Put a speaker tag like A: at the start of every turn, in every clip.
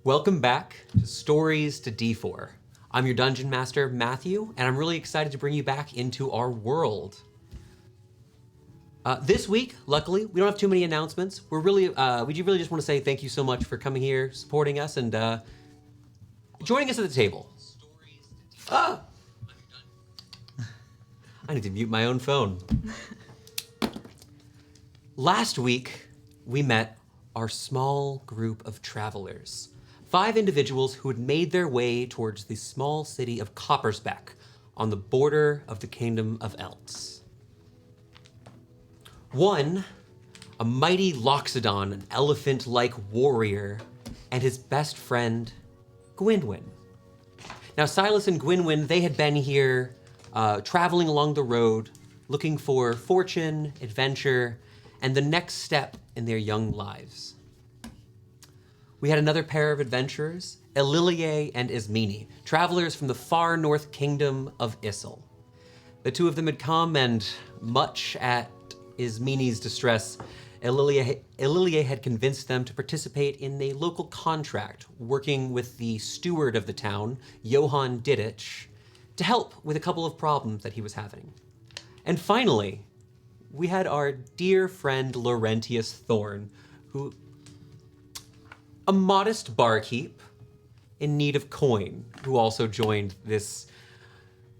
A: Welcome back to Stories to D4. I'm your Dungeon Master, Matthew, and I'm really excited to bring you back into our world. This week, luckily, we don't have too many announcements. We really just want to say thank you so much for coming here, supporting us, and joining us at the table. Ah! I need to mute my own phone. Last week, we met our small group of travelers. 5 individuals who had made their way towards the small city of Coppersbeck on the border of the Kingdom of Elts. One, a mighty Loxodon, an elephant-like warrior, and his best friend, Gwynwyn. Now, Silas and Gwynwyn, they had been here traveling along the road, looking for fortune, adventure, and the next step in their young lives. We had another pair of adventurers, Elilie and Ismini, travelers from the far north kingdom of Issel. The two of them had come, and much at Ismini's distress, Elilie had convinced them to participate in a local contract, working with the steward of the town, Johann Didich, to help with a couple of problems that he was having. And finally, we had our dear friend Laurentius Thorn, who, a modest barkeep in need of coin, who also joined this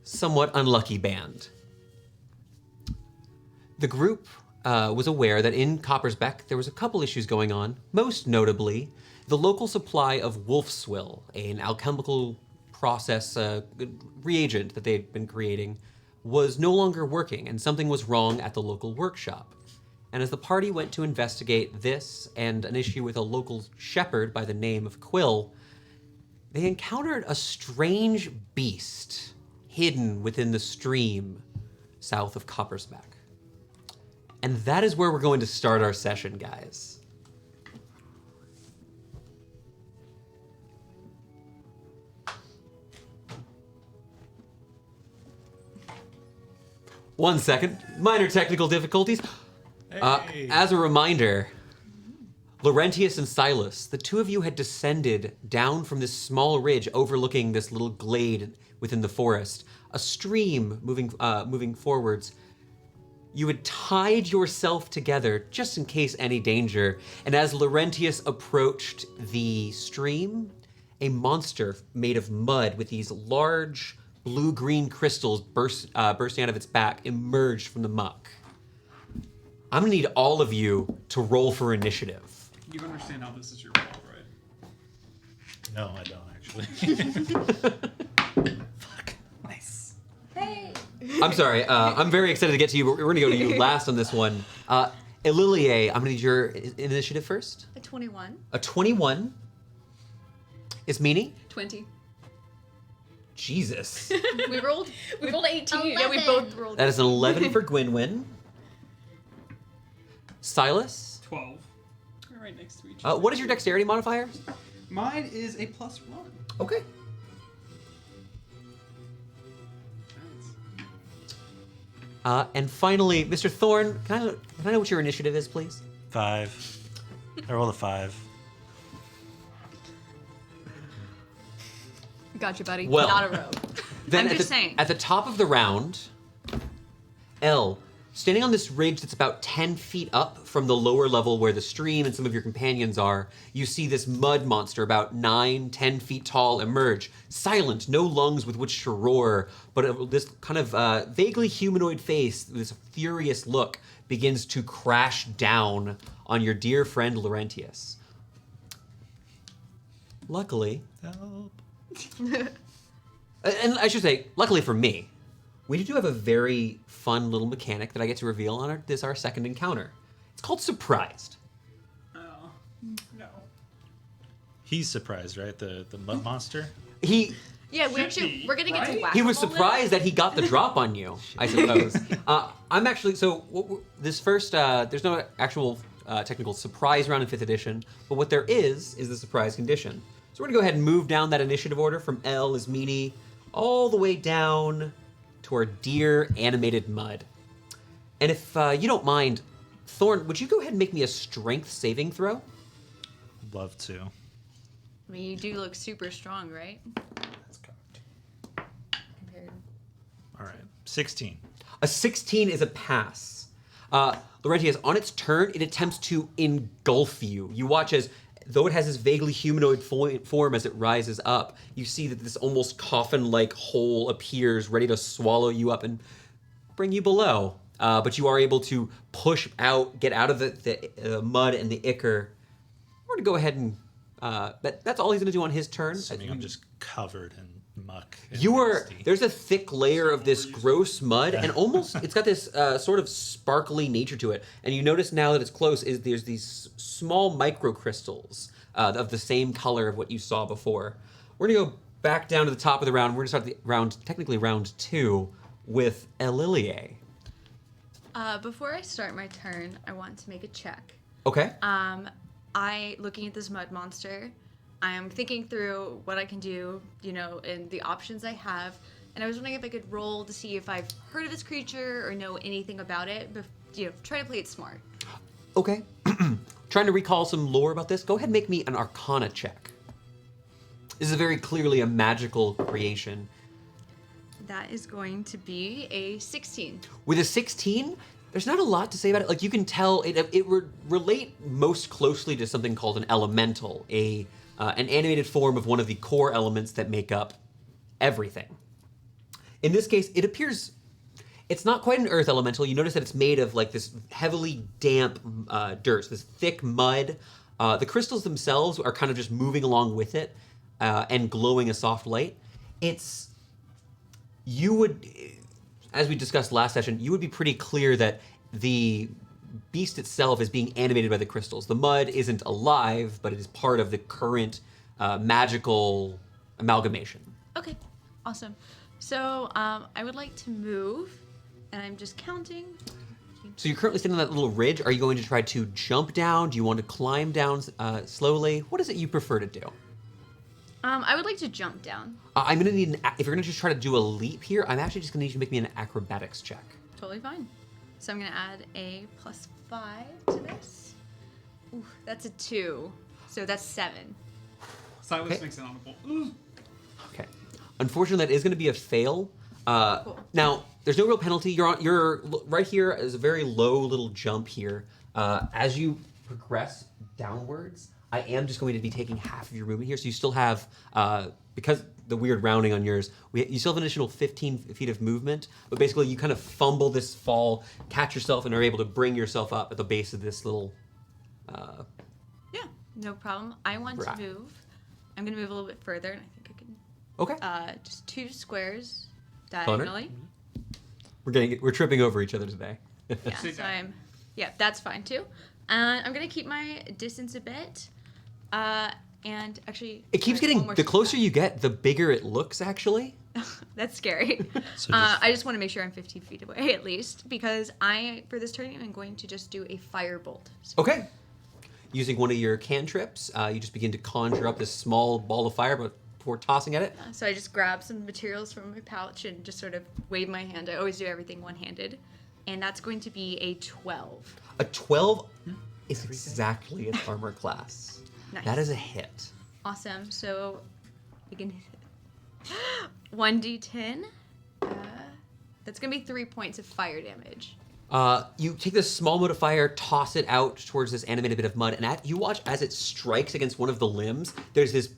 A: somewhat unlucky band. The group was aware that in Coppersbeck there was a couple issues going on, most notably the local supply of Wolfswill, an alchemical process reagent that they had been creating, was no longer working, and something was wrong at the local workshop. And as the party went to investigate this and an issue with a local shepherd by the name of Quill, they encountered a strange beast hidden within the stream south of Coppersbeck. And that is where we're going to start our session, guys. One second, minor technical difficulties.
B: Hey.
A: As a reminder, Laurentius and Silas, the two of you had descended down from this small ridge overlooking this little glade within the forest, a stream moving forwards. You had tied yourself together just in case any danger, and as Laurentius approached the stream, a monster made of mud with these large blue-green crystals bursting out of its back emerged from the muck. I'm gonna need all of you to roll for initiative.
B: You understand how this is your fault, right?
C: No, I don't actually.
B: Fuck. Nice.
D: Hey!
A: I'm sorry, I'm very excited to get to you, but we're gonna go to you last on this one. Elilie, I'm gonna need your initiative first.
D: A 21.
A: A 21. Ismini?
E: 20.
A: Jesus.
E: We rolled 18. Yeah, we
D: 11.
E: both rolled.
A: That is an 11 for Gwynwyn. Silas?
B: 12. We're right next to each other.
A: What is your dexterity modifier?
B: Mine is a +1.
A: Okay.
B: Nice.
A: And finally, Mr. Thorne, can I know what your initiative is, please?
C: 5. I rolled a 5.
E: Gotcha, buddy.
A: Well,
E: Not a rogue.
A: Then
E: I'm
A: at
E: just
A: the,
E: saying.
A: At the top of the round, Elle, standing on this ridge that's about 10 feet up from the lower level where the stream and some of your companions are, you see this mud monster about 9-10 feet tall emerge, silent, no lungs with which to roar, but this kind of vaguely humanoid face, this furious look, begins to crash down on your dear friend Laurentius. Luckily,
C: Help.
A: and I should say, luckily for me, we do have a very fun little mechanic that I get to reveal on our second encounter. It's called Surprised.
B: Oh. No.
C: He's surprised, right? The mud monster?
A: He
E: Yeah,
B: Should
E: we're gonna get to
B: right?
E: whack.
A: he was surprised that he got the drop on you, I suppose. I'm actually, this first, there's no actual technical surprise round in 5th edition, but what there is the surprise condition. So we're gonna go ahead and move down that initiative order from L is meaty all the way down to our dear animated mud. And if you don't mind, Thorn, would you go ahead and make me a strength saving throw?
C: Love to.
E: I mean, you do look super strong, right?
C: That's cocked.
E: Compared.
C: All right, 16.
A: A 16 is a pass. Laurentius, on its turn, it attempts to engulf you. You watch as, though it has this vaguely humanoid form as it rises up, you see that this almost coffin-like hole appears, ready to swallow you up and bring you below. But you are able to push out, get out of the mud and the ichor. We're going to go ahead and... that's all he's going to do on his turn.
C: Assuming I'm just covered in muck. And
A: You are.
C: nasty.
A: There's a thick layer of this gross mud, and almost it's got this sort of sparkly nature to it. And you notice now that it's close, there's these small microcrystals of the same color of what you saw before. We're gonna go back down to the top of the round. We're gonna start the round, technically round 2, with Elilie.
E: Before I start my turn, I want to make a check.
A: Okay.
E: Looking at this mud monster, I am thinking through what I can do, and the options I have. And I was wondering if I could roll to see if I've heard of this creature or know anything about it. But, try to play it smart.
A: Okay. Trying to recall some lore about this. Go ahead and make me an Arcana check. This is very clearly a magical creation.
E: That is going to be a 16.
A: With a 16, there's not a lot to say about it. Like, you can tell it relate most closely to something called an elemental, an animated form of one of the core elements that make up everything. In this case, it appears it's not quite an earth elemental. You notice that it's made of like this heavily damp dirt, this thick mud. The crystals themselves are kind of just moving along with it and glowing a soft light. You would, as we discussed last session, you would be pretty clear that the beast itself is being animated by the crystals. The mud isn't alive, but it is part of the current magical amalgamation.
E: Okay, awesome. So I would like to move, and I'm just counting.
A: So you're currently standing on that little ridge. Are you going to try to jump down? Do you want to climb down slowly? What is it you prefer to do?
E: I would like to jump down.
A: I'm going to need if you're going to just try to do a leap here, I'm actually just going to need you to make me an acrobatics check.
E: Totally fine. So I'm going to add a +5 to this. Ooh, that's a 2. So that's 7.
B: Silas
A: Okay.
B: makes an audible.
A: Okay. Unfortunately, that is going to be a fail.
E: Cool.
A: Now, there's no real penalty. You're right here is a very low little jump here. As you progress downwards, I am just going to be taking half of your movement here. So you still have, because the weird rounding on yours, you still have an additional 15 feet of movement. But basically, you kind of fumble this fall, catch yourself, and are able to bring yourself up at the base of this little...
E: Yeah, no problem. I want
A: Right.
E: to move. I'm going to move a little bit further, and I think I can...
A: Okay.
E: Just 2 squares
A: Connor?
E: diagonally.
A: We're tripping over each other today.
E: Yeah,
B: Sit
E: so
B: down.
E: that's fine too. I'm gonna keep my distance a bit, and actually.
A: It keeps
E: sorry, one
A: getting,
E: more
A: the
E: step
A: closer
E: back.
A: you get, the bigger it looks, actually.
E: That's scary.
C: So
E: I just want to make sure I'm 15 feet away at least, because for this turn I'm going to just do a firebolt. So
A: Okay. Using one of your cantrips, you just begin to conjure up this small ball of fire before tossing at it.
E: So I just grab some materials from my pouch and just sort of wave my hand. I always do everything one-handed, and that's going to be a 12.
A: A 12 is exactly its armor class.
E: Nice.
A: That is a hit.
E: Awesome. So we can 1d10. That's gonna be 3 points of fire damage.
A: You take this small mote of fire, toss it out towards this animated bit of mud, and you watch as it strikes against one of the limbs. There's this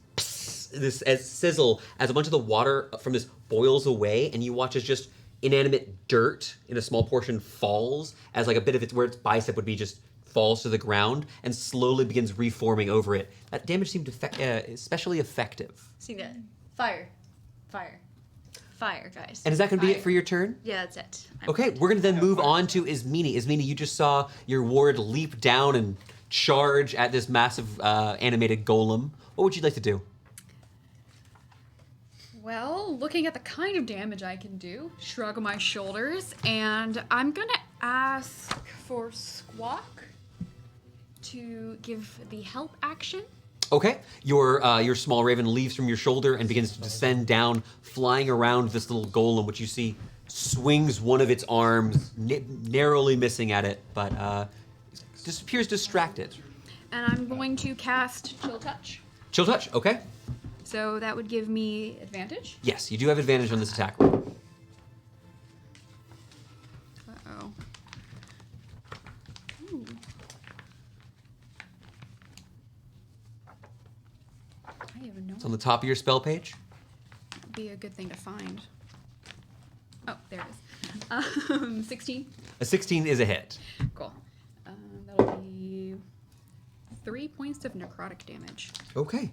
A: sizzle as a bunch of the water from this boils away, and you watch as just inanimate dirt in a small portion falls, as like a bit of where its bicep would be just falls to the ground and slowly begins reforming over it. That damage seemed especially effective.
E: See that? Fire, guys.
A: And is that going to be it
E: Fire.
A: for your turn?
E: Yeah, that's it.
A: Okay, we're going to then move on to Ismini. Ismini, you just saw your ward leap down and charge at this massive animated golem. What would you like to do?
D: Well, looking at the kind of damage I can do, shrug my shoulders, and I'm gonna ask for Squawk to give the help action.
A: Okay, your small raven leaves from your shoulder and begins to descend down, flying around this little golem, which you see swings one of its arms, narrowly missing at it, but just appears distracted.
D: And I'm going to cast Chill Touch.
A: Chill touch, okay.
D: So that would give me advantage.
A: Yes, you do have advantage on this attack roll.
D: Uh-oh. Ooh. I have no
A: It's on the top of your spell page.
D: That'd be a good thing to find. Oh, there it is. 16.
A: A 16 is a hit.
D: Cool. That'll be 3 points of necrotic damage.
A: Okay.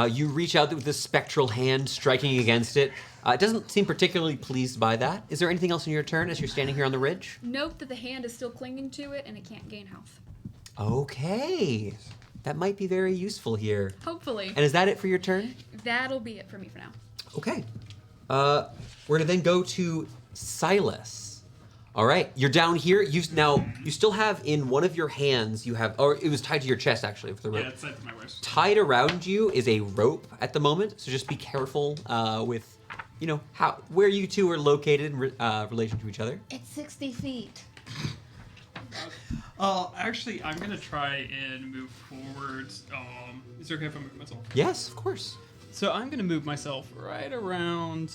A: You reach out with this spectral hand, striking against it. It doesn't seem particularly pleased by that. Is there anything else in your turn as you're standing here on the ridge?
D: Note that the hand is still clinging to it and it can't gain health.
A: Okay. That might be very useful here.
D: Hopefully.
A: And is that it for your turn?
D: That'll be it for me for now.
A: Okay. We're gonna then go to Silas. All right, you're down here. You still have in one of your hands. You have, or it was tied to your chest actually for the rope.
B: Yeah, it's tied to my wrist.
A: Tied around you is a rope at the moment, so just be careful with, where you two are located in relation to each other.
F: It's 60 feet.
B: Actually, I'm gonna try and move forward. Is it okay if I move myself?
A: Yes, of course.
B: So I'm gonna move myself right around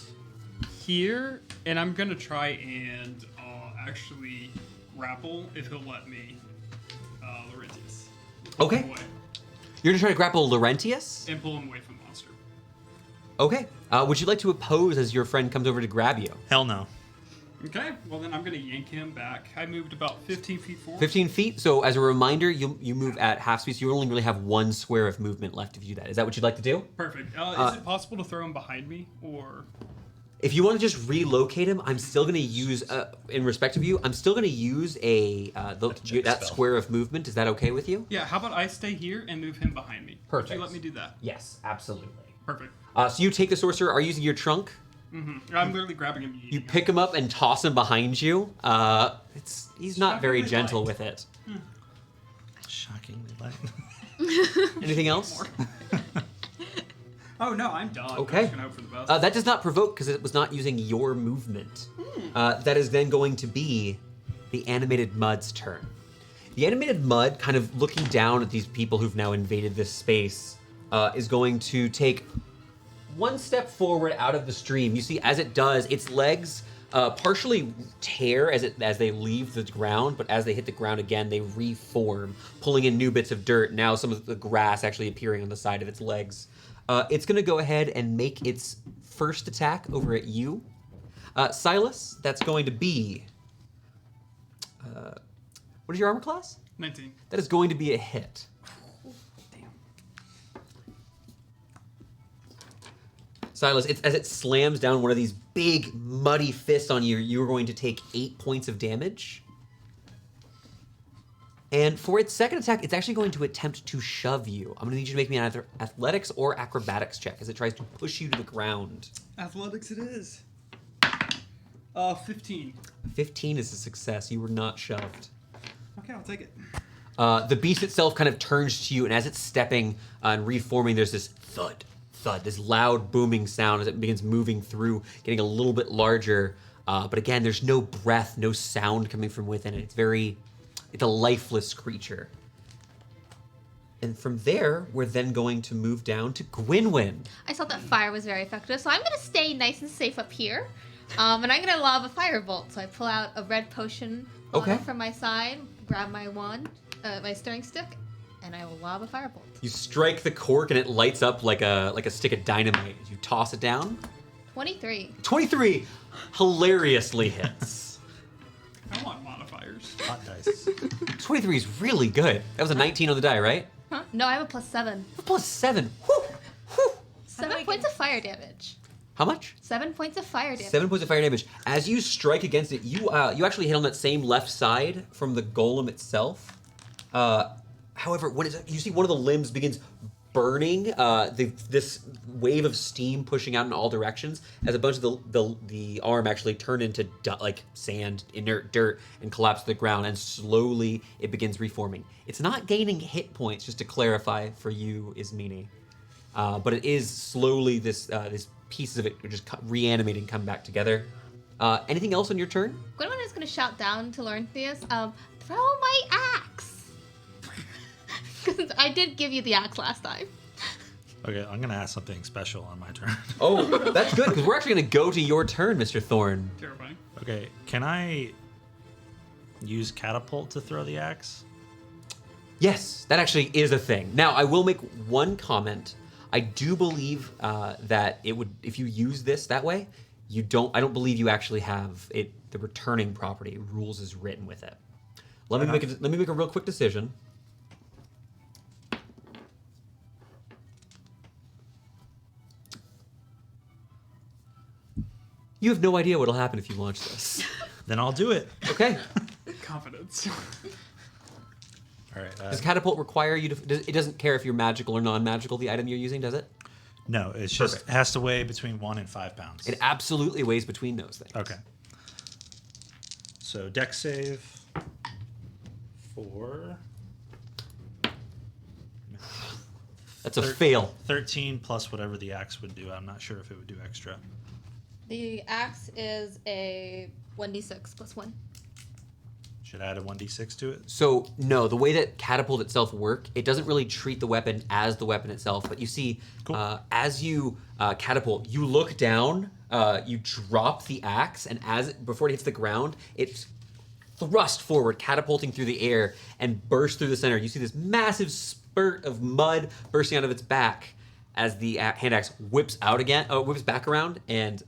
B: here, and I'm gonna try and actually grapple if he'll let me, Laurentius.
A: Okay.
B: Pull him away
A: You're gonna try to grapple Laurentius?
B: and pull him away from the monster.
A: Okay. Would you like to oppose as your friend comes over to grab you?
C: Hell no.
B: Okay, well then I'm gonna yank him back. I moved about 15 feet forward.
A: 15 feet. So as a reminder, you move at half speed, so you only really have one square of movement left if you do that. Is that what you'd like to do?
B: Perfect. Is it possible to throw him behind me, or?
A: If you want to just relocate him, I'm still going to use, in respect of you, I'm still going to use
C: check
A: that
C: spell.
A: square of movement. Is that okay with you?
B: Yeah, how about I stay here and move him behind me?
A: Perfect.
B: Would you let me do that?
A: Yes, absolutely.
B: Perfect.
A: So you take the sorcerer, are you using your trunk?
B: Mm-hmm. I'm literally grabbing him.
A: You pick him up and toss him behind you. He's not very
B: Shockingly
A: gentle
B: light.
A: with it.
C: Shockingly light.
A: Anything else?
B: Oh no, I'm done.
A: Okay.
B: I'm just gonna hope for the best.
A: That does not provoke because it was not using your movement. That is then going to be the animated mud's turn. The animated mud, kind of looking down at these people who've now invaded this space, is going to take one step forward out of the stream. You see, as it does, its legs partially tear as they leave the ground, but as they hit the ground again, they reform, pulling in new bits of dirt. Now some of the grass actually appearing on the side of its legs. It's going to go ahead and make its first attack over at you. Silas, that's going to be... what is your armor class?
B: 19.
A: That is going to be a hit.
B: Damn.
A: Silas, as it slams down one of these big, muddy fists on you, you are going to take 8 points of damage. And for its second attack, it's actually going to attempt to shove you. I'm going to need you to make me an either athletics or acrobatics check as it tries to push you to the ground.
B: Athletics it is. 15.
A: 15 is a success. You were not shoved.
B: Okay, I'll take it.
A: The beast itself kind of turns to you, and as it's stepping and reforming, there's this thud, thud, this loud booming sound as it begins moving through, getting a little bit larger. But again, there's no breath, no sound coming from within it. It's a lifeless creature. And from there, we're then going to move down to Gwynwyn.
F: I saw that fire was very effective, so I'm going to stay nice and safe up here. And I'm going to lob a firebolt. So I pull out a red potion bottle
A: Okay.
F: from my side, grab my wand, my stirring stick, and I will lob a firebolt.
A: You strike the cork and it lights up like a stick of dynamite. You toss it down.
F: 23.
A: 23 hilariously hits.
B: I want modifiers.
C: Hot dice.
A: 23 is really good. That was a 19 on the die, right?
F: Huh? No, I have a +7.
A: Plus 7. Whew. Whew.
F: 7 points of fire damage.
A: How much?
F: 7 points of fire damage.
A: 7 points of fire damage. As you strike against it, you actually hit on that same left side from the golem itself. However, you see one of the limbs begins burning, this wave of steam pushing out in all directions as a bunch of the arm actually turn into like sand, inert dirt, and collapse to the ground, and slowly it begins reforming. It's not gaining hit points, just to clarify for you, Ismini. But it is slowly this pieces of it are just reanimating, come back together. Anything else on your turn?
F: Gwynwyn is going to shout down to Laurentius, throw my axe! Because I did give you the axe last time.
C: Okay, I'm gonna ask something special on my turn.
A: Oh, that's good, because we're actually going to go to your turn, Mr. Thorn.
B: Terrifying.
C: Okay, can I use catapult to throw the axe?
A: Yes, that actually is a thing. Now, I will make one comment. I do believe that it would, if you use this that way, I don't believe you actually have it. The returning property rules is written with it. Let me make a real quick decision. You have no idea what'll happen if you launch this.
C: Then I'll do it.
A: Okay.
B: Confidence.
C: All right.
A: Does catapult require you to? It doesn't care if you're magical or non-magical. The item you're using, does it?
C: No, it's just has to weigh between 1 and 5 pounds.
A: It absolutely weighs between those things.
C: Okay. So dex save for
A: That's a fail.
C: 13 plus whatever the axe would do. I'm not sure if it would do extra.
F: The axe is a 1d6 plus 1.
C: Should I add a 1d6 to it?
A: So no, the way that catapult itself work, it doesn't really treat the weapon as the weapon itself. But you see, as you catapult, you look down, you drop the axe, and before it hits the ground, it's thrust forward, catapulting through the air and burst through the center. You see this massive spurt of mud bursting out of its back as the hand axe whips back around and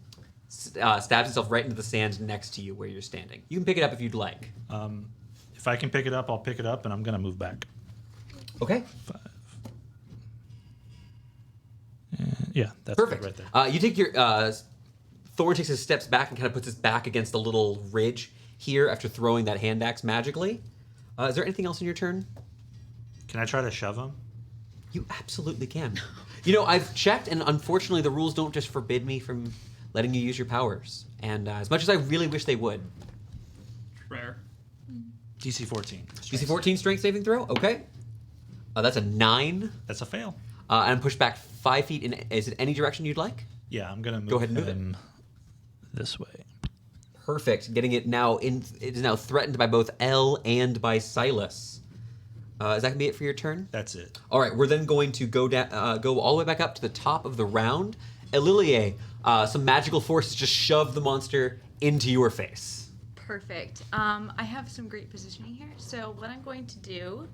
A: stabs itself right into the sand next to you where you're standing. You can pick it up if you'd like.
C: If I can pick it up, I'll pick it up, and I'm going to move back.
A: Okay.
C: 5. Yeah, that's
A: Perfect.
C: right there.
A: You take your... Thorn takes his steps back and kind of puts his back against a little ridge here after throwing that hand axe magically. Is there anything else in your turn?
C: Can I try to shove him?
A: You absolutely can. You know, I've checked, and unfortunately the rules don't just forbid me from letting you use your powers. And as much as I really wish they would.
B: Rare.
C: DC 14.
A: DC 14 strength saving throw? Okay. That's a 9.
C: That's a fail.
A: And push back 5 feet in... Is it any direction you'd like?
C: Yeah, I'm going to move
A: Go ahead and move
C: him this way.
A: Perfect. Getting it now in... It is now threatened by both Elle and by Silas. Is that going to be it for your turn?
C: That's it.
A: All right, we're then going to go all the way back up to the top of the round. Elilie, some magical forces just shove the monster into your face.
E: Perfect. I have some great positioning here. So what I'm going to do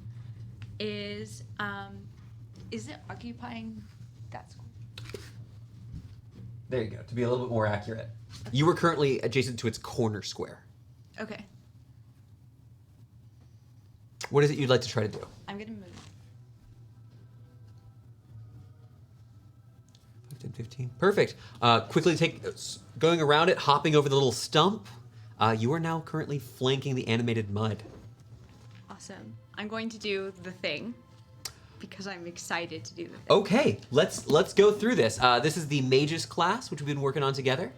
E: is it occupying that square?
A: There you go, to be a little bit more accurate. You were currently adjacent to its corner square.
E: Okay.
A: What is it you'd like to try to do?
E: I'm gonna move.
A: 5, 10, 15. Perfect. Quickly going around it, hopping over the little stump. You are now currently flanking the animated mud.
E: Awesome. I'm going to do the thing because I'm excited to do the thing.
A: Okay, let's go through this. This is the Mages class, which we've been working on together.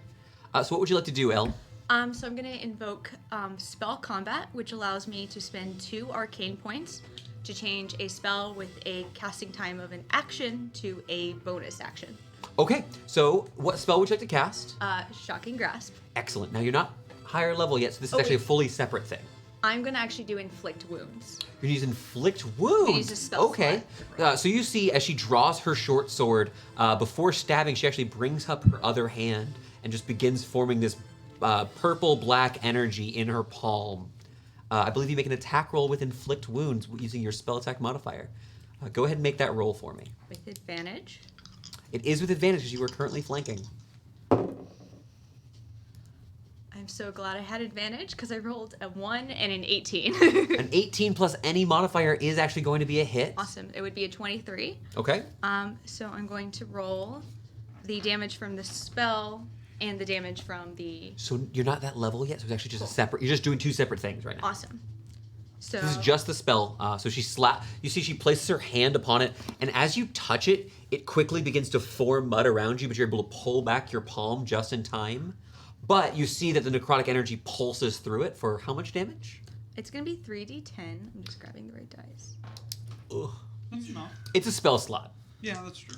A: So what would you like to do, Elle?
E: So I'm going to invoke Spell Combat, which allows me to spend 2 arcane points to change a spell with a casting time of an action to a bonus action.
A: Okay, so what spell would you like to cast?
E: Shocking Grasp.
A: Excellent. Now you're not higher level yet, so this is actually a fully separate thing.
E: I'm going to actually do Inflict Wounds.
A: You're using Inflict Wounds.
E: Use a spell
A: okay. So you see, as she draws her short sword, before stabbing, she actually brings up her other hand and just begins forming this purple-black energy in her palm. I believe you make an attack roll with Inflict Wounds using your spell attack modifier. Go ahead and make that roll for me.
E: With advantage.
A: It is with advantage because you are currently flanking.
E: I'm so glad I had advantage because I rolled a 1 and an 18.
A: An 18 plus any modifier is actually going to be a hit.
E: Awesome. It would be a 23.
A: Okay.
E: So I'm going to roll the damage from the spell and the damage from the...
A: So you're not that level yet, so it's actually just a separate... You're just doing 2 separate things right now.
E: Awesome. So
A: This is just the spell. So she you see she places her hand upon it, and as you touch it, it quickly begins to form mud around you, but you're able to pull back your palm just in time. But you see that the necrotic energy pulses through it for how much damage?
E: it's going to be 3d10. I'm just grabbing the right dice.
A: Ugh.
B: That's enough.
A: It's a spell slot.
B: Yeah, that's true.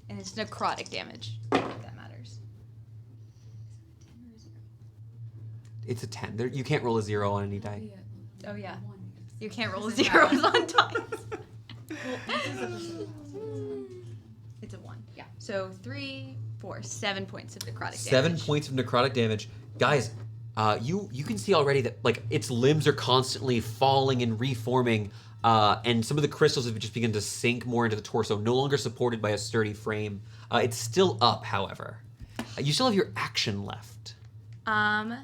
E: And it's necrotic damage, if that matters.
A: It's a 10. You can't roll a 0 on any die.
E: Oh, yeah. You can't roll zeros on dice. It's a 1.
D: Yeah.
E: So 3, 4, 7 points of necrotic
A: 7
E: damage.
A: points of necrotic damage. Guys, you can see already that like its limbs are constantly falling and reforming, and some of the crystals have just begun to sink more into the torso, no longer supported by a sturdy frame. It's still up, however. You still have your action left.
E: I'm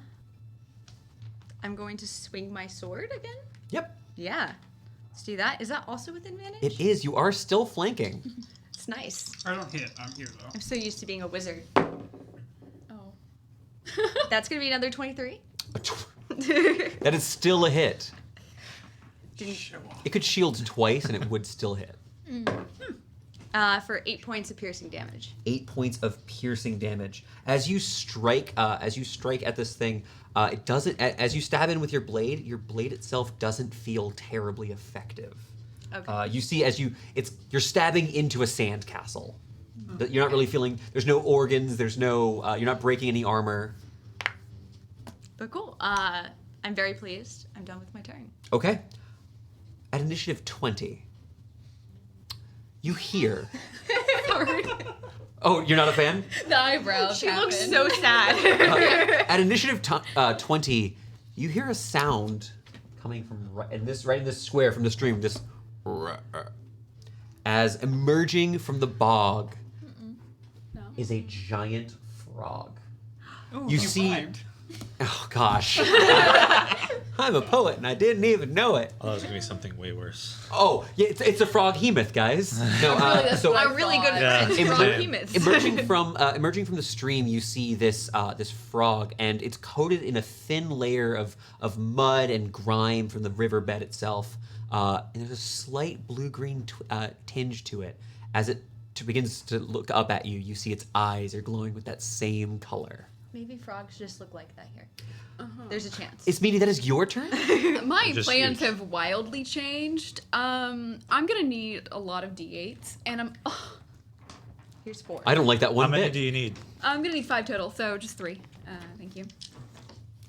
E: going to swing my sword again.
A: Yep,
E: Yeah. Let's do that. Is that also with advantage?
A: it is. You are still flanking.
E: It's nice.
B: I don't hit. I'm here though.
E: I'm so used to being a wizard.
D: Oh.
E: That's going to be another 23.
A: That is still a hit.
B: Show off.
A: It could shield twice and it would still hit.
E: For 8 points of piercing damage.
A: 8 points of piercing damage. As you strike at this thing, it doesn't. As you stab in with your blade itself doesn't feel terribly effective.
E: Okay.
A: You see, you're stabbing into a sand castle. You're not really feeling. There's no organs. There's no. You're not breaking any armor.
E: But cool. I'm very pleased. I'm done with my turn.
A: Okay. At initiative 20, you hear.
D: Sorry.
A: Oh, you're not a fan?
D: The eyebrows.
E: She looks
D: happened.
E: so sad.
A: At initiative 20, you hear a sound coming from right in this square from the stream. This as emerging from the bog
D: No.
A: is a giant frog.
B: Oh,
A: You see-
B: rhymed.
A: Oh gosh, I'm a poet and I didn't even know it.
C: Oh, that was gonna be something way worse.
A: Oh yeah, it's a frog hemoth, guys. No,
D: Really, that's
A: so
D: what I
E: A really good
C: Yeah.
E: friend.
A: Emer-
E: Frog behemoths.
A: emerging from the stream, you see this frog, and it's coated in a thin layer of mud and grime from the riverbed itself. And there's a slight blue-green tinge to it. As it begins to look up at you, you see its eyes are glowing with that same color.
E: Maybe frogs just look like that here. There's a chance.
A: Ismini, that is your turn.
D: My
C: Just
D: plans
C: huge.
D: have wildly changed. I'm gonna need a lot of d8s, and
E: Here's 4.
A: I don't like that
C: How
A: one
C: many
A: bit.
C: do you need?
D: I'm gonna need 5 total, so just 3. Thank you.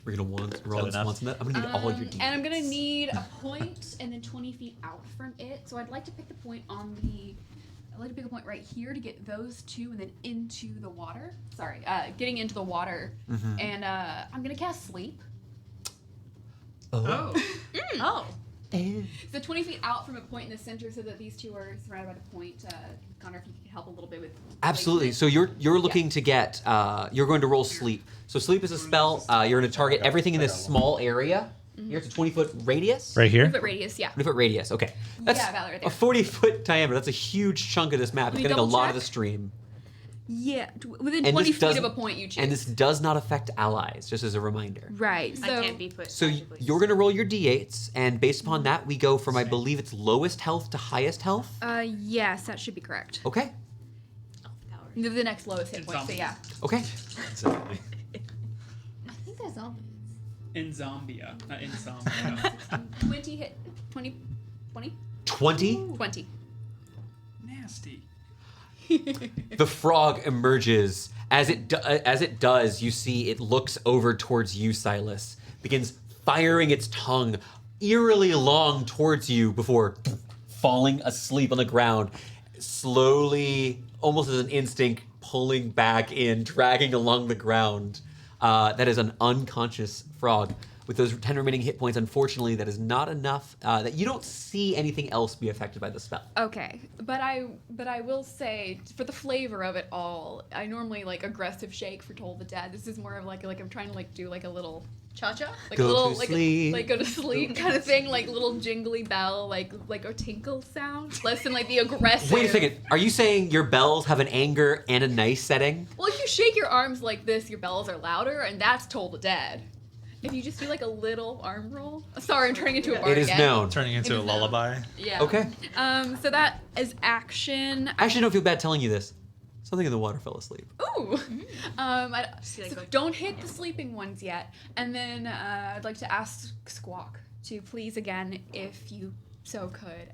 A: We're gonna roll
C: enough?
A: once on that. I'm gonna need all your d8s.
D: And I'm gonna need a point, and then 20 feet out from it. So I'd like to pick the point on the. I'd like to pick a point right here to get those 2, and then into the water. Sorry, getting into the water, and I'm gonna cast sleep.
B: Oh.
E: Oh.
D: So 20 feet out from a point in the center, so that these 2 are surrounded by the point. Connor, if you could help a little bit with.
A: Absolutely. So you're looking to get. You're going to roll sleep. So sleep is a spell. You're going to target everything in this small area. Here it's a 20-foot radius.
C: Right here.
D: Foot radius, yeah.
A: 20-foot radius. Okay. That's
D: Yeah, about right
A: a
D: there.
A: 40-foot diameter. That's a huge chunk of this map. It's
D: me
A: getting a
D: double
A: lot of
D: check?
A: the stream.
D: Yeah, within
A: And
D: 20
A: this
D: feet of
A: doesn't-
D: a point you choose.
A: And this does not affect allies, just as a reminder.
D: right. So
E: I can't be put.
A: So
E: tactically.
A: you're going to roll your d8s, and based upon that, we go from, I believe it's lowest health to highest health.
D: yes, that should be correct.
A: Okay.
E: Power.
D: The next lowest hit
B: It's
D: point. So yeah.
A: Okay.
C: Exactly.
F: I think that's zombies.
B: In Zombia, not in Zombia.
D: 20 hit. 20. 20.
A: 20.
D: 20.
B: Nasty.
A: The frog emerges. As it does, you see it looks over towards you, Silas. Begins firing its tongue eerily long towards you before falling asleep on the ground. Slowly, almost as an instinct, pulling back in, dragging along the ground. That is an unconscious frog. With those 10 remaining hit points, unfortunately, that is not enough. That you don't see anything else be affected by the spell.
D: Okay, but I will say, for the flavor of it all, I normally like aggressive shake for Toll the Dead. This is more of like I'm trying to like do like a little cha-cha, like
A: Go
D: a little
A: to
D: like
A: sleep.
D: like go to sleep kind of thing, like little jingly bell, like a tinkle sound, less than like the aggressive.
A: Wait a second. Are you saying your bells have an anger and a nice setting?
D: Well, if you shake your arms like this, your bells are louder, and that's Toll the Dead. If you just do like a little arm roll. Sorry, I'm turning into a bard
A: It is
D: again.
A: known.
C: Turning into
D: It
C: a
D: is known.
C: lullaby.
D: Yeah.
A: Okay.
D: So that is action.
A: I actually don't feel bad telling you this. Something in the water fell asleep.
D: Ooh.
E: See, like,
D: So
E: go-
D: don't hit the sleeping ones yet. And then I'd like to ask Squawk to please again, if you so could,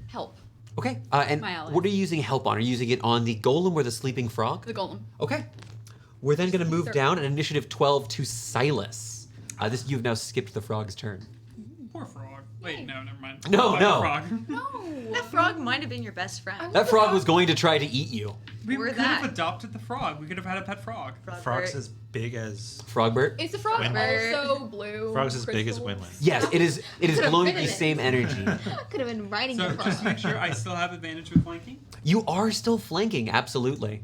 D: help
A: Okay. And
D: My ally.
A: what are you using help on? Are you using it on the golem or the sleeping frog?
D: the golem.
A: Okay. We're then going to move
D: Sir.
A: down at initiative 12 to Silas. You've now skipped the frog's turn.
B: Poor frog. Wait, no, never mind.
A: No,
B: Fuck
A: no.
B: Frog.
D: No.
E: That frog might have been your best friend.
A: That frog was going to try to eat you.
B: We
E: Or
B: could have
E: that.
B: adopted the frog. We could have had a pet frog.
C: Frog's as big as
A: Frogbert?
D: Is the frog
E: Winbird.
D: also blue?
C: Frog's as big as
D: crystals?
C: Winland.
A: Yes, it is. It is
F: Could've
A: glowing
F: been
A: with the
F: in it.
A: same energy.
F: Could have been riding
B: So
F: the
B: just to
F: frog.
B: make sure, I still have advantage with flanking.
A: You are still flanking, absolutely.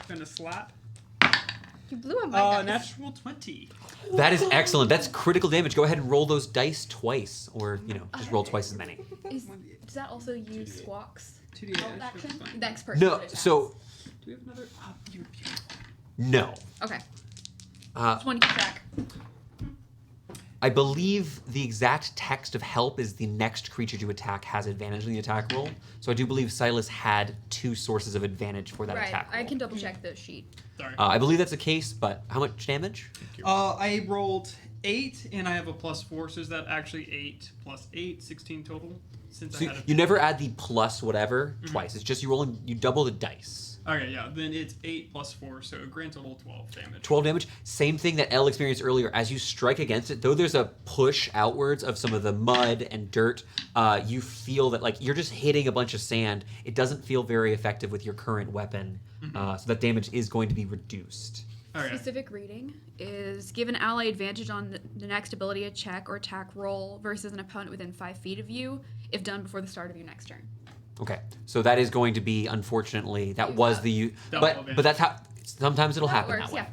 B: Gonna slap.
F: You blew up my dice.
B: Natural 20.
A: That is excellent. That's critical damage. Go ahead and roll those dice twice, or just roll twice as many.
D: Does that also use Squawk's
B: 2d8.
D: help
B: that should be
D: action?
B: fine.
D: Next person.
A: No,
D: that attacks.
A: so
B: Do we have another? Oh, you're beautiful.
A: no.
D: Okay.
A: Uh,
D: Just one to keep track.
A: I believe the exact text of help is the next creature to attack has advantage in the attack roll. So I do believe Silas had 2 sources of advantage for that
D: Right.
A: attack roll.
D: I can double check the sheet.
B: Sorry.
A: I believe that's the case, but how much damage?
B: I rolled 8, and I have a +4, so is that actually 8 plus 8, 16 total? Since
A: So
B: I had a...
A: you never add the plus whatever twice. It's just you double the dice.
B: Okay, yeah, then it's 8 plus 4, so a grand total 12 damage.
A: 12 damage. Same thing that Elle experienced earlier. As you strike against it, though there's a push outwards of some of the mud and dirt, you feel that like you're just hitting a bunch of sand. It doesn't feel very effective with your current weapon, so that damage is going to be reduced.
B: Okay.
D: Specific reading is give an ally advantage on the next ability check or attack roll versus an opponent within 5 feet of you if done before the start of your next turn.
A: Okay, so that is going to be, unfortunately, that was the
B: Double
A: but that's how sometimes it'll happen
D: works,
A: that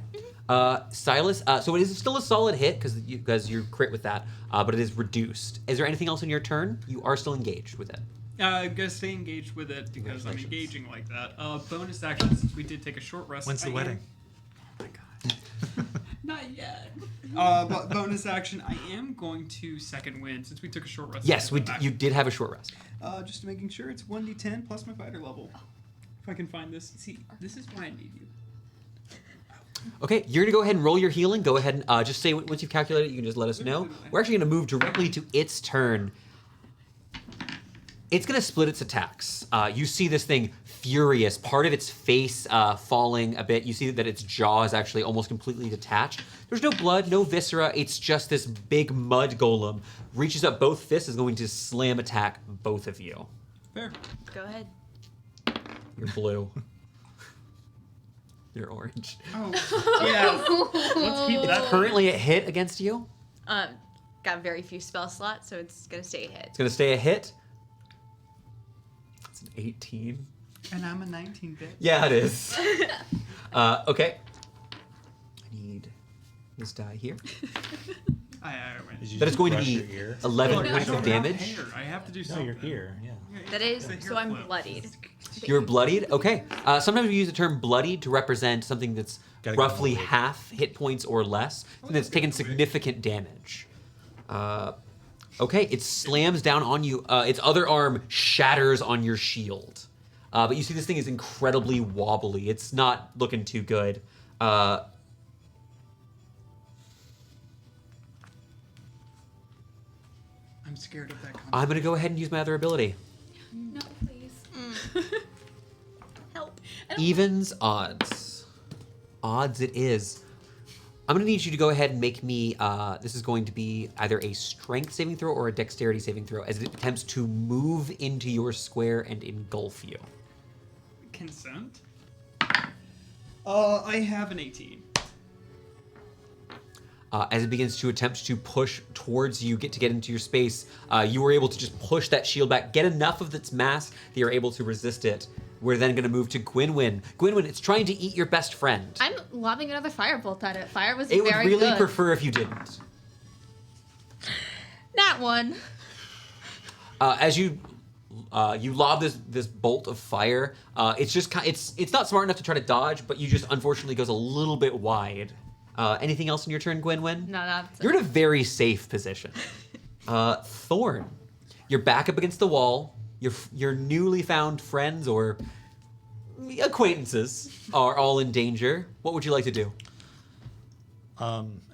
A: way. Silas, so it is still a solid hit because you crit with that, but it is reduced. Is there anything else in your turn? You are still engaged with it.
B: I'm gonna stay engaged with it because I'm
A: Congratulations.
B: engaging like that. Bonus action, since we did take a short rest.
C: When's the wedding?
B: Oh my god. Not yet. But bonus action, I am going to second wind since we took a short rest.
A: Yes,
B: I'll go back.
A: you did have a short rest.
B: Just making sure it's 1d10 plus my fighter level. If I can find this. See, this is why I need you.
A: Okay, you're gonna go ahead and roll your healing. Go ahead and just say once you've calculated, you can just let us know. We're actually gonna move directly to its turn. It's gonna split its attacks. You see this thing furious, part of its face falling a bit. You see that its jaw is actually almost completely detached. There's no blood, no viscera. It's just this big mud golem. Reaches up both fists, is going to slam attack both of you.
B: Fair.
E: Go ahead.
A: You're blue. You're orange.
B: Oh, yeah. Let's keep that.
A: Currently a hit against you.
E: Got very few spell slots, so it's gonna stay a hit.
A: It's gonna stay a hit. It's an 18.
B: And I'm a 19-bit.
A: Yeah, it is. Okay. I need this die here.
B: I win.
C: Did you
A: That is going to
C: brush
A: be
C: your ear?
A: 11
B: I
A: points
B: don't
A: of
B: have
A: damage.
B: hair. I have to do
C: No,
B: something.
C: your ear. Yeah.
E: That is,
B: The hair
E: so I'm
B: flip.
E: bloodied.
A: You're bloodied? Okay. Sometimes we use the term bloodied to represent something that's
C: Gotta go
A: roughly
C: more big.
A: half hit points or less, and that's taken significant damage. Okay, it slams down on you. Its other arm shatters on your shield. But you see this thing is incredibly wobbly. It's not looking too good.
B: I'm scared of that concept.
A: I'm going to go ahead and use my other ability.
D: No, please.
E: Help.
A: Evens, odds. Odds it is. I'm going to need you to go ahead and make me, this is going to be either a strength saving throw or a dexterity saving throw as it attempts to move into your square and engulf you.
B: Consent? I have an 18.
A: As it begins to attempt to push towards you, get into your space, you were able to just push that shield back, get enough of its mass that you're able to resist it. We're then going to move to Gwynwyn. Gwynwyn, it's trying to eat your best friend.
F: I'm lobbing another firebolt at it. Fire was
A: It would
F: very
A: really
F: good.
A: prefer if you didn't.
F: That one.
A: As you lob this bolt of fire, it's just it's not smart enough to try to dodge, but you just unfortunately goes a little bit wide. Anything else in your turn, Gwynwyn?
F: No, that's
A: You're in a very safe position. Thorn, you're back up against the wall. Your newly found friends or acquaintances are all in danger. What would you like to do?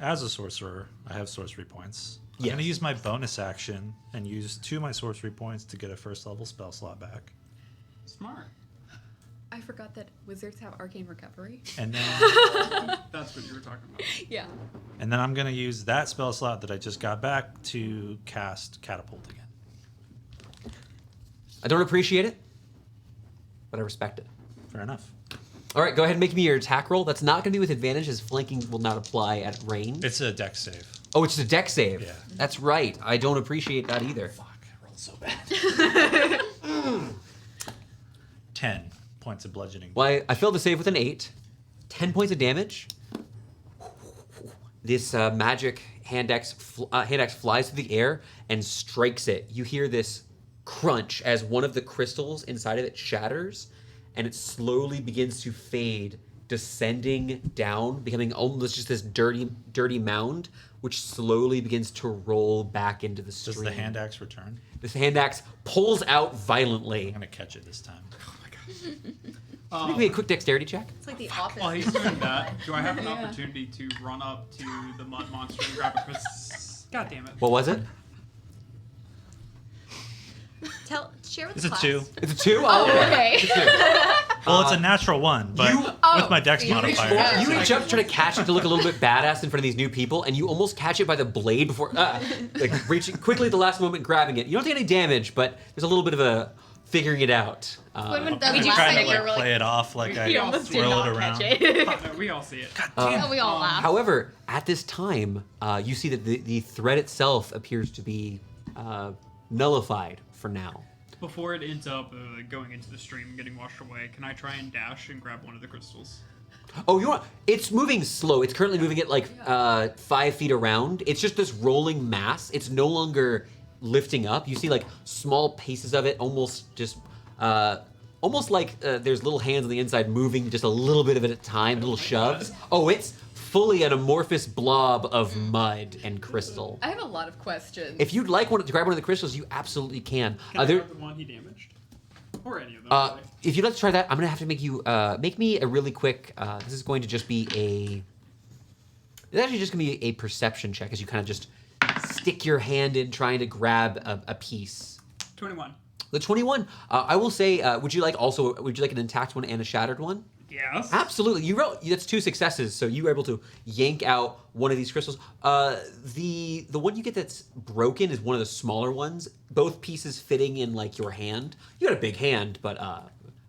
C: As a sorcerer, I have sorcery points. I'm
A: Yes.
C: going to use my bonus action and use 2 of my sorcery points to get a first level spell slot back.
B: Smart.
D: I forgot that wizards have arcane recovery.
C: And then
B: That's what you were talking about.
D: Yeah.
C: I'm going to use that spell slot that I just got back to cast catapult again.
A: I don't appreciate it, but I respect it.
C: Fair enough.
A: All right, go ahead and make me your attack roll. That's not going to be with advantage, as flanking will not apply at range.
C: It's a dex save.
A: Oh, it's a dex save.
C: Yeah.
A: That's right. I don't appreciate that either.
C: Fuck, I rolled so bad. 10 points of bludgeoning.
A: Well, I failed the save with an 8. 10 points of damage. This magic hand axe flies through the air and strikes it. You hear this crunch as one of the crystals inside of it shatters, and it slowly begins to fade, descending down, becoming almost just this dirty mound, which slowly begins to roll back into the stream.
C: Does the hand axe return?
A: This hand axe pulls out violently.
C: I'm gonna catch it this time.
A: Make me a quick dexterity check.
E: It's like the opposite.
B: While he's doing that, do I have an opportunity to run up to the mud monster and grab a crystal? God damn it.
A: What was it?
E: Share with
C: It's
E: the
C: a
E: class.
C: 2.
A: It's a 2?
F: Oh, okay.
A: It's a 2.
C: Well, it's a natural 1, but with my dex
F: you reach
C: modifier.
F: forward.
A: You reach up to try to catch it to look a little bit badass in front of these new people, and you almost catch it by the blade before, like reaching quickly at the last moment, grabbing it. You don't take any damage, but there's a little bit of a figuring it out.
F: Women doesn't
E: do
F: laugh
C: Trying
F: at
C: to
F: you,
C: like
F: we're
C: play it off like I
F: you almost did
C: swirl
F: not
C: it around.
F: catch it.
B: No, we all see it.
F: And we all laugh.
A: However, at this time, you see that the thread itself appears to be nullified for now.
B: Before it ends up going into the stream and getting washed away, can I try and dash and grab one of the crystals?
A: Oh, you want? It's moving slow. It's currently moving at like 5 feet around. It's just this rolling mass. It's no longer lifting up. You see like small pieces of it, almost like there's little hands on the inside moving just a little bit of it at a time, little shoves. Oh, it's fully an amorphous blob of mud and crystal.
D: I have a lot of questions.
A: If you'd like to grab one of the crystals, you absolutely can.
B: Can I
A: There-
B: grab the one he damaged? Or any of them, really.
A: if you'd like to try that, I'm gonna have to make you make me a really quick. This is going to just be a. It's actually just gonna be a perception check as you kind of just stick your hand in trying to grab a piece.
B: 21.
A: The 21. I will say, would you like an intact one and a shattered one?
B: Yes.
A: Absolutely. You wrote that's 2 successes, so you were able to yank out one of these crystals. The one you get that's broken is one of the smaller ones. Both pieces fitting in like your hand. You got a big hand, but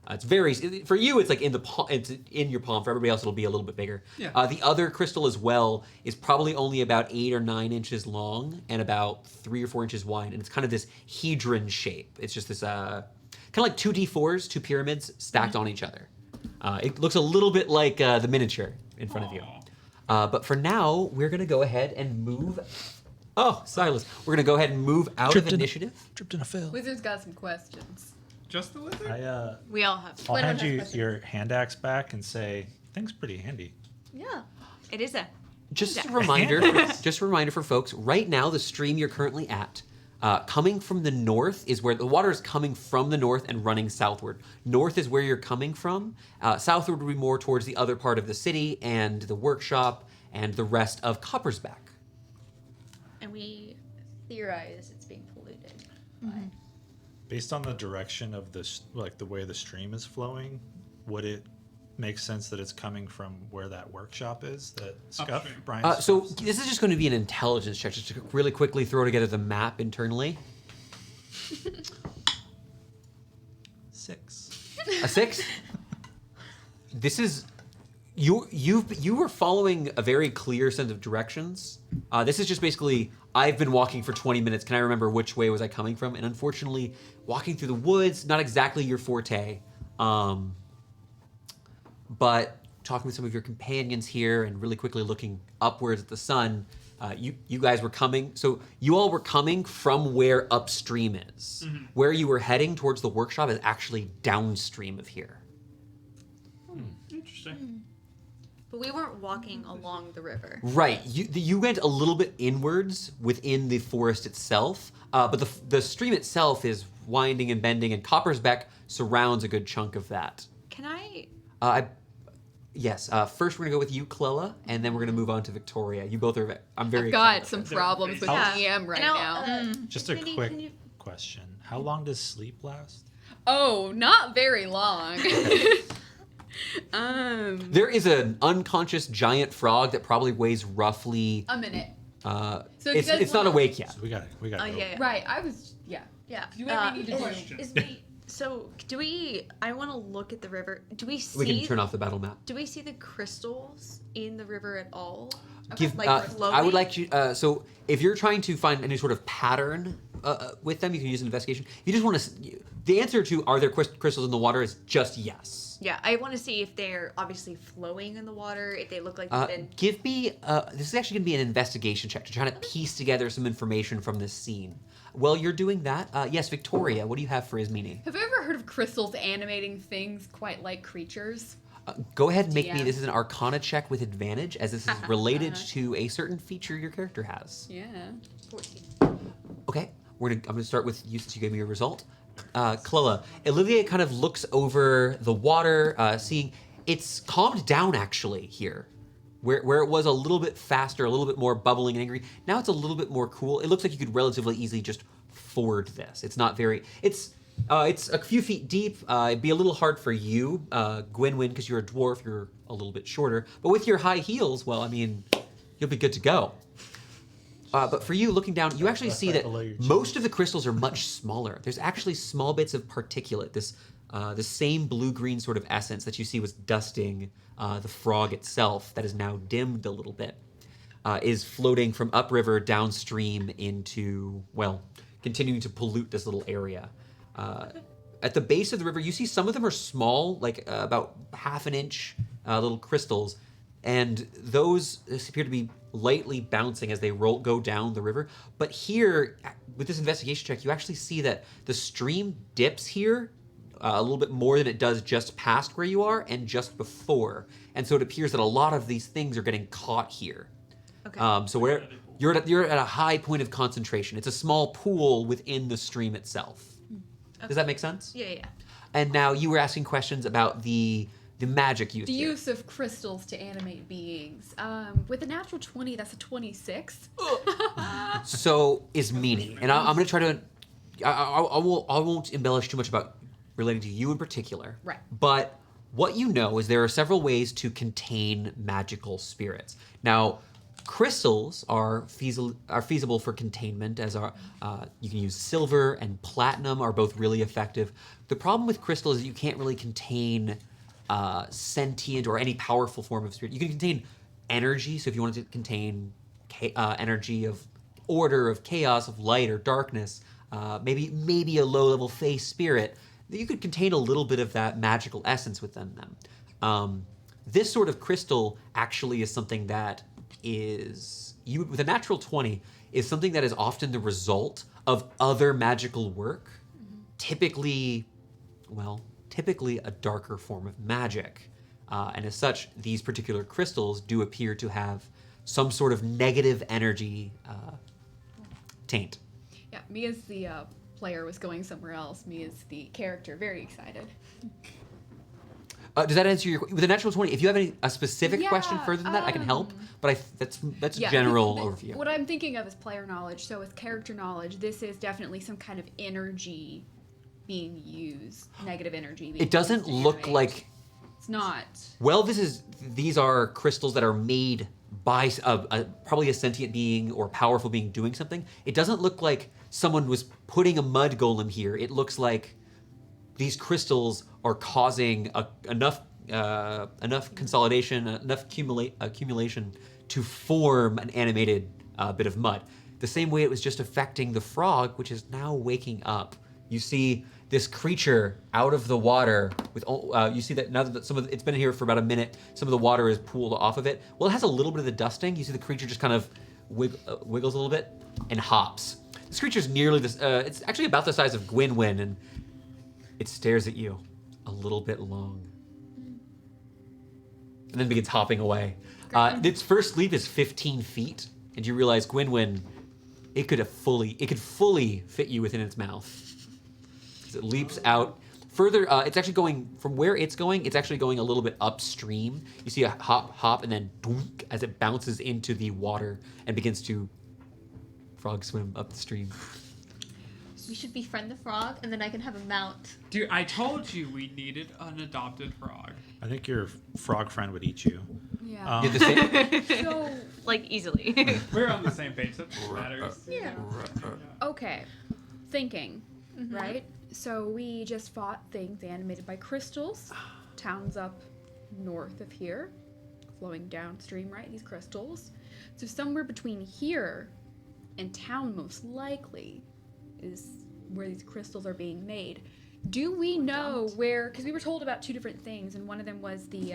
A: it's very for you. It's like in the palm. It's in your palm. For everybody else, it'll be a little bit bigger.
B: Yeah.
A: The other crystal as well is probably only about 8 or 9 inches long and about 3 or 4 inches wide, and it's kind of this hedron shape. It's just this kind of like 2d4s, 2 pyramids stacked on each other. It looks a little bit like the miniature in front of you. But for now, we're going to go ahead and move. Oh, Silas. We're going to go ahead and move out of initiative.
C: Tripped in a fail.
D: Wizard's got some questions.
B: Just the lizard?
E: We all have.
C: I'll
F: Wait,
C: hand
F: I'm
C: you
F: not supposed to-
C: your hand axe back and say, thing's pretty handy.
F: Yeah.
E: It is a.
A: Just a reminder for folks, right now, the stream you're currently at, coming from the north is where the water is coming from the north and running southward. North is where you're coming from. Southward would be more towards the other part of the city and the workshop and the rest of Coppersback.
F: And we theorize it's being polluted. by-
C: Based on the direction of this, like the way the stream is flowing, would it make sense that it's coming from where that workshop is? That Scuff,
B: Upstream.
C: Brian's
A: So
C: Scuff's?
A: this is just going to be an intelligence check, just to really quickly throw together the map internally.
C: 6.
A: A 6? This is you were following a very clear sense of directions. This is just basically I've been walking for 20 minutes. Can I remember which way was I coming from? And unfortunately, walking through the woods not exactly your forte. But talking with some of your companions here and really quickly looking upwards at the sun, you guys were coming. So you all were coming from where upstream is.
B: Mm-hmm.
A: Where you were heading towards the workshop is actually downstream of here.
B: Interesting.
E: But we weren't walking along the river.
A: Right. You went a little bit inwards within the forest itself, but the stream itself is winding and bending, and Coppersbeck surrounds a good chunk of that.
E: Can I?
A: Yes. First, we're gonna go with you, Clella, and then we're gonna move on to Victoria. You both are. I'm very.
D: I've got
A: excited
D: some
A: about
D: problems with
E: Yeah.
D: EM right
E: And
D: now.
E: I'll,
C: Just a
E: Can you-
C: quick
E: can you-
C: question. How long does sleep last?
D: Oh, not very long.
A: There is an unconscious giant frog that probably weighs roughly.
D: A minute. So
A: it's
D: you guys
A: not
D: wanna-
A: awake yet.
C: So we got
E: Oh
C: go.
E: yeah.
D: Right, I was, yeah.
E: Yeah.
D: Do what we need to
B: Question.
E: So do we? I want to look at the river. Do we see?
A: We can turn off the battle map.
E: Do we see the crystals in the river at all?
A: Give,
E: Like
A: I would
E: flowing?
A: like you. So, if you're trying to find any sort of pattern with them, you can use an investigation. You just want to. The answer to are there crystals in the water is just yes.
E: Yeah, I want to see if they're obviously flowing in the water. If they look like they've been.
A: Give me. This is actually going to be an investigation check to try to piece together some information from this scene. While you're doing that, yes, Victoria, what do you have for his meaning?
D: Have you ever heard of crystals animating things quite like creatures?
A: Go ahead and make me.
D: DM.
A: This is an Arcana check with advantage, as this is related to a certain feature your character has.
D: Yeah.
E: 14.
A: Okay, I'm gonna start with you since you gave me your result. Clella, Olivia kind of looks over the water, seeing it's calmed down actually here. Where it was a little bit faster, a little bit more bubbling and angry, now it's a little bit more cool. It looks like you could relatively easily just ford this. It's not very. It's a few feet deep. It'd be a little hard for you, Gwynwyn, because you're a dwarf. You're a little bit shorter. But with your high heels, well, I mean, you'll be good to go. But for you, looking down, you actually see that
C: Below your chin.
A: most of the crystals are much smaller. There's actually small bits of particulate. The same blue-green sort of essence that you see was dusting the frog itself, that is now dimmed a little bit, is floating from upriver downstream into, well, continuing to pollute this little area. At the base of the river, you see some of them are small, like about half an inch little crystals, and those appear to be lightly bouncing as they go down the river. But here, with this investigation check, you actually see that the stream dips here a little bit more than it does just past where you are and just before. And so it appears that a lot of these things are getting caught here.
E: Okay.
A: So you're at a high point of concentration. It's a small pool within the stream itself. Does that make sense?
E: Yeah.
A: And now you were asking questions about the magic used
D: The
A: here.
D: use of crystals to animate beings. With a natural 20, that's a 26.
A: So is meaning, and I'm going to try to. I won't embellish too much about relating to you in particular.
D: Right.
A: But what you know is there are several ways to contain magical spirits. Now, crystals are feasible for containment, as you can use silver and platinum are both really effective. The problem with crystal is that you can't really contain sentient or any powerful form of spirit. You can contain energy, so if you wanted to contain energy of order, of chaos, of light or darkness, maybe a low-level fey spirit, you could contain a little bit of that magical essence within them. This sort of crystal actually is something that is, with a natural 20, is something that is often the result of other magical work, typically a darker form of magic. And as such, these particular crystals do appear to have some sort of negative energy taint.
D: Yeah, me as the player was going somewhere else. Me as the character, very excited.
A: Does that answer your with a natural 20? If you have a specific question further than that, I can help. But that's a general overview.
D: What I'm thinking of is player knowledge. So with character knowledge, this is definitely some kind of energy being used, negative energy. Being
A: It doesn't
D: used to
A: look
D: animate.
A: like.
D: It's not.
A: Well, these are crystals that are made by probably a sentient being or powerful being doing something. It doesn't look like someone was putting a mud golem here. It looks like these crystals are causing enough consolidation, enough accumulation to form an animated bit of mud. The same way it was just affecting the frog, which is now waking up. You see this creature out of the water with. You see that now that it's been here for about a minute. Some of the water is pooled off of it. Well, it has a little bit of the dusting. You see the creature just kind of wiggles a little bit and hops. This creature's nearly this. It's actually about the size of Gwynwyn, and it stares at you a little bit long, and then begins hopping away. Its first leap is 15 feet, and you realize Gwynwyn, it could fully fit you within its mouth. As it leaps out further, it's actually going from where it's going. It's actually going a little bit upstream. You see a hop, and then doink, as it bounces into the water and begins to frog swim up the stream.
F: We should befriend the frog, and then I can have a mount.
B: Dude, I told you we needed an adopted frog.
C: I think your frog friend would eat you.
D: Yeah.
A: You have the same.
D: So
E: Like easily.
B: We're on the same page. That matters.
E: Yeah.
D: okay, thinking. right? So we just fought things animated by crystals. Town's up north of here, flowing downstream, right? These crystals. So somewhere between here and town, most likely, is where these crystals are being made. Do we know where? Because we were told about two different things, and one of them was the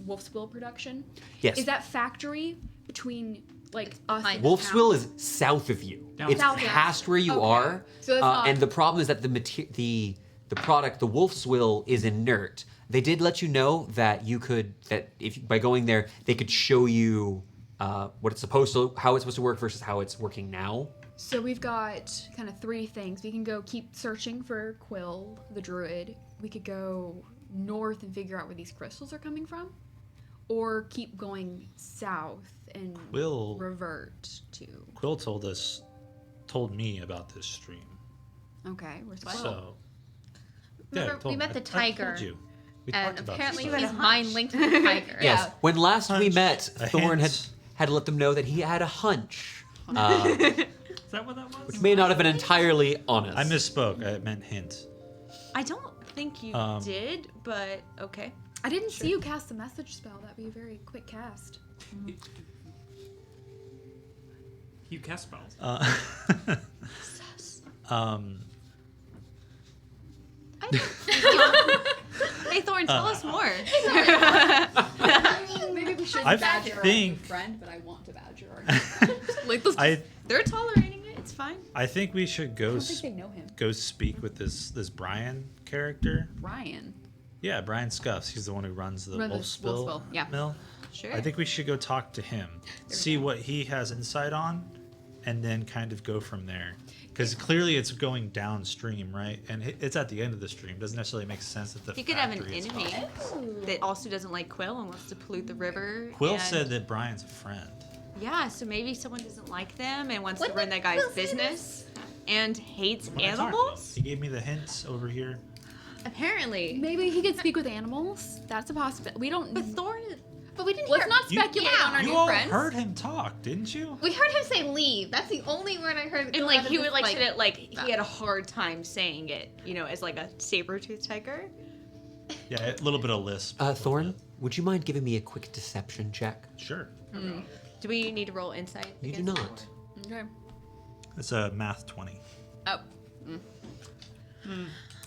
D: Wolfswill production.
A: Yes.
D: Is that factory between like us? And
A: Wolfswill
D: town?
A: is south of you.
B: Down
A: It's
D: south.
A: past where you
D: Okay.
A: are.
D: So that's not-
A: and the problem is that the product, the Wolfswill, is inert. They did let you know that you could, that if by going there, they could show you what it's supposed to, how it's supposed to work versus how it's working now.
D: So we've got kind of three things. We can go keep searching for Quill, the druid. We could go north and figure out where these crystals are coming from, or keep going south and
C: Quill-
D: revert to.
C: Quill told me about this stream.
D: Okay, where's Quill?
C: So
F: Remember,
C: told
F: we met
C: me.
F: the
C: I
F: tiger,
C: told you. We
F: and
C: talked about
F: apparently
C: this
F: he's
C: stuff.
F: mind linked with the tiger.
A: Yes. When last we
C: Hunch,
A: met,
C: a
A: Thorn
C: hint.
A: had let them know that he had a hunch,
B: Is that what that was?
A: which may not have been entirely honest.
C: I misspoke. I meant hint.
E: I don't think you did, but okay.
D: I didn't see you cast the message spell. That'd be a very quick cast.
B: You cast spells.
E: Hey Thorn, tell us more.
D: Maybe we should
C: I
D: badger our
C: think-
D: new friend, but I want to badger our new friend. Like those.
E: They're tolerating it. It's fine.
C: I think we should
D: I
C: go
D: don't think they know him.
C: go speak with this Brian character.
D: Ryan.
C: Yeah, Brian Scuffs. He's the one who runs the
D: Runs the
C: Wolfswill
D: Wolfswill, yeah.
C: mill.
E: Sure.
C: I think we should go talk to him, see what he has insight on, and then kind of go from there. Because clearly it's going downstream, right? And it's at the end of the stream. Doesn't necessarily make sense that the
E: you could have an
C: factory is
E: enemy that also doesn't like Quill and wants to pollute the river.
C: Quill
E: and-
C: said that Brian's a friend.
E: Yeah, so maybe someone doesn't like them and wants
F: When
E: to run
F: did
E: that guy's
F: Quill say
E: business and hates
C: When I talked to him,
E: animals.
C: he gave me the hints over here.
E: Apparently.
D: Maybe he could speak with animals. That's a possibility. We don't.
E: But Thorn is.
F: But we didn't
D: Let's
F: hear.
D: not speculate
F: Yeah.
D: on our
C: You
D: new
C: all
D: friends.
C: heard him talk, didn't you?
F: We heard him say leave. That's the only word I heard.
E: And like
F: out of
E: he
F: this,
E: would like said it like he had a hard time saying it, you know, as like a saber-toothed tiger.
C: Yeah, a little bit of lisp.
A: Thorn, would you mind giving me a quick deception check?
C: Sure.
E: Do we need to roll insight?
A: You do
E: against
A: not.
D: Okay.
C: It's a math 20.
D: Oh.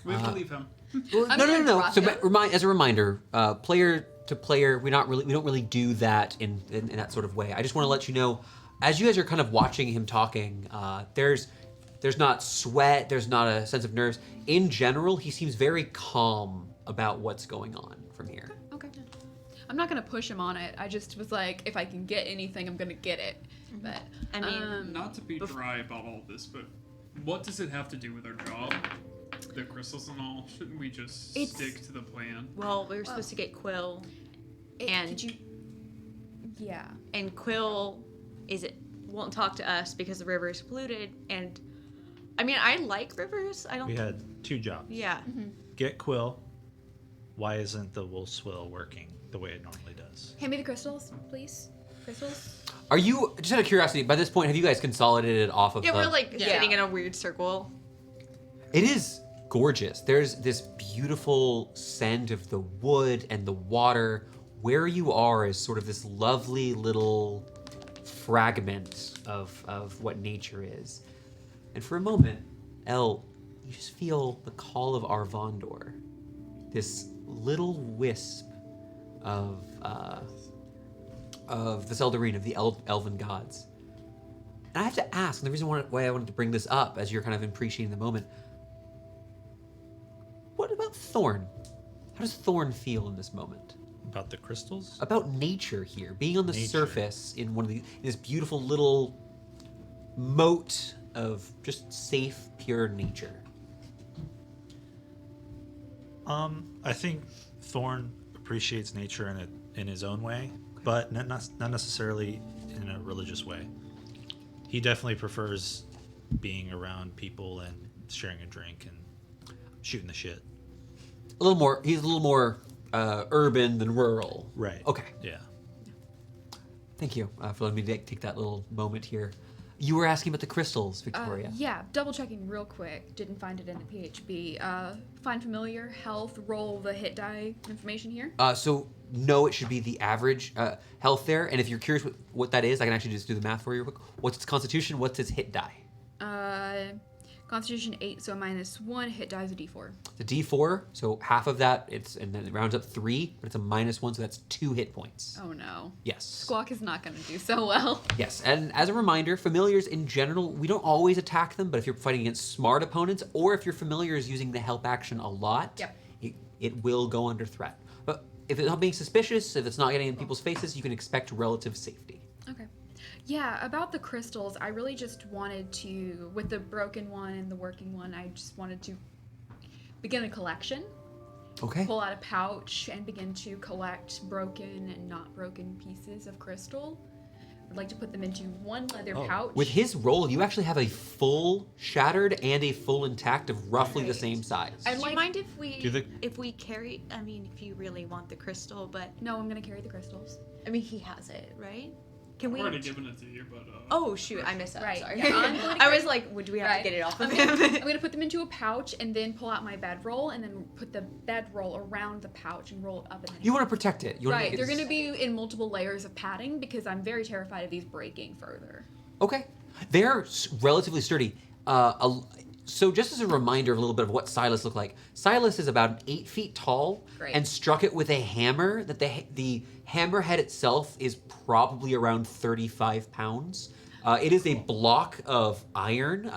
B: We believe him.
A: Well,
D: I'm
A: no.
D: gonna drop
A: So
D: it.
A: as a reminder, player to player, we don't really do that in that sort of way. I just want to let you know, as you guys are kind of watching him talking, there's not sweat, there's not a sense of nerves. In general, he seems very calm about what's going on from here.
D: Okay. I'm not gonna push him on it. I just was like, if I can get anything, I'm gonna get it. But
E: I mean,
B: Not to be dry about all this, but what does it have to do with our job? The crystals and all? Shouldn't we just
D: It's-
B: stick to the plan?
E: well, we were supposed to get Quill, and
D: could you? Yeah.
E: and Quill won't talk to us because the river is polluted. And I mean, I like rivers. I don't.
C: We had 2 jobs.
E: Yeah.
C: Get Quill. Why isn't the Wolfswill working the way it normally does?
D: Hand me the crystals, please. Crystals.
A: Are you, just out of curiosity, by this point, have you guys consolidated off of
E: Yeah,
A: the...
E: we're like
D: Yeah.
E: sitting in a weird circle.
A: It is gorgeous. There's this beautiful scent of the wood and the water. Where you are is sort of this lovely little fragment of what nature is. And for a moment, Elle, you just feel the call of Arvondor. This little wisp of the Zeldarine, of the elven gods. And I have to ask, and the reason why I wanted to bring this up as you're kind of appreciating the moment, what about Thorn? How does Thorn feel in this moment?
C: About the crystals?
A: About nature here, being on the
C: Nature.
A: surface in this beautiful little moat of just safe, pure nature.
C: I think Thorn appreciates nature in his own way, but not necessarily in a religious way. He definitely prefers being around people and sharing a drink and shooting the shit.
A: He's a little more urban than rural.
C: Right.
A: Okay.
C: Yeah.
A: Thank you for letting me take that little moment here. You were asking about the crystals, Victoria.
D: Yeah, double checking real quick. Didn't find it in the PHB. Find familiar, health, roll the hit die information here.
A: So no, it should be the average health there. And if you're curious what that is, I can actually just do the math for you real quick. What's its constitution? What's its hit die?
D: Constitution 8, so -1. Hit die is a D4.
A: The D4, so half of that, and then it rounds up 3, but it's a -1, so that's 2 hit points.
D: Oh no.
A: Yes.
D: Squawk is not going to do so well.
A: Yes, and as a reminder, familiars in general, we don't always attack them, but if you're fighting against smart opponents, or if your familiar is using the help action a lot,
D: Yep.
A: it will go under threat. But if it's not being suspicious, if it's not getting in people's faces, you can expect relative safety.
D: Okay. Yeah, about the crystals, I really just wanted to, with the broken one and the working one, I just wanted to begin a collection.
A: Okay.
D: Pull out a pouch and begin to collect broken and not broken pieces of crystal. I'd like to put them into one leather pouch.
A: With his roll, you actually have a full shattered and a full intact of roughly the same size.
E: Do you mind if we
C: Do the-
E: if we carry? I mean, if you really want the crystal, but
D: No, I'm going to carry the crystals.
E: I mean, he has it, right? Can
B: I've
E: we?
B: already given it to you, but
E: Oh shoot, I missed that.
D: Right,
E: Sorry.
D: yeah, I'm going to
E: I
D: carry-
E: was like, do we have
D: Right.
E: to get it off
D: I'm
E: of
D: gonna,
E: him?
D: I'm gonna put them into a pouch and then pull out my bedroll and then put the bedroll around the pouch and roll it up and then
A: You want to protect it. You want
D: right,
A: to make
D: they're
A: it
D: gonna be in multiple layers of padding because I'm very terrified of these breaking further.
A: Okay. They're relatively sturdy. So just as a reminder of a little bit of what Silas looked like, Silas is about 8 feet tall
D: Great.
A: and struck it with a hammer that the hammerhead itself is probably around 35 pounds. It is a block of iron.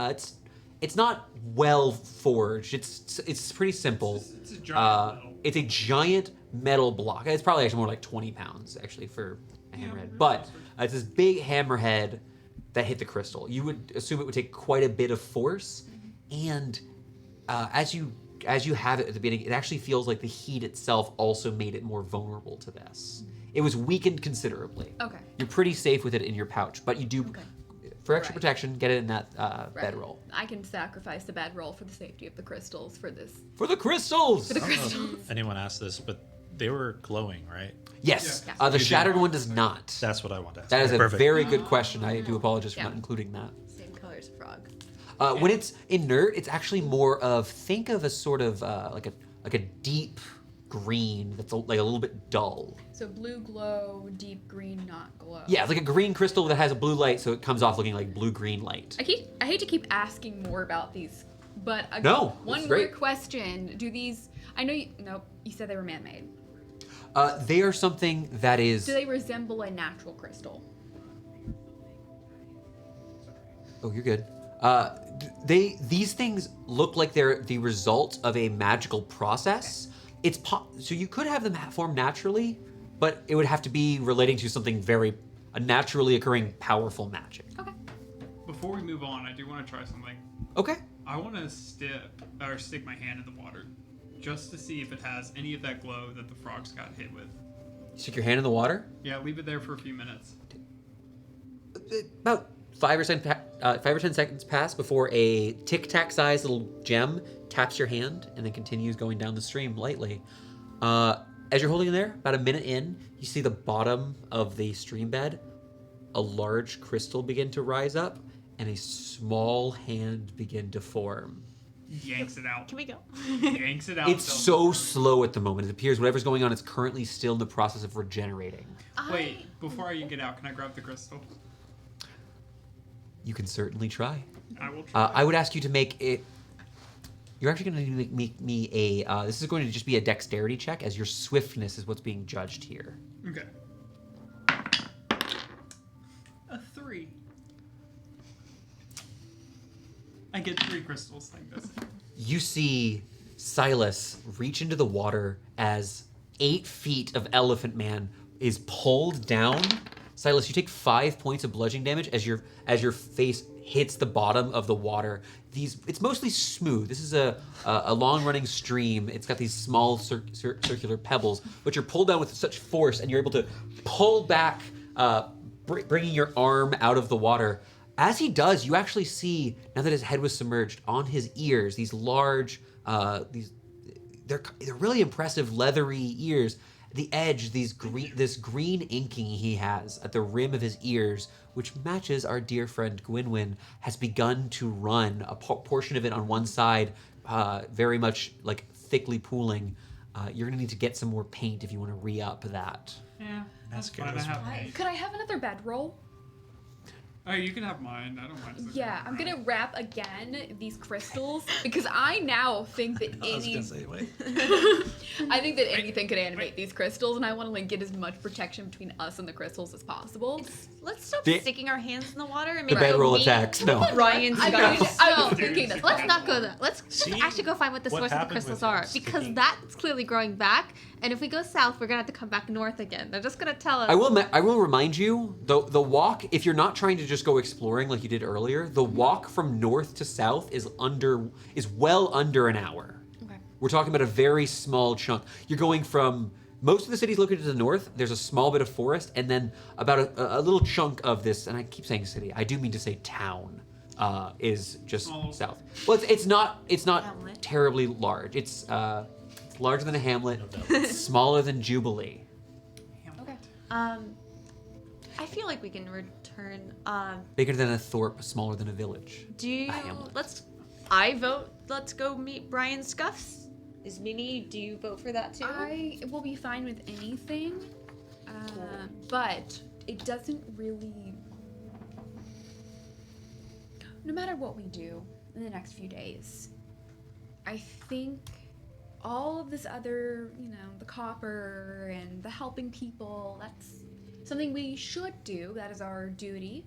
A: It's not well forged. It's pretty simple.
B: it's a giant metal.
A: It's a giant metal block. It's probably actually more like 20 pounds actually for a hammerhead. But it's this big hammerhead that hit the crystal. You would assume it would take quite a bit of force, and as you have it at the beginning, it actually feels like the heat itself also made it more vulnerable to this. It was weakened considerably.
D: Okay.
A: You're pretty safe with it in your pouch, but you do,
D: Okay.
A: for extra
D: Right.
A: protection, get it in that
D: Right.
A: bedroll.
D: I can sacrifice the bedroll for the safety of the crystals for this.
A: For the crystals!
D: For the
C: I don't know
D: crystals.
C: if anyone asked this, but they were glowing, right?
A: Yes,
D: Yeah.
A: the shattered one does not.
C: That's what I want to ask.
A: That is
C: Okay,
A: a
C: perfect.
A: very good question. I do apologize for
D: Yeah.
A: not including that.
E: Same color as a frog.
A: When it's inert, it's actually more of, think of a sort of like a deep green that's like a little bit dull.
D: So blue glow, deep green not glow.
A: Yeah, it's like a green crystal that has a blue light, so it comes off looking like blue-green light.
D: I hate to keep asking more about these, but
A: No,
D: one
A: it's
D: more
A: great.
D: question. Do these? I know you. Nope. You said they were man-made.
A: They are something that is.
D: Do they resemble a natural crystal?
A: Oh, you're good. These things look like they're the result of a magical process. So you could have them form naturally, but it would have to be relating to something a naturally occurring powerful magic.
D: Okay.
B: before we move on, I do want to try something.
A: Okay.
B: I want to stick my hand in the water, just to see if it has any of that glow that the frogs got hit with.
A: Stick your hand in the water.
B: Yeah, leave it there for a few minutes.
A: About 5 or 10 seconds pass before a tic-tac sized little gem taps your hand and then continues going down the stream lightly. As you're holding it there, about a minute in, you see the bottom of the stream bed, a large crystal begin to rise up, and a small hand begin to form.
B: Yanks it out.
E: Can we go?
B: Yanks it out.
A: It's so slow at the moment. It appears whatever's going on is currently still in the process of regenerating.
B: Wait, before you get out, can I grab the crystal?
A: You can certainly try.
B: I will try.
A: I would ask you to make it. You're actually going to make me a. This is going to just be a dexterity check, as your swiftness is what's being judged here.
B: Okay. A 3. I get 3 crystals like this.
A: You see Silas reach into the water as 8 feet of Elephant Man is pulled down. Silas, you take 5 points of bludgeoning damage as your face hits the bottom of the water. It's mostly smooth. This is a long-running stream. It's got these small circular pebbles, but you're pulled down with such force, and you're able to pull back, bringing your arm out of the water. As he does, you actually see, now that his head was submerged, on his ears, these large, they're really impressive leathery ears. the edge, this green inking he has at the rim of his ears, which matches our dear friend Gwynwyn, has begun to run. A portion of it on one side, very much like thickly pooling. You're gonna need to get some more paint if you want to re-up that.
B: Yeah, that's
C: good
B: fine. I
C: as
B: have
C: well.
B: paint.
D: Could I have another bedroll?
B: Oh, you can have mine. I don't mind.
D: Yeah, I'm gonna wrap again these crystals because I now think that
C: I was
D: any
C: gonna say, wait.
D: I think that anything could animate these crystals, and I want to like get as much protection between us and the crystals as possible.
E: Let's stop
A: The-
E: sticking our hands in the water and
A: The
E: make
A: bedroll
F: me-
A: attacks. No.
E: Ryan's
D: I
E: got
D: was
F: No.
D: thinking that.
F: Let's not go there. Let's
C: See
F: actually go find what the
C: what
F: source of the
C: happened
F: crystals
C: with
F: are. Because
C: sticking-
F: that's clearly growing back. And if we go south, we're going to have to come back north again. They're just going to tell us.
A: I will remind you, the walk, if you're not trying to just go exploring like you did earlier, the walk from north to south is well under an hour.
D: Okay.
A: We're talking about a very small chunk. You're going from most of the city's located to the north. There's a small bit of forest, and then about a little chunk of this. And I keep saying city. I do mean to say town. Is just
B: Oh.
A: south. Well, it's not
E: Hamlet.
A: terribly large. It's larger than a hamlet. It's smaller than Jubilee.
D: Okay.
E: I feel like we can return.
A: Bigger than a thorp, smaller than a village.
E: Do you?
A: hamlet.
E: I vote. Let's go meet Brian Scuffs. Is Minnie? Do you vote for that too?
D: I will be fine with anything, but it doesn't really. No matter what we do in the next few days, I think all of this other, the copper and the helping people, that's something we should do. That is our duty.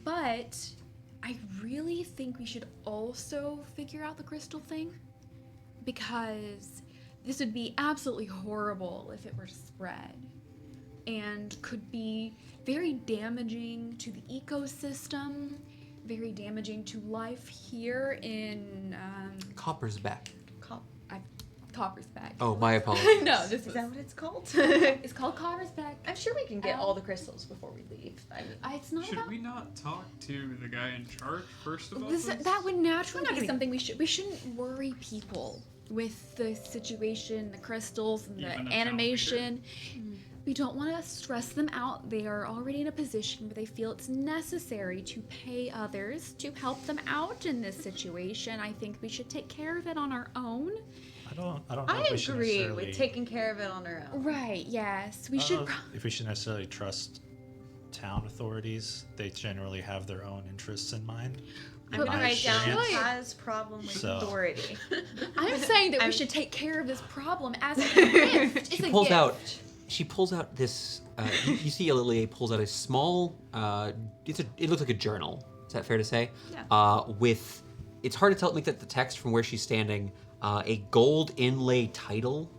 D: But I really think we should also figure out the crystal thing, because this would be absolutely horrible if it were to spread and could be very damaging to the ecosystem, very damaging to life here in
A: Copper's back.
D: Copper's Back.
A: Oh, my apologies.
D: No, this
E: Is
D: was,
E: that what it's called?
D: it's called Copper's Back.
E: I'm sure we can get all the crystals before we leave. I mean,
D: It's not
B: Should
D: about
B: we not talk to the guy in charge first about
D: this.
B: this?
D: That would naturally
E: We're not
D: be
E: gonna-
D: something we shouldn't worry people with the situation, the crystals, and
B: Even a
D: the
B: town
D: animation. We don't want to stress them out. They are already in a position where they feel it's necessary to pay others to help them out in this situation. I think we should take care of it on our own.
C: I don't know
E: I
C: if we should
E: agree
C: necessarily.
E: with taking care of it on our own.
D: Right, yes. We
C: I don't
D: should.
C: know if we should necessarily trust town authorities. They generally have their own interests in mind.
E: I'm
C: in
E: gonna
C: my
E: write down
C: experience.
E: has problem with
C: So-
E: authority.
D: I'm saying that we
E: I'm-
D: should take care of this problem as a gift. It's
A: She
D: a
A: pulls
D: gift.
A: out. She pulls out this. You see, Lily pulls out a small. It looks like a journal. Is that fair to say?
E: Yeah.
A: With, it's hard to tell. Make that the text from where she's standing. A gold inlay title,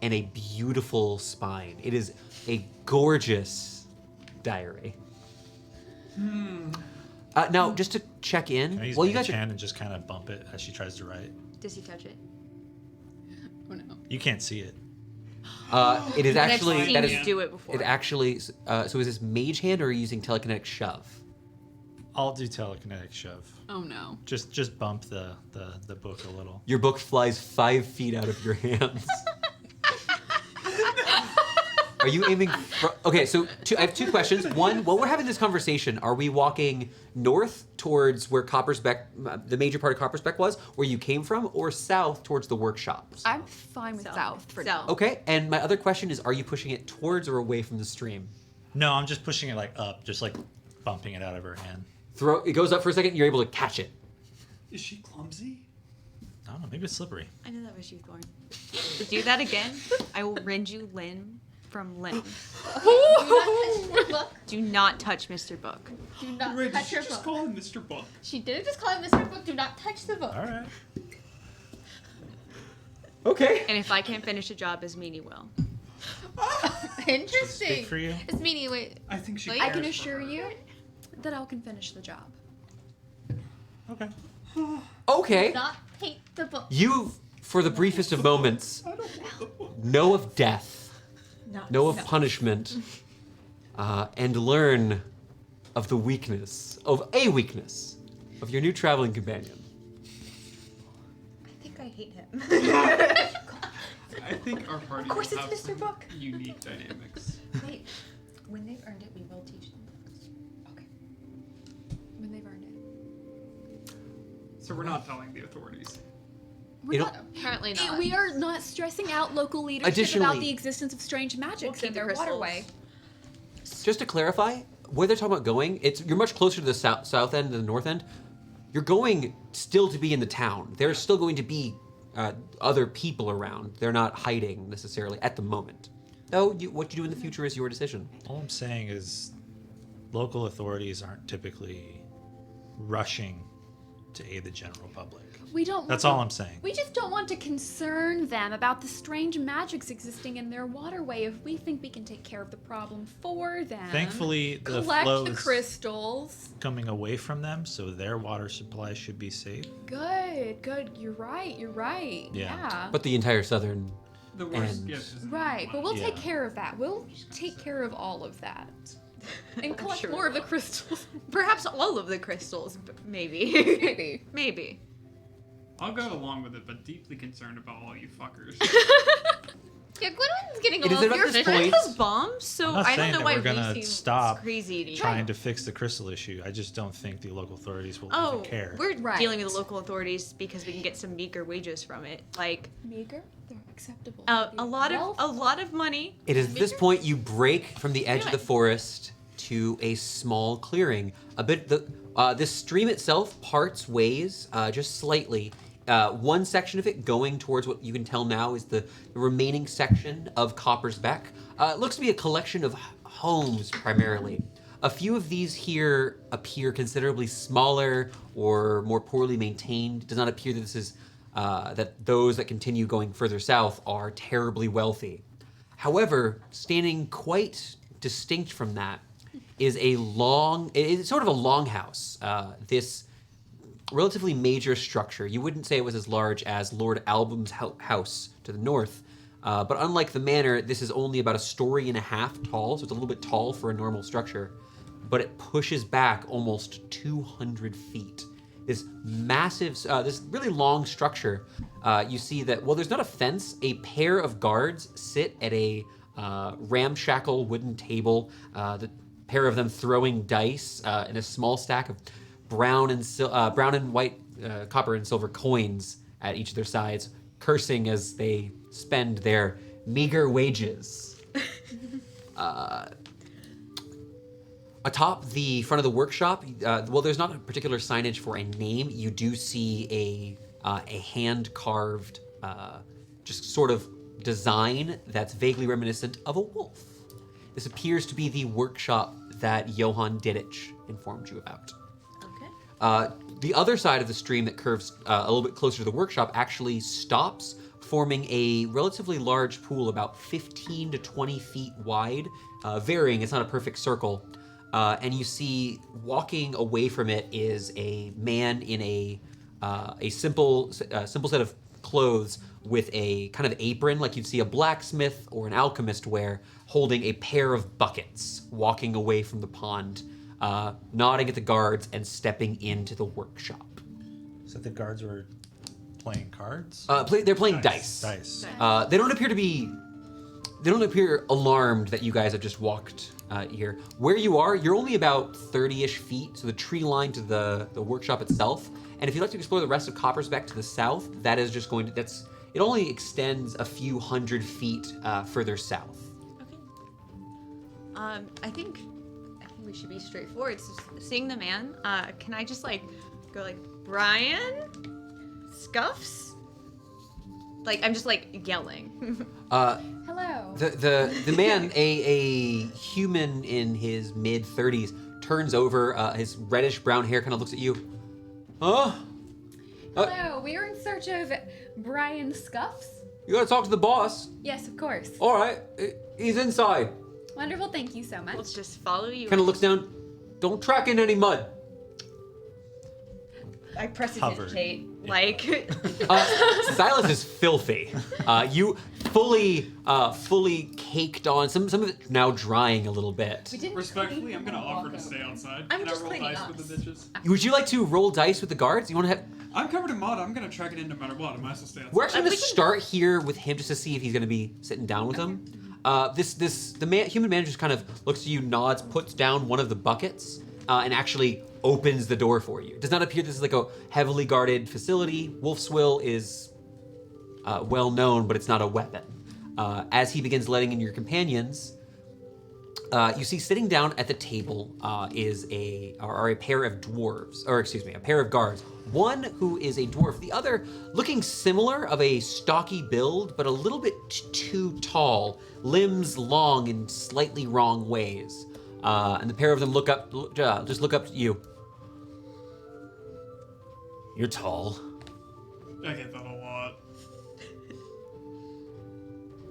A: and a beautiful spine. It is a gorgeous diary. Now, just to check in,
C: Can I use
A: well,
C: my
A: you guys are
C: hand and just kind of bump it as she tries to write?
E: Does he touch it?
D: Oh no.
C: You can't see it.
A: It is
E: I've
A: actually
E: seen
A: that
E: you
A: is
E: do it before.
A: it actually. So is this mage hand or are you using telekinetic shove?
C: I'll do telekinetic shove.
D: Oh no.
C: Just bump the book a little.
A: Your book flies 5 feet out of your hands. Are you aiming? Okay, so I have 2 questions. One, while we're having this conversation, are we walking north towards where Coppersbeck, the major part of Coppersbeck was, where you came from, or south towards the workshops?
D: I'm fine with south for now.
A: Okay, and my other question is, are you pushing it towards or away from the stream?
C: No, I'm just pushing it like up, just like bumping it out of her hand.
A: It goes up for a second, you're able to catch it.
B: Is she clumsy?
C: I don't know, maybe it's slippery.
E: I know that was you, Thorn. To do that again, I will rend you limb from limb.
F: Do not touch Mr. Book.
E: Do not touch Mr. Book.
F: Do not
B: Wait, did
F: touch
B: she
F: your
B: just
F: book.
B: call him Mr. Book?
F: She did just call him Mr. Book. Do not touch the book.
C: All right.
A: Okay.
E: And if I can't finish a job, as Meanie will.
F: Interesting.
C: Speak for you.
F: It's meaning, wait.
B: I think she.
F: Wait.
D: I
B: cares
D: can
B: for
D: assure
B: her.
D: you that I can finish the job.
C: Okay.
A: Okay.
F: Not paint the book.
A: You, for the briefest of moments, know of death, know of punishment, and learn of the weakness, of a weakness, of your new traveling companion.
E: I think I hate him.
B: I think our party
E: course
B: will
E: it's
B: have
E: Mr.
B: some
E: Book.
B: unique dynamics.
E: Wait, when they've earned it, we will teach them.
D: Okay. When they've earned it.
B: So we're not telling the authorities.
D: We're
A: It'll-
D: not,
F: Apparently not.
D: we are not stressing out local leadership
A: Additionally-
D: about the existence of strange magics
E: keep
D: in
E: the
D: their
E: crystals.
D: waterway.
A: Just to clarify, where they're talking about going, you're much closer to the south end than the north end. You're going still to be in the town. There's still going to be other people around. They're not hiding necessarily at the moment. Though, what you do in the future is your decision.
C: All I'm saying is local authorities aren't typically rushing to aid the general public.
D: We don't.
C: That's
D: want
C: all
D: to-
C: I'm saying.
D: We just don't want to concern them about the strange magics existing in their waterway if we think we can take care of the problem for them.
C: Thankfully, the
D: collect
C: flow
D: the
C: is
D: crystals.
C: coming away from them, so their water supply should be safe.
D: Good. You're right.
C: Yeah.
A: But the entire southern
B: The worst
A: And-
B: gift is
D: Right, but we'll take
C: Yeah.
D: care of that. We'll take care of all of that. And collect
E: sure
D: more
E: we
D: of the
E: will.
D: crystals.
E: Perhaps all of the crystals, maybe.
D: Maybe.
E: Maybe.
B: I'll go along with it, but deeply concerned about all you fuckers.
F: Yeah, Gwynwyn's getting a
A: It is
F: little
A: at
E: Your
A: this
E: friend
A: point-
E: has bombs, so
C: I'm not
E: I don't
C: saying
E: know
C: that
E: why
C: we're gonna
E: we seem
C: stop
E: crazy to you.
C: Trying to fix the crystal issue. I just don't think the local authorities will
E: Oh,
C: even care.
E: we're
D: Right.
E: dealing with the local authorities because we can get some meager wages from it. Like
D: Meager? They're acceptable.
E: a lot of money.
A: It is at this point you break from the edge
E: Do
A: of the
E: it.
A: forest to a small clearing. This stream itself parts ways just slightly. One section of it going towards what you can tell now is the remaining section of Copper's Beck. It looks to be a collection of homes primarily. A few of these here appear considerably smaller or more poorly maintained. It does not appear that this is that those that continue going further south are terribly wealthy. However, standing quite distinct from that is it's sort of a longhouse. This relatively major structure. You wouldn't say it was as large as Lord Album's house to the north, but unlike the manor, this is only about a story and a half tall, so it's a little bit tall for a normal structure, but it pushes back almost 200 feet. This massive, this really long structure, you see that, well, there's not a fence. A pair of guards sit at a ramshackle wooden table, the pair of them throwing dice in a small stack of brown and white copper and silver coins at each of their sides, cursing as they spend their meager wages. Atop the front of the workshop, well, there's not a particular signage for a name. You do see a hand-carved, just sort of design that's vaguely reminiscent of a wolf. This appears to be the workshop that Johann Diddich informed you about.
E: Okay.
A: The other side of the stream that curves a little bit closer to the workshop actually stops, forming a relatively large pool about 15 to 20 feet wide, varying. It's not a perfect circle. And you see walking away from it is a man in a simple set of clothes with a kind of apron like you'd see a blacksmith or an alchemist wear, holding a pair of buckets, walking away from the pond, nodding at the guards and stepping into the workshop.
C: So the guards were playing cards?
A: They're playing dice.
C: Dice.
A: They don't appear alarmed that you guys have just walked here. Where you are, you're only about 30-ish feet, so the tree line to the workshop itself. And if you'd like to explore the rest of Copper's Beck to the south, that is just going to, it only extends a few hundred feet further south.
E: Okay. I think we should be straightforward. So seeing the man, can I just go like Brian Scuffs? Like I'm just yelling.
D: Hello.
A: The man, a human in his mid-30s, turns over, his reddish-brown hair kind of looks at you. Huh?
D: Hello. We are in search of Brian Scuffs.
A: You gotta talk to the boss.
D: Yes, of course.
A: All right, he's inside.
D: Wonderful. Thank you so much.
E: Let's just follow you.
A: Kind of looks down. Don't track in any mud.
E: I prestidigitate.
A: Silas is filthy. You fully caked on. Some of it now drying a little bit.
D: We didn't
B: Respectfully,
D: clean
B: I'm gonna
D: them
B: offer
D: all
B: to stay outside.
E: I'm
B: Can
E: just
B: I roll
E: cleaning
B: dice
E: up.
B: with the bitches?
A: Would you like to roll dice with the guards? You want to have?
B: I'm covered in mud. I'm gonna track it in no matter what. I might as well stay outside.
A: We're actually going to start here with him just to see if he's going to be sitting down with him. Human manager just kind of looks at you, nods, puts down one of the buckets, and actually opens the door for you. It does not appear this is like a heavily guarded facility. Wolfswill is well known, but it's not a weapon. As he begins letting in your companions, you see sitting down at the table are a pair of dwarves, or excuse me, a pair of guards. One who is a dwarf, the other looking similar, of a stocky build, but a little bit too tall, limbs long in slightly wrong ways. And the pair of them look up to you. You're tall.
B: I get that a lot.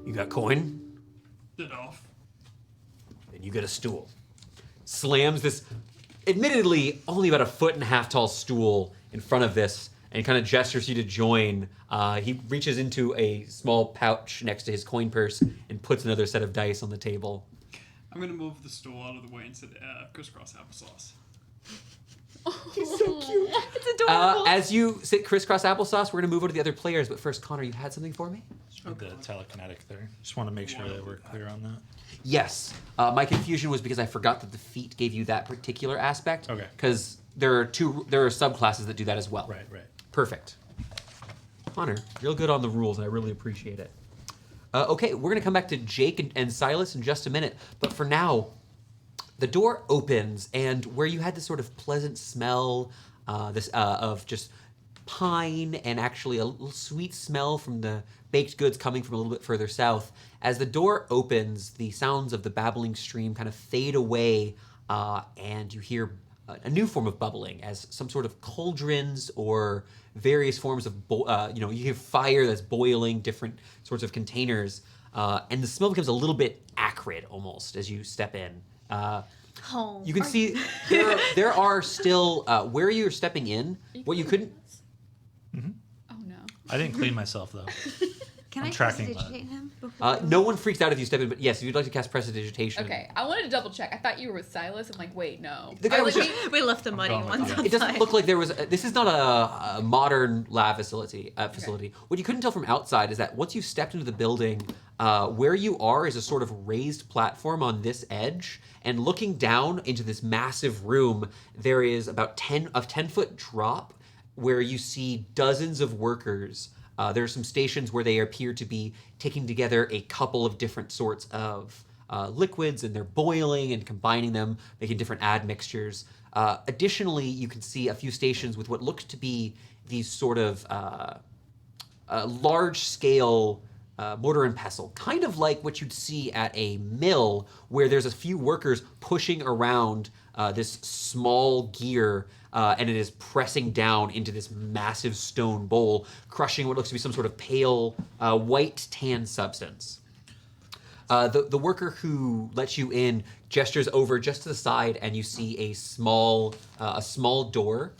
A: You got coin?
B: Bit off.
A: Then you get a stool. Slams this, admittedly, only about 1.5 foot tall stool in front of this and kind of gestures you to join. He reaches into a small pouch next to his coin purse and puts another set of dice on the table.
B: I'm gonna move the stool out of the way and sit crisscross applesauce.
E: He's so cute. It's adorable.
A: As you sit crisscross applesauce, we're going to move on to the other players. But first, Connor, you had something for me?
C: The telekinetic there. Just want to make sure that we're clear on that.
A: Yes. My confusion was because I forgot that the feat gave you that particular aspect.
C: Okay.
A: Because there are subclasses that do that as well.
C: Right.
A: Perfect. Connor, real good on the rules, and I really appreciate it. Okay, we're going to come back to Jake and Silas in just a minute. But for now, the door opens, and where you had this sort of pleasant smell of just pine and actually a little sweet smell from the baked goods coming from a little bit further south, as the door opens, the sounds of the babbling stream kind of fade away, and you hear a new form of bubbling, as some sort of cauldrons or various forms of, you hear fire that's boiling, different sorts of containers, and the smell becomes a little bit acrid almost as you step in.
F: Home.
A: You can see there are still where you're stepping in. What you couldn't.
D: Oh no.
C: I didn't clean myself though.
E: Can
C: I'm
E: I
C: tracking
E: prestidigitate him? before
A: No one freaks out if you step in, but yes, if you'd like to cast prestidigitation.
D: Okay, I wanted to double check. I thought you were with Silas. I'm like, wait, no.
A: The guy
D: I
A: was
D: like,
A: just-
E: we left the muddy
C: going with
E: ones
C: you.
E: outside.
A: It doesn't look like there was. This is not a modern lab facility. What you couldn't tell from outside is that once you stepped into the building, where you are is a sort of raised platform on this edge, and looking down into this massive room, there is about 10-foot drop where you see dozens of workers. There are some stations where they appear to be taking together a couple of different sorts of liquids, and they're boiling and combining them, making different admixtures. Additionally, you can see a few stations with what looks to be these sort of large-scale mortar and pestle, kind of like what you'd see at a mill, where there's a few workers pushing around this small gear, and it is pressing down into this massive stone bowl, crushing what looks to be some sort of pale white tan substance. The worker who lets you in gestures over just to the side, and you see a small door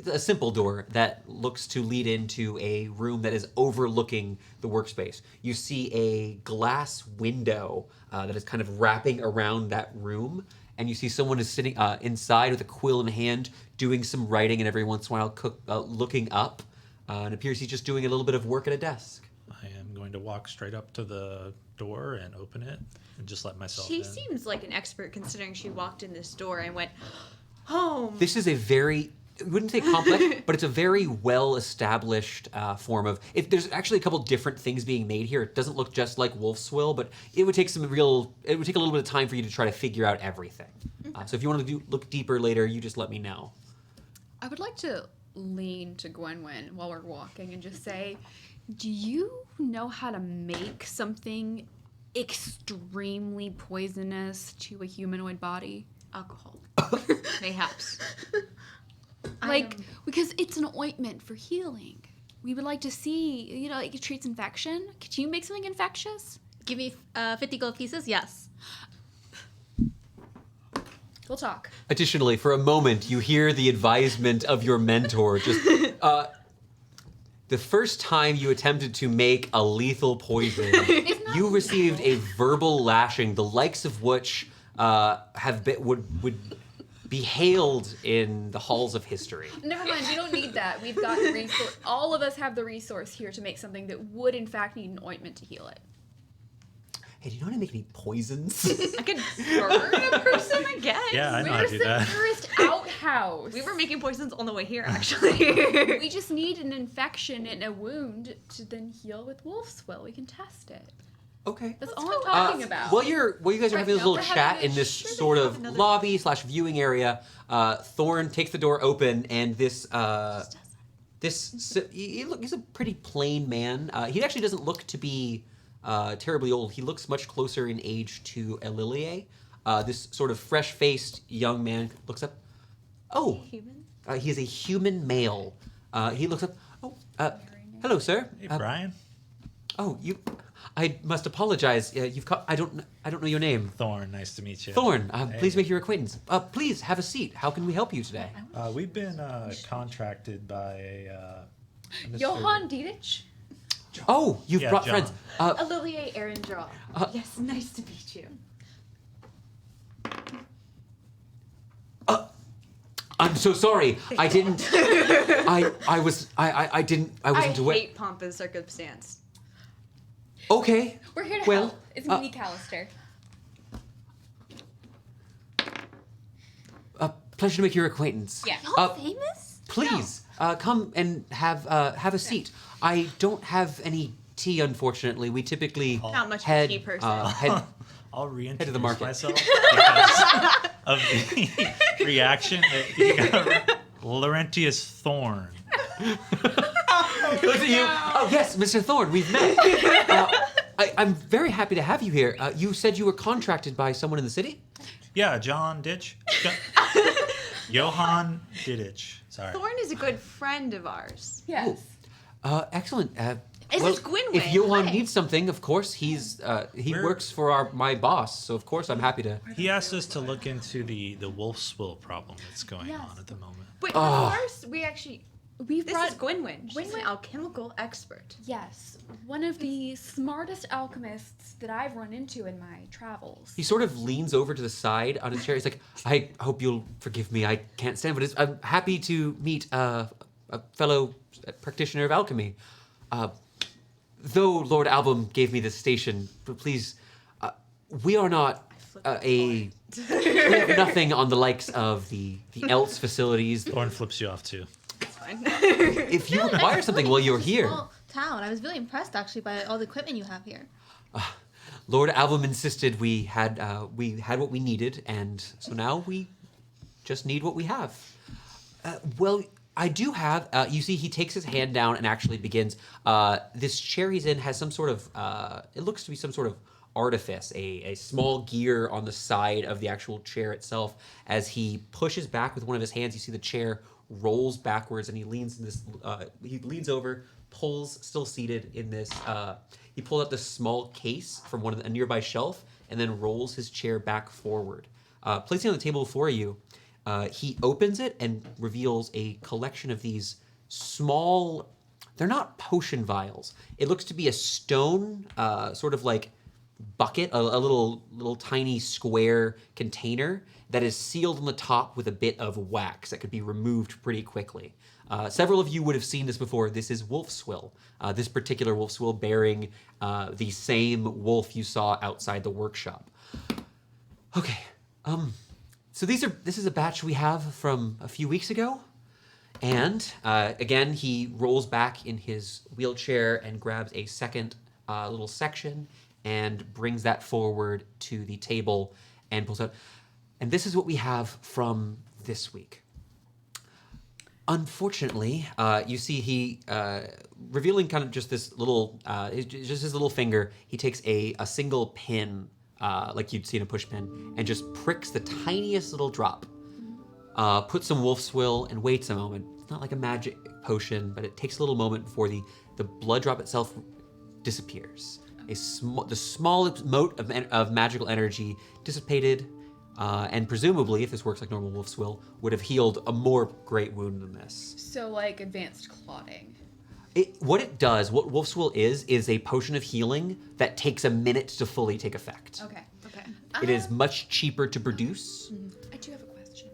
A: a simple door that looks to lead into a room that is overlooking the workspace. You see a glass window that is kind of wrapping around that room, and you see someone is sitting inside with a quill in hand, doing some writing, and every once in a while looking up. And it appears he's just doing a little bit of work at a desk.
C: I am going to walk straight up to the door and open it and just let myself
E: She
C: in.
E: seems like an expert considering she walked in this door and went, home.
A: This is a very, I wouldn't say complex, but it's a very well-established form of. There's actually a couple different things being made here. It doesn't look just like Wolfswill, but it would take a little bit of time for you to try to figure out everything. So if you want to look deeper later, you just let me know.
D: I would like to lean to Gwenwyn while we're walking and just say, do you know how to make something extremely poisonous to a humanoid body?
E: Alcohol. Mayhaps.
D: Because it's an ointment for healing. We would like to see, like it treats infection. Could you make something infectious?
F: Give me 50 gold pieces? Yes.
D: We'll talk.
A: Additionally, for a moment, you hear the advisement of your mentor. Just the first time you attempted to make a lethal poison, you received a verbal lashing, the likes of which would be hailed in the halls of history.
D: Never mind, we don't need that. We've got the resource. All of us have the resource here to make something that would, in fact, need an ointment to heal it.
A: Hey, do you know how to make any poisons?
E: I could burn a person, I guess.
C: Yeah, I know how to do that.
D: Where's the nearest outhouse?
E: We were making poisons on the way here, actually.
D: We just need an infection and a wound to then heal with Wolfswill. We can test it.
A: Okay.
D: That's all I'm talking about.
A: While you guys are having this
D: now
A: little
D: we're
A: chat
D: having
A: in
D: a
A: this
D: sugar
A: sort
E: have
A: of
E: another-
A: lobby/viewing area, Thorn takes the door open, and he's a pretty plain man. He actually doesn't look to be terribly old. He looks much closer in age to Elilie. This sort of fresh-faced young man looks up. Oh,
E: Human?
A: he is a human male. He looks up. Oh, hello, sir.
C: Hey, Brian.
A: Oh, you. I must apologize. You've caught. I don't know your name.
C: Thorn, nice to meet you.
A: Thorn.
C: Hey.
A: Please make your acquaintance. Please have a seat. How can we help you today?
C: We've been contracted by a Mr.
D: Johann Dietich?
A: Oh, you've
C: Yeah,
A: brought
C: John.
A: friends.
E: Olivier Erendraw. Yes, nice to meet you.
A: I'm so sorry. I didn't. I wasn't aware.
E: I hate pomp and circumstance.
A: Okay.
D: We're here to
A: Well,
D: help. It's me, Callister.
A: Pleasure to make your acquaintance.
D: Yeah.
F: Y'all famous?
A: Please come and have a seat. I don't have any tea, unfortunately. We typically
E: Not much of a
A: head
E: tea person.
A: head.
C: I'll reintroduce
A: Head of the market.
C: myself because of the reaction. Laurentius Thorn.
A: Look at you. Oh yes, Mr. Thorn, we've met. I'm very happy to have you here. You said you were contracted by someone in the city.
C: Yeah, John Ditch. Johann Dittich. Sorry.
E: Thorn is a good friend of ours.
D: Yes.
A: Excellent.
E: This is Gwynwyn.
A: If Johan
E: Hi.
A: needs something, of course he
C: We're-
A: works for my boss, so of course I'm happy to.
C: He asked us to look into the Wolfswill problem that's going
D: Yes.
C: on at the moment.
E: Wait,
A: Oh.
E: first we actually.
D: We've
E: This
D: brought
E: is Gwynwyn. She's an
D: Gwynwyn-
E: alchemical expert.
D: yes, one of the smartest alchemists that I've run into in my travels.
A: He sort of leans over to the side on his chair. He's like, "I hope you'll forgive me. I can't stand, but I'm happy to meet a fellow practitioner of alchemy. Though Lord Album gave me this station, but please, we are not we have nothing on the likes of the Elts facilities.
C: Thorn flips you off too.
E: It's fine.
A: If you require something while you're here,
F: Small town. I was really impressed actually by all the equipment you have here.
A: Lord Album insisted we had what we needed, and so now we just need what we have. Well, I do have. You see, he takes his hand down and actually begins. This chair he's in has some sort of. It looks to be some sort of artifice, a small gear on the side of the actual chair itself. As he pushes back with one of his hands, you see the chair rolls backwards, and he leans in this. He leans over, pulls, still seated in this. He pulls out this small case from a nearby shelf, and then rolls his chair back forward, placing it on the table before you. He opens it and reveals a collection of these small. They're not potion vials. It looks to be a stone, sort of like bucket, a little tiny square container that is sealed on the top with a bit of wax that could be removed pretty quickly. Several of you would have seen this before. This is Wolfswill. This particular Wolfswill bearing the same wolf you saw outside the workshop. Okay. So this is a batch we have from a few weeks ago. And again, he rolls back in his wheelchair and grabs a second little section and brings that forward to the table and pulls out. And this is what we have from this week. Unfortunately, you see he, revealing kind of just this little, just his little finger, he takes a single pin, like you'd see in a push pin, and just pricks the tiniest little drop. Puts some Wolfswill and waits a moment. It's not like a magic potion, but it takes a little moment before the blood drop itself disappears. The smallest mote of magical energy dissipated, and presumably, if this works like normal Wolfswill, would have healed a more great wound than this.
D: So, like, advanced clotting.
A: What Wolfswill is a potion of healing that takes a minute to fully take effect.
D: Okay.
A: It is much cheaper to produce.
D: I do have a question.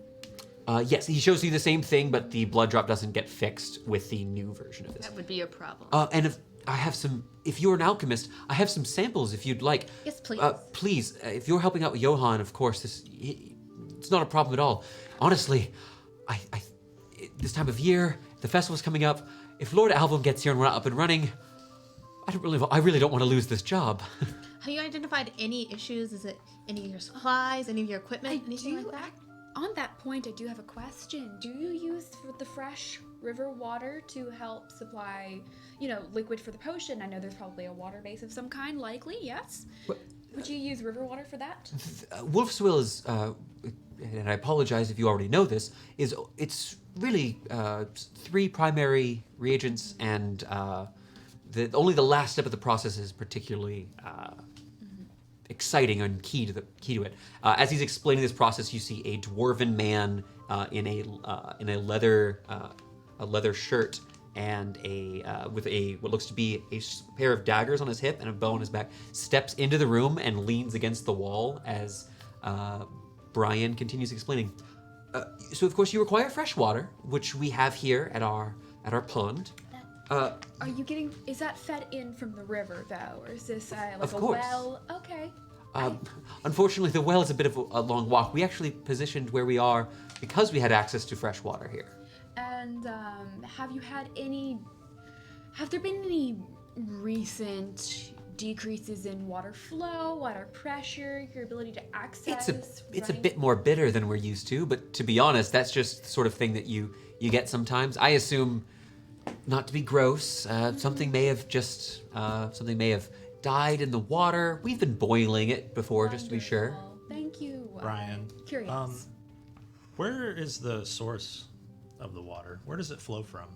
A: Yes, he shows you the same thing, but the blood drop doesn't get fixed with the new version of this.
E: That would be a problem.
A: And if you're an alchemist, I have some samples if you'd like.
F: Yes, please.
A: Please, if you're helping out with Johan, of course, it's not a problem at all. Honestly, this time of year, the festival's coming up. If Lord Album gets here and we're not up and running, I really don't want to lose this job.
F: Have you identified any issues? Is it any of your supplies, any of your equipment, anything like that?
D: On that point, I do have a question. Do you use the fresh river water to help supply, liquid for the potion? I know there's probably a water base of some kind, likely, yes? Would you use river water for that?
A: Wolfswill is, and I apologize if you already know this, it's really 3 primary reagents, and only the last step of the process is particularly exciting and key to it. As he's explaining this process, you see a dwarven man in a leather shirt and with what looks to be a pair of daggers on his hip and a bow on his back, steps into the room and leans against the wall as Brian continues explaining. So of course you require fresh water, which we have here at our pond.
D: Are you getting? Is that fed in from the river though, or is this like
A: Of
D: a
A: course.
D: well? Okay.
A: Unfortunately, the well is a bit of a long walk. We actually positioned where we are because we had access to fresh water here.
D: And have there been any recent decreases in water flow, water pressure, your ability to access?
A: It's a bit more bitter than we're used to, but to be honest, that's just the sort of thing that you get sometimes. I assume, not to be gross, something may have died in the water. We've been boiling it before, just to be sure.
D: Wonderful. Thank you,
C: Brian.
D: Curious.
C: Where is the source of the water? Where does it flow from?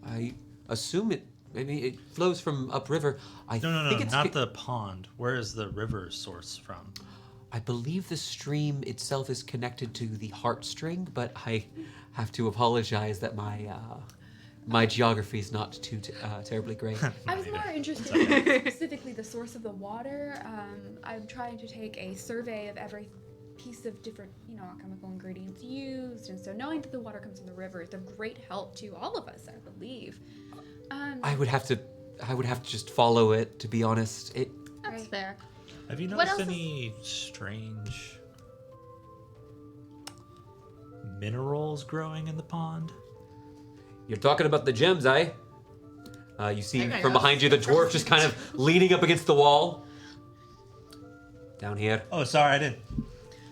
A: I assume it flows from upriver.
C: No, not the pond. Where is the river source from?
A: I believe the stream itself is connected to the heartstring, but I have to apologize that my geography is not too terribly great.
D: I was more interested in specifically the source of the water. I'm trying to take a survey of every piece of different, chemical ingredients used, and so knowing that the water comes from the river is of great help to all of us, I believe.
A: I would have to just follow it, to be honest.
F: That's fair.
C: Have you
F: What
C: noticed
F: else
C: any strange minerals growing in the pond?
A: You're talking about the gems, eh? You see from behind you the dwarf just kind of leaning up against the wall. Down here.
C: Oh, sorry, I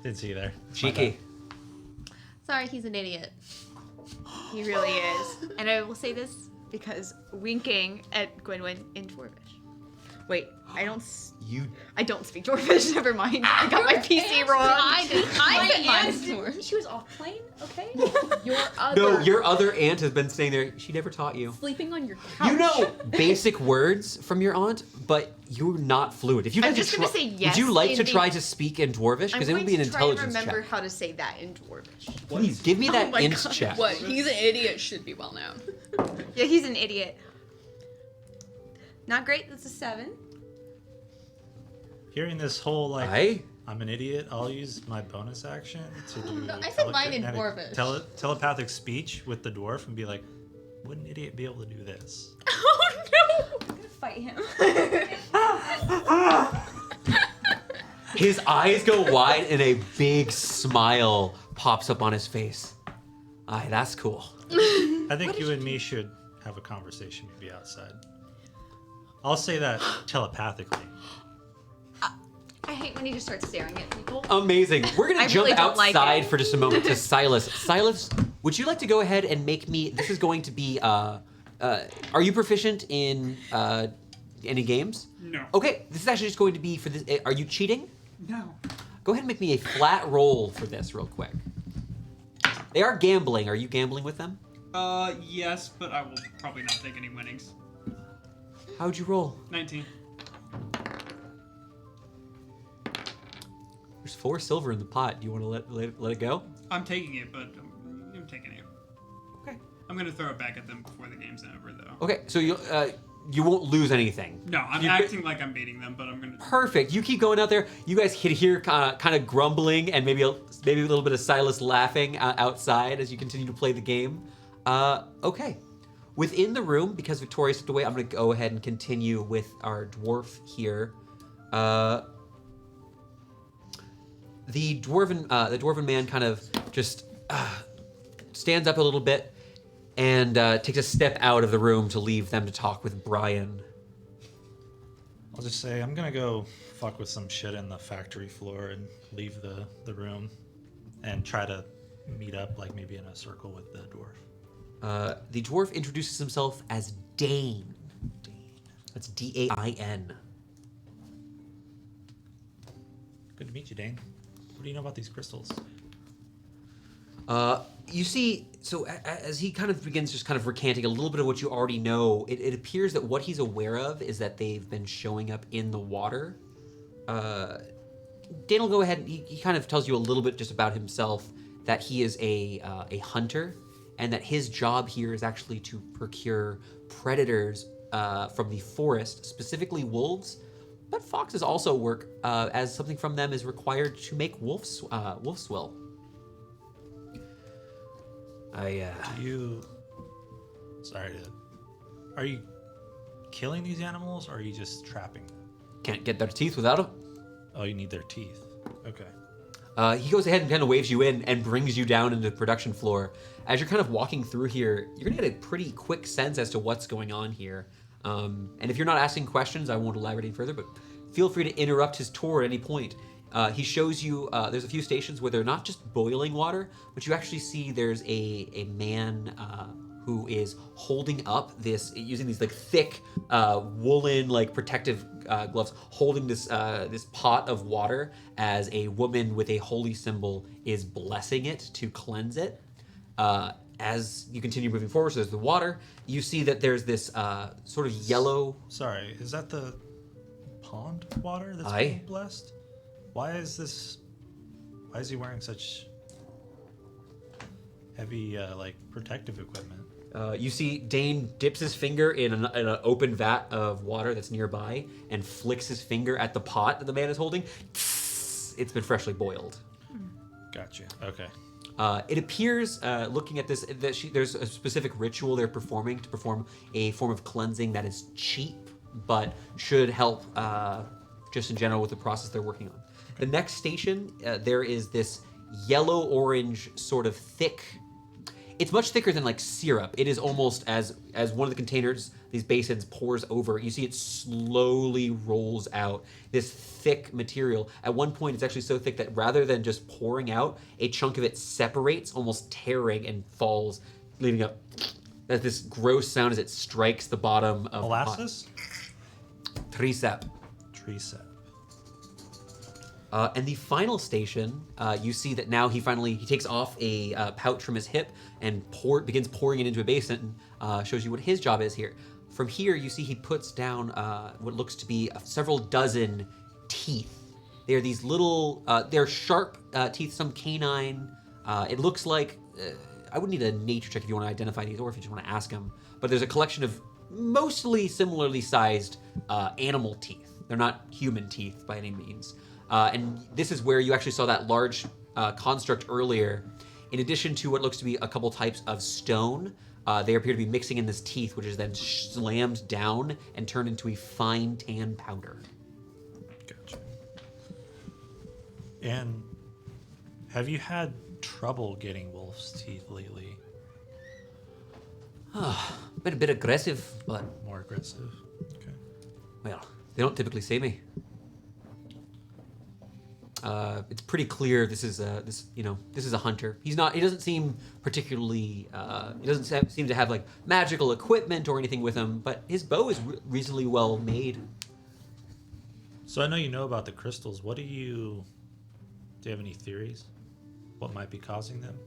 C: didn't see you there.
A: Cheeky.
F: Sorry, he's an idiot.
E: He really is. And I will say this because winking at Gwynwyn in Dwarvish. Wait, I don't speak Dwarvish. Never mind. I got my PC wrong.
F: I bet mine's worse.
D: She was off plane, okay?
A: Your other aunt has been staying there. She never taught you.
D: Sleeping on your couch.
A: You know basic words from your aunt, but you're not fluent. If you'd
E: I'm
A: like
E: just
A: to
E: gonna say yes
A: would you like
E: in
A: to
E: the-
A: try to speak in Dwarvish? Because it would be an intelligence
E: I remember
A: check.
E: how to say that in Dwarvish.
A: Please give me that
E: my
A: int
E: God.
A: check.
D: What? He's an idiot. Should be well known.
E: Yeah, he's an idiot. Not great. That's a 7.
C: Hearing this whole
A: Aye?
C: I'm an idiot, I'll use my bonus action to do
F: No, I said mine in
C: telekinetic-
F: Dwarvish.
C: telepathic speech with the dwarf and be like, would an idiot be able to do this?
E: Oh no! I'm gonna fight him.
A: His eyes go wide and a big smile pops up on his face. Aye, that's cool.
C: I think you and me should have a conversation maybe outside. I'll say that telepathically.
E: I hate when he just starts staring at people.
A: Amazing. We're gonna
E: I
A: jump
E: really don't like
A: outside
E: it.
A: for just a moment to Silas. Silas, would you like to go ahead and make me? This is going to be. Are you proficient in any games?
B: No.
A: Okay, this is actually just going to be for this. Are you cheating?
B: No.
A: Go ahead and make me a flat roll for this, real quick. They are gambling. Are you gambling with them?
B: Yes, but I will probably not take any winnings.
A: How'd you roll?
B: 19.
A: There's 4 silver in the pot. Do you want to let it go?
B: I'm taking it, but I'm taking it.
A: Okay.
B: I'm gonna throw it back at them before the game's over, though.
A: Okay, so you you won't lose anything.
B: No, I'm acting like I'm beating them, but I'm gonna.
A: Perfect. You keep going out there. You guys can hear kind of grumbling and maybe a little bit of Silas laughing outside as you continue to play the game. Okay. Within the room, because Victoria stepped away, I'm going to go ahead and continue with our dwarf here. The dwarven man kind of just stands up a little bit and takes a step out of the room to leave them to talk with Brian.
C: I'll just say I'm gonna go fuck with some shit in the factory floor and leave the room and try to meet up like maybe in a circle with the dwarf.
A: The dwarf introduces himself as Dane. That's Dain.
C: Good to meet you, Dane. What do you know about these crystals?
A: You see, so as he kind of begins just kind of recanting a little bit of what you already know, it appears that what he's aware of is that they've been showing up in the water. Dan will go ahead and he kind of tells you a little bit just about himself, that he is a hunter, and that his job here is actually to procure predators from the forest, specifically wolves, but foxes also work, as something from them is required to make wolfswill. Are you killing these animals, or are you just trapping them? Can't get their teeth without them.
C: Oh, you need their teeth. Okay.
A: He goes ahead and kind of waves you in and brings you down into the production floor. As you're kind of walking through here, you're gonna get a pretty quick sense as to what's going on here. And if you're not asking questions, I won't elaborate any further, but feel free to interrupt his tour at any point. He shows you, there's a few stations where they're not just boiling water, but you actually see there's a man who is holding up this, using these like thick woolen like protective gloves, holding this this pot of water as a woman with a holy symbol is blessing it to cleanse it. As you continue moving forward, so there's the water, you see that there's this sort of yellow...
C: Sorry, is that the pond water that's being blessed? Why is he wearing such heavy like protective equipment?
A: You see Dane dips his finger in an open vat of water that's nearby and flicks his finger at the pot that the man is holding. It's been freshly boiled.
C: Gotcha. Okay.
A: It appears, looking at this, that there's a specific ritual they're performing to perform a form of cleansing that is cheap, but should help just in general with the process they're working on. The next station, there is this yellow-orange sort of thick... It's much thicker than like syrup. It is almost as one of the containers, these basins pours over, you see it slowly rolls out, this thick material. At one point, it's actually so thick that rather than just pouring out, a chunk of it separates, almost tearing, and falls, leaving up this gross sound as it strikes the bottom of
C: molasses?
A: Tricep. And the final station, you see that now he takes off a pouch from his hip and begins pouring it into a basin, shows you what his job is here. From here, you see he puts down what looks to be several dozen teeth. They're these little, they're sharp teeth, some canine. It looks like, I would need a nature check if you want to identify these or if you just want to ask him, but there's a collection of mostly similarly sized animal teeth. They're not human teeth by any means. And this is where you actually saw that large construct earlier. In addition to what looks to be a couple types of stone, they appear to be mixing in this teeth, which is then slammed down and turned into a fine tan powder.
C: Gotcha. And have you had trouble getting wolf's teeth lately?
A: Been a bit aggressive, but...
C: More aggressive? Okay.
A: Well, they don't typically see me. It's pretty clear this is a hunter. He doesn't seem particularly, he doesn't seem to have like magical equipment or anything with him, but his bow is reasonably well made.
C: So I know you know about the crystals. Do you have any theories? What might be causing them?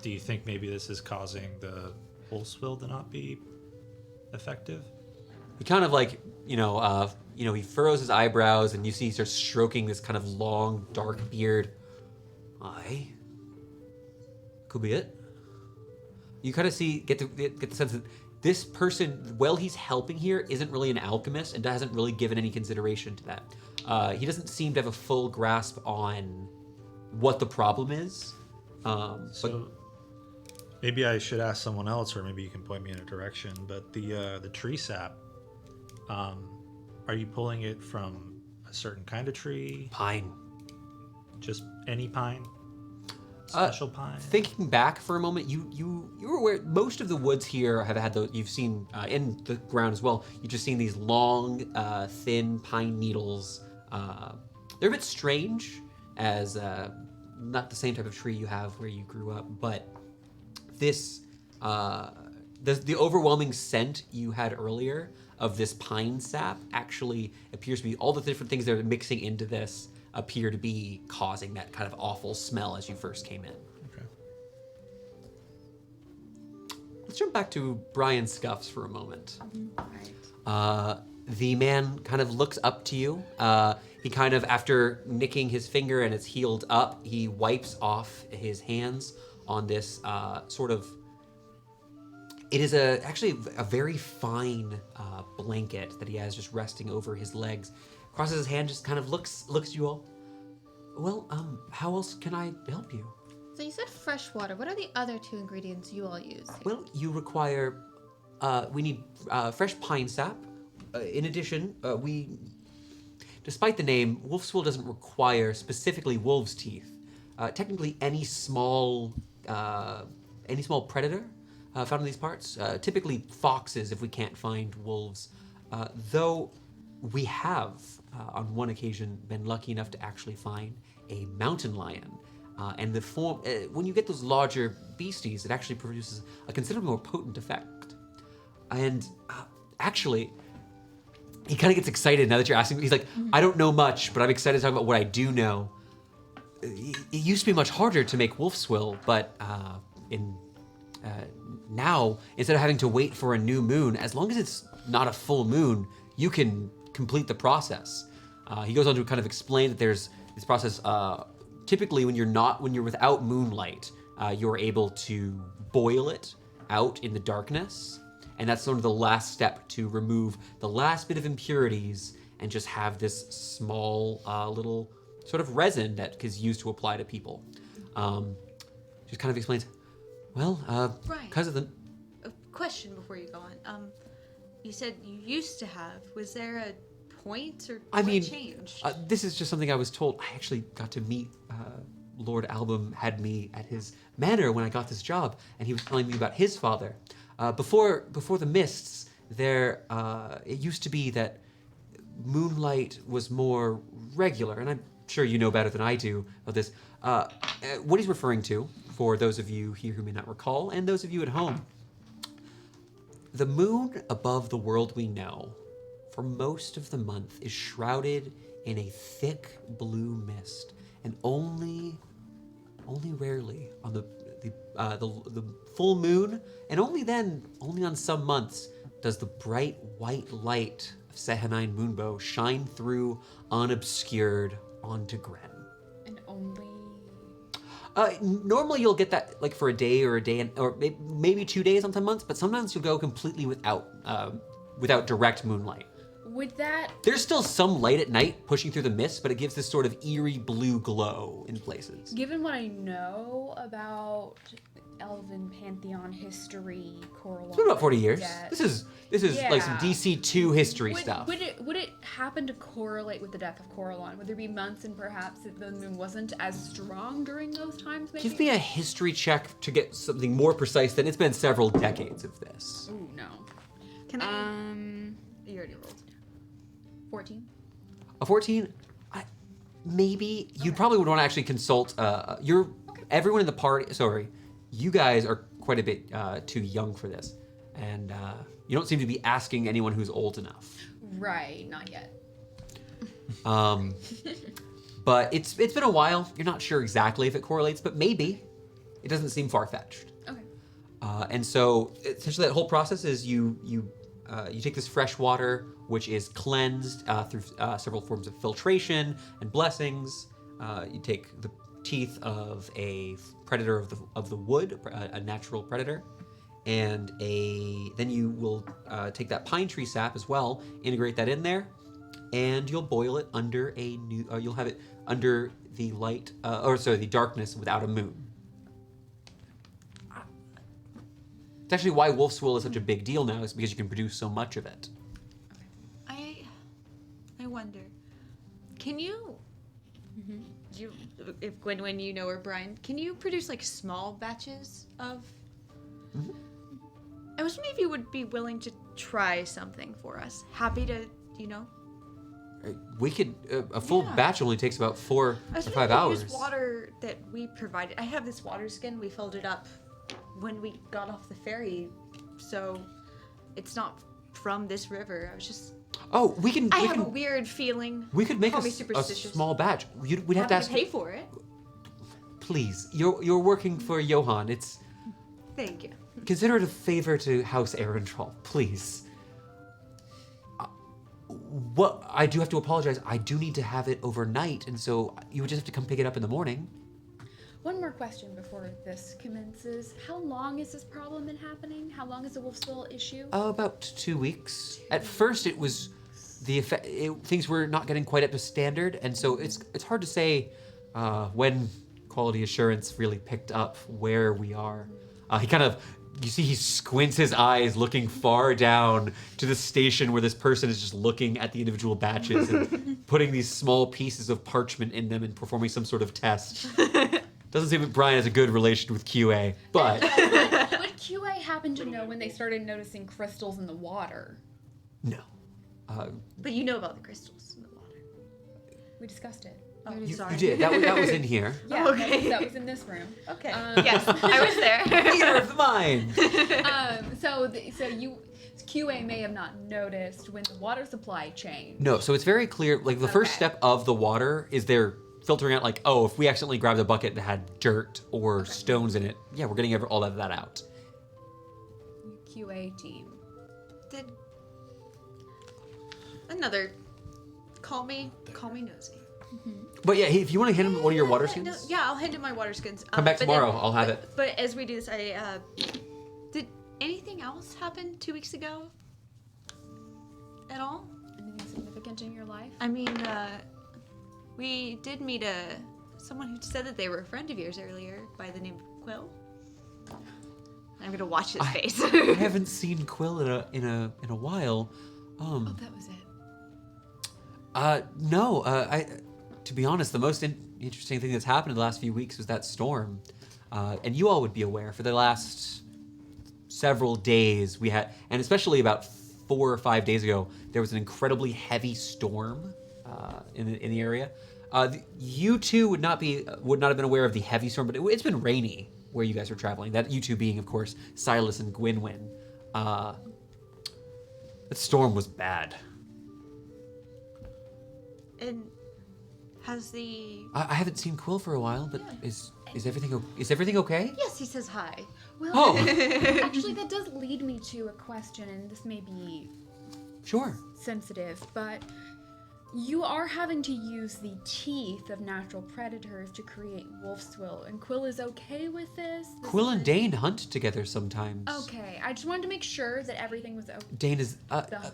C: Do you think maybe this is causing the Wolfswill to not be effective?
A: He kind of like, he furrows his eyebrows and you see he starts stroking this kind of long, dark beard. Aye. Could be it. You kind of get the sense that this person, while he's helping here, isn't really an alchemist and hasn't really given any consideration to that. He doesn't seem to have a full grasp on what the problem is.
C: So maybe I should ask someone else, or maybe you can point me in a direction. But the tree sap, are you pulling it from a certain kind of tree?
A: Pine.
C: Just any pine? Special pine?
A: Thinking back for a moment, you were aware most of the woods here have had those. You've seen in the ground as well. You've just seen these long, thin pine needles. They're a bit strange, as not the same type of tree you have where you grew up, but this the overwhelming scent you had earlier of this pine sap actually appears to be all the different things that are mixing into this appear to be causing that kind of awful smell as you first came in.
C: Okay.
A: Let's jump back to Brian Scuffs for a moment.
D: Right.
A: The man kind of looks up to you. He kind of, after nicking his finger and it's healed up, he wipes off his hands on this sort of. It is actually a very fine blanket that he has just resting over his legs. Crosses his hand, just kind of looks at you all. Well, how else can I help you?
F: So you said fresh water. What are the other 2 ingredients you all use?
A: Well, you require. We need fresh pine sap. In addition, despite the name, Wolfswill doesn't require specifically wolves' teeth. Technically, any small predator found in these parts, typically foxes if we can't find wolves, though we have, on one occasion, been lucky enough to actually find a mountain lion. And the form, when you get those larger beasties, it actually produces a considerably more potent effect. And actually, he kind of gets excited now that you're asking. He's like, I don't know much, but I'm excited to talk about what I do know. It used to be much harder to make Wolfswill, but now, instead of having to wait for a new moon, as long as it's not a full moon, you can complete the process. He goes on to kind of explain that there's this process. Typically, when you're without moonlight, you're able to boil it out in the darkness, and that's sort of the last step to remove the last bit of impurities and just have this small little sort of resin that is used to apply to people. Just kind of explains. Well,
E: Right.
A: because of the.
E: A question before you go on. You said you used to have. Was there a point or
A: I
E: what
A: mean,
E: changed?
A: this is just something I was told. I actually got to meet Lord Album had me at his manor when I got this job, and he was telling me about his father. Before the mists, it used to be that moonlight was more regular, and I'm sure you know better than I do about this. What he's referring to, for those of you here who may not recall, and those of you at home, the moon above the world we know, for most of the month, is shrouded in a thick blue mist, and only rarely on the full moon, and only on some months, does the bright white light of Sehanine Moonbow shine through unobscured onto Gren.
D: And only.
A: Normally you'll get that like for a day or maybe 2 days on some months, but sometimes you'll go completely without direct moonlight.
D: Would that.
A: There's still some light at night pushing through the mist, but it gives this sort of eerie blue glow in places.
D: Given what I know about Elven Pantheon history, Coralon.
A: It's been about 40 years.
D: death,
A: This is like some
D: Yeah.
A: DC2 history stuff.
D: Would it happen to correlate with the death of Coralon? Would there be months and perhaps the moon wasn't as strong during those times? Maybe?
A: Give me a history check to get something more precise than it's been several decades of this.
D: Ooh, no.
E: Can I? You already rolled.
D: 14.
A: A 14? Maybe. You probably would want to actually consult. Everyone in the party. Sorry. You guys are quite a bit too young for this. And you don't seem to be asking anyone who's old enough.
D: Right, not yet.
A: But it's been a while. You're not sure exactly if it correlates, but maybe. It doesn't seem far-fetched.
D: Okay.
A: And so essentially that whole process is you take this fresh water, which is cleansed through several forms of filtration and blessings. You take the teeth of a predator of the wood, a natural predator, and then you will take that pine tree sap as well, integrate that in there, and you'll boil it under you'll have it under the light, the darkness without a moon. It's actually why Wolfswill is such a big deal now, is because you can produce so much of it.
E: I wonder, can you, if Gwynwyn, you know, or Brian, can you produce like small batches of?
A: Mm-hmm.
E: I was wondering if you would be willing to try something for us. Happy to, you know.
A: We could, a full batch only takes about 4
E: I was
A: or 5
E: wondering if
A: hours.
E: you use water that we provided. I have this water skin. We filled it up when we got off the ferry, so it's not from this river. I was just.
A: Oh,
E: I have a weird feeling.
A: We could make
E: Call
A: a
E: me superstitious.
A: small batch. We'd have to ask.
E: Pay for it.
A: Please, you're working for Johan. It's.
E: Thank you.
A: Consider it a favor to House Erentroll, please. What I do have to apologize. I do need to have it overnight, and so you would just have to come pick it up in the morning.
D: One more question before this commences. How long has this problem been happening? How long is the Wolfswill issue?
A: About 2 weeks. At first, it was the effect. Things were not getting quite up to standard, and so it's hard to say when quality assurance really picked up where we are. He kind of. You see, he squints his eyes, looking far down to the station where this person is just looking at the individual batches and putting these small pieces of parchment in them and performing some sort of test. Doesn't seem that Brian has a good relation with QA, but...
D: Would QA happen to know when they started noticing crystals in the water?
A: No.
E: But you know about the crystals in the water.
D: We discussed it.
E: Oh,
A: You
E: sorry.
A: did. That was in here.
D: Yeah,
E: Okay.
D: that was in this room.
E: Okay. Yes, I was there.
A: Theater of the mind.
D: So QA may have not noticed when the water supply changed.
A: No, so it's very clear. Like, the first step of the water is they're filtering out, like, oh, if we accidentally grabbed a bucket that had dirt or stones in it, yeah, we're getting all of that out.
D: QA team.
E: Did another call me nosy.
A: But yeah, if you want to hand him one of your water skins,
E: No, yeah, I'll hand him my water skins.
A: come back
E: but
A: tomorrow.
E: then-
A: I'll have it.
E: But as we do this, did anything else happen 2 weeks ago? At all?
D: Anything significant in your life?
E: I mean, we did meet someone who said that they were a friend of yours earlier by the name of Quill. I'm gonna watch his face.
A: I haven't seen Quill in a while.
D: Oh, that was it.
A: No. To be honest, the most interesting thing that's happened in the last few weeks was that storm. And you all would be aware, for the last several days we had, and especially about 4 or 5 days ago, there was an incredibly heavy storm in the area. You two would not have been aware of the heavy storm, but it's been rainy where you guys are traveling. That you two being, of course, Silas and Gwynwyn. That storm was bad.
E: And has the
A: I haven't seen Quill for a while, but is everything okay?
E: yes, he says hi.
D: Well,
A: Oh,
D: actually, that does lead me to a question, and this may be
A: sure.
D: sensitive, but you are having to use the teeth of natural predators to create Wolfswill, and Quill is okay with this?
A: Quill and Dane hunt together sometimes.
D: Okay, I just wanted to make sure that everything was okay.
A: Dane is.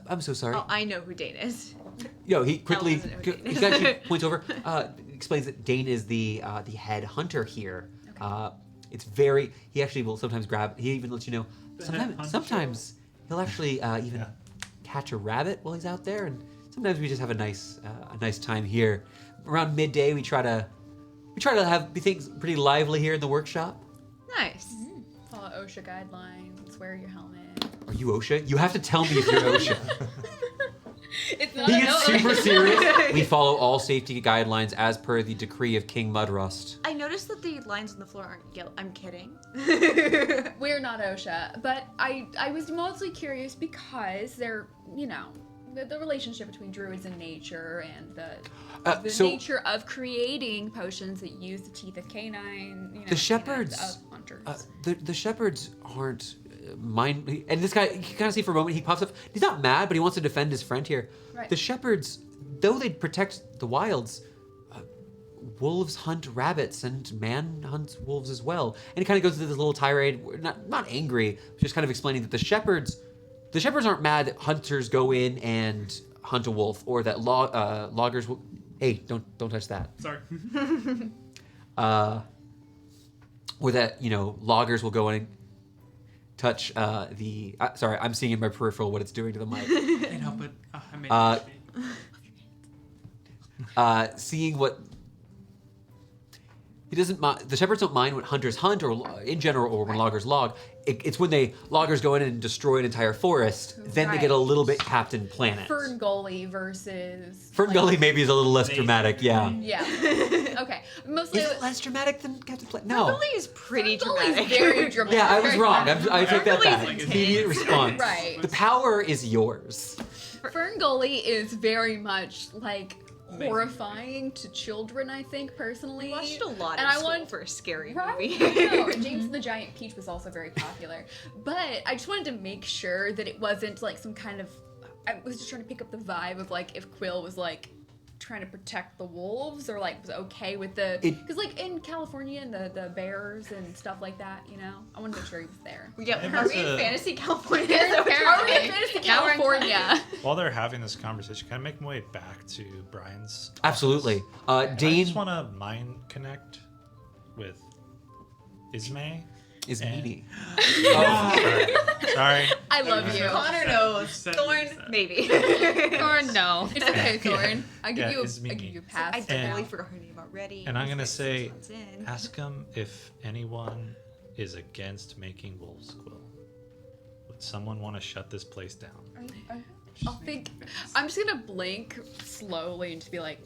A: I'm so sorry.
E: Oh, I know who Dane is.
A: Yo, he quickly
E: wasn't okay.
A: he actually points over, explains that Dane is the head hunter here. It's very. He actually will sometimes grab. He even lets you know. Sometimes he'll actually even catch a rabbit while he's out there, and sometimes we just have a nice time here. Around midday, we try to have things pretty lively here in the workshop.
E: Nice.
D: Follow OSHA guidelines, wear your helmet.
A: Are you OSHA? You have to tell me if you're OSHA.
D: It's not
A: He gets super serious. We follow all safety guidelines as per the decree of King Mudrust.
E: I noticed that the lines on the floor aren't yellow. I'm kidding.
D: We're not OSHA, but I was mostly curious because they're, the relationship between druids and nature and the nature of creating potions that use the teeth of canine,
A: The shepherds,
D: canines of hunters.
A: the shepherds aren't mind. And this guy, you can kind of see for a moment, he pops up. He's not mad, but he wants to defend his friend here.
D: Right.
A: The shepherds, though they protect the wilds, wolves hunt rabbits and man hunts wolves as well. And it kind of goes into this little tirade, not angry, just kind of explaining that the shepherds aren't mad that hunters go in and hunt a wolf, or that loggers will. Hey, don't touch that.
B: Sorry.
A: Or that loggers will go in and touch the. Sorry, I'm seeing in my peripheral what it's doing to the mic.
B: I know, but I made a mistake.
A: Seeing what he doesn't mind. The shepherds don't mind when hunters hunt, or in general, or when loggers log. It's when loggers go in and destroy an entire forest, then they get a little bit Captain Planet.
D: Fern Gully versus.
A: Gully maybe is a little less dramatic, yeah.
D: Yeah. Okay. Mostly.
A: Is it less dramatic than Captain Planet? No.
E: Gully is pretty
D: Gully's
E: dramatic.
D: very dramatic.
A: Yeah, I was wrong. I take that back.
E: Gully's
A: Immediate response.
D: Right.
A: The power is yours.
D: Fern Gully is very much like horrifying to children, I think, personally.
E: We watched a lot
D: and
E: in
D: I
E: school
D: want
E: for a scary
D: Right?
E: movie.
D: No, James and the Giant Peach was also very popular. But I just wanted to make sure that it wasn't like some kind of. I was just trying to pick up the vibe of like if Quill was like trying to protect the wolves, or like was okay with the. Because like in California and the bears and stuff like that, I want to make sure he was there.
E: Yeah,
C: It
E: are
C: was
E: we in
C: a-
E: fantasy California?
D: Are we in Fantasy
F: Now we're in
D: California?
C: While they're having this conversation, can I make my way back to Brian's?
A: Absolutely.
C: I
A: Dane
C: just want to mind connect with Ismay.
A: is meaty.
C: Sorry.
D: I love you.
E: Connor knows.
B: Set-
E: Thorn,
B: set.
E: maybe.
F: Or no.
D: It's okay, Thorn. I give
C: Yeah,
D: you
C: it's
D: I
C: Mimi.
D: give you a pass.
E: I
D: for
E: totally
D: now.
E: forgot her name already.
C: And I'm gonna
E: It's
C: say,
E: 6 months in.
C: ask him if anyone is against making Wolfswill. Would someone want to shut this place down?
D: I'll think. I'm just gonna blink slowly and just be like,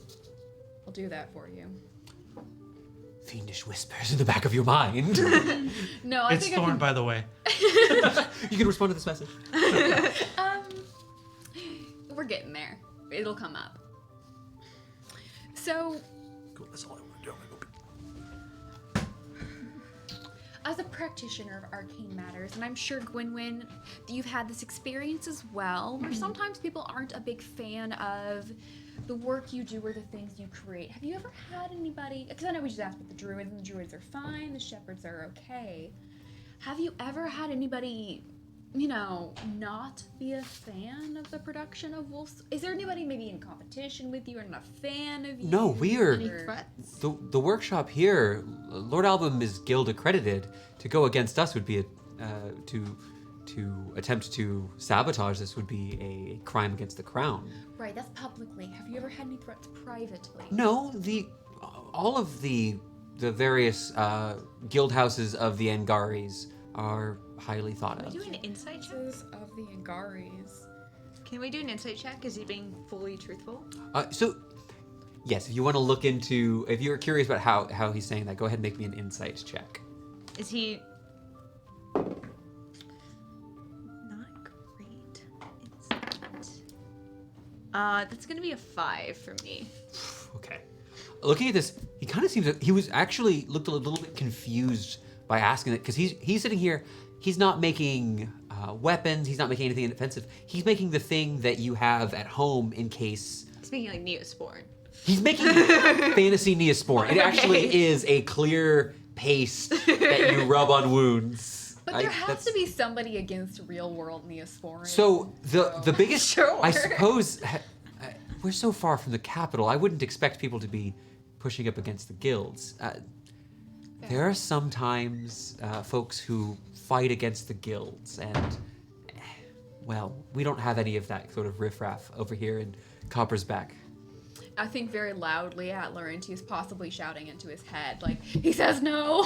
D: "I'll do that for you."
A: Fiendish whispers in the back of your mind.
D: No, I
C: It's
D: think
C: Thorn,
D: I
C: by the way.
A: You can respond to this message.
D: can. We're getting there. It'll come up. So,
C: Cool, that's all I want to do.
D: as a practitioner of arcane matters, and I'm sure Gwynwyn, that you've had this experience as well, where sometimes people aren't a big fan of the work you do or the things you create. Have you ever had anybody? Because I know we just asked about the druids, and the druids are fine. The shepherds are okay. Have you ever had anybody, not be a fan of the production of Wolves? Is there anybody maybe in competition with you or not a fan of you?
A: No, we are.
F: Any
D: Or-
F: threats?
A: The workshop here, Lord Album is guild accredited. To go against us would be to attempt to sabotage this would be a crime against the crown.
D: Right, that's publicly. Have you ever had any threats privately?
A: No, all of the various guild houses of the Angaris are highly thought
E: Can
A: of.
E: we do an insight check?
D: Of the Angaris.
E: Can we do an insight check? Is he being fully truthful?
A: So, yes, if you want to look into, if you're curious about how he's saying that, go ahead and make me an insight check.
E: Is he not great? That's gonna be a 5 for me.
A: Okay. Looking at this, he kind of seems he was actually looked a little bit confused by asking it, because he's sitting here. He's not making weapons. He's not making anything offensive. He's making the thing that you have at home in case.
E: Speaking like Neosporin.
A: He's making fantasy Neosporin. It actually is a clear paste that you rub on wounds.
D: But there has to be somebody against real world Neosporin.
A: So the biggest,
E: Sure.
A: I suppose, we're so far from the capital. I wouldn't expect people to be pushing up against the guilds. There are sometimes folks who fight against the guilds, and well, we don't have any of that sort of riffraff over here in Copper's Back.
D: I think very loudly at Laurentius, possibly shouting into his head, like, he says no.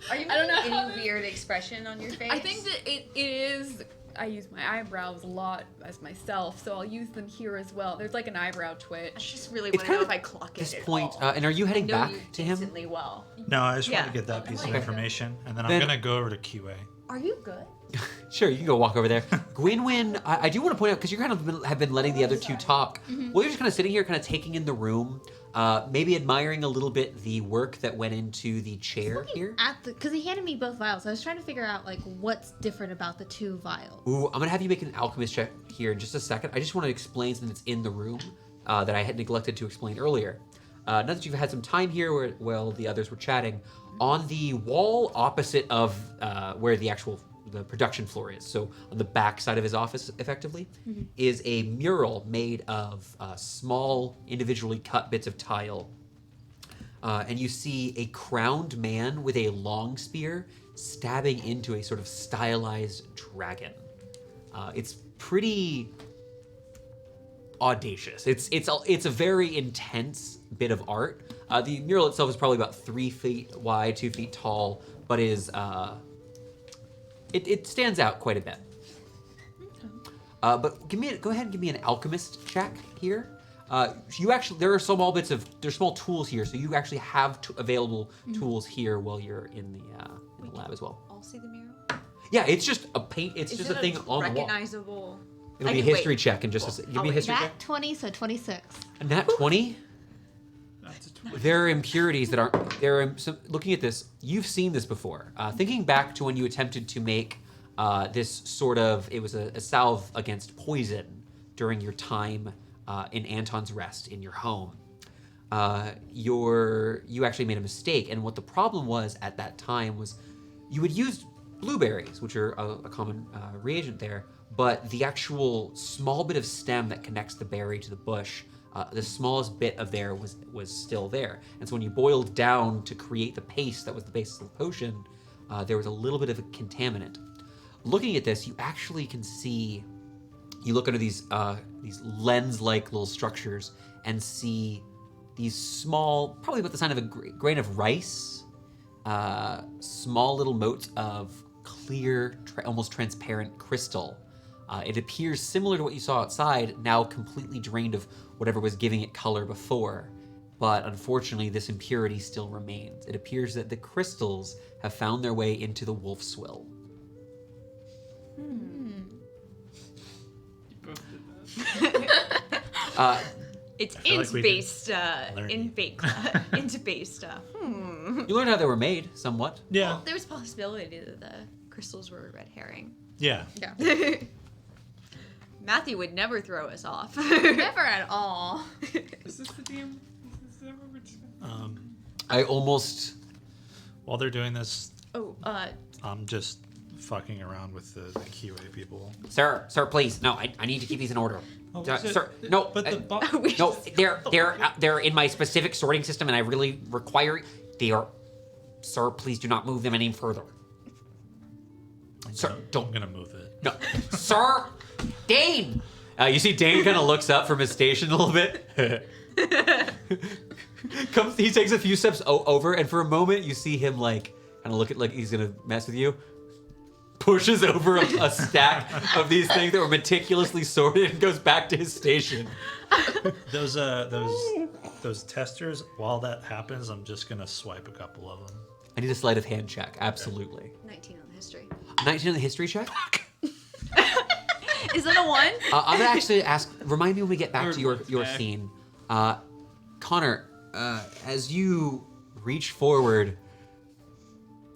E: Are you
D: I don't
E: making
D: know.
E: any weird expression on your face?
D: I think that it is. I use my eyebrows a lot as myself, so I'll use them here as well. There's like an eyebrow
E: I
D: twitch.
E: just really
A: It's
E: want to know
A: kind
E: if
A: of
E: I clock it
A: This
E: at
A: point,
E: all.
A: and are you heading
E: I know
A: back
E: you
A: to him?
E: decently well.
C: No, I just want
E: Yeah.
C: to get that piece of
D: Okay.
C: information, and then I'm
A: Then-
C: gonna go over to QA.
E: Are you good?
A: Sure, you can go walk over there. Gwynwyn, I do want to point out, because you kind of have been letting the other two talk. Well, you're just kind of sitting here, kind of taking in the room, maybe admiring a little bit the work that went into the chair here.
F: Because he handed me both vials. I was trying to figure out like what's different about the two vials.
A: Ooh, I'm gonna have you make an alchemist check here in just a second. I just want to explain something that's in the room that I had neglected to explain earlier. Now that you've had some time here while the others were chatting, on the wall opposite of where the production floor is, so on the back side of his office, effectively, is a mural made of small, individually cut bits of tile. And you see a crowned man with a long spear stabbing into a sort of stylized dragon. It's pretty audacious. It's a very intense bit of art. The mural itself is probably about 3 feet wide, 2 feet tall, but it stands out quite a bit. But go ahead and give me an alchemist check here. There are small tools here, so you actually have available tools here while you're in the lab as well.
E: I'll see the mural.
A: Yeah, it's just a paint. It's just a thing on the wall.
E: Recognizable.
A: It'll be a history check in just a give me a history check.
F: Nat 20, so 26.
A: A nat 20.
B: That's a 20.
A: There are impurities that aren't there. Looking at this, you've seen this before. Thinking back to when you attempted to make this sort of, it was a salve against poison during your time in Anton's Rest in your home. You actually made a mistake, and what the problem was at that time was you had used blueberries, which are a common reagent there, but the actual small bit of stem that connects the berry to the bush, the smallest bit of there was still there. And so when you boiled down to create the paste that was the basis of the potion, there was a little bit of a contaminant. Looking at this, you actually can see, you look under these lens-like little structures and see these small, probably about the size of a grain of rice, small little motes of clear, almost transparent crystal. It appears similar to what you saw outside, now completely drained of whatever was giving it color before. But unfortunately, this impurity still remains. It appears that the crystals have found their way into the Wolfswill.
B: You both did that.
E: It's
C: feel like we
E: int-based,
C: learn.
E: int-based.
A: You learned how they were made, somewhat.
C: Yeah.
E: There was a possibility that the crystals were a red herring.
C: Yeah.
F: Yeah.
E: Matthew would never throw us off.
F: Never at all.
B: Is this the DM? Is that what we're discussing?
A: I almost...
C: While they're doing this,
E: Oh,
C: I'm just fucking around with the QA people.
A: Sir, please. No, I need to keep these in order.
C: Oh,
A: Sir, no.
C: But
A: No, they're in my specific sorting system, and I really require. They are. Sir, please do not move them any further. Sir,
C: I'm
A: don't.
C: gonna move it.
A: No, sir, Dane. You see, Dane kind of looks up from his station a little bit. He takes a few steps over, and for a moment, you see him like kind of look at like he's gonna mess with you. Pushes over a stack of these things that were meticulously sorted and goes back to his station.
C: Those testers. While that happens, I'm just gonna swipe a couple of them.
A: I need a sleight of hand check. Absolutely.
E: 19 on the history.
A: 19 on the history check.
E: Is that a 1?
A: I'm gonna actually ask. Remind me when we get back to your
B: back.
A: scene, Connor. As you reach forward,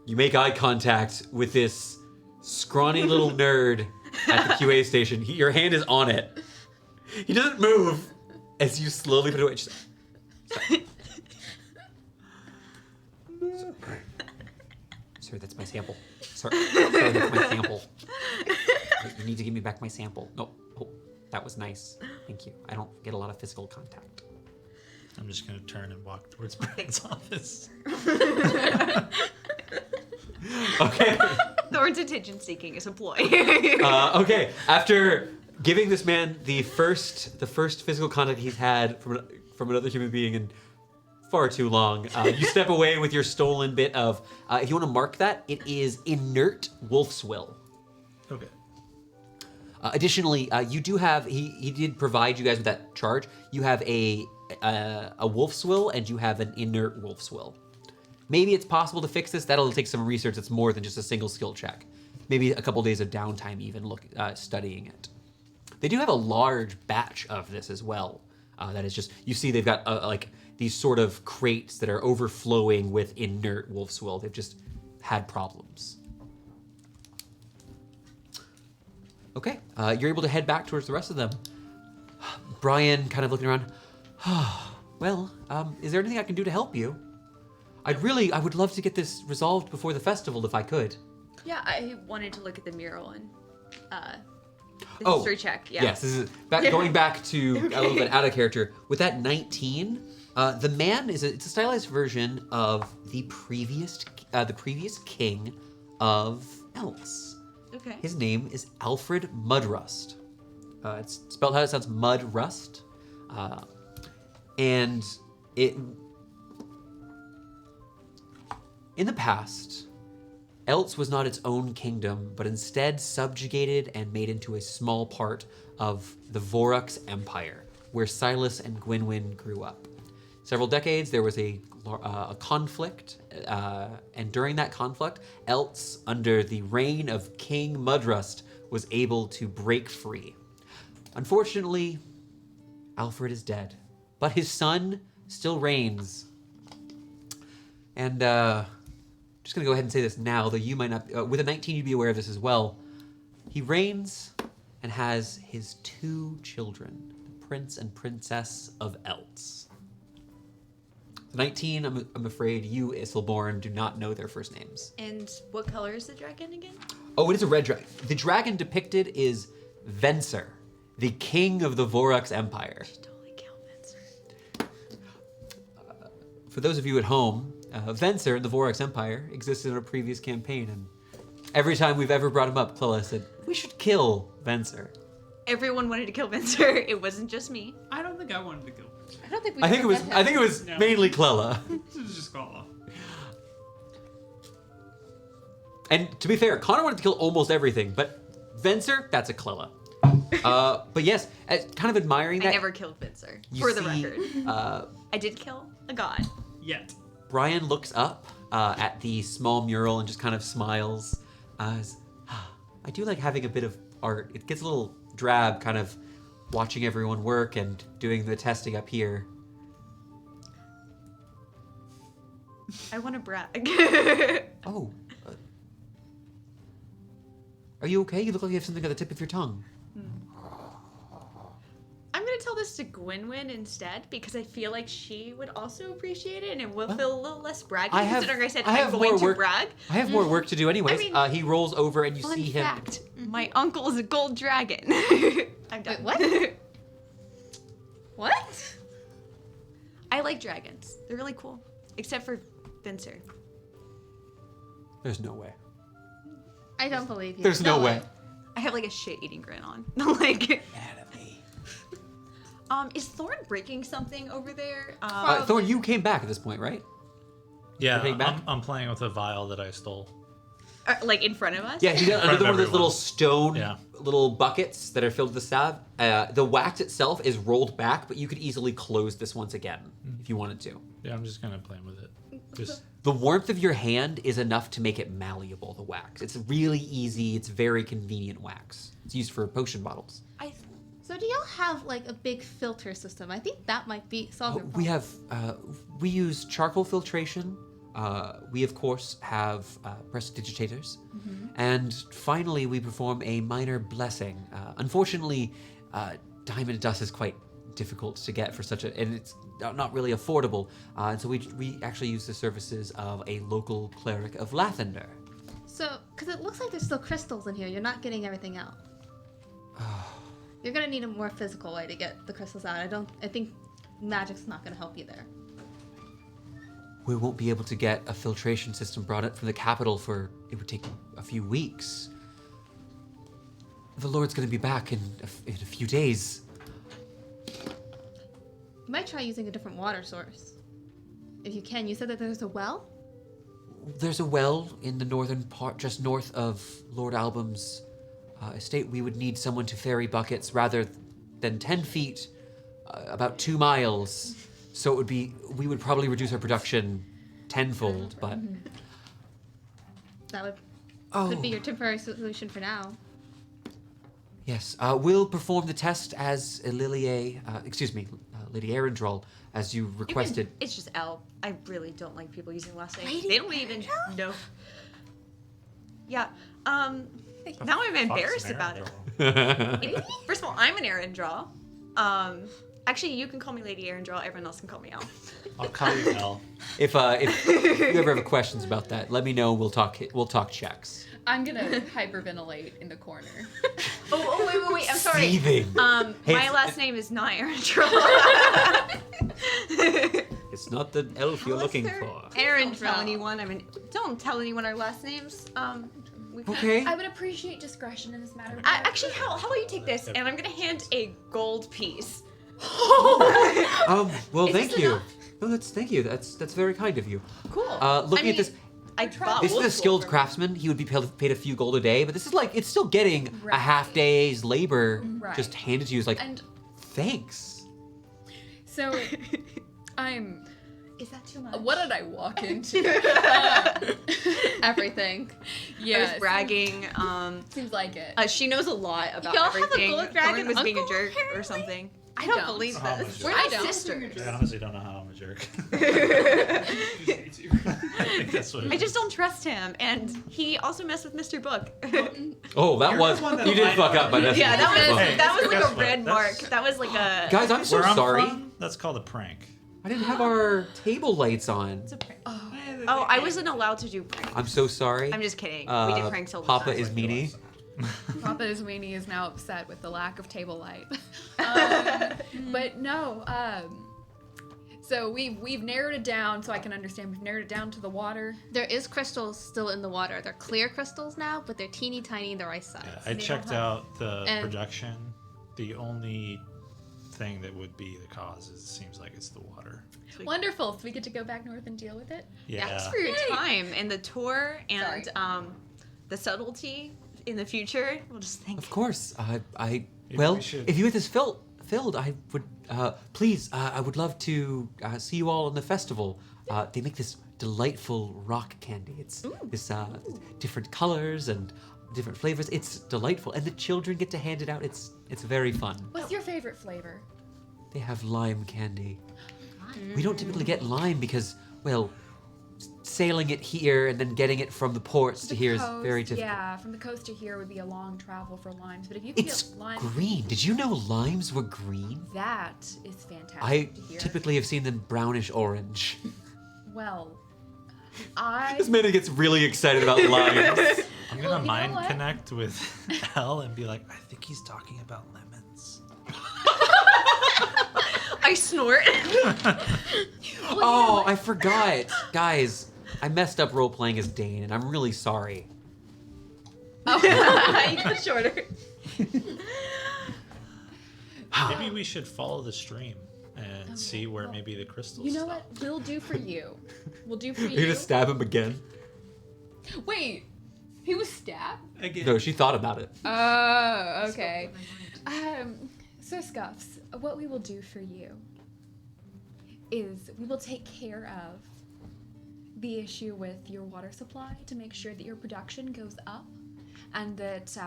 A: you make eye contact with this scrawny little nerd at the QA station. Your hand is on it. He doesn't move as you slowly put it away. Sir, that's my sample. Sir, that's my sample. You need to give me back my sample. No, oh, that was nice. Thank you. I don't get a lot of physical contact.
C: I'm just gonna turn and walk towards Brand's office.
A: Okay.
E: Thorn's attention seeking is a ploy.
A: Okay. After giving this man the first physical contact he's had from another human being in far too long, you step away with your stolen bit of. If you want to mark that, it is inert Wolfswill.
C: Okay.
A: Additionally, you do have. He did provide you guys with that charge. You have a Wolfswill and you have an inert Wolfswill. Maybe it's possible to fix this. That'll take some research. It's more than just a single skill check. Maybe a couple days of downtime even studying it. They do have a large batch of this as well. That is just, you see they've got like these sort of crates that are overflowing with inert Wolfswill. They've just had problems. Okay, you're able to head back towards the rest of them. Brian kind of looking around. Well, is there anything I can do to help you? I would love to get this resolved before the festival if I could.
E: Yeah, I wanted to look at the mural and the
A: Oh,
E: history check. Yeah.
A: Yes, this is going back to a little bit out of character. With that 19, the man it's a stylized version of the previous king of Elves.
E: Okay.
A: His name is Alfred Mudrust. It's spelled how it sounds, Mudrust. And in the past, Eltz was not its own kingdom, but instead subjugated and made into a small part of the Vorux Empire, where Silas and Gwynwyn grew up. Several decades, there was a conflict, and during that conflict, Eltz, under the reign of King Mudrust, was able to break free. Unfortunately, Alfred is dead, but his son still reigns. And just gonna go ahead and say this now, though you might not. With a 19, you'd be aware of this as well. He reigns and has his 2 children, the Prince and Princess of Eltz. The 19, I'm afraid you, Isilborn, do not know their first names.
E: And what color is the dragon again?
A: Oh, it is a red dragon. The dragon depicted is Venser, the king of the Vorux Empire.
E: I should totally count Venser.
A: For those of you at home, Venser in the Vorux Empire existed in a previous campaign, and every time we've ever brought him up, Clella said, we should kill Venser.
E: Everyone wanted to kill Venser. It wasn't just me.
B: I don't think I wanted to kill Venser.
F: I don't think we.
A: I think it was
B: No.
A: mainly Clella.
B: This is just Kala.
A: And to be fair, Connor wanted to kill almost everything, but Venser, that's a Clella. But yes, kind of admiring that.
E: I never killed Venser,
A: you
E: for the
A: see,
E: record. I did kill a god.
B: Yet.
A: Brian looks up at the small mural and just kind of smiles. I do like having a bit of art. It gets a little drab, kind of watching everyone work and doing the testing up here.
E: I want to brag.
A: Oh. Are you okay? You look like you have something at the tip of your tongue.
E: I'm going to tell this to Gwynwyn instead because I feel like she would also appreciate it and it will feel a little less braggy considering I said I'm going to brag.
A: I have more work to do anyways.
E: I mean,
A: he rolls over and you
E: Fun
A: see him.
E: fact, my uncle is a gold dragon. I'm done.
F: Wait, what? What?
E: I like dragons. They're really cool. Except for Venser.
A: There's no way.
F: I don't believe you.
A: There's no way.
E: I have like a shit-eating grin on. Like, is Thorn breaking something over there?
A: Thorn, you came back at this point, right?
C: Yeah,
A: Take back?
C: I'm playing with a vial that I stole.
E: Like in front of us?
A: Yeah, he's got
C: front of
A: another one of those little
C: everyone.
A: stone little buckets that are filled with salve. The wax itself is rolled back, but you could easily close this once again if you wanted to.
C: Yeah, I'm just gonna play with it. Just
A: The warmth of your hand is enough to make it malleable, the wax. It's really easy, it's very convenient wax. It's used for potion bottles.
F: So do y'all have like a big filter system? I think that might be solve your problem.
A: We have, we use charcoal filtration. We, of course, have prestidigitators. And finally, we perform a minor blessing. Unfortunately, diamond dust is quite difficult to get for such a, and it's not really affordable. And so we actually use the services of a local cleric of Lathander.
F: So, because it looks like there's still crystals in here. You're not getting everything out. You're gonna need a more physical way to get the crystals out. I think magic's not gonna help you there.
A: We won't be able to get a filtration system brought up from the capital it would take a few weeks. The Lord's gonna be back in a few days.
F: You might try using a different water source. If you can. You said that there's a well?
A: There's a well in the northern part, just north of Lord Album's estate. We would need someone to ferry buckets rather than 10 feet, about 2 miles. So we would probably reduce our production tenfold, but...
F: That could be your temporary solution for now.
A: Yes, we'll perform the test as Lady Arendral, as you requested.
E: It's just L. I really don't like people using last names. They don't even know. Yeah. Now I'm embarrassed about it. First of all, I'm an Arendral. Actually, you can call me Lady Arendelle. Everyone else can call me Al.
C: I'll call you L.
A: If you ever have questions about that, let me know. We'll talk checks.
D: I'm gonna hyperventilate in the corner.
E: Wait. I'm sorry.
A: Seething. Hey,
E: My last name is not Arendelle.
A: It's not the elf you're looking for.
E: Don't tell anyone. Don't tell anyone our last names.
A: Okay.
D: I would appreciate discretion in this matter.
E: Actually, how about you take this, and I'm gonna hand a gold piece.
A: Well,
E: Is
A: thank
E: this
A: you.
E: enough?
A: No, thank you. That's very kind of you.
E: Cool.
A: Looking at this,
E: I bought
A: this is a
E: Wolfswill
A: skilled
E: from-
A: craftsman. He would be paid a few gold a day, but this is like it's still getting a
D: Right.
A: half day's labor
D: Right.
A: just handed to you. It's like,
D: And
A: thanks.
D: so, I'm.
E: Is that too much?
D: What did I walk into?
F: Everything.
E: I was bragging.
D: Seems like it.
E: She knows a lot about
F: Y'all have a
E: everything.
F: gold dragon
E: Someone was being a
F: uncle,
E: jerk or
F: apparently?
E: something. I
D: I
E: don't
D: don't.
E: believe
C: Oh,
E: this.
C: my
E: We're
D: I
E: not
D: don't.
E: sisters.
C: I honestly don't know how I'm a jerk. I think that's what it
E: I
C: is.
E: just don't trust him, and he also messed with Mr. Book.
A: Oh, that was
C: the one that
A: you did
C: I-
A: fuck up by messing
E: Yeah,
A: with
E: that
A: this
E: was
A: book.
C: Hey,
E: that was like
C: guess
E: a
C: what?
E: red
C: That's-
E: mark. That was like a.
A: Guys, I'm so
C: Where I'm
A: sorry.
C: from, that's called a prank.
A: I didn't have our table lights on.
E: It's a prank. Oh, I wasn't allowed to do pranks.
A: I'm so sorry.
E: I'm just kidding. We did pranks all the
A: Papa
E: time.
A: is meanie.
D: Papa Isweenie is now upset with the lack of table light. But no, so we've narrowed it down so I can understand. We've narrowed it down to the water.
F: There is crystals still in the water. They're clear crystals now, but they're teeny tiny. They're ice size.
C: Yeah, I
D: they
C: checked
D: don't have-
C: out the
F: And-
C: projection. The only thing that would be the cause is it seems like it's the water.
D: Wonderful. So we get to go back north and deal with it.
C: Yeah.
E: Thanks for your time and the tour and
D: Sorry.
E: the subtlety in the future. We'll just think.
A: Of course.
C: Maybe
A: Well,
C: we should-
A: if you get this filled, I would please. I would love to see you all in the festival. They make this delightful rock candy. It's this different colors and different flavors. It's delightful, and the children get to hand it out. It's very fun.
D: What's your favorite flavor?
A: They have lime candy. We don't typically get lime because, well, sailing it here and then getting it from the ports to
D: The
A: here is
D: coast,
A: very difficult.
D: Yeah, from the coast to here would be a long travel for limes. But if you can
A: It's
D: get limes,
A: green. Did you know limes were green?
D: that is fantastic
A: I
D: to hear.
A: typically have seen them brownish orange.
D: Well, I
A: This man gets really excited about limes.
C: I'm
D: Well,
C: gonna
D: you know
C: mind
D: what?
C: connect with Elle and be like, I think he's talking about lemons.
E: I snort.
A: Oh, I forgot. Guys, I messed up role playing as Dane, and I'm really sorry.
E: You got shorter.
C: Maybe we should follow the stream and see where maybe the crystals
D: You know
C: stop.
D: what? We'll do for you. We'll do for
A: You're
D: you.
A: gonna stab him again?
D: Wait, he was stabbed?
B: Again.
A: No, she thought about it.
D: Oh, okay. So Scuffs, what we will do for you is we will take care of the issue with your water supply to make sure that your production goes up and that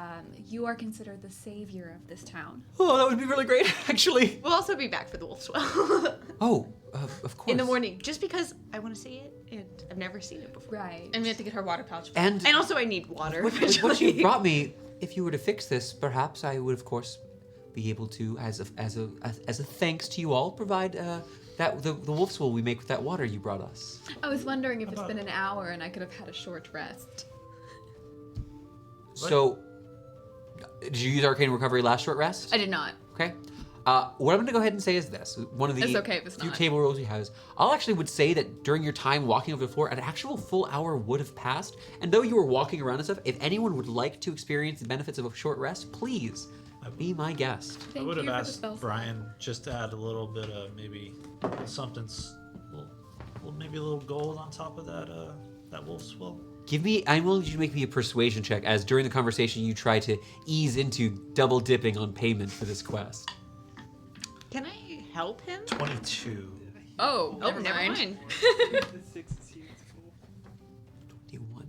D: you are considered the savior of this town.
A: Oh, that would be really great, actually.
E: We'll also be back for the Wolfswill
A: Oh, of course.
E: in the morning, just because I want to see it and I've never seen it before.
D: Right.
F: And we have to get her water pouch. back.
A: And
E: And also, I need water.
A: with what
E: eventually.
A: you brought me, if you were to fix this, perhaps I would, of course, be able to, as a thanks to you all, provide that the Wolfswill we make with that water you brought us.
D: I was wondering if it's been an hour and I could have had a short rest.
A: So, did you use Arcane Recovery last short rest?
D: I did not.
A: Okay. What I'm going to go ahead and say is this. One of the
D: It's okay if it's
A: few
D: not.
A: table rules we have is, I'll actually would say that during your time walking over the floor, an actual full hour would have passed. And though you were walking around and stuff, if anyone would like to experience the benefits of a short rest, please be my guest.
C: I
D: Thank
C: would have
D: you for the
C: asked
D: spell slot.
C: Brian just to add a little bit of maybe something's, maybe a little gold on top of that Wolfswill.
A: I'm willing you to make me a persuasion check, as during the conversation you try to ease into double dipping on payment for this quest.
E: Can I help him?
C: 22.
D: Oh,
E: Oh, never mind.
B: The 6 is here. It's full.
A: 21.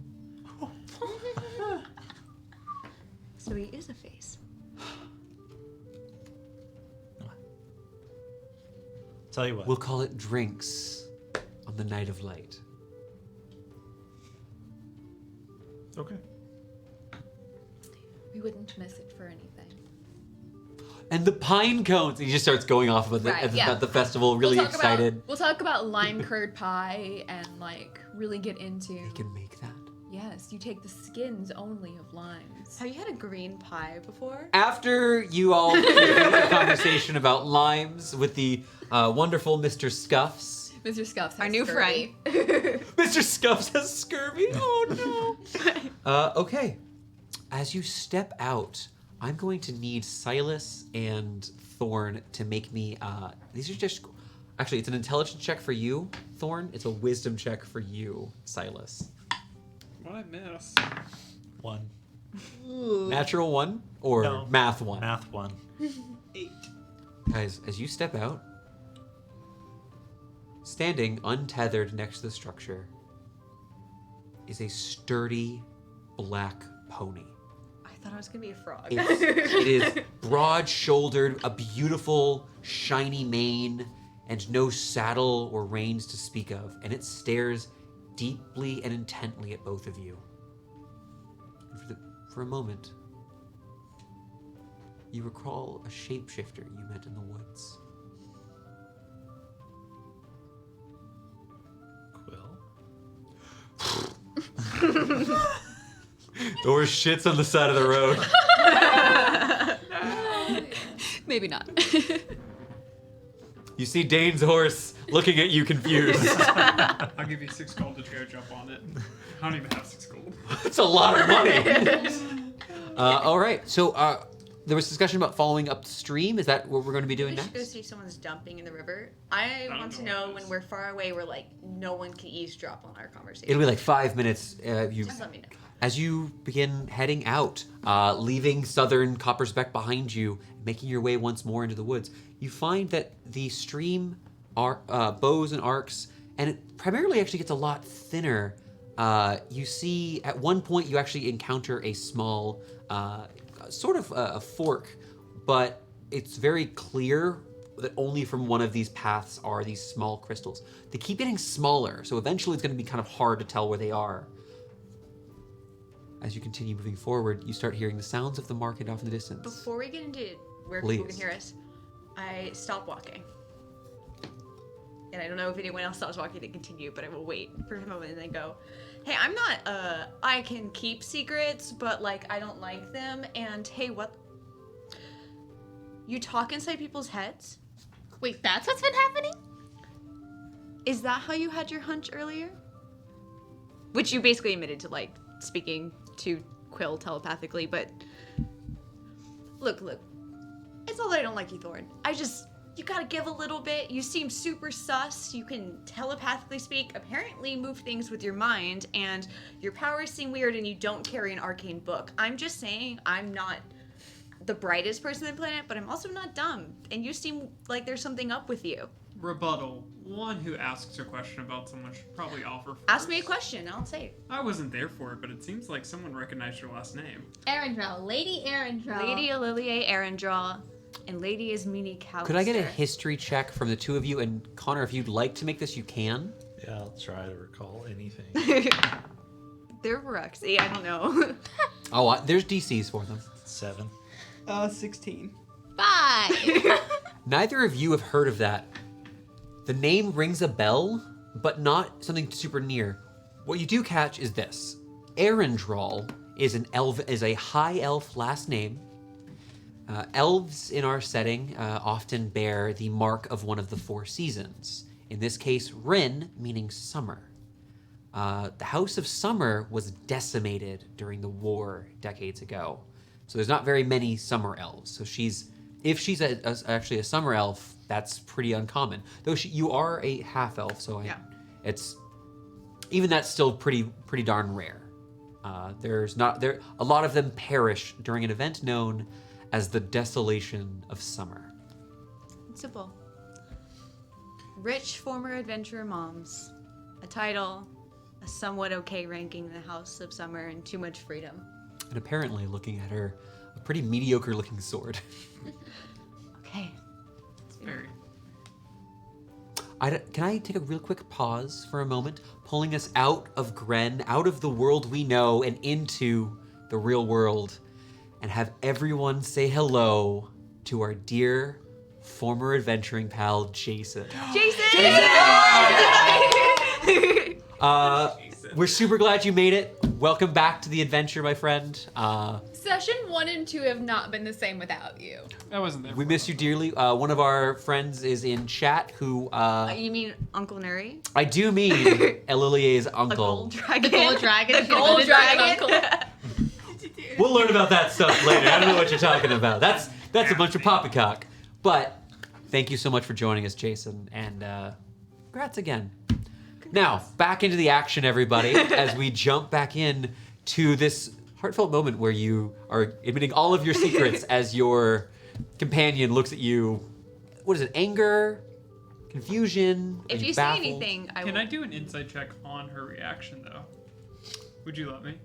E: So he is a face.
C: Tell you what.
A: We'll call it drinks on the night of light.
C: Okay.
D: We wouldn't miss it for anything.
A: And the pine cones. He just starts going off about
D: Right, yeah.
A: about the festival, really
D: We'll talk
A: excited.
D: We'll talk about lime curd pie and like really get into.
A: You can make that.
D: Yes, you take the skins only of limes.
E: Have you had a green pie before?
A: After you all had a conversation about limes with the wonderful Mr. Scuffs.
D: Mr. Scuffs, has
E: Our new
D: scurvy.
A: Mr. Scuffs has scurvy. Oh no. Okay. As you step out, I'm going to need Silas and Thorn to make me. These are just. Actually, it's an intelligence check for you, Thorn. It's a wisdom check for you, Silas.
B: What I miss?
C: 1.
A: Natural 1 or
C: No.
A: math 1?
C: Math 1.
B: 8.
A: Guys, as you step out, standing untethered next to the structure is a sturdy black pony.
E: I thought I was gonna be a frog.
A: It is broad-shouldered, a beautiful, shiny mane, and no saddle or reins to speak of, and it stares deeply and intently at both of you. And for a moment, you recall a shapeshifter you met in the woods.
C: Quill.
A: Or shits on the side of the road.
D: Maybe not.
A: You see Dane's horse looking at you confused.
B: I'll give you 6 gold to go jump on it. I don't even have 6 gold.
A: That's a lot of money. All right, so there was discussion about following upstream. Is that what we're going to be doing
E: We should go
A: next?
E: see someone's dumping in the river. I
B: don't
E: want to
B: know what
E: know
B: it
E: when
B: is.
E: we're far away, we're like, no one can eavesdrop on our conversation.
A: It'll be like 5 minutes.
E: Just let me know.
A: As you begin heading out, leaving southern Coppersbeck behind you, making your way once more into the woods, you find that the stream bows and arcs, and it primarily actually gets a lot thinner. You see, at one point, you actually encounter a small, sort of a fork, but it's very clear that only from one of these paths are these small crystals. They keep getting smaller, so eventually it's going to be kind of hard to tell where they are. As you continue moving forward, you start hearing the sounds of the market off in the distance.
E: Before we get into where people
A: Please.
E: can hear us, I stop walking. And I don't know if anyone else stops walking to continue, but I will wait for a moment and then go, hey, I'm not, I can keep secrets, but like, I don't like them. And hey, what? You talk inside people's heads?
F: Wait, that's what's been happening?
E: Is that how you had your hunch earlier? Which you basically admitted to, like, speaking to Quill telepathically, but look, it's not that I don't like you, Thorn. You gotta give a little bit. You seem super sus. You can telepathically speak, apparently move things with your mind, and your powers seem weird and you don't carry an arcane book. I'm just saying I'm not the brightest person on the planet, but I'm also not dumb, and you seem like there's something up with you.
B: Rebuttal. One who asks a question about someone should probably offer first.
E: Ask me a question, I'll say it.
B: I wasn't there for it, but it seems like someone recognized your last name.
F: Arendrell, Lady Arendrell.
E: Lady Olivier Arendrell, and Lady Ismini Callister.
A: Could I get a history check from the two of you? And Connor, if you'd like to make this, you can.
C: Yeah, I'll try to recall anything.
E: They're Roxy, I don't know.
A: Oh, there's DCs for them.
C: 7.
B: 16.
F: 5.
A: Neither of you have heard of that. The name rings a bell, but not something super near. What you do catch is this. Arendrell is a high elf last name. Elves in our setting often bear the mark of one of the 4 seasons. In this case, Rin, meaning summer. The House of Summer was decimated during the war decades ago. So there's not very many summer elves. So if she's actually a summer elf, that's pretty uncommon. Though you are a half elf, so
E: Yeah.
A: it's even that's still pretty darn rare. A lot of them perish during an event known as the Desolation of Summer.
E: It's simple. Rich former adventurer moms. A title, a somewhat okay ranking in the House of Summer, and too much freedom.
A: And apparently, looking at her, a pretty mediocre looking sword.
E: Okay.
B: It's very.
A: Can I take a real quick pause for a moment, pulling us out of Gren, out of the world we know, and into the real world, and have everyone say hello to our dear former adventuring pal, Jason. We're super glad you made it. Welcome back to the adventure, my friend.
D: Session 1 and 2 have not been the same without you.
B: I wasn't there.
A: We miss you dearly. One of our friends is in chat who...
E: You mean Uncle Nuri?
A: I do mean Elilier's uncle.
E: Dragon.
F: The gold dragon.
E: The gold dragon.
D: Uncle.
A: We'll learn about that stuff later. I don't know what you're talking about. That's a bunch of poppycock. But thank you so much for joining us, Jason, and congrats again. Now, back into the action, everybody, as we jump back in to this heartfelt moment where you are admitting all of your secrets as your companion looks at you. What is it? Anger? Confusion? Are
E: If you
A: baffled?
E: say anything, I will.
B: Can I do an insight check on her reaction, though? Would you let me?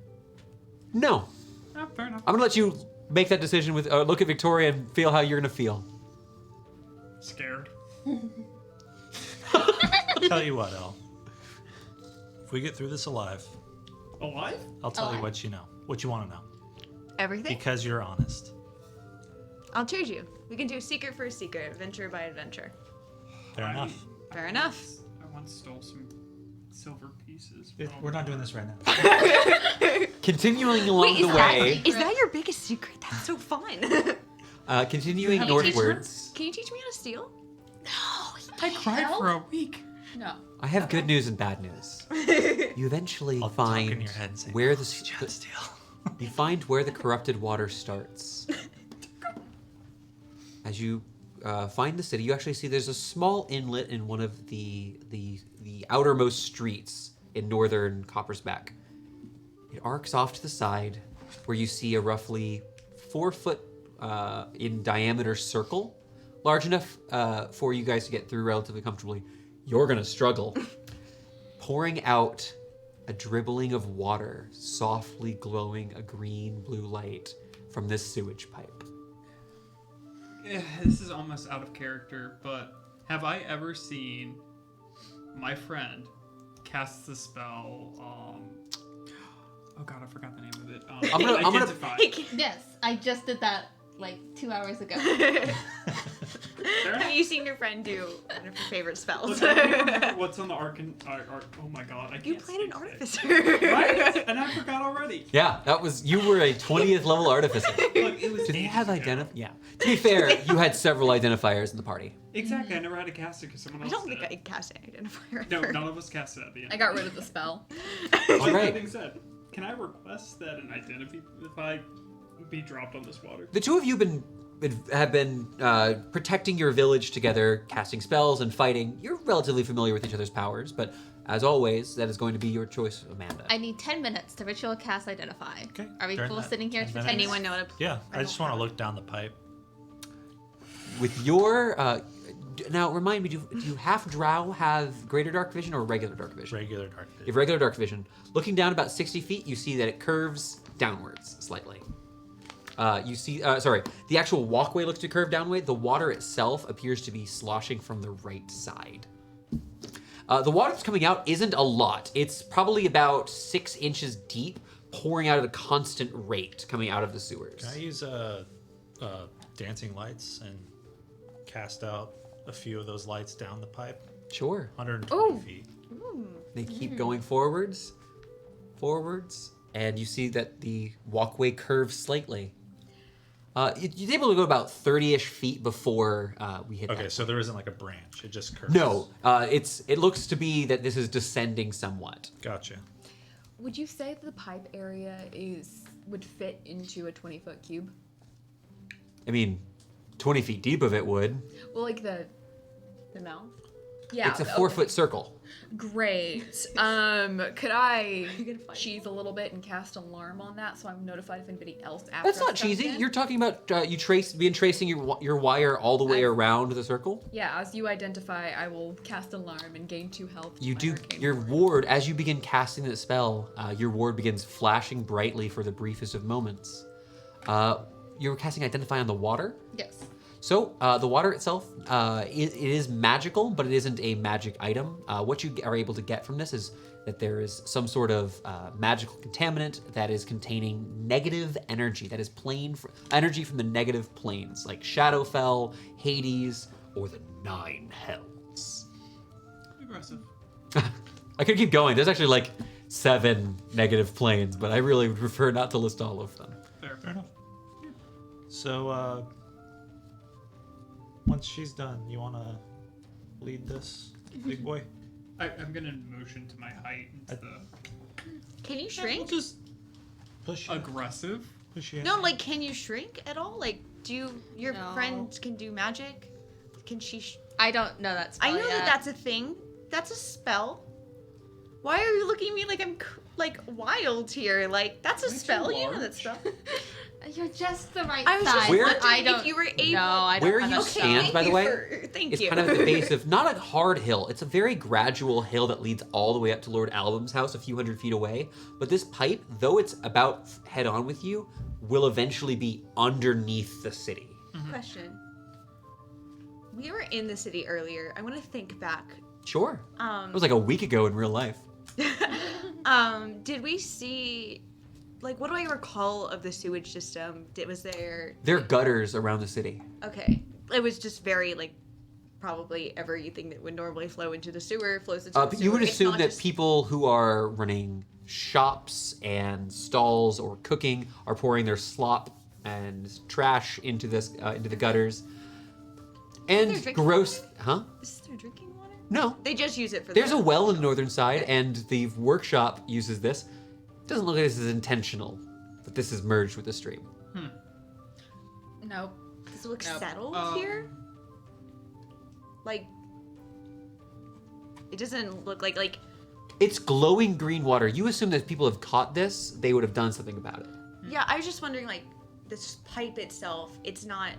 A: No.
B: Oh, fair enough.
A: I'm gonna let you make that decision with look at Victoria and feel how you're gonna feel.
B: Scared.
C: Tell you what, El. If we get through this alive,
B: Alive?
C: I'll tell you
F: Alive.
C: what you know. What you want to know.
E: Everything?
C: Because you're honest.
E: I'll trade you. We can do secret for secret, adventure by adventure.
C: Fair enough.
E: Fair enough.
B: I once stole some silver pieces.
C: We're not doing this right now.
A: Continuing along the
E: is
A: way,
E: Is that your biggest secret? That's so fun.
A: continuing
B: Can you teach her?
A: northwards.
E: Can you teach me how to steal?
B: I cried for a week.
D: No.
A: I have good news and bad news. You eventually
C: I'll talk
A: find
C: in your head and say,
A: where
C: "Oh, teach you how to steal."
A: you find where the corrupted water starts. As you find the city, you actually see there's a small inlet in one of the outermost streets in northern Coppersback. It arcs off to the side, where you see a roughly 4 foot in diameter circle, large enough for you guys to get through relatively comfortably. You're gonna struggle. Pouring out a dribbling of water, softly glowing a green-blue light from this sewage pipe.
B: This is almost out of character, but have I ever seen my friend cast the spell? Oh god, I forgot the name of it.
A: I'm gonna-
B: Identify.
F: Yes, I just did that like 2 hours ago.
E: Have you seen your friend do one of her favorite spells?
B: Look, I don't remember what's on the arcane. Oh my god, I can't
E: You played an
B: speak
E: artificer.
B: today. Right? And I forgot already.
A: Yeah, you were a 20th level artificer.
B: Look, it was.
A: Do they have
B: ages ago.
A: Yeah. To be fair, you had several identifiers in the party.
B: Exactly, I never had to cast it because someone
E: I
B: else
E: don't think
B: did.
E: I cast an identifier.
B: No,
E: ever.
B: none of us cast it at the end.
D: I got rid of the spell.
A: All
B: Like
A: right.
B: that being said, can I request that an identify be dropped on this water?
A: The two of you have been protecting your village together, casting spells and fighting. You're relatively familiar with each other's powers, but as always, that is going to be your choice, Amanda.
F: I need 10 minutes to ritual cast identify.
C: Okay,
F: Are we
C: during
F: cool
C: that
F: sitting here
C: 10
F: for 10
C: minutes.
F: minutes?
E: Anyone know what a
C: Yeah, I just want to look down the pipe.
A: With your now, remind me, do you half drow have greater dark vision or regular dark vision?
C: Regular dark
A: You have
C: vision.
A: regular dark vision. Looking down about 60 feet, you see that it curves downwards slightly. You see, the actual walkway looks to curve downward. The water itself appears to be sloshing from the right side. The water that's coming out isn't a lot. It's probably about 6 inches deep, pouring out at a constant rate coming out of the sewers.
C: Can I use dancing lights and cast out a few of those lights down the pipe?
A: Sure.
C: 120 feet.
A: They keep going forwards, and you see that the walkway curves slightly. You're able to go about 30-ish feet before we hit
C: Okay,
A: that.
C: so there isn't like a branch. It just curves.
A: No, it looks to be that this is descending somewhat.
C: Gotcha.
D: Would you say that the pipe area would fit into a 20-foot cube?
A: I mean, 20 feet deep of it would.
D: Well, like the
E: mouth?
D: yeah.
A: It's a 4-foot circle.
D: Great. Could I
E: gonna fight?
D: cheese a little bit and cast alarm on that so I'm notified if anybody else after
A: That's
D: us
A: not
D: comes
A: cheesy.
D: in?
A: You're talking about tracing your wire all the way around the circle.
D: Yeah, as you identify, I will cast alarm and gain 2 health.
A: You
D: with
A: do
D: my arcane
A: your
D: ward.
A: ward as you begin casting the spell. Your ward begins flashing brightly for the briefest of moments. You're casting Identify on the water.
F: Yes.
A: So the water itself, it is magical, but it isn't a magic item. What you are able to get from this is that there is some sort of magical contaminant that is containing negative energy, that is energy from the negative planes, like Shadowfell, Hades, or the Nine Hells.
B: Aggressive.
A: I could keep going. There's actually like 7 negative planes, but I really would prefer not to list all of them.
B: Fair.
C: Fair enough. So, once she's done, you want to lead this big boy?
B: I'm gonna motion to my height into the
E: Can you
C: We'll
E: shrink?
C: just push you.
B: aggressive.
C: Push you.
E: No, like, can you shrink at all? Like, your
F: No.
E: friend can do magic? Can she?
F: I don't know that spell
E: I know
F: yet.
E: that that's a thing. That's a spell. Why are you looking at me like I'm like wild here? Like, that's a
B: Aren't you
E: spell. You know
B: large?
E: that spell.
F: You're just the right
E: I was just
F: size.
A: Where-
E: wondering
F: I don't.
E: if you were able.
F: No, I don't.
A: Where
F: have
A: you
F: that
A: stand,
F: spell.
A: by the way,
E: Thank
A: it's
E: you.
A: kind of at the base of not a hard hill. It's a very gradual hill that leads all the way up to Lord Album's house a few hundred feet away. But this pipe, though it's about head on with you, will eventually be underneath the city.
E: Question. We were in the city earlier. I want to think back.
A: Sure. It was like a week ago in real life.
E: Did we see, like, what do I recall of the sewage system? Was there?
A: There are gutters around the city.
E: Okay, it was just very like, probably everything that would normally flow into the sewer flows into the
A: But
E: sewer.
A: you would
E: It's
A: assume
E: not
A: that
E: just-
A: people who are running shops and stalls or cooking are pouring their slop and trash into into the gutters.
E: They're
A: And
E: drinking
A: gross,
E: water?
A: huh?
E: Is there drinking water?
A: No.
E: They just use it for.
A: There's
E: the-
A: a well in the northern side, and the workshop uses this. Doesn't look like this is intentional, that this is merged with the stream.
D: Nope.
E: Does it look
D: Nope.
E: settled
B: Um,
E: here? Like, it doesn't look like.
A: It's glowing green water. You assume that if people have caught this, they would have done something about it.
E: Yeah, I was just wondering, like, this pipe itself. It's not.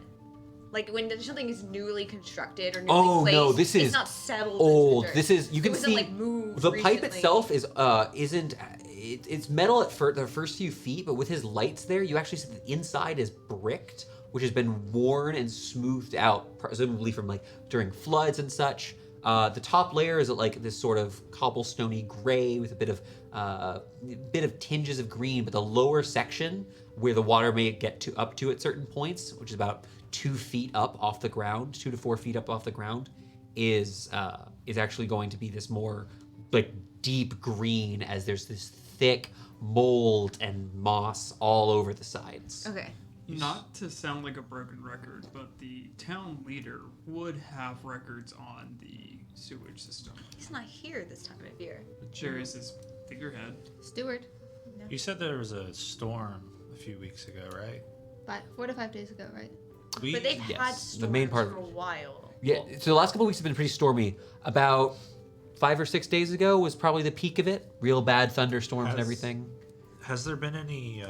E: Like when something is newly constructed or newly
A: Oh,
E: placed,
A: no, this
E: it's
A: is
E: not settled. into
A: Old.
E: dirt.
A: This is you
E: It
A: can
E: wasn't,
A: see
E: like, moved
A: the pipe
E: recently.
A: itself is isn't it's metal at the first few feet, but with his lights there, you actually see the inside is bricked, which has been worn and smoothed out, presumably from like during floods and such. The top layer is like this sort of cobblestoney gray with a bit of tinges of green, but the lower section where the water may get up to at certain points, which is about 2 feet up off the ground, 2 to 4 feet up off the ground, is actually going to be this more like deep green, as there's this thick mold and moss all over the sides.
E: Okay.
B: Not to sound like a broken record, but the town leader would have records on the sewage system.
E: He's not here this time of year.
B: There is his figurehead.
F: Steward.
C: You said there was a storm a few weeks ago, right?
F: 4 to 5 days ago, right?
C: We,
E: But they've
A: yes,
E: had
A: the
E: storms
A: main part of
E: for a while.
A: Yeah, so the last couple weeks have been pretty stormy. About 5 or 6 days ago was probably the peak of it. Real bad thunderstorms and
C: Has-
A: everything.
C: Has there been any,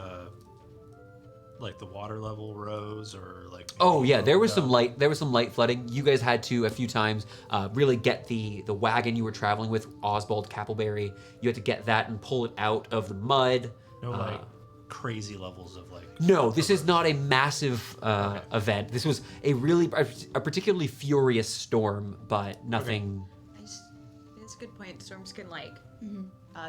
C: like the water level rose or like?
A: Oh yeah, there was some
C: light.
A: light flooding. You guys had to a few times really get the wagon you were traveling with, Oswald Cappleberry. You had to get that and pull it out of the mud.
C: No like crazy levels of like.
A: No, this is not a massive event. This was a particularly furious storm, but nothing.
E: It's a good point. Storms can like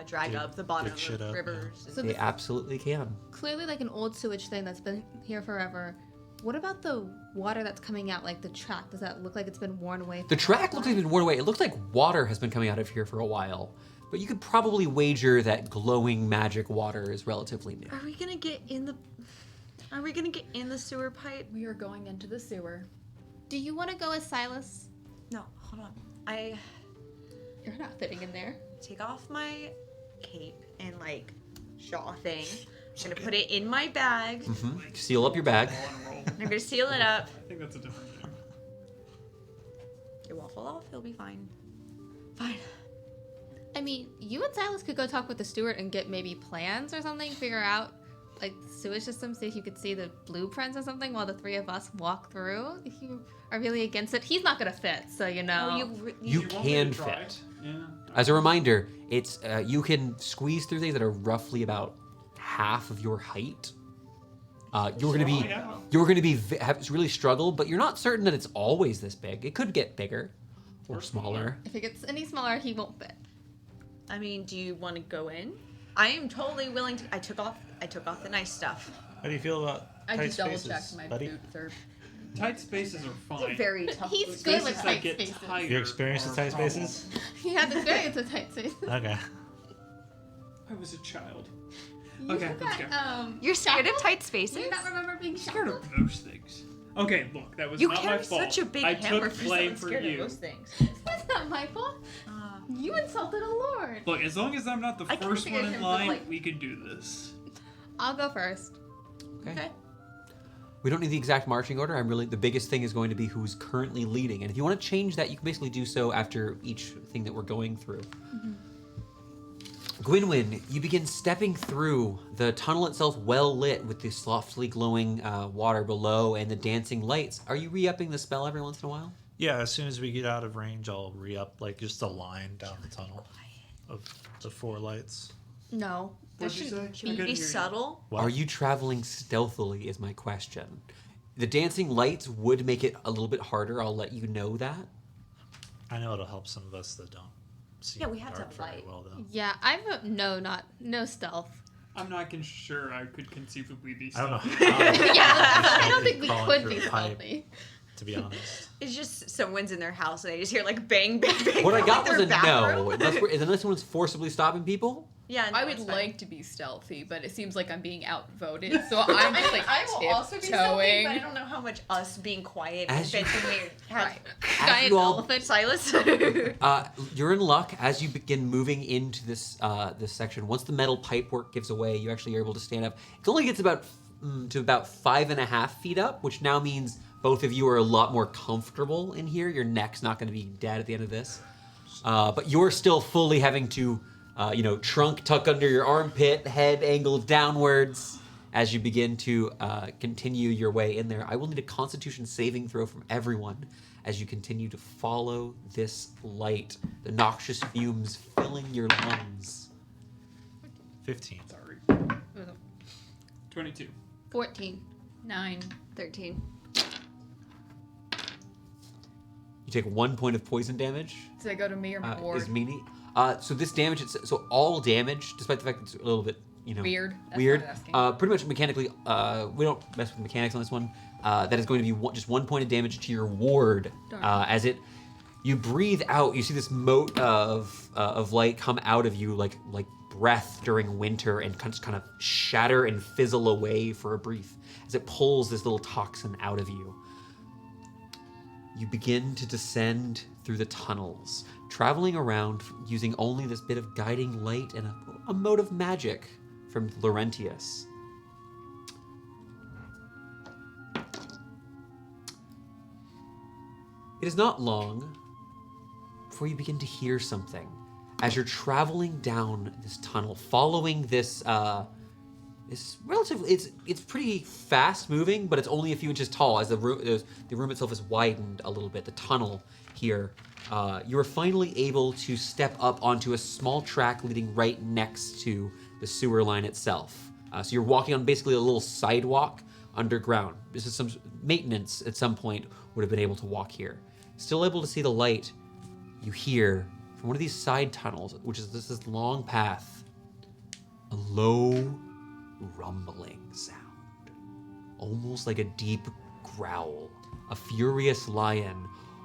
E: drag
C: Dig-
E: up the bottom
C: dig shit
E: of
C: up,
E: rivers.
F: So
A: They absolutely can.
F: clearly like an old sewage thing that's been here forever. What about the water that's coming out, like the track? Does that look like it's been worn away?
A: The track looks like it's been worn away. It looks like water has been coming out of here for a while. But you could probably wager that glowing magic water is relatively new.
E: Are we gonna get in the sewer pipe?
D: We are going into the sewer.
F: Do you want to go as Silas?
E: No, hold on. I
F: You're not fitting in there.
E: take off my cape and like shawl thing. I'm gonna put it in my bag.
A: Seal up your bag.
B: Roll and roll.
E: I'm gonna seal it up.
B: I think that's a different game.
E: It won't fall off. It'll be fine. Fine.
F: I mean, you and Silas could go talk with the steward and get maybe plans or something, figure out like the sewage system, see if you could see the blueprints or something while the 3 of us walk through. If you are really against it, he's not gonna fit, so you know.
E: Oh,
A: You
B: want me
A: can
B: to try?
A: fit.
B: Yeah.
A: As a reminder, it's you can squeeze through things that are roughly about half of your height. You're gonna be have really struggle, but you're not certain that it's always this big. It could get bigger or smaller.
F: If it gets any smaller, he won't fit.
E: I mean, do you want to go in? I am totally willing to. I took off the nice stuff.
C: How do you feel about
D: I
C: tight
D: just double
C: spaces,
D: checked my
C: buddy?
D: boots are
B: Tight spaces are fine.
E: Very tough.
F: He's good with
B: Spaces that
F: tight
B: get
F: spaces.
B: tighter
C: Your experience with
B: are a
C: tight
B: problem.
C: spaces?
F: He has experience with tight spaces.
C: Okay.
B: I was a child.
F: You
B: Okay, let's go.
E: You're scared of
F: shackled?
E: tight
F: Do
E: spaces?
F: you not remember being
B: Scared
F: shackled?
B: of those things. Okay, look, that was
E: You
B: not my
E: carry
B: fault.
E: such a big
B: I
E: hammer
B: took
E: for
B: blame
E: someone
B: for
E: scared
B: you.
E: of those things.
F: That's not my fault. You insulted a lord.
B: Look, as long as I'm not the
E: I kinda
B: first
E: figured
B: one in
E: him to,
B: line,
E: like-
B: we can do this.
F: I'll go first.
E: Okay.
A: We don't need the exact marching order. The biggest thing is going to be who's currently leading. And if you want to change that, you can basically do so after each thing that we're going through. Gwynwyn, you begin stepping through the tunnel itself, well lit with the softly glowing water below and the dancing lights. Are you re-upping the spell every once in a while?
C: Yeah, as soon as we get out of range, I'll re-up like just a line down the tunnel of the 4 lights.
F: No.
B: What'd you say?
E: Should
B: I
E: we
B: couldn't
E: be
B: hear you.
E: subtle?
C: What?
A: Are you traveling stealthily is my question. The dancing lights would make it a little bit harder. I'll let you know that.
C: I know it'll help some of us that don't see
E: Yeah, we
C: in the
E: have to
C: dark
E: have
C: very
E: light.
C: well though.
F: Yeah, no stealth.
B: I'm not sure I could conceivably be
C: I don't know.
B: stealthy.
F: I don't think we
C: Crawling
F: could
C: through
F: be
C: a pipe,
F: stealthy.
C: to be honest.
E: It's just someone's in their house and I just hear like bang, bang, bang.
A: What I
E: from,
A: got
E: like,
A: was a
E: their bathroom.
A: no. Unless someone's forcibly stopping people.
E: Yeah, no,
D: I would
E: it's fine.
D: like to be stealthy, but it seems like I'm being outvoted, so I'm just like
E: I will also be stealthy,
D: tiptoeing.
E: but I don't know how much us being quiet
A: As
E: and
A: you-
E: venting has.
D: Right.
F: Giant
A: you all-
F: elephant.
E: Silas.
A: You're in luck as you begin moving into this this section. Once the metal pipework gives away, you actually are able to stand up. It only gets about to about 5.5 feet up, which now means both of you are a lot more comfortable in here. Your neck's not going to be dead at the end of this, but you're still fully having to, trunk tuck under your armpit, head angled downwards as you begin to continue your way in there. I will need a Constitution saving throw from everyone as you continue to follow this light, the noxious fumes filling your lungs.
C: 15.
B: Sorry. 22.
F: 14.
D: 9.
E: 13.
A: You take 1 point of poison damage.
D: Does that go to me or my ward?
A: Is meanie. So this damage, so all damage, despite the fact that it's a little bit,
D: Weird. That's
A: weird.
D: what I was asking.
A: Pretty much mechanically, we don't mess with mechanics on this one. That is going to be just 1 point of damage to your ward. As you breathe out, you see this mote of light come out of you like breath during winter and kind of shatter and fizzle away for a brief as it pulls this little toxin out of you. You begin to descend through the tunnels, traveling around using only this bit of guiding light and a mote of magic from Laurentius. It is not long before you begin to hear something as you're traveling down this tunnel, following this it's pretty fast moving, but it's only a few inches tall as the room itself is widened a little bit. The tunnel here, you are finally able to step up onto a small track leading right next to the sewer line itself. So you're walking on basically a little sidewalk underground. This is some maintenance at some point would have been able to walk here. Still able to see the light, you hear from one of these side tunnels, which is this long path, a low rumbling sound, almost like a deep growl, a furious lion,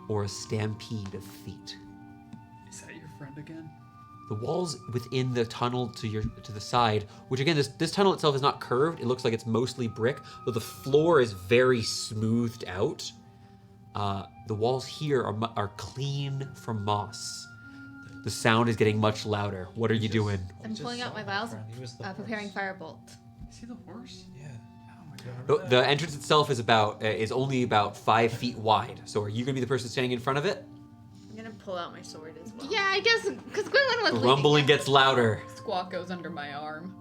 A: or a stampede of feet.
B: Is that your friend again?
A: The walls within the tunnel to the side, which again, this tunnel itself is not curved. It looks like it's mostly brick, but the floor is very smoothed out. The walls here are clean from moss. The sound is getting much louder. What are you doing?
F: I'm pulling out my vials, preparing firebolt.
B: Is he the horse?
C: Yeah.
B: Oh my god.
A: The entrance itself is only about 5 feet wide. So are you gonna be the person standing in front of it?
E: I'm gonna pull out my sword as well.
F: Yeah, I guess, because Gwynwyn was
A: The
F: leading.
A: rumbling gets louder.
D: Squawk goes under my arm.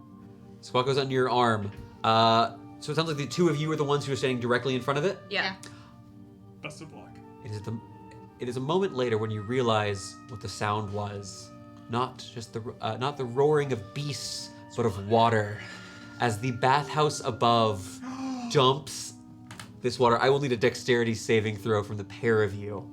A: Squawk goes under your arm. So it sounds like the two of you are the ones who are standing directly in front of it.
E: Yeah.
B: Best of luck.
A: It is a moment later when you realize what the sound was. Not just not the roaring of beasts, but of water. As the bathhouse above dumps this water, I will need a dexterity saving throw from the pair of you.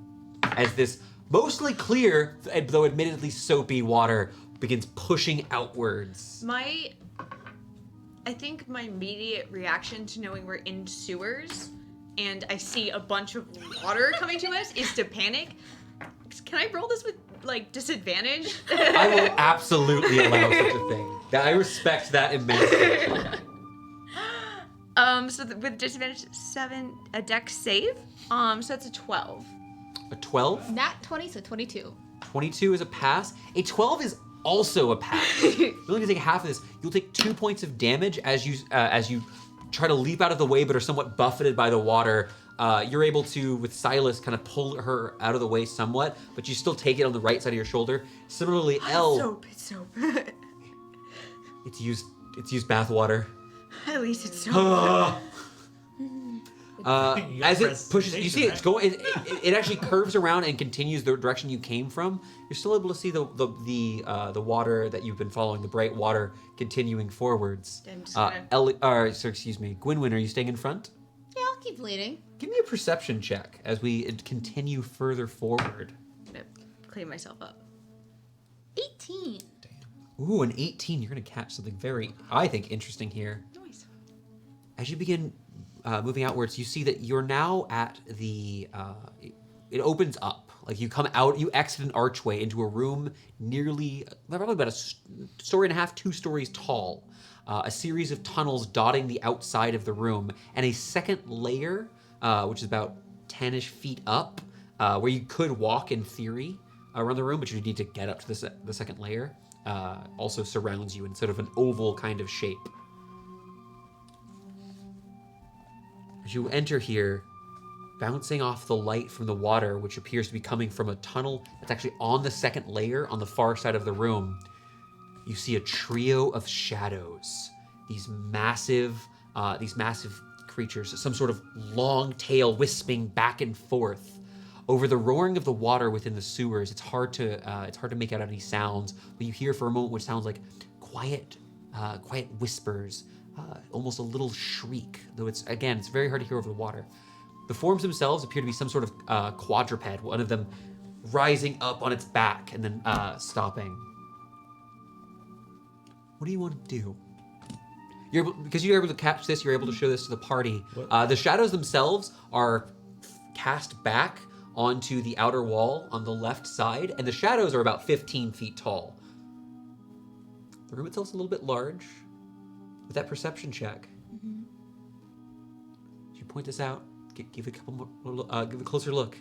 A: As this mostly clear, though admittedly soapy water begins pushing outwards.
E: I think my immediate reaction to knowing we're in sewers and I see a bunch of water coming to us is to panic. Can I roll this with, like, disadvantage?
A: I will absolutely allow such a thing. I respect that immensely.
E: With disadvantage 7, a dex save. So that's a 12.
A: A 12?
F: Nat 20, so 22.
A: 22 is a pass. A 12 is also a pass. You're only gonna take half of this. You'll take 2 points of damage as you try to leap out of the way, but are somewhat buffeted by the water. You're able to, with Silas, kind of pull her out of the way somewhat, but you still take it on the right side of your shoulder. Similarly, Elle,
E: It's soap.
A: it's used bath water.
E: At least it's soap.
A: As it pushes, you see it's going. It actually curves around and continues the direction you came from. You're still able to see the water that you've been following, the bright water continuing forwards.
E: I'm just gonna-
A: Gwynwyn, are you staying in front?
F: Yeah, I'll keep leading.
A: Give me a perception check as we continue further forward.
E: I'm gonna clean myself up.
F: 18.
A: Ooh, an 18. You're gonna catch something very, I think, interesting here.
E: Noise.
A: As you begin moving outwards, you see that you're now at the, it opens up. Like you come out, you exit an archway into a room probably about a story and a half, 2 stories tall. A series of tunnels dotting the outside of the room, and a second layer, which is about 10-ish feet up, where you could walk in theory around the room, but you need to get up to the second layer, also surrounds you in sort of an oval kind of shape. As you enter here, bouncing off the light from the water, which appears to be coming from a tunnel that's actually on the second layer on the far side of the room, you see a trio of shadows. These massive creatures, some sort of long tail wisping back and forth. Over the roaring of the water within the sewers, it's hard to make out any sounds, but you hear for a moment what sounds like quiet whispers, almost a little shriek, though it's very hard to hear over the water. The forms themselves appear to be some sort of quadruped, one of them rising up on its back and then stopping. What do you want to do? Because you're able to catch this, you're able to show this to the party. The shadows themselves are cast back onto the outer wall on the left side, and the shadows are about 15 feet tall. The room itself is a little bit large. With that perception check, as you point this out, give it a couple more, give a closer look.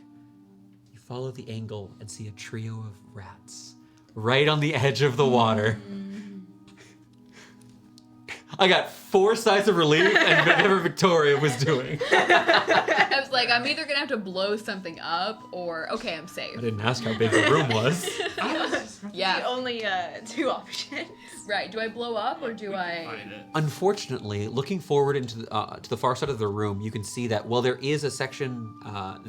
A: You follow the angle and see a trio of rats right on the edge of the water. I got 4 sighs of relief, and whatever Victoria was doing.
D: I was like, I'm either gonna have to blow something up, or okay, I'm
A: I
D: safe.
A: didn't ask how big the room was.
D: Yeah,
E: The only 2 options.
D: right. Do I blow up or do I?
B: Find it.
A: Unfortunately, looking forward into to the far side of the room, you can see that while there is a section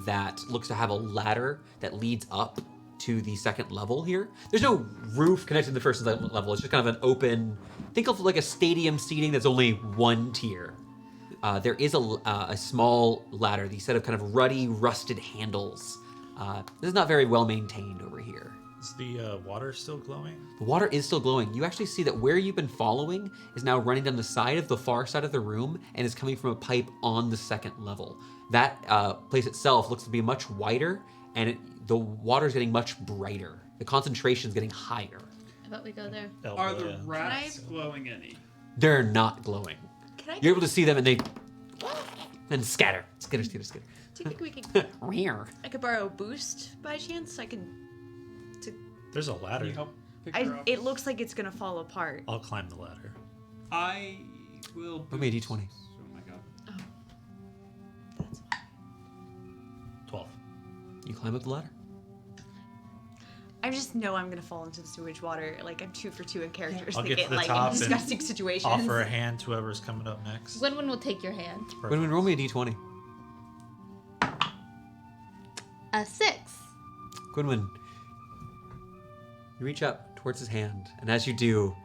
A: that looks to have a ladder that leads up to the second level here, there's no roof connected to the first level. It's just kind of an open, think of like a stadium seating that's only 1 tier. There is a small ladder, the set of kind of ruddy, rusted handles. This is not very well maintained over here.
C: Is the water still glowing?
A: The water is still glowing. You actually see that where you've been following is now running down the side of the far side of the room and is coming from a pipe on the second level. That place itself looks to be much wider, and the water's getting much brighter. The concentration's getting higher.
F: I bet we go there.
B: Are the rats glowing any?
A: They're not glowing.
E: Can I?
A: You're able to see them, and they scatter. Skitter.
E: Do you think we could?
A: Rare.
E: I could borrow a boost by chance. I can.
C: There's a
B: Can
C: ladder.
B: you help pick her up?
E: It looks like it's gonna fall apart.
C: I'll climb the ladder.
B: I will.
A: Put me a
B: boost.
A: D20.
B: Oh my god.
E: That's
C: 12.
A: You climb up the ladder.
E: I just know I'm gonna fall into the sewage water. Like I'm 2 for 2 in characters
C: I'll
E: that
C: get
E: get
C: to the
E: like
C: top
E: in
C: and
E: disgusting situations.
C: Offer a hand to whoever's coming up next.
F: Gwynwyn will take your hand.
C: Perfect.
A: Roll me a D20.
F: A 6.
A: Gwynwyn, you reach up towards his hand, and as you do,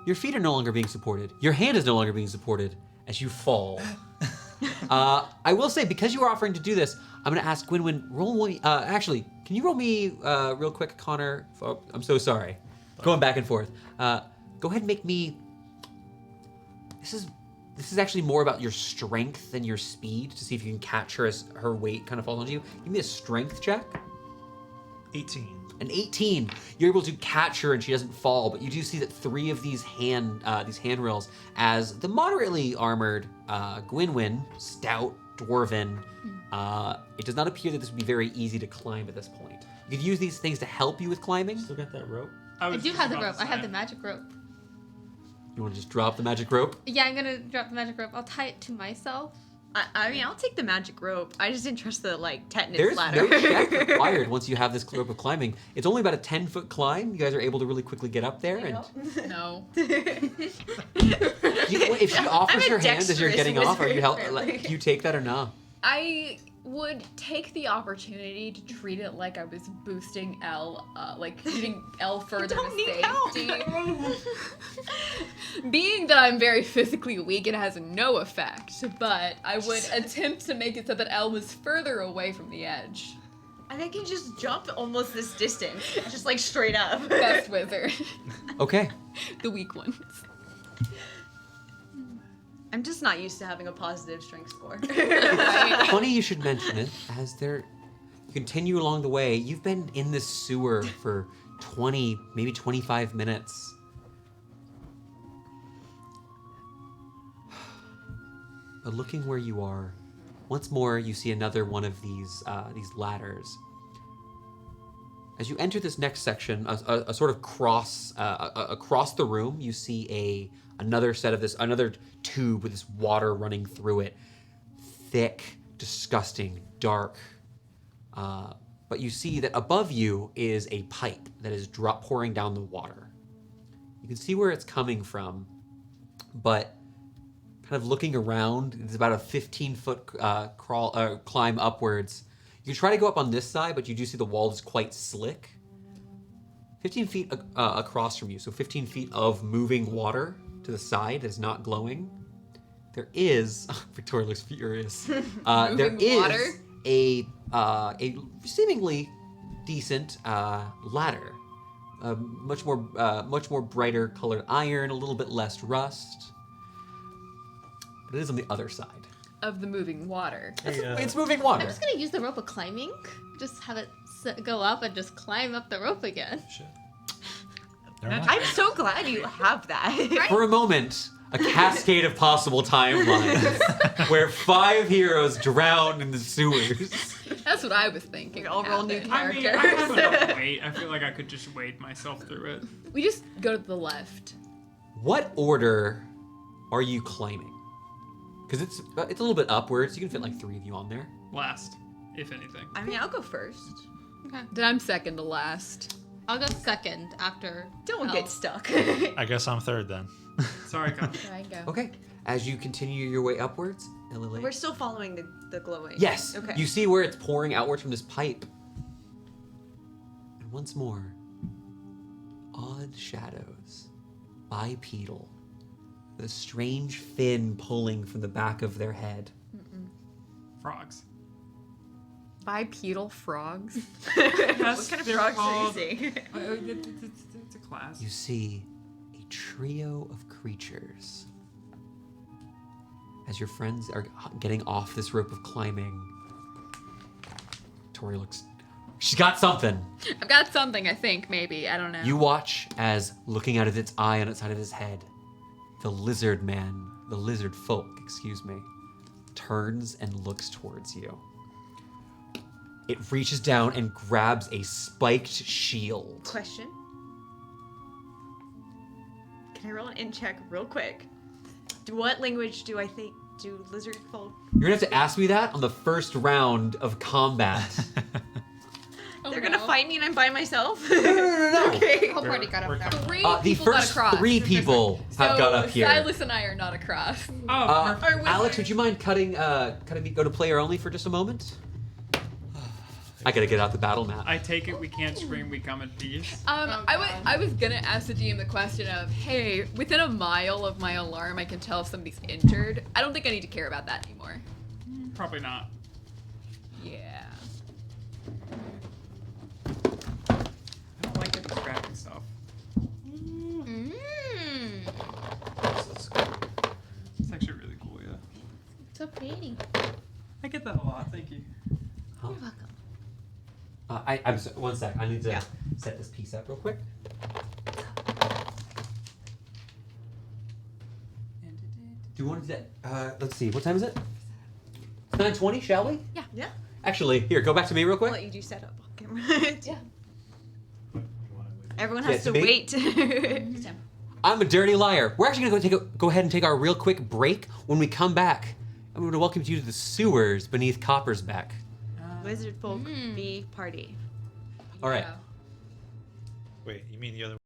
A: your feet are no longer being supported. Your hand is no longer being supported as you fall. I will say, because you were offering to do this, I'm going to ask Gwynwyn, roll me. Actually, can you roll me real quick, Connor? Oh, I'm so sorry. going back and forth. Go ahead and make me. This is actually more about your strength than your speed to see if you can catch her as her weight kind of falls on you. Give me a strength check.
C: 18.
A: An 18. You're able to catch her and she doesn't fall, but you do see that 3 of these handrails, as the moderately armored Gwynwyn, stout, dwarven, it does not appear that this would be very easy to climb at this point. You could use these things to help you with climbing.
C: Still got that rope?
F: I do have the rope. I have the magic rope.
A: You want to just drop the magic rope?
F: Yeah, I'm gonna drop the magic rope. I'll tie it to myself.
E: I mean, I'll take the magic rope. I just didn't trust the, tetanus
A: There's
E: ladder.
A: no check required once you have this rope of climbing. It's only about a 10-foot climb. You guys are able to really quickly get up there. And
D: No.
A: if she offers
E: I'm a
A: her hand as you're
E: dexterous
A: getting off, are you
E: wizard.
A: do you take that or no?
D: I would take the opportunity to treat it like I was boosting Elle, treating Elle further
E: don't
D: to
E: need help.
D: safety. Being that I'm very physically weak, it has no effect, but I would attempt to make it so that Elle was further away from the edge.
E: And I can just jump almost this distance, just straight up.
D: Best wizard.
A: Okay.
D: The weak ones.
E: I'm just not used to having a positive strength score.
A: Funny you should mention it, as you continue along the way. You've been in this sewer for 20, maybe 25 minutes. But looking where you are, once more you see another one of these ladders. As you enter this next section, a sort of across the room, you see another tube with this water running through it. Thick, disgusting, dark. But you see that above you is a pipe that is pouring down the water. You can see where it's coming from, but kind of looking around, it's about a 15-foot climb upwards. You can try to go up on this side, but you do see the wall is quite slick. 15 feet across from you, so 15 feet of moving water to the side that is not glowing. There is, Victoria looks furious. There is
D: water?
A: a seemingly decent ladder. Much more brighter colored iron, a little bit less rust. But it is on the other side.
D: Of the moving water.
A: It's moving water.
F: I'm just gonna use the rope of climbing. Just have it go up and just climb up the rope again.
C: Shit. Never mind.
E: I'm so glad you have that.
A: For a moment, a cascade of possible timelines where 5 heroes drown in the sewers.
D: That's what I was thinking.
E: We all roll new
D: happened.
B: I mean, I have enough weight. I feel like I could just wade myself through it.
D: We just go to the left.
A: What order are you climbing? Because it's a little bit upwards. You can fit like 3 of you on there.
B: Last, if anything.
E: I mean, I'll go first.
F: Okay.
D: Then I'm second to last.
F: I'll go second after.
E: Don't
F: Elle.
E: get stuck.
C: I guess I'm third then.
B: Sorry, Con.
D: There I go.
A: Okay. As you continue your way upwards, Lily.
E: We're still following the glowing.
A: Yes.
E: Okay.
A: You see where it's pouring outwards from this pipe. And once more, odd shadows, bipedal, with a strange fin pulling from the back of their head.
B: Frogs.
D: Bipedal frogs.
E: What kind of
B: they're
E: frogs are you
B: called-
E: seeing?
B: It's a class.
A: You see a trio of creatures. As your friends are getting off this rope of climbing, Tori looks. She's got something.
D: I've got something, I think, maybe. I don't know.
A: You watch as, looking out of its eye on its side of his head, the lizard folk, turns and looks towards you. It reaches down and grabs a spiked shield.
E: Question. Can I roll an int check real quick? What language do lizard folk?
A: You're gonna have to ask me that on the first round of combat.
D: Oh,
E: They're gonna fight me and I'm by myself?
A: No.
E: Okay.
F: The whole party got up there.
D: 3
A: The
D: people got
A: first
D: across.
A: 3 people have got up here.
D: Silas and I are not across.
B: Oh, perfect.
A: Alex, would you mind cutting me go to player only for just a moment? I gotta get out the battle map.
B: I take it we can't scream we come in peace.
D: I was gonna ask the DM the question of, hey, within a mile of my alarm, I can tell if somebody's injured. I don't think I need to care about that anymore.
B: Probably not.
D: Yeah.
B: I don't like it grabbing stuff.
F: exciting.
B: I get that a lot. Thank you.
A: Huh?
F: You're welcome.
A: I'm sorry, one sec. I need to set this piece up real quick. Do you want to do that? Let's see. What time is it? 9:20. Shall we?
E: Yeah.
A: Actually, here, go back to me real
E: I'll
A: quick.
E: let you do setup on camera.
F: Yeah.
E: Everyone
A: Yeah,
E: has
A: to
E: to
A: me?
E: wait.
A: I'm a dirty liar. We're actually gonna go ahead and take our real quick break. When we come back, I'm going to welcome you to the sewers beneath Copper's Back.
E: Wizard folk bee party.
A: All right.
D: Yeah.
C: Wait, you mean the other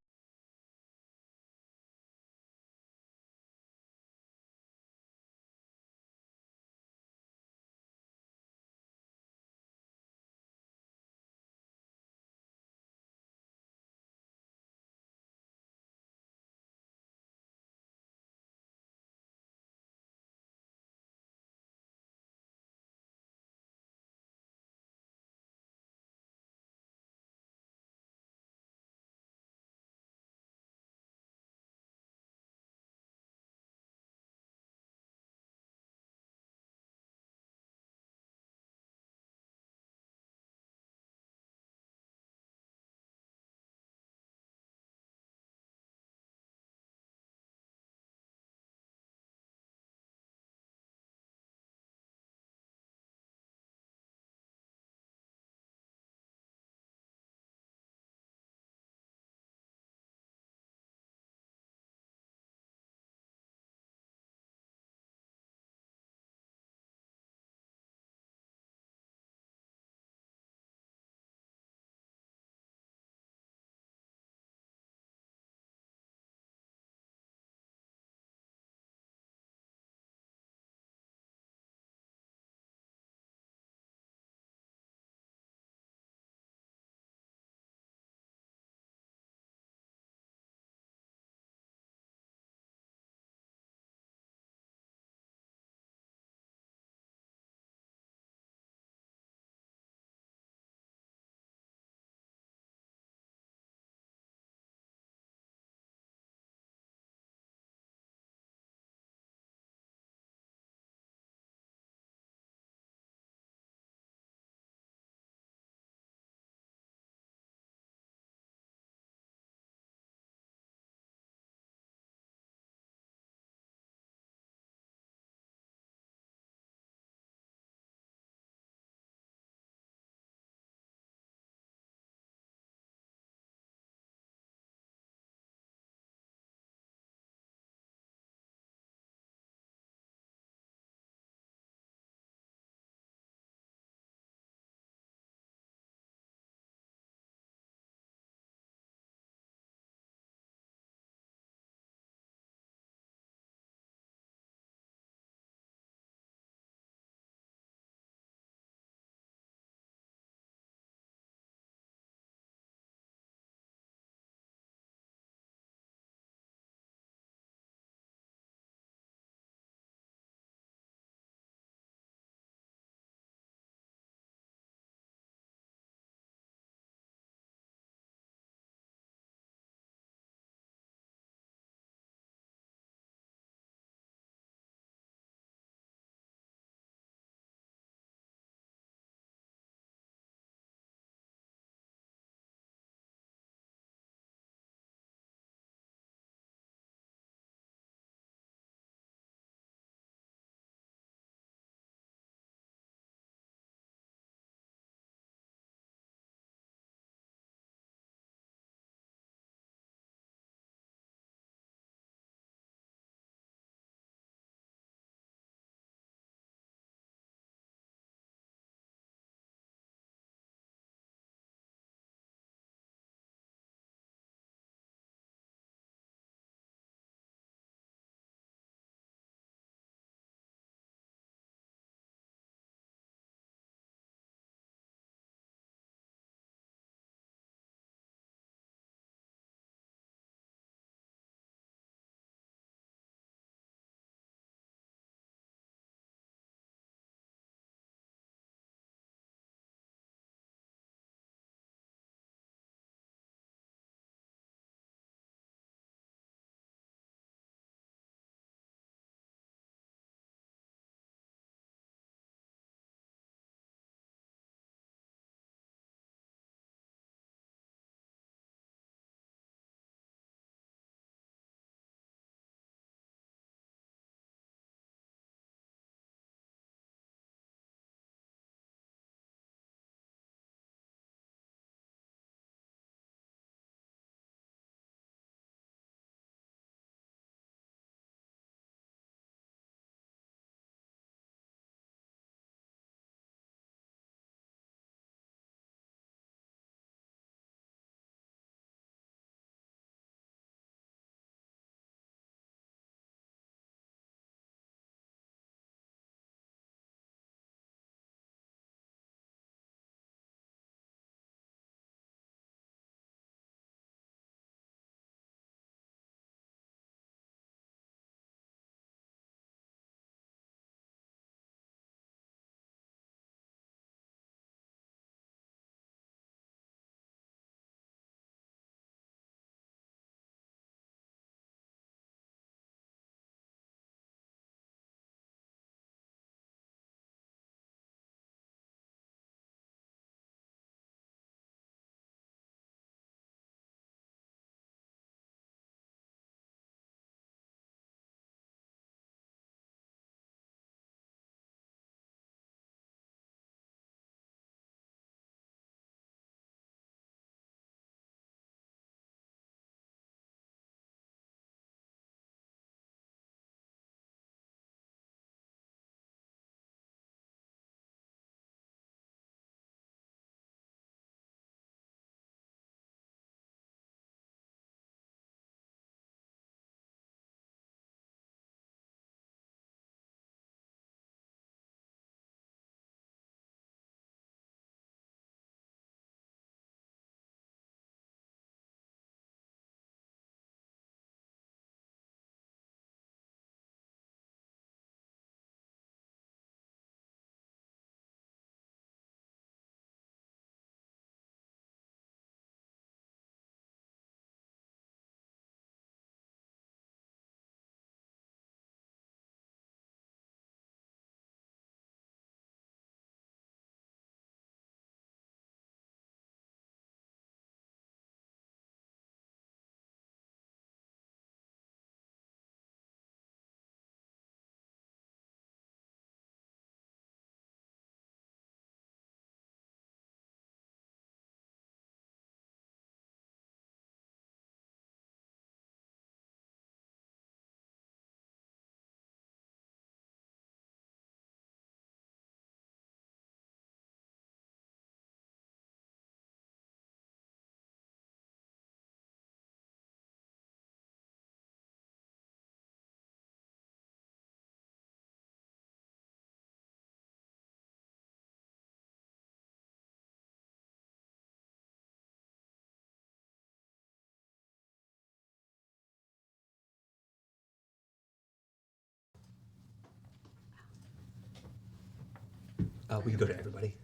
A: We can go to everybody.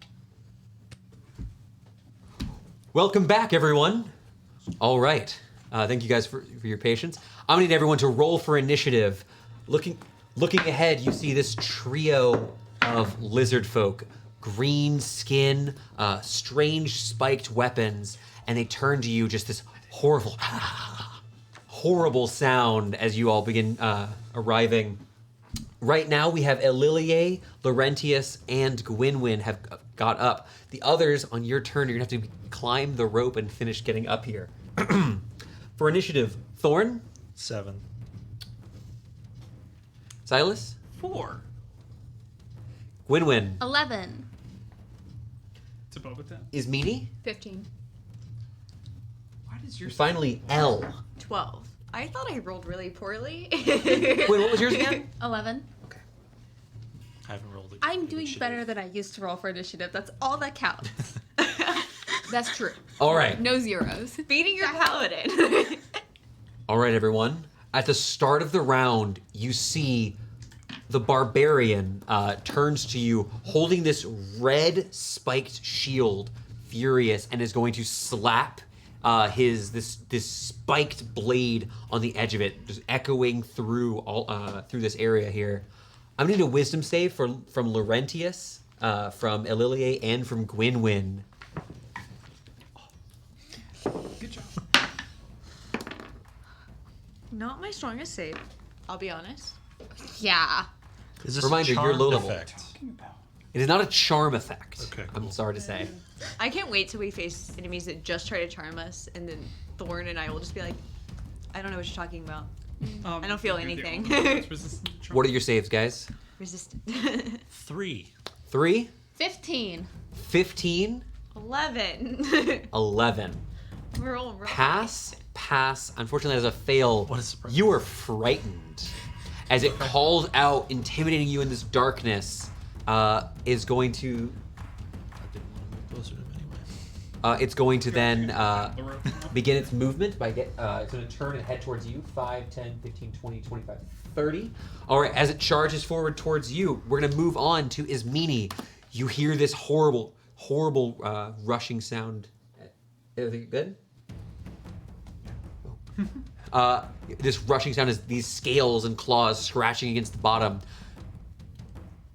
A: Welcome back, everyone. All right. Thank you guys for your patience. I'm gonna need everyone to roll for initiative. Looking ahead, you see this trio of lizard folk, green skin, strange spiked weapons, and they turn to you, just this horrible sound as you all begin arriving. Right now, we have Elilie, Laurentius, and Gwynwyn have got up. The others, on your turn, you're gonna have to climb the rope and finish getting up here. For initiative, Thorn,
C: 7.
A: Silas,
B: 4.
A: Gwynwyn,
F: 11.
B: To bow with that.
A: Ismini,
D: 15.
B: Why does your
A: and finally L.
E: 12. I thought I rolled really poorly.
A: Wait, what was yours again?
F: 11.
C: I haven't rolled.
F: I'm doing better than I used to roll for initiative. That's all that counts.
D: That's true.
A: All right.
D: No zeros.
E: Beating your paladin.
A: All right, everyone. At the start of the round, you see the barbarian turns to you holding this red spiked shield, furious, and is going to slap this spiked blade on the edge of it, just echoing through through this area here. I'm gonna need a wisdom save from Laurentius, from Elilie, and from Gwynwyn.
B: Good job.
E: Not my strongest save, I'll be honest.
F: Yeah.
C: Is this
A: Reminder,
C: a
A: you're
C: charmed
A: low level.
C: effect?
A: It is not a charm effect.
C: Okay,
A: I'm
C: cool.
A: sorry to say.
E: I can't wait till we face enemies that just try to charm us, and then Thorn and I will just be like, I don't know what you're talking about. I don't feel anything.
A: What are your saves, guys?
E: Resistant.
C: 3.
A: 3,
F: 15.
A: 15,
E: 11.
A: 11.
E: We're all wrong.
A: Pass. Unfortunately, as a fail,
C: What a surprise.
A: you are frightened. As it calls out, intimidating you in this darkness, is going to...
C: I didn't want to move closer to him anyway.
A: It's going to then
B: The rope.
A: begin its movement by it's going to turn and head towards you. 5, 10, 15, 20, 25, 30. All right, as it charges forward towards you, we're going to move on to Ismini. You hear this horrible rushing sound. Everything good? This rushing sound is these scales and claws scratching against the bottom.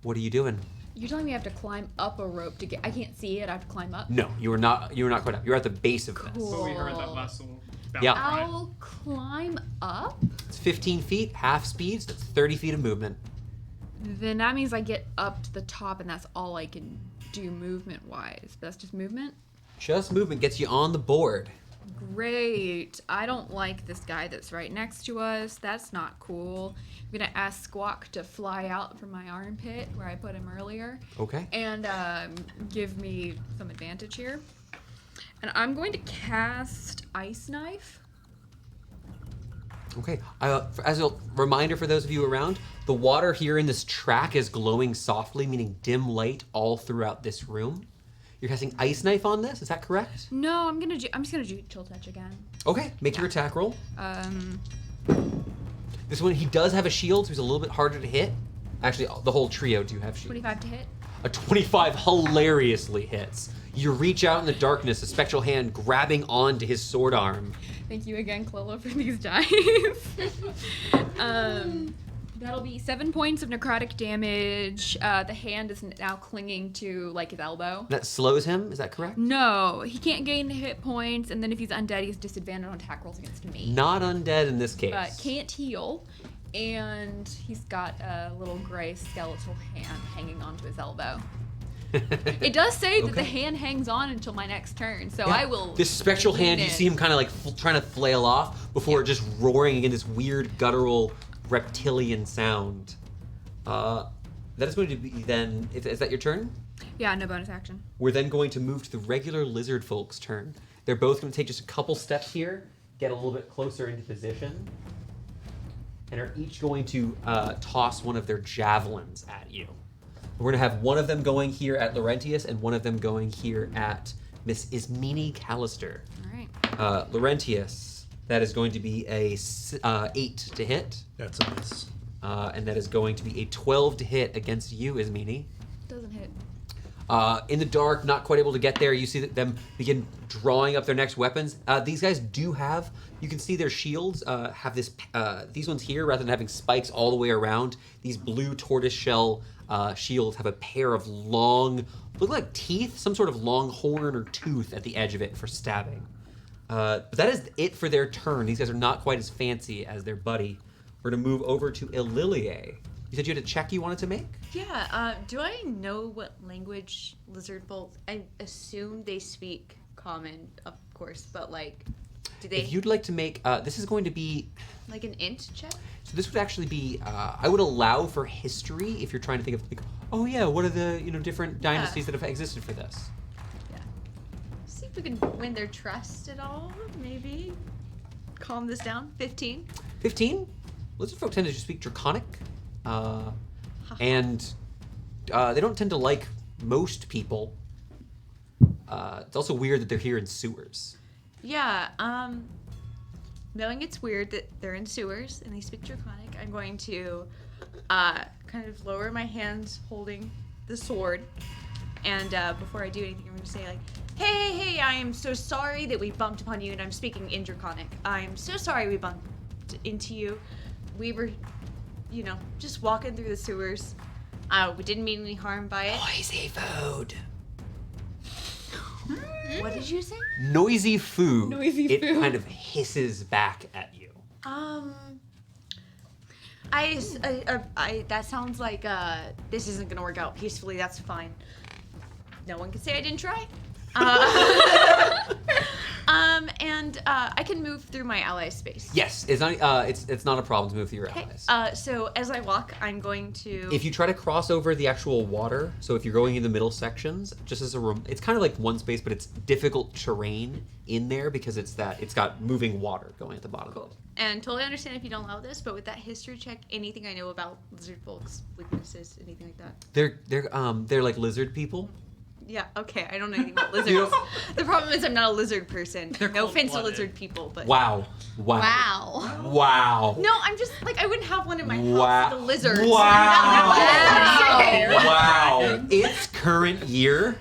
A: What are you doing?
D: You're telling me I have to climb up a rope to get. I can't see it. I have to climb up.
A: No, you are not. You are not quite up. You're at the base of this.
B: But we heard that muscle.
A: Yeah.
D: I'll climb up.
A: It's 15 feet, half speed. So that's 30 feet of movement.
D: Then that means I get up to the top, and that's all I can do movement-wise. That's just movement.
A: Just movement gets you on the board.
D: Great. I don't like this guy that's right next to us. That's not cool. I'm gonna ask Squawk to fly out from my armpit where I put him earlier.
A: Okay.
D: And give me some advantage here. And I'm going to cast Ice Knife.
A: Okay. As a reminder for those of you around, the water here in this track is glowing softly, meaning dim light all throughout this room. You're casting Ice Knife on this, is that correct?
D: No, I'm just gonna do Chill Touch again.
A: Okay, make your attack roll.
D: Um,
A: This one, he does have a shield, so he's a little bit harder to hit. Actually, the whole trio do have shields.
D: 25 to hit.
A: A 25 hilariously hits. You reach out in the darkness, a spectral hand grabbing onto his sword arm.
D: Thank you again, Clella, for these dice. That'll be 7 points of necrotic damage. The hand is now clinging to like his elbow.
A: That slows him, is that correct?
D: No, he can't gain hit points, and then if he's undead, he's disadvantaged on attack rolls against me.
A: Not undead in this case.
D: But can't heal, and he's got a little gray skeletal hand hanging onto his elbow. It does say that the hand hangs on until my next turn, so
A: Yeah.
D: I will.
A: This spectral
D: lean
A: hand, you
D: in.
A: see him kind of like trying to flail off before just roaring again this weird guttural reptilian sound. That is going to be then. Is that your turn?
D: Yeah, no bonus action.
A: We're then going to move to the regular lizard folk's turn. They're both going to take just a couple steps here, get a little bit closer into position, and are each going to toss one of their javelins at you. We're going to have one of them going here at Laurentius and one of them going here at Miss Ismini Callister.
D: All right.
A: Laurentius, that is going to be a 8 to hit,
C: That's a miss.
A: and that is going to be a 12 to hit against you, Ismini.
D: Doesn't hit.
A: In the dark, not quite able to get there. You see them begin drawing up their next weapons. These guys do have, you can see their shields have this, these ones here, rather than having spikes all the way around, these blue tortoiseshell shields have a pair of long, look like teeth, some sort of long horn or tooth at the edge of it for stabbing. But that is it for their turn. These guys are not quite as fancy as their buddy. We're gonna move over to Ililie. You said you had a check you wanted to make?
E: Yeah, do I know what language lizard folk? I assume they speak common, of course, but like, do they?
A: If you'd like to make, this is going to be,
E: like an int check?
A: so this would actually be, I would allow for history if you're trying to think of like, oh yeah, what are the, different dynasties that have existed for this?
E: Yeah. See if we can win their trust at all, maybe. Calm this down. 15.
A: 15? Lizard folk tend to speak Draconic, and they don't tend to like most people. It's also weird that they're here in sewers.
E: Yeah, knowing it's weird that they're in sewers and they speak Draconic, I'm going to kind of lower my hands holding the sword. And before I do anything, I'm going to say like, hey, I am so sorry that we bumped upon you, and I'm speaking in Draconic. I'm so sorry we bumped into you. We were, just walking through the sewers. We didn't mean any harm by it.
A: Noisy food.
E: What did you say?
A: Noisy food.
D: Noisy
A: It
D: food.
A: kind of hisses back at you.
E: That sounds like this isn't gonna work out peacefully. That's fine. No one can say I didn't try. And I can move through my ally space.
A: Yes, it's not a problem to move through your
E: Okay.
A: allies.
E: So as I walk, I'm going to.
A: If you try to cross over the actual water, so if you're going in the middle sections, just as it's kind of like one space, but it's difficult terrain in there because it's got moving water going at the bottom.
E: Cool. And totally understand if you don't allow this, but with that history check, anything I know about lizard folks, weaknesses, anything like that.
A: They're like lizard people.
E: Yeah, okay, I don't know anything about lizards. The problem is I'm not a lizard person.
B: They're
E: No offense to
B: cold-blooded.
E: lid people, but
A: Wow.
F: Wow.
E: no, I'm just like I wouldn't have one in my house.
A: Wow.
E: The lizards.
A: Wow.
E: Wow.
A: Wow. It's current year.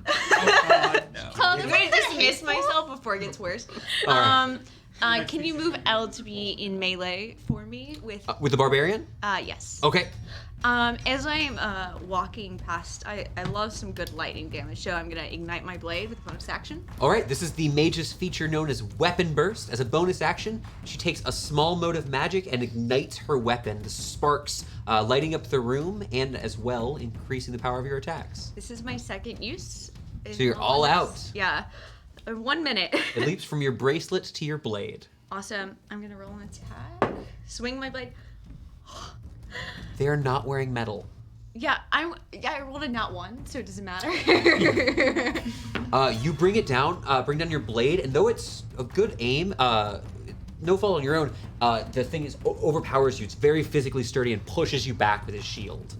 B: Oh God, no.
E: I'm gonna dismiss myself before it gets worse.
A: All
E: Can you move L to be in melee for me with?
A: With the barbarian?
E: Yes.
A: Okay.
E: As I am walking past, I love some good lightning damage, so I'm gonna ignite my blade with bonus action.
A: All right, this is the mage's feature known as Weapon Burst. As a bonus action, she takes a small mode of magic and ignites her weapon. The sparks lighting up the room and as well increasing the power of your attacks.
E: This is my second use.
A: So you're all out.
E: Yeah. 1 minute.
A: It leaps from your bracelet to your blade.
E: Awesome. I'm gonna roll an attack. Swing my blade.
A: They are not wearing metal.
E: Yeah, I rolled a nat 1, so it doesn't matter.
A: You bring it down, bring down your blade, and though it's a good aim, no fault on your own, the thing overpowers you. It's very physically sturdy and pushes you back with his shield.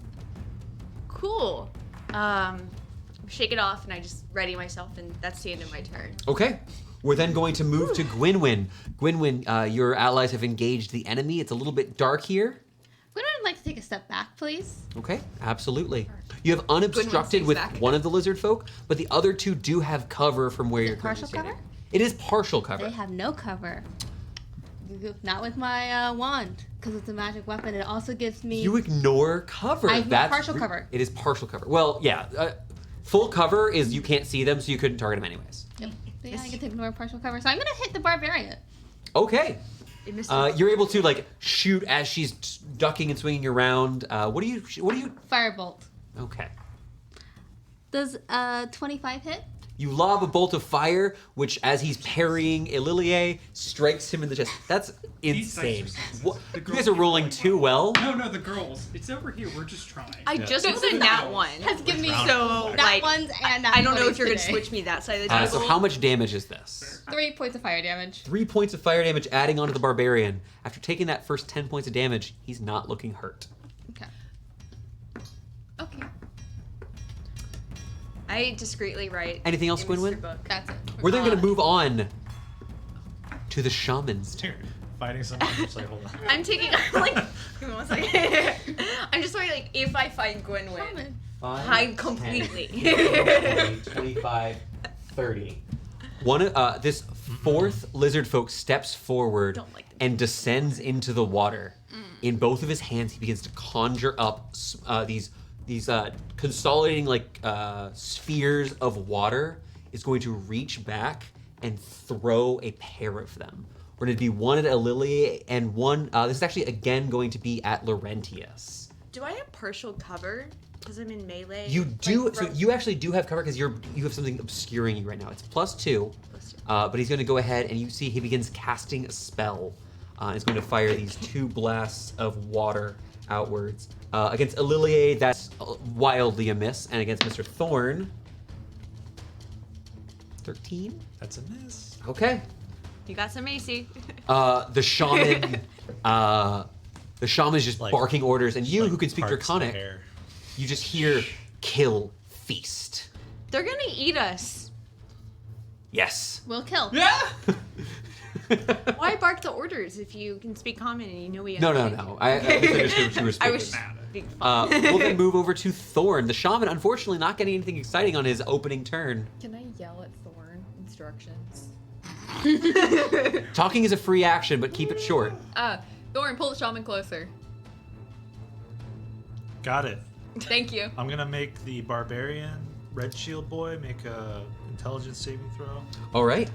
E: Cool. Shake it off, and I just ready myself, and that's the end of my turn.
A: Okay. We're then going to move to Gwynwyn. Gwynwyn, your allies have engaged the enemy. It's a little bit dark here.
F: Would I like to take a step back, please?
A: Okay, absolutely. You have unobstructed
E: Gwynwyn
A: with
E: sings back.
A: one of the lizard folk, but the other two do have cover from where you're currently
F: partial
A: standing.
F: cover?
A: It is partial cover.
F: They have no cover. Not with my wand, because it's a magic weapon. It also gives me.
A: You ignore cover.
F: I ignore partial cover.
A: It is partial cover. Well, yeah. Full cover is you can't see them, so you couldn't target them anyways.
F: Yep. But yeah, I get to ignore partial cover. So I'm gonna hit the barbarian.
A: Okay.
E: It missed
A: You're able to like shoot as she's ducking and swinging around. What do you?
F: Firebolt.
A: Okay.
F: Does 25 hit?
A: You lob a bolt of fire, which, as he's parrying Ililie, strikes him in the chest. That's
B: These
A: insane.
B: dice are sensitive.
A: What?
B: The
A: You
B: girls
A: guys are
B: keep
A: rolling
B: going
A: too
B: well.
A: well.
B: No, the girls. It's over here. We're just trying.
E: I just rolled a nat 1.
F: Has given me
E: So,
F: nat
E: like,
F: ones and
E: I don't know if you're
F: going
E: gonna switch me that side of the
A: So
E: table.
A: how much damage is this?
F: 3 points of fire damage.
A: 3 points of fire damage adding on to the barbarian. After taking that first 10 points of damage, he's not looking hurt.
F: Okay.
E: Okay. I discreetly write.
A: Anything else,
E: in Mr.
A: Gwynwyn?
E: Book.
F: That's it.
A: We're then going to move on to the shamans.
C: Fighting someone. Just like, hold on.
E: I'm taking. I'm like. Give me 1 second. I'm just wondering, like, if I find Gwynwyn,
F: Shaman.
E: Hide completely.
A: 10, 20, 25, 30. This fourth lizard folk steps forward
E: Don't like them.
A: and descends into the water. In both of his hands, he begins to conjure up these consolidating spheres of water. Is going to reach back and throw a pair of them. We're going to be one at Alilia and one. This is actually again going to be at Laurentius.
E: Do I have partial cover? Because I'm in melee.
A: You do.
E: Like,
A: So you actually do have cover because you have something obscuring you right now. It's +2.
E: +2.
A: But he's going to go ahead and you see he begins casting a spell. He's going to fire these 2 blasts of water outwards against Alilia. That's wildly a miss, and against Mr. Thorn. 13.
C: That's a miss.
A: Okay.
E: You got some AC.
A: The shaman. The shaman is just
C: Like-
A: barking orders, and you,
C: Like
A: who can speak
C: parts the
A: Draconic,
C: hair.
A: you just hear "kill, feast."
E: They're gonna eat us.
A: Yes.
F: We'll kill.
B: Yeah.
E: Why bark the orders if you can speak common and you know we have
A: No. I misunderstood what you were
E: I
A: speaking.
E: was
B: Mad.
E: being
A: We'll then move over to Thorn. The shaman, unfortunately, not getting anything exciting on his opening turn.
D: Can I yell at Thorn instructions?
A: Talking is a free action, but keep it short.
D: Thorn, pull the shaman closer.
C: Got it.
D: Thank you.
C: I'm gonna make the barbarian red shield boy make a intelligence saving throw.
A: All right.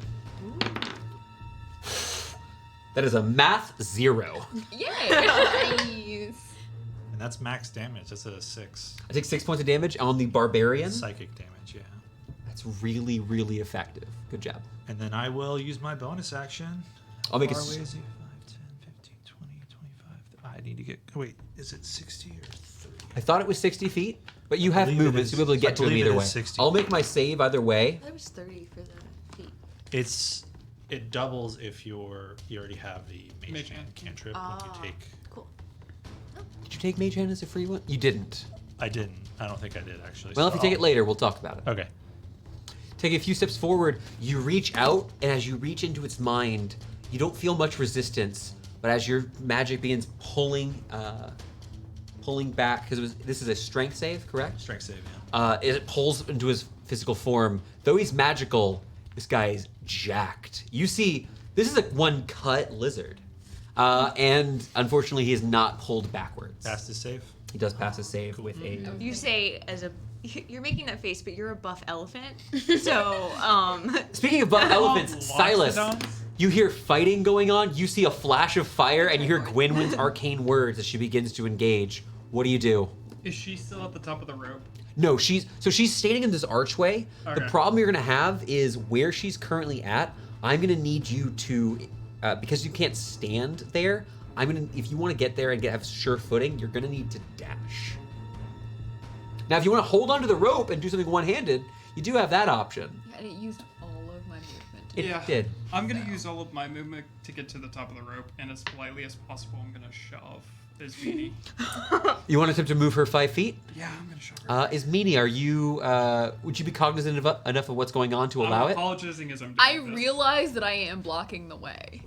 A: That is a math 0.
D: Yay!
F: Nice.
C: And that's max damage. That's a 6.
A: I take 6 points of damage on the barbarian.
C: Psychic damage, yeah.
A: That's really, really effective. Good job.
C: And then I will use my bonus action.
A: I'll make a
C: Far
A: s-
C: away is he? 5, 10, 15, 20, 25. I need to get. Wait, is it 60 or 30?
A: I thought it was 60 feet, but you have
C: believe it
A: movement,
C: is-
A: so you'll be able to
C: I
A: get to him
C: believe it
A: either
C: is
A: way.
C: 60.
A: I'll make my save either way.
E: That was 30 for the feet.
C: It doubles if you already have the mage
B: Mage
C: hand
B: hand.
C: cantrip.
E: Ah.
C: When you take.
E: Cool.
A: Did you take Mage Hand as a free one? You didn't.
C: I didn't. I don't think I did actually.
A: Well,
C: so
A: if you take
C: I'll-
A: it later, we'll talk about it.
C: Okay.
A: Take a few steps forward, you reach out, and as you reach into its mind, you don't feel much resistance, but as your magic begins pulling back, because this is a strength save, correct?
C: Strength save, yeah.
A: It pulls into his physical form. Though he's magical, this guy is jacked. You see, this is a one-cut lizard, and unfortunately, he is not pulled backwards.
C: Pass the save.
A: He does pass a save with a.
E: You say as a you're making that face, but you're a buff elephant. So
A: Speaking of buff elephants, Silas,
B: Loxodons?
A: you hear fighting going on. You see a flash of fire, and you hear Gwynwyn's arcane words as she begins to engage. What do you do?
B: Is she still at the top of the rope?
A: No, she's standing in this archway. The
B: Okay.
A: problem you're gonna have is where she's currently at. I'm gonna need you to, because you can't stand there. If you want to get there and have sure footing, you're gonna need to dash. Now, if you want to hold onto the rope and do something one-handed, you do have that option.
D: And it used all of my movement.
A: It did.
B: I'm gonna use all of my movement to get to the top of the rope, and as politely as possible, I'm gonna shove this meanie.
A: You want to attempt to move her 5 feet?
B: Yeah, I'm gonna shove her.
A: Is Meanie, are you? Would you be cognizant enough of what's going on to allow
B: I'm
A: it?
B: apologizing as I'm doing
D: I
B: this.
D: realize that I am blocking the way.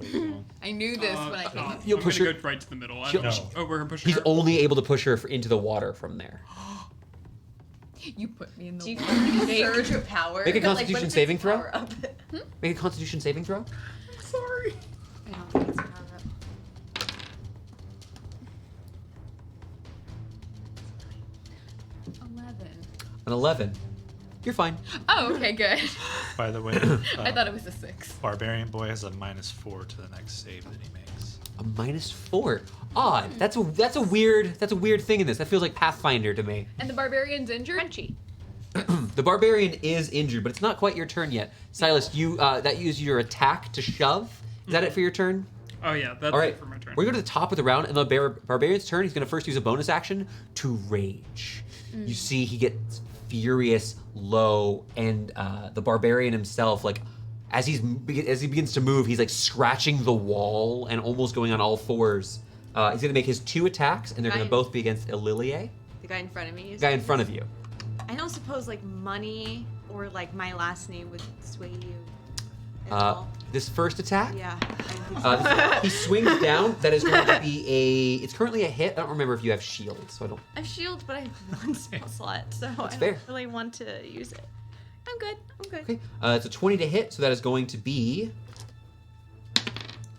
D: I knew this when I came up.
A: You'll
B: I'm
A: push
B: gonna
A: her-
B: go right to the middle. I
A: She'll-
B: don't-
C: No.
B: Oh, we're pushing
A: He's
B: her.
A: only able to push her into the water from there.
D: You put me in the
E: do you
D: water.
E: surge of power?
A: Make a
E: Like, what
A: Constitution
E: if it's
A: saving throw.
E: power up?
A: Make a Constitution saving throw.
B: Sorry.
E: I don't think it's power up.
D: 11.
A: An 11. You're fine.
D: Oh, okay, good.
C: By the way,
D: I thought it was a 6.
C: barbarian boy has a -4 to the next save that he makes.
A: A -4. Odd. That's a weird thing in this. That feels like Pathfinder to me.
D: And the barbarian's injured?
E: Crunchy.
A: The barbarian is injured, but it's not quite your turn yet. Silas, you that used your attack to shove. Is that it for your turn?
B: Oh yeah, that's
A: All right.
B: it for my turn.
A: We're going to the top of the round, and the barbarian's turn. He's going to first use a bonus action to rage. You see, he gets furious, low, and the barbarian himself, like as he begins to move, he's like scratching the wall and almost going on all fours. He's going to make his 2 attacks, and they're going to
E: Fine.
A: both be against Ililie,
E: The guy in front of me is.
A: the guy in front of you.
E: I don't suppose like money or like my last name would sway you. all.
A: This first attack,
E: Yeah. I think so.
A: he swings down. That is going to be a. It's currently a hit. I don't remember if you have shield, so I don't.
E: I have shield, but I have one spell slot, so I
A: fair.
E: don't really want to use it. I'm good.
A: Okay. It's a 20 to hit, so that is going to be.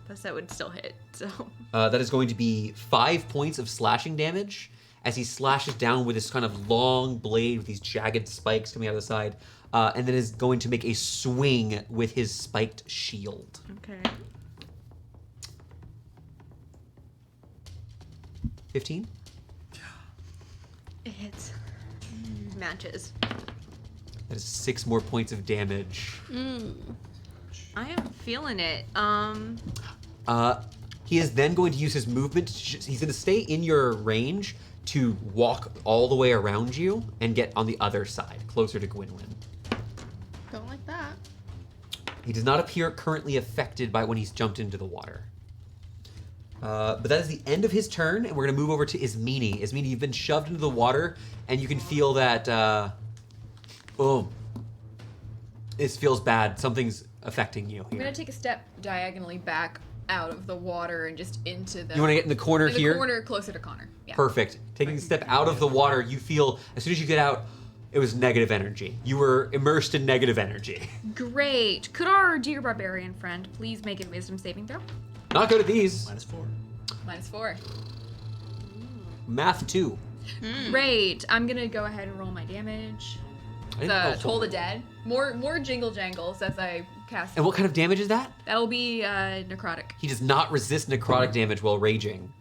E: Plus, that would still hit. So.
A: That is going to be 5 points of slashing damage as he slashes down with this kind of long blade with these jagged spikes coming out of the side, and then is going to make a swing with his spiked shield.
E: Okay.
A: 15.
E: It hits. Matches.
A: That is 6 more points of damage.
E: I am feeling it.
A: He is then going to use his movement. He's going to stay in your range to walk all the way around you and get on the other side, closer to Gwynwyn.
F: Don't like that.
A: He does not appear currently affected by when he's jumped into the water. But that is the end of his turn, and we're going to move over to Ismini. Ismini, you've been shoved into the water, and you can feel that, boom. This feels bad. Something's affecting you
D: I'm
A: here.
D: gonna take a step diagonally back out of the water and just into the.
A: You want to get in the corner
D: in the
A: here?
D: corner closer to Connor. Yeah.
A: Perfect. Taking a step out of the water, you feel, as soon as you get out, it was negative energy. You were immersed in negative energy.
D: Great. Could our dear barbarian friend please make a wisdom saving throw?
A: Not good at these.
C: -4.
D: -4.
A: Math 2.
D: Great. I'm gonna go ahead and roll my damage.
A: I didn't roll
D: Toll the
A: full.
D: Dead. More jingle jangles as I cast.
A: And what kind of damage is that?
D: That'll be necrotic.
A: He does not resist necrotic damage while raging.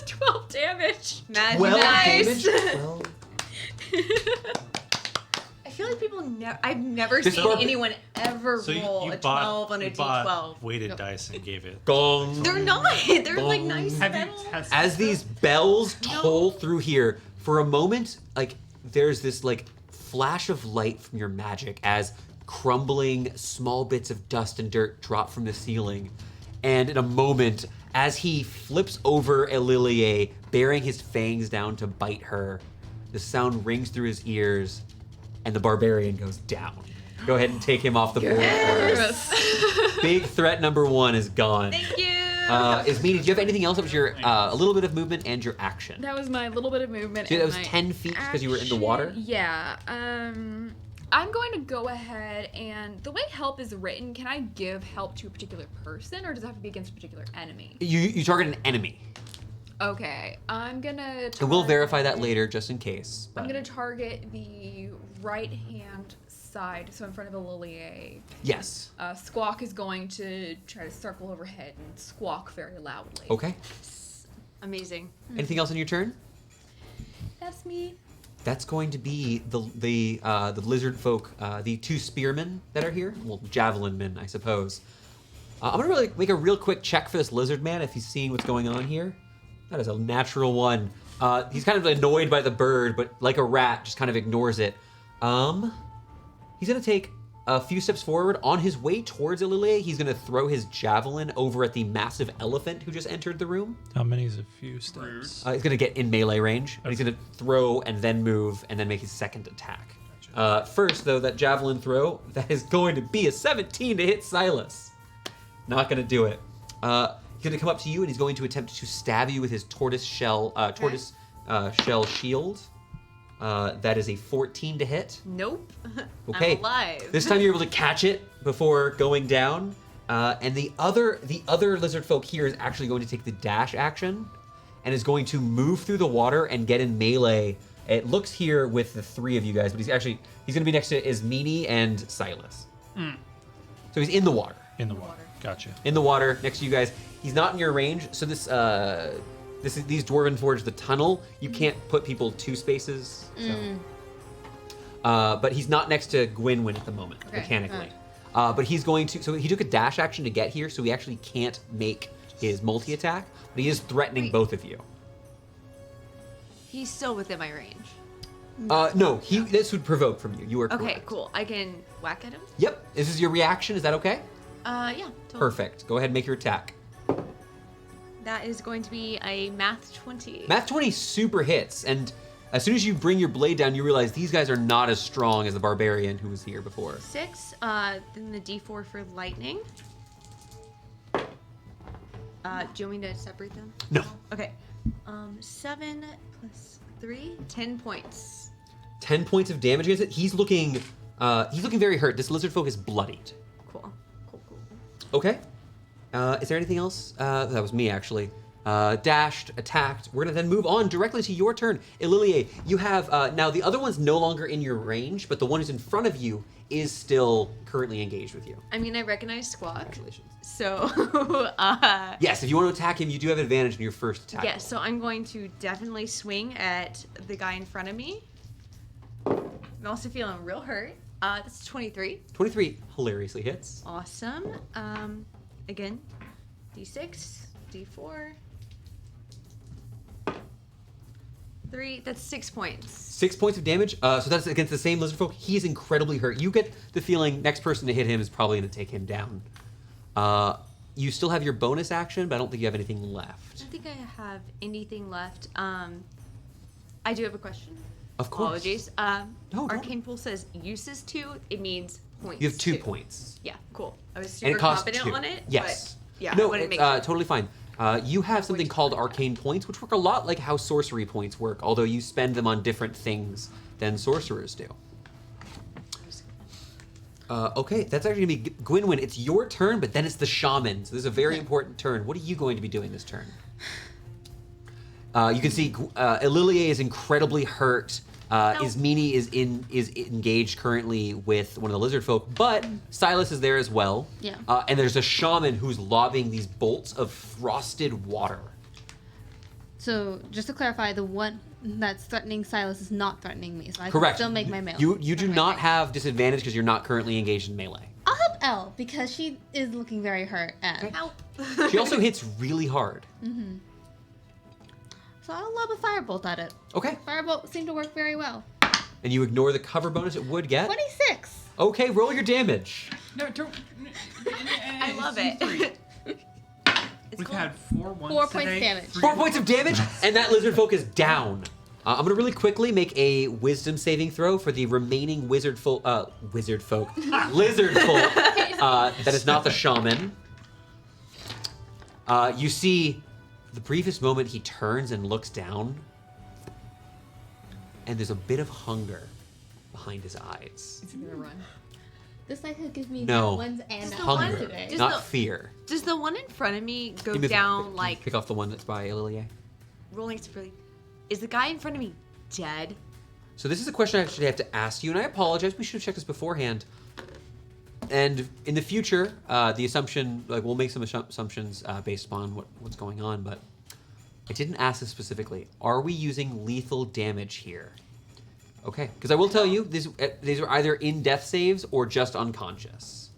D: 12 damage.
E: Magic.
A: 12
E: Nice.
A: damage? 12.
E: I feel like people never. I've never
A: This
E: seen
A: barb-
E: anyone ever
C: So
E: roll
C: you
E: a
C: bought
E: 12 on a
C: you bought
E: d12.
C: weighted dice and gave it.
A: Gong.
E: They're not. They're like
A: Boom.
E: nice
B: Have you
E: metal.
B: tested
A: As these bells
E: No.
A: toll through here, for a moment, like, there's this, like, flash of light from your magic as crumbling small bits of dust and dirt drop from the ceiling. And in a moment, as he flips over Elilie, bearing his fangs down to bite her, the sound rings through his ears, and the barbarian goes down. Go ahead and take him off the board for us. Big threat number 1 is gone.
E: Thank you.
A: Ismini, do you have anything else? That was your a little bit of movement and your action.
D: That was my little bit of movement.
A: So that
D: and
A: was
D: my
A: 10 feet because you were in the water?
D: action. Yeah. I'm going to go ahead and the way help is written, can I give help to a particular person or does it have to be against a particular enemy?
A: You target an enemy.
D: Okay. I'm gonna
A: And we'll verify that
D: target-
A: later just in case.
D: I'm
A: but-
D: gonna target the right hand side, so in front of Elilie.
A: Yes.
D: Squawk is going to try to circle overhead and squawk very loudly.
A: Okay.
E: Amazing.
A: Anything else on your turn?
D: That's me.
A: That's going to be the lizard folk, the 2 spearmen that are here. Well, javelin men, I suppose. I'm gonna really make a real quick check for this lizard man if he's seeing what's going on here. That is a natural 1. He's kind of annoyed by the bird, but like a rat, just kind of ignores it. He's gonna take a few steps forward. On his way towards Elilie, he's gonna throw his javelin over at the massive elephant who just entered the room.
C: How many is a few steps?
A: He's gonna get in melee range, but he's gonna throw and then move and then make his second attack. First, though, that javelin throw, that is going to be a 17 to hit Silas. Not gonna do it. He's gonna come up to you and he's going to attempt to stab you with his tortoise shell shield. That is a 14 to hit.
E: Nope.
A: Okay.
E: I'm alive.
A: This time you're able to catch it before going down. And the other lizard folk here is actually going to take the dash action and is going to move through the water and get in melee. It looks here with the 3 of you guys, but he's going to be next to Ismini and Silas. So he's in the water.
C: In the water. Gotcha.
A: In the water next to you guys. He's not in your range, so these Dwarven Forge, the tunnel, you can't put people 2 spaces. So. But he's not next to Gwynwyn at the moment,
D: Okay.
A: mechanically. But he's going to, so he took a dash action to get here, so he actually can't make his multi-attack, but he is threatening
E: Wait.
A: both of you.
E: He's still within my range.
A: No, this would provoke from you. You are
E: Okay,
A: correct.
E: cool. I can whack at him.
A: Yep, this is your reaction, is that okay?
E: Yeah. Totally.
A: Perfect, go ahead and make your attack.
E: That is going to be a math 20.
A: Math 20 super hits, and As soon as you bring your blade down, you realize these guys are not as strong as the barbarian who was here before.
E: 6, then the D4 for lightning. Do you want me to separate them?
A: No.
E: Okay. 7 plus 3, 10 points.
A: 10 points of damage against it. He's looking very hurt. This lizard folk is bloodied.
E: Cool.
A: Okay. Is there anything else? That was me, actually. Dashed, attacked. We're going to then move on directly to your turn. Ililie, you have... now, the other one's no longer in your range, but the one who's in front of you is still currently engaged with you.
E: I mean, I recognize Squawk.
A: Congratulations.
E: So,
A: Yes, if you want to attack him, you do have advantage in your first attack.
E: yes, so I'm going to definitely swing at the guy in front of me. I'm also feeling real hurt. That's 23.
A: 23 hilariously hits.
E: Awesome. Again, D6, D4. 3, that's 6 points.
A: 6 points of damage. So that's against the same lizard folk. He is incredibly hurt. You get the feeling next person to hit him is probably going to take him down. You still have your bonus action, but I don't think you have anything
E: I
A: left.
E: don't think I have anything left. I do have a question.
A: Of course.
E: Apologies.
A: don't.
E: Arcane Pool says uses 2. It means points.
A: You have 2
E: 2.
A: points.
E: Yeah, cool. I was
A: And
E: super
A: it costs
E: confident
A: 2.
E: on it.
A: Yes.
E: But yeah, I
A: No,
E: wanted to
A: it's
E: make sure.
A: totally fine. You have something called arcane points, which work a lot like how sorcery points work, although you spend them on different things than sorcerers do. Okay, that's actually going to be Gwynwyn. It's your turn, but then it's the shaman. So this is a very important turn. What are you going to be doing this turn? You can see Ililie is incredibly hurt. Ismini is engaged currently with one of the lizard folk, but Silas is there as well.
F: Yeah.
A: And there's a shaman who's lobbing these bolts of frosted water.
F: So just to clarify, the one that's threatening Silas is not threatening me, so I
A: Correct.
F: can still make my melee.
A: You do not have disadvantage because you're not currently engaged in melee.
F: I'll help Elle because she is looking very hurt and
E: Help.
A: She also hits really hard.
F: so I'll lob a firebolt at it.
A: Okay.
F: Firebolt seemed to work very well.
A: And you ignore the cover bonus it would get.
F: 26.
A: Okay, roll your damage.
B: No, don't.
E: I love it. It's
B: We've
E: cool.
B: had 4 ones
F: 4 points
B: today.
F: damage.
A: 4 points of damage, and that lizard folk is down. I'm gonna really quickly make a wisdom saving throw for the remaining lizard folk. That is not the shaman. You see, the briefest moment he turns and looks down, and there's a bit of hunger behind his eyes.
D: It's gonna run.
F: This night could give me
A: No.
F: nat ones and
E: Does
F: nat
E: the
F: ones
E: one-
A: Hunger,
F: today.
E: Does
A: not
E: the-
A: fear.
E: Does the one in front of me go
A: Give me the-
E: down like
A: pick off the one that's by Ililie.
E: rolling separately? Is the guy in front of me dead?
A: So this is a question I actually have to ask you, and I apologize. We should have checked this beforehand. And in the future, the assumption, like we'll make some assumptions based upon what's going on, but I didn't ask this specifically. Are we using lethal damage here? Okay, because I will tell you, these are either in death saves or just unconscious.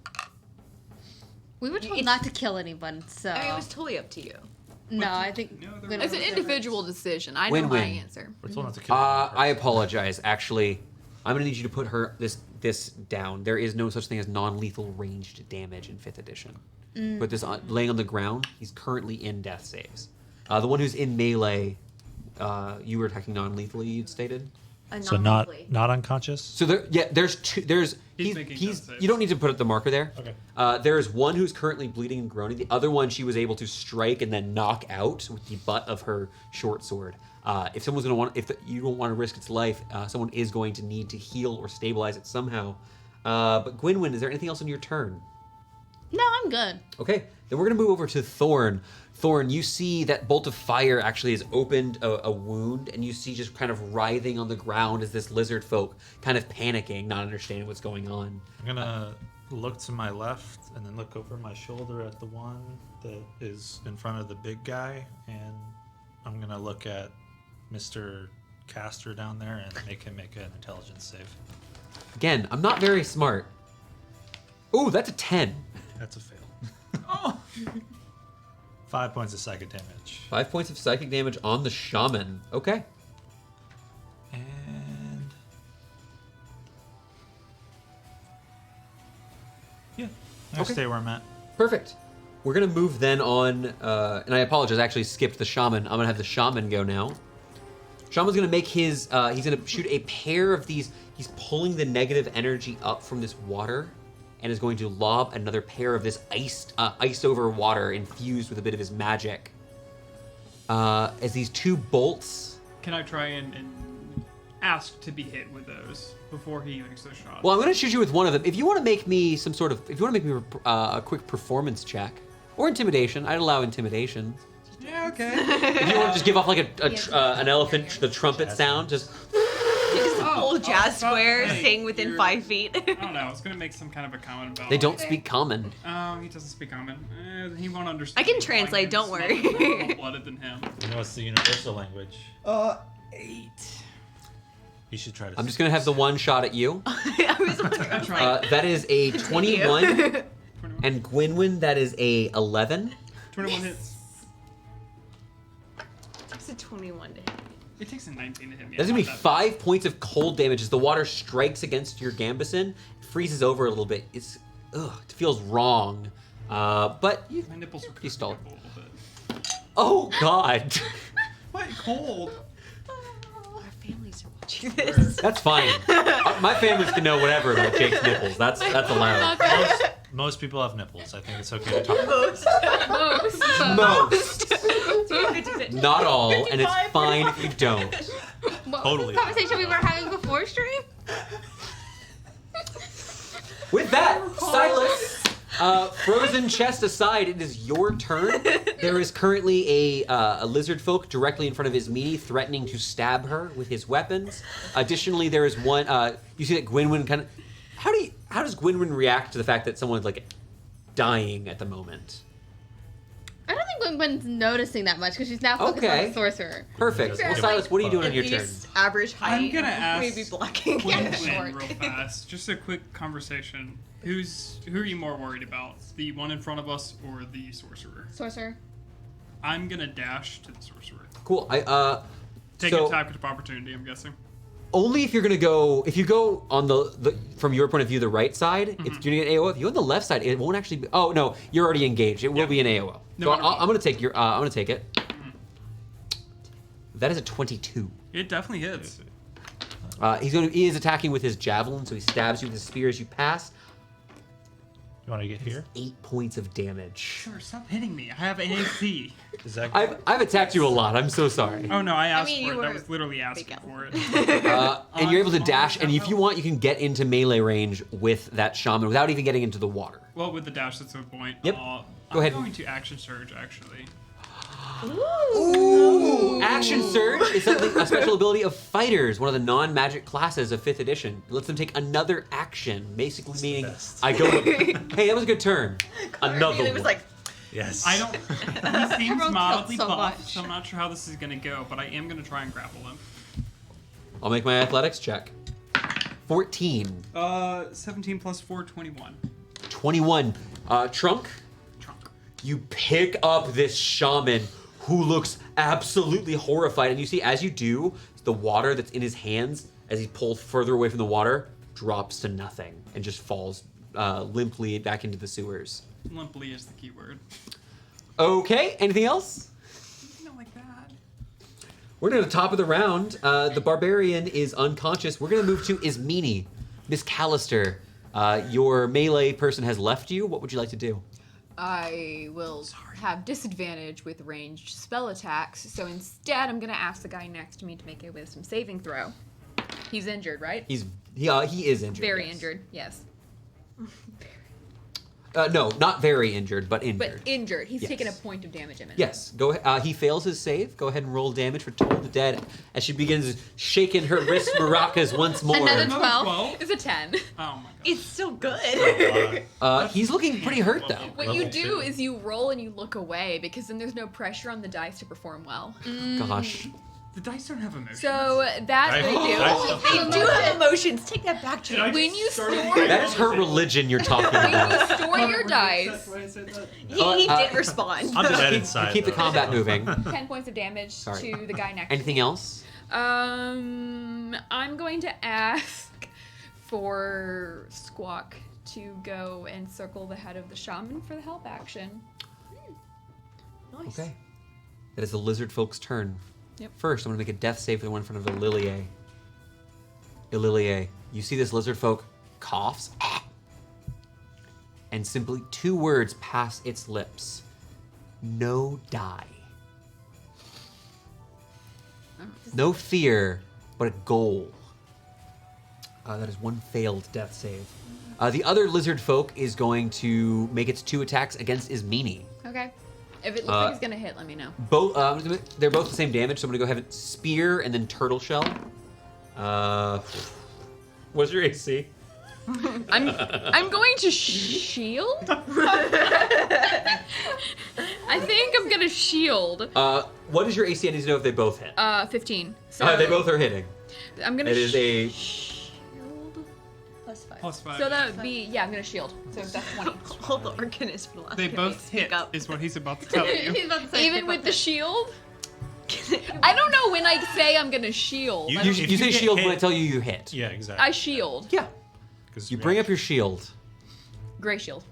F: We were told
E: It's-
F: not to kill anyone, so
E: I mean, it was totally up to you.
F: no, I think
B: No,
F: we don't
D: It's an
F: have to-
D: individual decision. I know my
A: Win-win.
D: answer.
C: We're told not to kill
A: I apologize. Actually, I'm gonna need you to put this down. There is no such thing as non-lethal ranged damage in 5th edition. Put this laying on the ground. He's currently in death saves. The one who's in melee, you were attacking non-lethally. You'd stated.
C: So not unconscious.
A: So there's two.
B: He's making death saves.
A: You don't need to put up the marker there.
C: Okay.
A: There's one who's currently bleeding and groaning. The other one she was able to strike and then knock out with the butt of her short sword. If someone's gonna want, you don't want to risk its life, someone is going to need to heal or stabilize it somehow. But Gwynwyn, is there anything else on your turn?
F: No, I'm good.
A: Okay, then we're gonna move over to Thorn. Thorn, you see that bolt of fire actually has opened a wound, and you see just kind of writhing on the ground as this lizard folk kind of panicking, not understanding what's going on.
C: I'm gonna look to my left and then look over my shoulder at the one that is in front of the big guy, and I'm gonna look at Mr. Caster down there and make him make an intelligence save.
A: Again, I'm not very smart. Ooh, that's a 10.
C: That's a fail. 5 points of psychic damage.
A: 5 points of psychic damage on the shaman. Okay.
C: And yeah, I'll
A: Okay.
C: stay where I'm at.
A: Perfect. We're gonna move then on, and I apologize, I actually skipped the shaman. I'm gonna have the shaman go now. Shaman's gonna make his, he's gonna shoot a pair of these. He's pulling the negative energy up from this water and is going to lob another pair of this iced over water infused with a bit of his magic. As these two bolts.
B: Can I try and ask to be hit with those before he makes those shots?
A: Well, I'm gonna shoot you with one of them. If you want to make me some sort of, if you want to make me a quick performance check or intimidation, I'd allow intimidation.
B: Yeah, okay.
A: If you want to just give off like an elephant, the trumpet sound, just.
E: Just a whole jazz
B: fuck,
E: square
B: hey,
E: staying within
B: you're-
E: 5 feet.
B: I don't know. I was gonna make some kind of a comment about.
A: They don't speak common.
B: Oh, he doesn't speak common. He won't understand.
E: I can
B: me.
E: translate,
B: I'm
E: don't worry.
B: more blooded than him.
C: You know what's the universal language?
B: 8.
C: You should try to.
A: I'm just gonna have the one shot at you.
E: I was wondering. I was like,
A: That is a 21,
B: 21.
A: and Gwynwyn, that is a 11.
B: 21 hits.
E: it's a 21 to hit.
B: It takes a 19 to hit me.
A: That's gonna be
B: Not that
A: 5 points of cold damage as the water strikes against your gambeson, freezes over a little bit. It feels wrong, but
B: bad. My nipples are
A: You stole it.
B: crispy a little bit.
A: oh god,
B: What? Cold?
E: Our families are watching this.
A: that's fine. My families can know whatever about Jake's nipples. That's allowed.
C: Most people have nipples. I think it's okay to talk.
D: Most.
A: Most, not all, and it's fine if you don't.
F: What
C: Totally.
F: was the conversation we were having before stream?
A: With that, Silas, frozen chest aside, it is your turn. There is currently a lizard folk directly in front of Ismini threatening to stab her with his weapons. Additionally, there is one. You see that Gwynwyn kind of. How does Gwynwyn react to the fact that someone's like dying at the moment?
F: I don't think Gwyn's noticing that much because she's now focused on
A: Okay.
F: the sorcerer.
A: Perfect. Well,
E: Fair.
A: Silas, what are you doing on
E: At
A: your turn?
E: least average height.
B: I'm gonna ask
E: Maybe blocking.
B: Gwyn
F: short.
B: real fast. Just a quick conversation. Who are you more worried about? The one in front of us or the sorcerer?
F: Sorcerer.
B: I'm gonna dash to the sorcerer.
A: Cool.
B: Take
A: so
B: a tactic of opportunity, I'm guessing.
A: only if you're gonna go. If you go on the from your point of view, the right side, it's gonna get AOO. If you go on the left side, it won't actually. Be, oh no, you're already engaged. It will
B: Yeah.
A: be an AOO.
B: No
A: So
B: matter what.
A: I'm gonna take your. I'm gonna take it. That is a 22.
B: It definitely hits.
A: He is attacking with his javelin, so he stabs you with his spear as you pass.
C: You want to get here?
A: 8 points of damage.
B: Sure, stop hitting me. I have an AC.
C: Is that?
A: I've attacked you a lot. I'm so sorry.
B: Oh no, I asked
E: mean,
B: for
E: you
B: it. That
E: were
B: was literally asking
E: big
B: for it.
A: And you're able to
B: on
A: dash, and if you
B: that
A: want, you can get into melee range with that shaman without even getting into the water.
B: Well, with the dash, that's the point.
A: Yep.
B: Go
A: Go ahead.
B: I'm going to action surge, actually.
A: Ooh! Action Surge is a special ability of fighters, one of the non-magic classes of 5th edition. It lets them take another action, basically meaning
C: best.
A: I go. Hey, that was a good turn. Another
E: It
A: one.
E: was like,
C: Yes.
B: I don't. He seems
F: Everyone
B: mildly
F: killed so
B: buff,
F: much.
B: so I'm not sure how this is gonna go, but I am gonna try and grapple him.
A: I'll make my athletics check. 14.
B: 17 plus 4, 21.
A: 21. Trunk,
B: Trunk.
A: you pick up this shaman who looks absolutely horrified, and you see as you do, the water that's in his hands, as he's pulled further away from the water, drops to nothing and just falls limply back into the sewers.
B: Limply is the key word.
A: Okay, anything else?
B: Not like that.
A: We're to the top of the round. The barbarian is unconscious. We're gonna move to Ismini. Miss Callister, your melee person has left you. What would you like to do?
D: I will have disadvantage with ranged spell attacks, so instead I'm gonna ask the guy next to me to make a wisdom saving throw. He's injured, right?
A: He is injured.
D: Very
A: yes.
D: injured, yes.
A: No, not very injured, but injured.
D: But injured. He's
A: Yes.
D: taken a point of damage imminent.
A: Yes, go ahead. He fails his save. Go ahead and roll damage for Toll the Dead as she begins shaking her wrist maracas once more.
F: Another
B: Another
F: 12.
B: 12?
D: It's a 10.
B: Oh my god.
E: it's still good.
A: He's looking pretty hurt though.
D: What you
C: Level
D: do
C: 2.
D: is you roll and you look away because then there's no pressure on the dice to perform well.
A: Gosh.
B: The dice don't have emotions.
D: So that's
C: Dice-
D: what you do.
C: dice don't-
E: They do have emotions. Take that back,
B: Did I
E: Jake.
D: When you
B: start-
D: store-
A: That is her religion you're talking
D: When
A: about.
D: you store your dice,
E: He did respond.
C: On the dead
A: Keep,
C: inside.
A: keep the
C: though,
A: combat
C: so.
A: moving.
D: 10 points of damage
A: Sorry.
D: to the guy next
A: Anything else?
D: I'm going to ask for Squawk to go and circle the head of the shaman for the help action.
E: Nice.
A: Okay. That is the lizard folk's turn.
D: Yep.
A: First, I'm going to make a death save for the one in front of Ililie. Ililie, you see this lizard folk coughs, and simply 2 words pass its lips. No die. No fear, but a goal. That is 1 failed death save. The other lizard folk is going to make its 2 attacks against Ismini.
D: Okay. If it looks like it's gonna hit, let me know.
A: Both, they're both the same damage, so I'm gonna go ahead and spear and then turtle shell. What's your AC?
D: I'm going to shield. I think I'm gonna shield.
A: What is your AC? I need to know if they both hit.
D: 15. So
A: They both are hitting.
D: I'm gonna.
A: It is a
D: shield.
B: +5.
D: So that would be I'm gonna shield. So that's 20.
E: All the arcanists for the last
B: They
E: game
B: both
E: speak
B: hit,
E: up.
B: is what he's about to tell you.
F: He's about to say
D: Even with the shield. I don't know when I say I'm gonna shield.
C: You-
D: I
A: You,
D: don't-
C: If
A: you say
C: get
A: shield when I
C: hit-
A: tell you you hit.
C: Yeah, exactly.
D: I shield.
A: Yeah.
C: 'Cause
A: You bring
C: yeah.
A: up your shield.
D: Gray shield.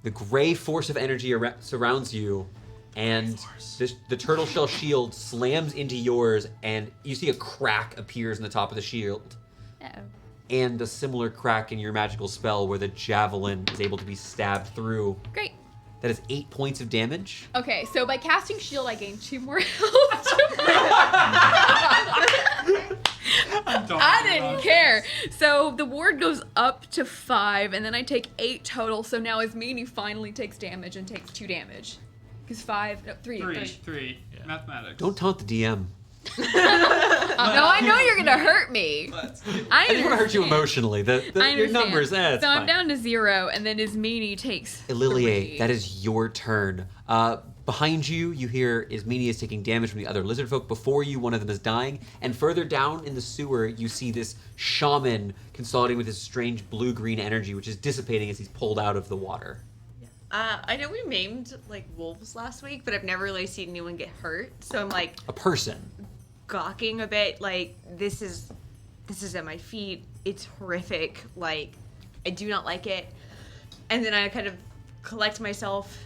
A: The gray force of energy surrounds you, and the turtle shell shield slams into yours, and you see a crack appears in the top of the shield, and a similar crack in your magical spell where the javelin is able to be stabbed through.
D: Great.
A: That is 8 points of damage.
D: Okay, so by casting shield, I gain 2 more health. I didn't care. So the ward goes up to 5, and then I take 8 total. So now Ismini finally takes damage and takes 2 damage. Because 3.
B: 3.
C: Yeah.
B: Mathematics.
A: Don't taunt the DM.
D: No, I know you're gonna hurt me.
A: I just want to hurt you emotionally.
D: I
A: Your
D: understand.
A: numbers, it's
D: so I'm
A: fine.
D: down to 0, and then Ismini takes
A: Ililie,
D: 3.
A: that is your turn. Behind you, you hear Ismini is taking damage from the other lizard folk. Before you, one of them is dying. And further down in the sewer, you see this shaman consolidating with this strange blue-green energy, which is dissipating as he's pulled out of the water.
E: I know we maimed like wolves last week, but I've never really seen anyone get hurt. So I'm like
A: A person.
E: gawking a bit. Like this is at my feet. It's horrific. Like I do not like it. And then I kind of collect myself.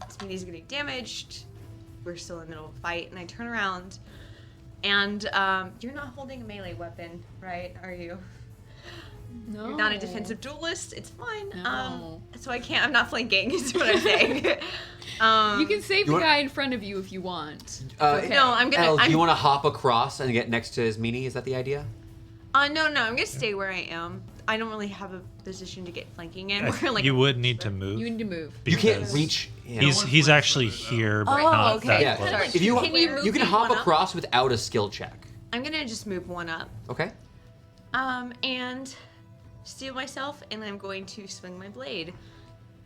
E: Smitty's getting damaged. We're still in the middle of a fight, and I turn around, and you're not holding a melee weapon, right? Are you?
D: No.
E: You're not a defensive duelist. It's fine.
D: No.
E: So I can't. I'm not flanking. Is what I'm saying.
D: You can save
A: You
D: the
A: want-
D: guy in front of you if you want.
A: Okay.
E: No, I'm gonna.
A: Elle, do
E: I'm,
A: you want to hop across and get next to Ismini? Is that the idea?
E: no. I'm gonna stay where I am. I don't really have a position to get flanking in. We're like.
C: You would need to move.
D: You need to move.
A: You can't
C: because
A: reach him.
C: He's actually here, but
E: Oh,
C: not
E: okay.
C: that
A: Yeah.
C: close.
E: Sorry.
A: If you
E: Can you move
A: you can
E: me
A: hop
E: one up?
A: across without a skill check.
E: I'm gonna just move one up.
A: Okay.
E: And steal myself, and I'm going to swing my blade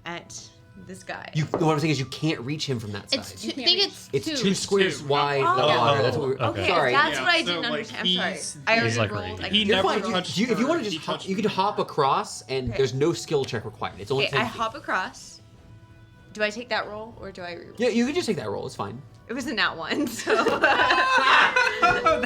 E: at this guy.
A: What I'm saying is you can't reach him from that side.
F: It's I think it's
A: It's
F: 2.
A: 2 squares
B: two.
A: wide of the
E: Oh.
A: water. That's what we're.
C: Okay.
A: Sorry.
E: That's
B: Yeah,
E: what I
B: so,
E: didn't
B: like,
E: understand. I'm sorry.
B: he's-
E: I
C: He's,
E: already
C: like,
E: rolled.
C: right
E: I
B: He
A: You're
B: never
A: fine.
B: touched
A: If you want
B: her.
A: to
B: He
A: just
B: touched
A: you can
B: her.
A: hop across, and
E: Okay.
A: there's no skill check required. It's only
E: Okay,
A: 10
E: I
A: feet.
E: hop across. Do I take that roll, or do I reroll?
A: Yeah, you can just take that roll. It's fine.
E: It was a nat one, so.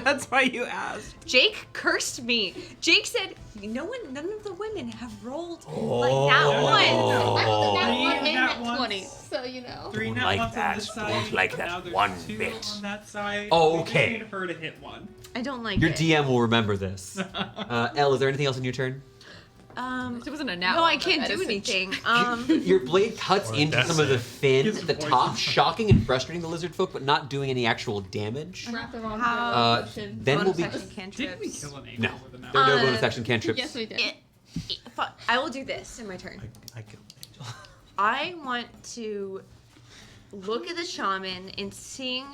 B: That's why you asked.
E: Jake cursed me. Jake said, none of the women have rolled like that one.
F: I was at
B: Three
F: that 1 and
B: nat
F: that
B: ones.
F: 20, so you know.
B: 3 nat
A: like
B: ones on
A: that.
B: this side.
A: Won't like that
B: now there's
A: one
B: 2
A: bit.
B: on that side.
A: Oh,
B: We just
A: okay.
B: need her to hit one.
E: I don't like
A: Your
E: it.
A: DM will remember this. Elle, is there anything else in your turn?
E: Um,
D: It wasn't a nat
E: no,
D: one,
E: I
D: but
E: can't
D: that
E: do
D: is a-
E: anything.
A: Your blade cuts
C: Or
A: into
C: that's
A: some of the
C: it.
A: fin
B: His
A: at the
B: voice
A: top,
B: is-
A: shocking and frustrating the lizard folk, but not doing any actual damage.
F: Wrap around
E: How-
F: her potion.
A: Then we'll
E: bonus
A: be.
E: action cantrips.
B: Didn't we kill an angel
A: No,
B: with a nat
A: there are no
E: Uh,
A: bonus action cantrips.
F: Yes, we did.
E: I will do this in my turn.
C: I killed Angel.
E: I want to look at the shaman and seeing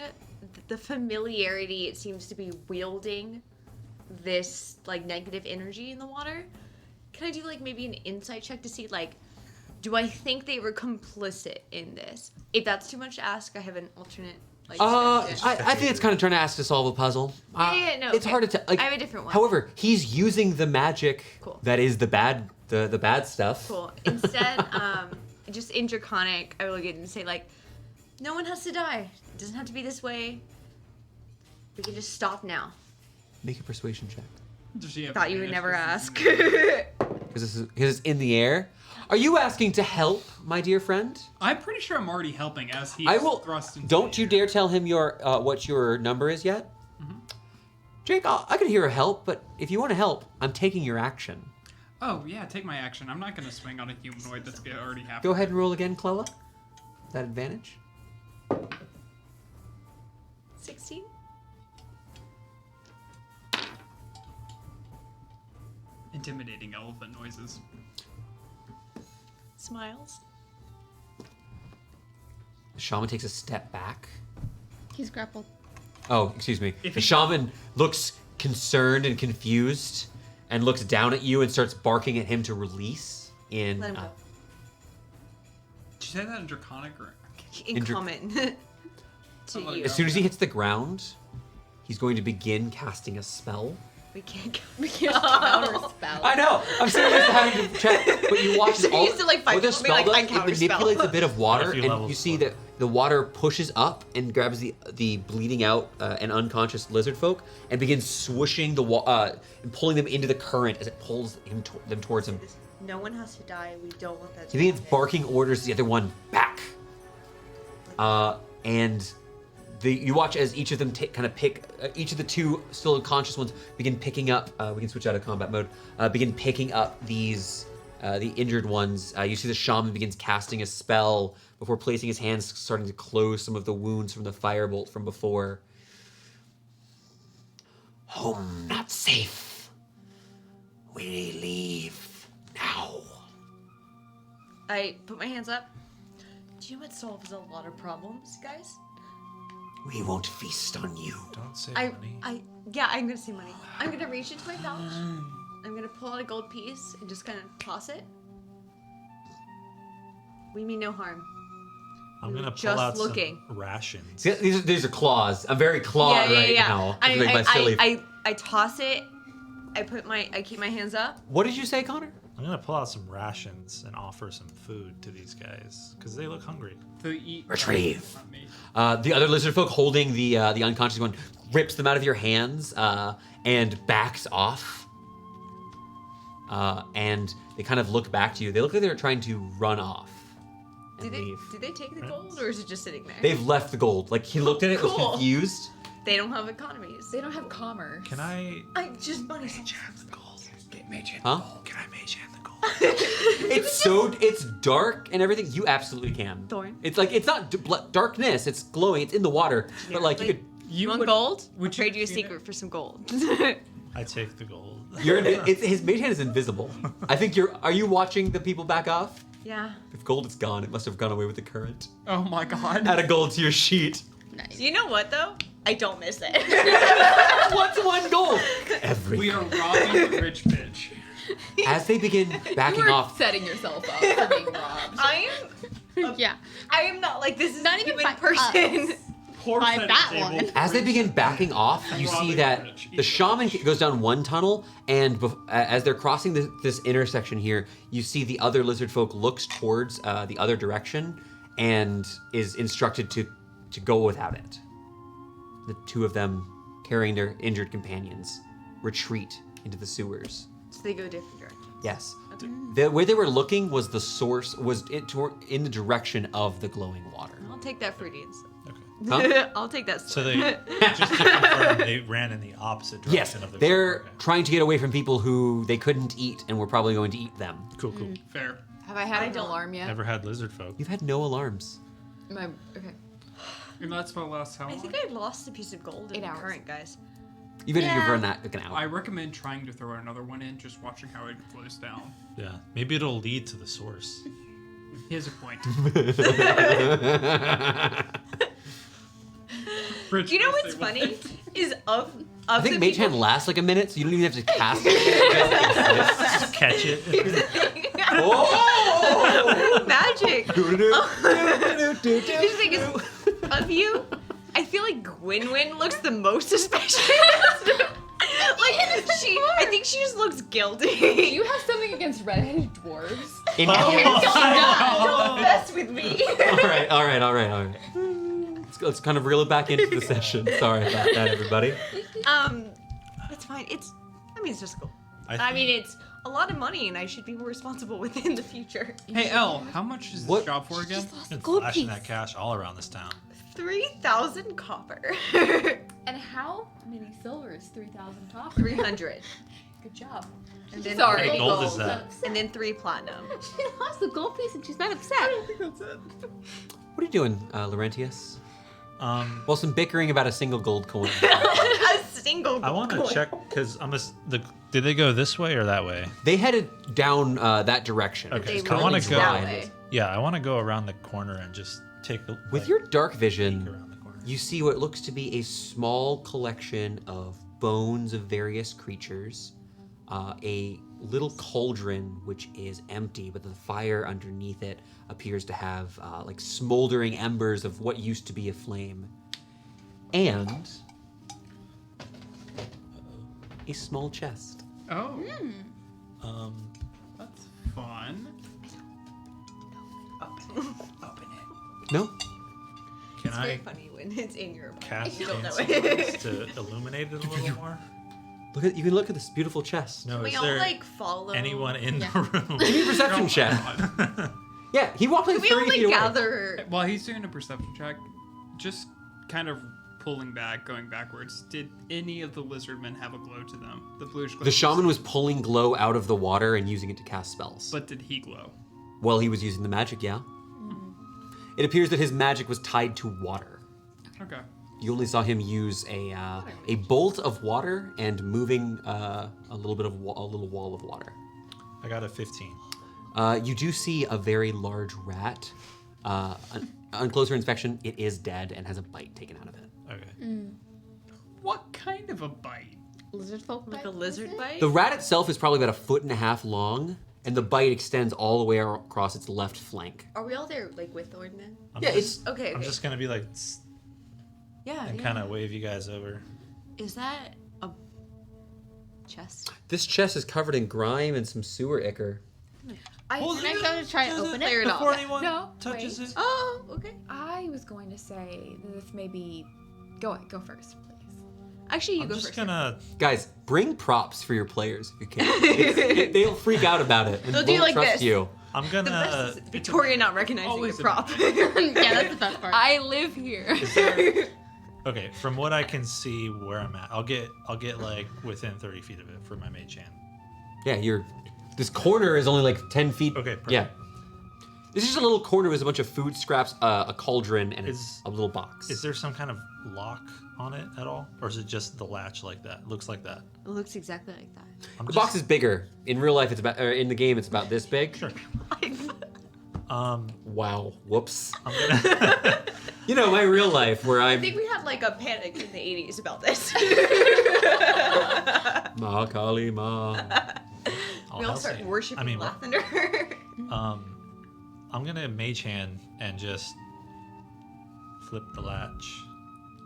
E: the familiarity it seems to be wielding this like negative energy in the water. Can I do like maybe an insight check to see like, do I think they were complicit in this? If that's too much to ask, I have an alternate like. suggestion.
A: I think it's kind of trying to ask to solve a puzzle.
E: Yeah, no,
A: It's
E: okay.
A: hard to tell. Like,
E: I have a different one.
A: However, he's using the magic
E: Cool.
A: that is the bad stuff.
E: Cool. Instead, just in Draconic, I will look at it and say like, no one has to die. It doesn't have to be this way. We can just stop now.
A: Make a persuasion check.
B: Does she have
E: Thought you would
B: advantage
E: never
B: because
E: ask.
B: this is-
A: Because it's in the air. Are you asking to help, my dear friend?
B: I'm pretty sure I'm already helping as he's
A: I will.
B: thrust into
A: Don't
B: the
A: you
B: air.
A: dare tell him what your number is yet. Jake, I could hear a help, but if you want to help, I'm taking your action.
B: Oh, yeah, take my action. I'm not going to swing on a humanoid that's already happening.
A: Go ahead and roll again, Clella. Is that advantage?
E: 16.
B: Intimidating elephant noises.
E: Smiles.
A: The shaman takes a step back.
F: He's grappled.
A: Oh, excuse me.
B: If
A: The
B: he-
A: shaman looks concerned and confused and looks down at you and starts barking at him to release in...
E: Let him go.
B: Did you say that in Draconic or...
E: In
A: Inter-
E: comment to
B: Oh,
E: you.
A: as soon as he hits the ground, he's going to begin casting a spell.
E: We can't go.
F: We can't counter spell.
A: I know. I'm so used to having to check, but you watch
E: So
A: all.
E: used to, like, fight
A: what the
E: people, be
A: spell
E: like,
A: does,
E: I
A: it
E: counter
A: manipulates
E: spell.
A: a bit of water,
C: A few
A: and
C: levels
A: you see
C: before.
A: that the water pushes up and grabs the bleeding out and unconscious lizard folk and begins swooshing and pulling them into the current as it pulls them towards him.
E: No one has to die. We don't want that
A: He
E: to
A: begins
E: happen.
A: barking orders to the other one back. And you watch as each of them each of the two still unconscious ones begin picking up. We can switch out of combat mode. Begin picking up these the injured ones. You see the shaman begins casting a spell before placing his hands, starting to close some of the wounds from the firebolt from before. Home not safe. We leave now.
E: I put my hands up. Do you know what solves a lot of problems, guys?
A: We won't feast on you.
C: Don't say
E: I'm
C: money.
E: gonna say money. I'm gonna reach into my pouch. I'm gonna pull out a gold piece and just kind of toss it. We mean no harm.
C: I'm gonna pull
E: just
C: out
E: looking.
C: some rations.
A: See, these are claws. I'm very clawed right now.
E: I,
A: Like my silly-
E: I toss it. I keep my hands up.
A: What did you say, Connor?
C: I'm gonna pull out some rations and offer some food to these guys because they look hungry.
B: To eat...
A: Retrieve.
B: Not me.
A: The other lizard folk holding the unconscious one rips them out of your hands and backs off. And they kind of look back to you. They look like they're trying to run off and leave.
E: Did they take the gold or is it just sitting there?
A: They've left the gold. Like he looked at it, was
E: Cool.
A: confused.
E: They don't have economies.
D: They don't have commerce.
C: Can I?
E: I just money.
C: have the gold. Get mage hand
A: Huh?
C: the gold. Can I mage hand the gold?
A: It's dark and everything. You absolutely can.
E: Thorn?
A: It's like it's not darkness. It's glowing. It's in the water. But like you could.
E: You want
B: would-
E: gold?
B: would
E: I'll trade
B: you
E: you a
B: do
E: secret for some gold.
C: I take the gold.
A: His mage hand is invisible. I think Are you watching the people back off?
E: yeah.
A: If gold is gone, it must have gone away with the current.
B: Oh my god.
A: Add a gold to your sheet.
F: Nice.
E: You know what though? I don't miss it.
A: What's one gold? Every.
B: We are robbing the rich bitch.
A: As they begin backing
D: You are
A: off,
D: setting yourself up for being robbed.
E: I am not like this is
F: Not even
E: human
F: by
E: person.
F: us.
B: Poor
F: By
B: side
F: that
B: table.
F: one.
A: as they begin backing off, you see
B: Robbing
A: that
B: rich.
A: the shaman goes down one tunnel, and as they're crossing this intersection here, you see the other lizard folk looks towards the other direction and is instructed to go without it. The two of them, carrying their injured companions, retreat into the sewers.
E: So they go different directions.
A: Yes. The way they were looking was the source, in the direction of the glowing water.
E: I'll take that fruity instead.
C: Okay.
A: Huh?
E: I'll take that.
C: So they just to confirm, they ran in the opposite
A: Yes,
C: direction of the.
A: they're
C: Okay.
A: trying to get away from people who they couldn't eat and were probably going to eat them.
C: Cool, cool.
B: Fair.
D: Have I had
E: I
D: an
E: don't-
D: alarm yet?
C: Never had lizard folk.
A: You've had no alarms.
D: Okay.
B: And that's what lasts how
E: I
B: long?
E: think I lost a piece of gold in
D: 8
E: the
D: hours.
E: current, guys.
A: You've been
F: Yeah.
A: here for like an hour.
B: I recommend trying to throw another one in, just watching how it flows down.
C: Yeah, maybe it'll lead to the source.
B: Here's a point. Rich,
E: Do you know
B: will
E: what's
B: say,
E: funny? Is of
A: I think
E: the
A: Mage
E: people-
A: Hand lasts like a minute, so you don't even have to cast it. It just exists.
C: Just catch it.
A: Oh!
E: magic. The thing is, of you, I feel like Gwynwyn looks the most suspicious. I think she just looks guilty.
D: Do you have something against redheaded dwarves?
A: In
E: Don't mess with me.
A: all right. Let's kind of reel it back into the session. Sorry about that, everybody.
E: It's fine. It's just cool.
C: I
E: I mean,
C: think-
E: it's a lot of money, and I should be more responsible within the future.
B: Hey, Elle, how much is this
A: What?
B: job for again?
C: Been
F: Gold
C: flashing
F: piece.
C: that cash all around this town.
E: 3,000 copper.
D: And how many silver is 3,000 copper?
E: 300.
D: Good job.
E: And then
D: Sorry.
C: What gold is that?
E: And then 3 platinum.
F: She lost the gold piece and she's not upset.
B: That's it.
A: What are you doing, Laurentius?
C: Um,
A: Well, some bickering about a single gold coin.
E: A single
C: I want to
E: coin.
C: check because did they go this way or that way?
A: They headed down that direction.
C: Okay,
E: They
C: I want
E: went
C: to
E: that
C: go.
E: way.
C: Yeah, I want to go around the corner and just take a
A: With
C: like,
A: your dark
C: peek
A: vision,
C: around the corner.
A: you see what looks to be a small collection of bones of various creatures, a little cauldron which is empty, but the fire underneath it appears to have like smoldering embers of what used to be a flame, and a small chest.
B: Oh,
C: That's
B: fun.
A: No,
C: can
E: It's
C: I
E: very funny when it's in your mind.
C: cast
E: You don't know
C: fancy
E: it.
C: lights to illuminate it a little more?
A: you can look at this beautiful chest.
C: No,
E: We
C: is
E: all
C: there
E: like follow.
C: anyone in
F: Yeah.
C: the room?
A: Give me a perception check. Yeah, he walked like
E: We
A: 30
E: only
A: feet away.
E: gather.
B: While he's doing a perception check, just kind of pulling back, going backwards, did any of the lizardmen have a glow to them? The bluish glow?
A: The shaman was pulling glow out of the water and using it to cast spells.
B: But did he glow?
A: Well, he was using the magic, yeah. It appears that his magic was tied to water.
B: Okay.
A: You only saw him use a bolt of water and moving a little bit of a little wall of water.
C: I got a 15.
A: You do see a very large rat. On closer inspection, it is dead and has a bite taken out of it.
C: Okay.
B: What kind of a bite?
F: Lizard folk
E: Like
F: bite,
E: a lizard
F: was it?
E: bite?
A: The rat itself is probably about 1.5 feet long, and the bite extends all the way across its left flank.
E: Are we all there like with Thornman?
A: Yeah, it's
E: Okay,
C: I'm
E: okay.
C: just gonna be like "Tss,"
E: Yeah.
C: and
E: yeah.
C: kind of wave you guys over.
E: Is that a chest?
A: this chest is covered in grime and some sewer ichor.
F: Can I go to try to open
E: Clear
F: it?
E: it off.
C: Before anyone
D: No,
C: touches
D: wait.
C: it.
E: Oh, okay.
D: I was going to say that this may be. Go first, please.
E: Actually, you
C: I'm
E: go
C: just
E: first.
C: gonna.
A: Guys, bring props for your players if you can. They'll freak out about it and
E: They'll
A: won't
E: do like
A: trust
E: this.
A: you.
C: I'm
E: The
C: gonna.
E: best is Victoria not recognizing
B: always
E: the
B: a-
E: prop.
F: Yeah, that's the best part.
D: I live here.
C: Okay, from what I can see where I'm at, I'll get like within 30 feet of it for my mage hand.
A: Yeah, this corner is only like 10 feet.
C: Okay, perfect.
A: Yeah. This is just a little corner with a bunch of food scraps, a cauldron, and a little box.
C: Is there some kind of lock on it at all, or is it just the latch like that? Looks like that.
E: It looks exactly like that.
C: I'm
A: The box is bigger. In real life, it's about, or in the game, it's about this big.
C: Sure.
A: Wow. Whoops.
C: I'm gonna.
A: You know, my real life where
E: I
A: I'm
E: think we had like a panic in the 80s about this.
A: Ma Kali Ma.
C: I'll
E: we all
C: help
E: start
C: you.
E: worshiping
C: I mean, what?
E: Lathander.
C: I'm gonna mage hand and just flip the latch.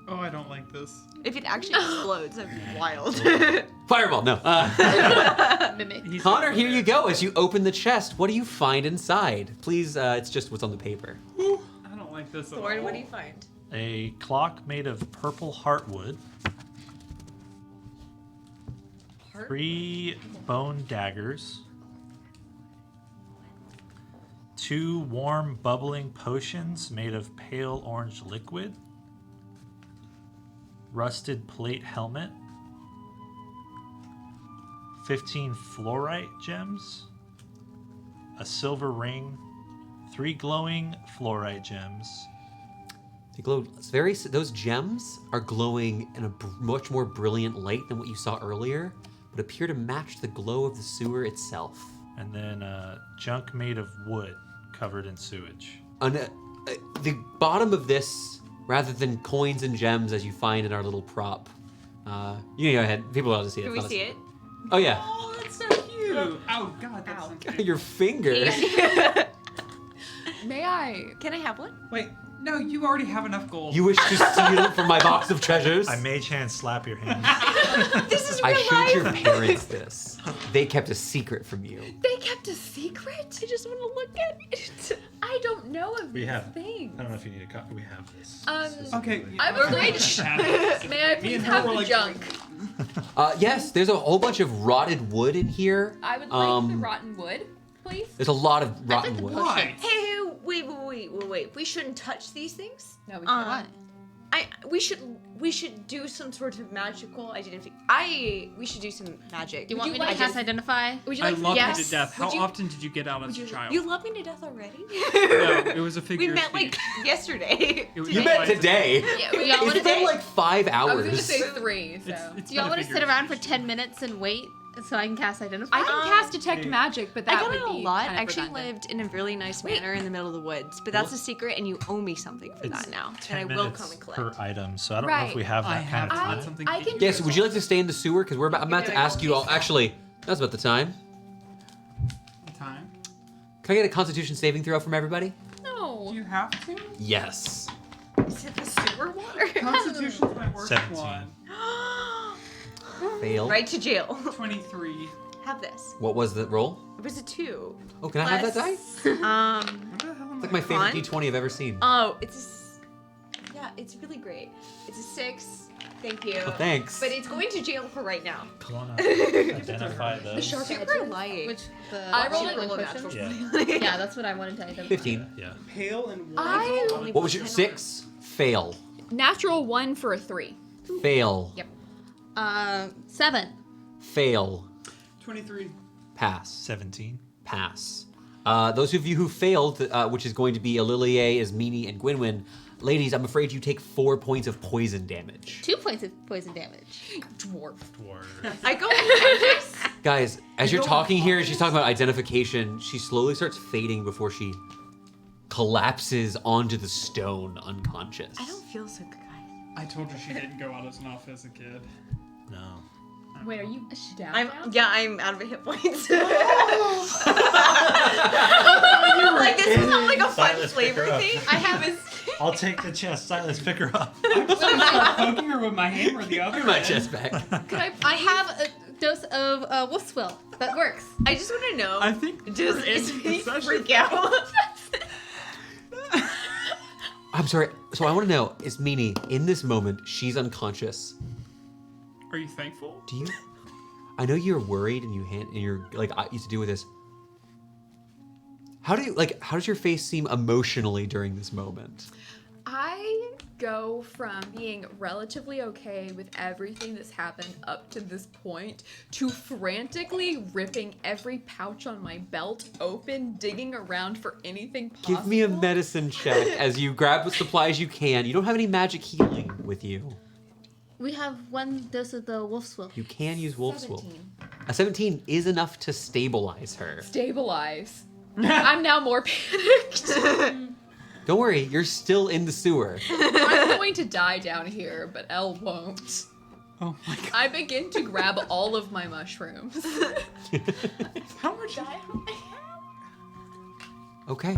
B: Oh, I don't like this.
E: If it actually explodes, that'd be wild.
A: Fireball, no.
F: Mimic.
B: He's
A: Connor, here you go. As you open the chest, what do you find inside? Please, it's just what's on the paper.
B: I don't like this at all.
E: Thorn, what do you find?
C: A clock made of purple heartwood. 3 bone daggers. 2 warm bubbling potions made of pale orange liquid. Rusted plate helmet. 15 fluorite gems. A silver ring. 3 glowing fluorite gems.
A: They glow. It's those gems are glowing in a much more brilliant light than what you saw earlier, but appear to match the glow of the sewer itself.
C: And then junk made of wood covered in sewage.
A: On the bottom of this, rather than coins and gems as you find in our little prop, you can go ahead. People ought to see it.
E: Can we see it?
A: Oh yeah.
B: Oh, that's so cute. Oh, God, that's so cute.
A: Your finger.
D: May I?
E: Can I have one?
B: Wait, no, you already have enough gold.
A: You wish to steal from my box of treasures?
C: I mage hand slap your hand.
E: This is
A: I
E: real
A: showed your
E: life.
A: parents this. They kept a secret from you.
D: They kept kept a secret?
E: I just want to look at it.
D: I don't know of
C: We
D: these
C: have.
D: things.
C: I don't know if you need a copy. We have this.
B: Okay.
D: I was going to. May I
B: Me
D: please
B: and her
D: have
B: were
D: the
B: like-
D: junk?
A: Yes, there's a whole bunch of rotted wood in here.
D: I would like the rotten wood, please.
A: There's a lot of
F: I'd like
A: rotten
F: the
A: wood.
B: Why?
E: Hey, wait. We shouldn't touch these things?
D: No, we
E: Um,
D: can't.
E: We should do some sort of magical identification. We should do some magic.
F: Do you want
D: you
F: me to
D: like
F: cast
D: it?
F: identify?
D: Would you
B: I
D: like
B: love
E: yes.
B: you to death. How
E: Would you-
B: often did you get out as a child?
E: You love me to death already?
B: No, it was a figure
E: We
B: of
E: met like
B: speech.
E: yesterday.
B: It was
A: You
B: like
A: met today.
D: Yeah,
F: Do y'all want
A: It's
F: to
A: been like 5
D: I was
A: hours.
D: going to say 3, so.
B: It's
F: Do y'all
B: been a
F: want to
B: figure
F: sit
B: of
F: around for
B: speech.
F: 10 minutes and wait so I can cast identify?
D: I can cast detect
B: hey.
D: magic, but
E: I
D: that
E: got
D: would
E: it a
D: be
E: lot.
D: kind
E: I
D: of
E: actually
D: redundant.
E: lived in a really nice manor in the middle of the woods, but that's a secret, and you owe me something for
C: It's
E: that now,
C: 10
E: and I will
C: minutes
E: come and
C: per
E: collect.
C: item, so I don't know if
D: Right.
C: we have
B: I
C: that kind of
B: have
C: time.
B: something.
D: I can-
A: Yes, would you like to stay in the sewer? Because I'm about to ask you all. Actually, that's about the time.
B: Time.
A: Can I get a Constitution saving throw from everybody?
B: Do
D: No.
B: you have to?
A: Yes.
E: Is it the sewer water?
B: Constitution's my worst
C: 17.
B: one.
A: Fail.
E: Right to jail.
B: 23.
E: Have this.
A: What was the roll?
E: It was a 2.
A: Oh, can I have that die?
E: Plus,
B: What the hell am
A: It's like my favorite
E: Fun?
A: D20 I've ever seen.
E: Oh, yeah, it's really great. It's a 6. Thank you.
A: Oh, thanks.
E: But it's going to jail for right now.
C: Come on up. Identify those.
D: sharp
E: Super
D: edges.
E: light.
F: Which the
D: I rolled
F: cheap
D: a
F: one
E: natural
F: potion?
C: Yeah.
F: Yeah, that's what I wanted to identify.
A: 15.
C: Yeah.
B: Pale and
D: I
A: What was your 6? Fail.
D: natural 1 for a 3.
A: Fail.
D: Yep.
F: 7.
A: Fail.
B: 23.
A: Pass.
C: 17.
A: Pass. Those of you who failed, which is going to be Alilier, Ismini, and Gwynwyn, ladies, I'm afraid you take 4 points of poison damage.
F: 2 points of poison damage.
D: Dwarf.
C: Dwarf.
E: I go unconscious.
A: Guys, as you're talking here, she's talking about identification. She slowly starts fading before she collapses onto the stone unconscious.
E: I don't feel so good, guys.
B: I told her she didn't go out as enough as a kid.
C: No.
D: Wait, are you down
E: I'm
D: now?
E: out of hit points. like this is not like a fun
C: Silas, pick
E: flavor
C: her up.
E: thing.
F: I have a
C: I'll take the chest. Silas, pick her up.
B: I'm just gonna start poking her with my hammer the other
A: Give my
B: end.
A: chest back.
D: Could I
F: I have a dose of Wolfswill that works.
E: I just want to know.
B: I think
E: does
B: we're in
E: Ismini
B: possession.
E: freak out?
A: I'm sorry. So I want to know, Ismini, in this moment, she's unconscious.
B: Are you thankful?
A: Do you? I know you're worried and you're like I used to deal with this. How does your face seem emotionally during this moment?
D: I go from being relatively okay with everything that's happened up to this point to frantically ripping every pouch on my belt open, digging around for anything possible.
A: Give me a medicine check as you grab what supplies you can. You don't have any magic healing with you.
F: We have 1 dose of the Wolfswill.
A: You can use Wolfswill.
D: 17.
A: A 17 is enough to stabilize her.
D: Stabilize. I'm now more panicked.
A: Don't worry, you're still in the sewer.
D: I'm going to die down here, but Elle won't.
B: Oh my god.
D: I begin to grab all of my mushrooms.
B: How much?
A: Okay.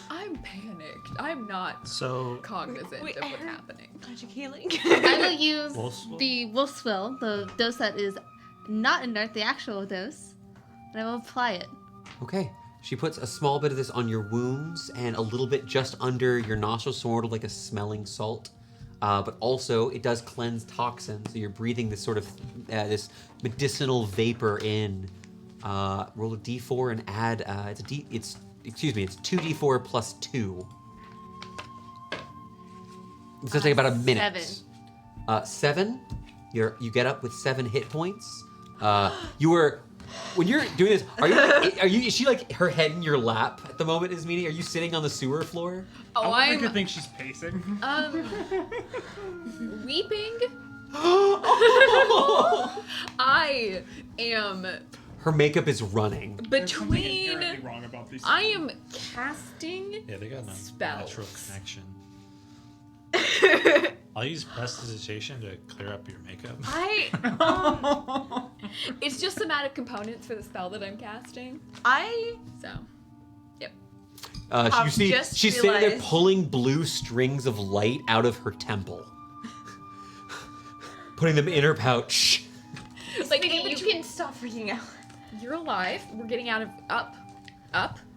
D: I'm panicked. I'm not
C: So,
D: cognizant
E: Wait,
D: of
E: I
D: what's
E: heard-
D: happening.
E: Magic healing.
F: I will use
C: Wolfswill?
F: the Wolfswill, the dose that is not in there, the actual dose, and I will apply it.
A: Okay. She puts a small bit of this on your wounds and a little bit just under your nostrils, sort of like a smelling salt. But also, it does cleanse toxins, so you're breathing this sort of this medicinal vapor in. Roll a d4 and add. It's 2d4 plus 2. It's gonna take about a minute. 7. You get up with 7 hit points. You were. When you're doing this, is she like her head in your lap at the moment, Ismini? Are you sitting on the sewer floor?
D: Oh,
B: I
D: I'm
B: could think she's pacing.
D: weeping. I am
A: Her makeup is running.
B: There's something
D: between.
B: inherently wrong about these.
D: I am casting.
C: yeah, they got a natural
D: Spells.
C: connection. I'll use prestidigitation to clear up your makeup.
D: It's just somatic components for the spell that I'm casting. So, yep.
A: You see,
E: just
A: she's sitting there
E: realized-
A: pulling blue strings of light out of her temple, putting them in her pouch.
D: Like
E: You can stop freaking out.
D: You're alive. We're getting out of up.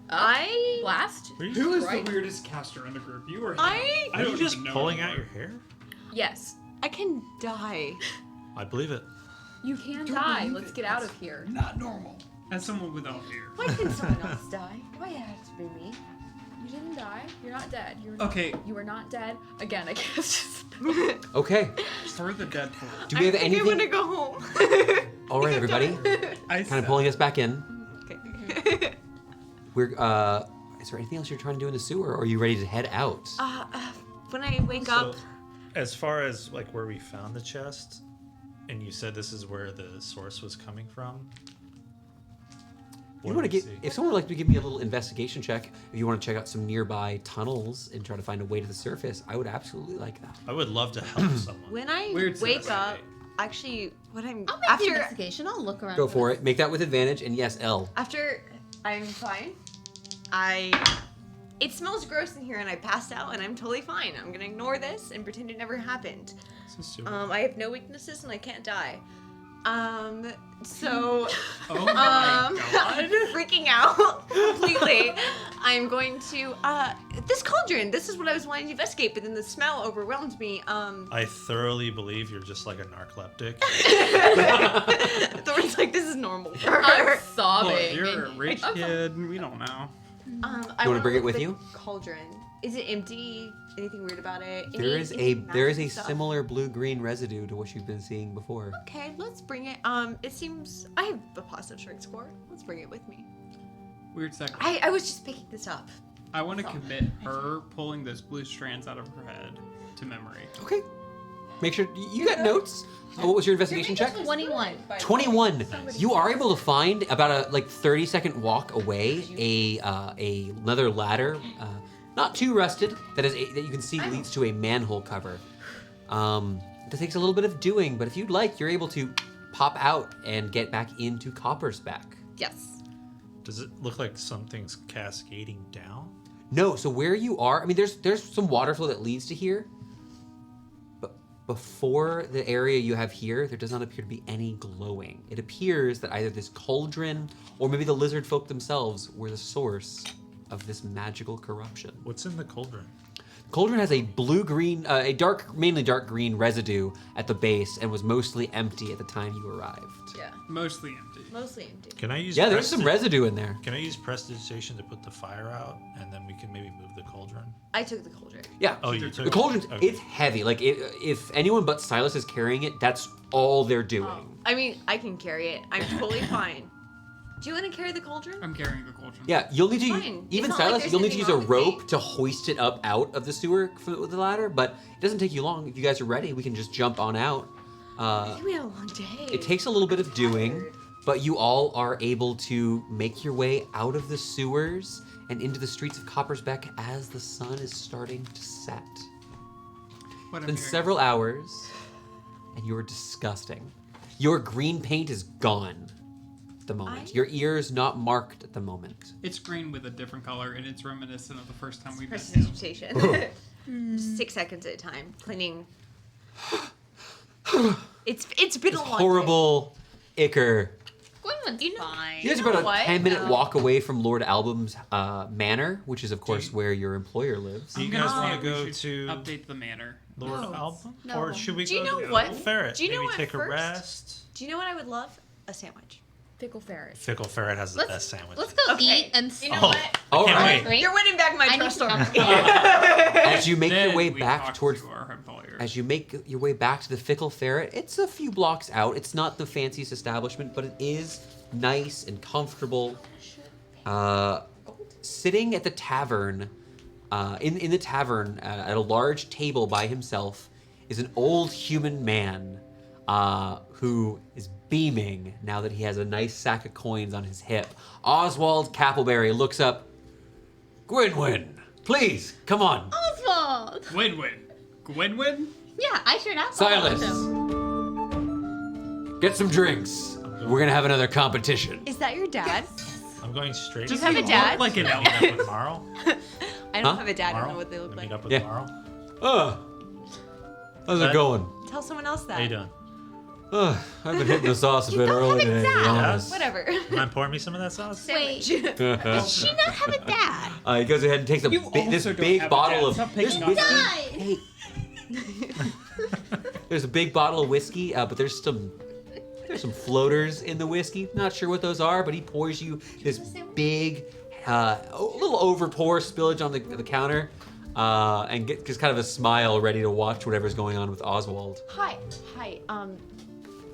D: Blast.
B: Who is
D: Right?
B: the weirdest caster in the group? You or him?
E: I
C: Are you
B: don't
C: just
B: even know
C: pulling out
B: anymore.
C: your hair?
D: Yes.
E: can die.
C: I believe it.
D: You can
B: Don't
D: die.
B: believe
D: Let's
B: it.
D: get out of here.
B: Not normal. As someone without hair.
E: Why can someone else die? Why it has to be me?
D: You didn't die. You're not dead.
B: Okay.
D: You are not dead. Again, I guess.
A: Okay.
B: For the dead pool.
A: Do we have
E: I think I'm
A: anything?
E: gonna go home.
A: All right, everybody. Kind of pulling us back in.
E: Okay.
A: We're. Is there anything else you're trying to do in the sewer, or are you ready to head out?
E: When I wake up,
C: As far as like where we found the chest, and you said this is where the source was coming from.
A: You want to get? If someone would like to give me a little investigation check, if you want to check out some nearby tunnels and try to find a way to the surface, I would absolutely like that.
C: I would love to help someone.
E: when I
B: Weird
E: wake
B: to
E: up, actually, what I'm
F: I'll make the
E: after
F: investigation. I'll look around.
A: Go for it. Make that with advantage, and yes, L.
E: after I'm fine. It smells gross in here, and I passed out, and I'm totally fine. I'm gonna ignore this and pretend it never happened. I have no weaknesses, and I can't die. So
B: Oh my god.
E: freaking out completely. I'm going to this cauldron. This is what I was wanting to investigate, but then the smell overwhelmed me.
C: I thoroughly believe you're just like a narcoleptic.
E: Thorn's like, this is normal for
D: I'm
E: her.
D: sobbing.
B: Look, you're a rich kid. We don't know.
E: I
A: wanna
E: wanna
A: bring it
E: look
A: with
E: at the
A: you?
E: Cauldron. Is it empty? Anything weird about it?
A: There is
E: Any
A: a
E: stuff?
A: similar blue-green residue to what you've been seeing before.
E: Okay, let's bring it. It seems I have a positive strength score. Let's bring it with me.
B: Weird second.
E: I was just picking this up.
B: I want to commit her pulling those blue strands out of her head to memory.
A: Okay. Make sure you got notes. What was your investigation check?
F: 21.
A: 21. You are able to find about a 30-second walk away another ladder, not too rusted, that you can see leads to a manhole cover. It takes a little bit of doing, but if you'd like, you're able to pop out and get back into Copper's back.
E: Yes.
C: Does it look like something's cascading down?
A: No, so where you are, I mean, there's some water flow that leads to here, but before the area you have here, there does not appear to be any glowing. It appears that either this cauldron or maybe the lizard folk themselves were the source of this magical corruption.
C: What's in the cauldron?
A: Cauldron has a blue-green, mainly dark green residue at the base and was mostly empty at the time you arrived.
E: Yeah.
B: Mostly empty.
E: Mostly empty.
C: Can I use?
A: Yeah, there's some residue in there.
C: Can I use prestidigitation to put the fire out, and then we can maybe move the cauldron?
E: I took the cauldron.
A: Yeah.
C: Oh, you took
A: The cauldron's,
C: Okay.
A: it's heavy. Like, if anyone but Silas is carrying it, that's all they're doing.
E: I mean, I can carry it. I'm totally fine. Do you want to carry the cauldron?
B: I'm carrying the cauldron.
A: Yeah, you'll need to,
E: Fine.
A: even
E: It's not like
A: Silas,
E: there's
A: you'll need to use a
E: anything wrong with
A: rope
E: me.
A: to hoist it up out of the sewer with the ladder, but it doesn't take you long. If you guys are ready, we can just jump on out.
E: I think we had a long day.
A: It takes a little bit of doing,
E: Tired.
A: but you all are able to make your way out of the sewers and into the streets of Coppersbeck as the sun is starting to set.
B: What
A: It's
B: I'm
A: been
B: hearing.
A: several hours, and you're disgusting. Your green paint is gone at the moment. Your ears not marked at the moment.
B: It's green with a different color, and it's reminiscent of the first time we met.
E: Prestidigitation. 6 seconds at a time. Cleaning. It's been
A: This
E: a long
A: horrible ichor.
F: Gwynwyn's fine.
A: You guys are about a
E: what?
A: 10-minute
E: No.
A: walk away from Lord Album's manor, which is, of course, where your employer lives.
C: Do you
B: I'm gonna
C: guys
B: say
C: want to
B: we
C: go
B: should
C: to
B: update the manor.
C: Lord
E: No.
C: Album,
F: No.
C: or should we
E: Do you
C: go
E: know
C: to
E: what?
C: Fickle Ferret?
E: Do you know
C: Maybe
E: what
C: take a
E: first?
C: rest.
E: Do you know what I would love? A sandwich.
D: Fickle ferret.
C: Fickle Ferret has the
F: Let's-
C: best sandwich.
F: Let's go
E: Okay.
F: eat and
E: You know
C: Oh.
E: what?
A: All
C: Can't
A: right.
C: wait.
E: You're winning back my
F: I need
E: trust
F: to
E: over
F: talk
E: me.
A: As you make your
B: Then
A: way
B: we
A: back
B: talk
A: towards
B: to our employer.
A: As you make your way back to the Fickle Ferret, it's a few blocks out. It's not the fanciest establishment, but it is nice and comfortable. Sitting at the tavern, in the tavern, at a large table by himself, is an old human man who is beaming now that he has a nice sack of coins on his hip. Oswald Cappleberry looks up. Gwynwyn, please, come on.
F: Oswald!
B: Win-win. Gwynwyn?
F: Yeah, I should have
A: Silas, get some drinks. We're gonna have another competition.
E: Is that your dad?
C: I'm going straight.
B: Does
C: to
E: have
B: he
E: a dad?
B: look like an elf?
C: meet up with Marl.
E: I don't
A: Huh?
E: have a dad. I don't
C: Marl?
E: know what they look like.
C: Meet up with
A: Yeah.
C: Marl.
A: How's it
C: That-
A: going?
E: Tell someone else that.
C: How you doing?
A: I've been hitting the sauce a bit
E: don't
A: early
E: have a
A: today, to be
E: dad.
A: honest.
C: Yeah?
E: Whatever.
C: Mind pouring me some of that sauce?
E: Sandwich.
F: Does she not have a dad?
A: He goes ahead and takes
B: You
A: this
B: also don't
A: big
B: have a
A: bottle
B: dad.
A: of.
B: Stop
A: There's
B: picking on
A: whiskey.
B: me.
A: Hey. There's a big bottle of whiskey, but there's some floaters in the whiskey. Not sure what those are, but he pours you this big, a little over pour spillage on the counter, and gets kind of a smile, ready to watch whatever's going on with Oswald.
E: Hi.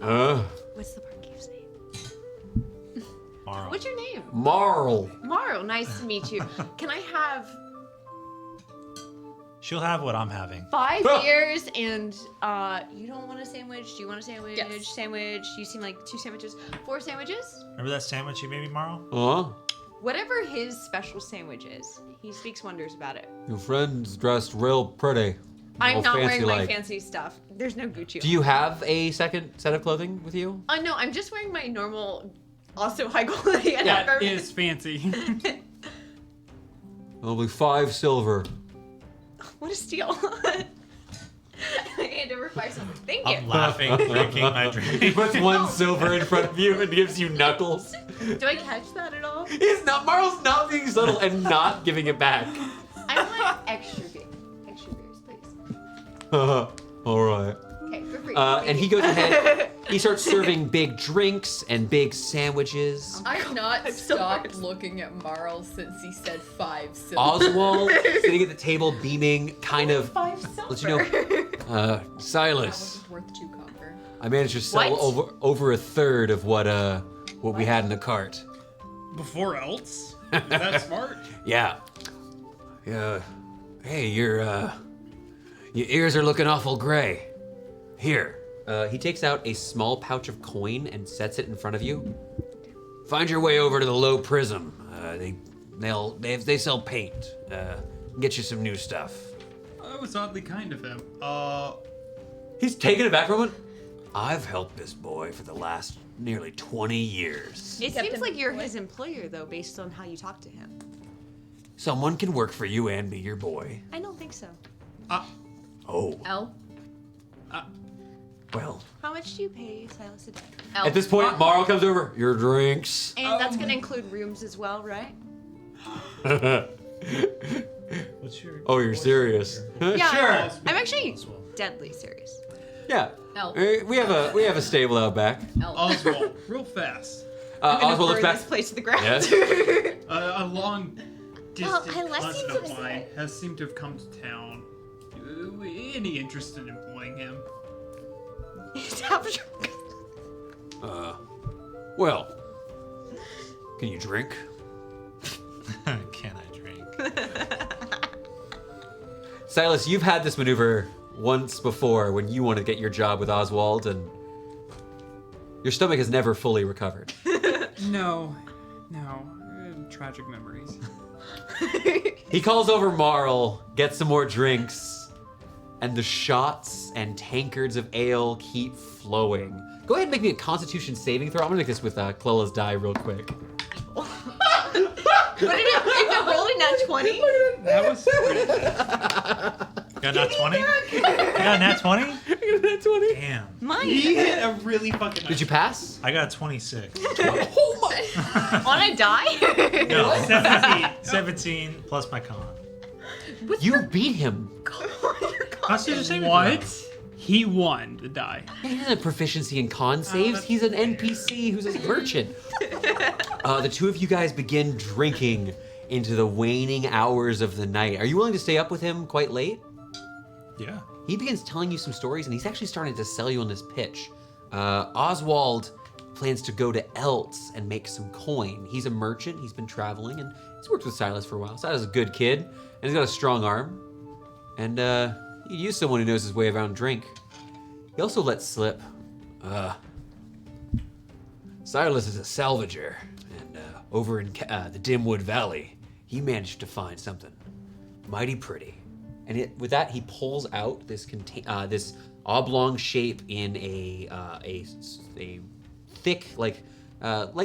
A: Uh,
E: What's the barkeep's name?
C: Marl.
E: What's your name?
A: Marl.
E: Marl. Nice to meet you. Can I have
C: She'll have what I'm having.
E: 5 beers and you don't want a sandwich? Do you want a sandwich?
D: Yes.
E: Sandwich. You seem like 2 sandwiches. 4 sandwiches?
C: Remember that sandwich you made me, Marl?
E: Whatever his special sandwich is, he speaks wonders about it.
A: Your friend's dressed real pretty.
E: I'm
A: All
E: not wearing my
A: fancy-like.
E: fancy stuff. There's no Gucci.
A: Do you have a second set of clothing with you?
E: No, I'm just wearing my normal, also high quality
B: That
E: underwear.
B: is fancy.
A: It'll be 5 silver.
E: What a steal. I hand over 5 silver. Thank you.
C: I'm laughing, drinking my drink.
A: He puts 1 silver in front of you and gives you knuckles.
E: Do I catch that at all?
A: Marl's not being subtle and not giving it back.
E: I want extra beer. Extra beers, please.
A: All right.
E: Okay, for free.
A: And he goes ahead. He starts serving big drinks and big sandwiches.
D: I've not
E: so
D: stopped
E: embarrassed.
D: looking at Marl since he said 5 silver.
A: Oswald, sitting at the table, beaming, kind of
E: 5 silver.
A: lets you know,
D: That
A: Silas,
D: was worth 2 copper.
A: I managed to sell
E: What?
A: over a third of what we had in the cart.
B: Before else? Is that smart?
A: Yeah. Yeah. Hey, your ears are looking awful gray. Here. He takes out a small pouch of coin and sets it in front of you. Find your way over to the Low Prism. They sell paint. Get you some new stuff.
B: That was oddly kind of him.
A: He's taken it back for a moment. I've helped this boy for the last nearly 20 years.
E: It
D: Captain
E: seems like you're
D: Boy.
E: his employer, though, based on how you talk to him.
A: Someone can work for you and be your boy.
E: I don't think so.
A: Oh,
D: L.
A: well.
E: How much do you pay Silas a day?
D: L.
A: At this point, Marl comes over. Your drinks.
E: And that's going to include rooms as well, right?
C: What's your?
A: Oh, you're serious?
E: Yeah,
A: Sure.
E: I'm actually deadly serious.
A: Yeah.
D: L.
A: We have a stable out back.
D: L.
B: Oswald, real fast.
E: I'm gonna
A: Oswald looks
E: burn
A: back.
E: this place to the ground.
A: Yes.
B: A long
F: Well,
B: distant
F: unless
B: cousin
F: he's
B: of
F: upset.
B: mine has seemed to have come to town. Any interest in employing him?
A: Well, can you drink?
C: Can I drink?
A: Silas, you've had this maneuver once before when you wanted to get your job with Oswald, and your stomach has never fully recovered.
B: No. Tragic memories.
A: He calls over Marl, gets some more drinks, and the shots and tankards of ale keep flowing. Go ahead and make me a Constitution saving throw. I'm gonna make this with Clola's die real quick.
E: What did it rolled a nat 20?
B: That was pretty.
C: Got nat 20? You got a nat 20?
A: That's 20.
C: Damn.
E: Mine.
B: He hit a really fucking nice.
A: Did you pass?
C: I got a 26.
E: On a die?
C: No, 17. 17 plus my con.
A: You beat him.
C: Constitution saving
B: What?
C: throw.
B: He won the die.
A: He doesn't have proficiency in con saves. He's an NPC who's a merchant. The two of you guys begin drinking into the waning hours of the night. Are you willing to stay up with him quite late?
C: Yeah.
A: He begins telling you some stories, and he's actually starting to sell you on this pitch. Oswald plans to go to Eltz and make some coin. He's a merchant. He's been traveling, and he's worked with Silas for a while. Silas is a good kid, and he's got a strong arm. And he could use someone who knows his way around drink. He also lets slip. Silas is a salvager, and over in the Dimwood Valley, he managed to find something mighty pretty. And with that, he pulls out this this oblong shape in a thick, like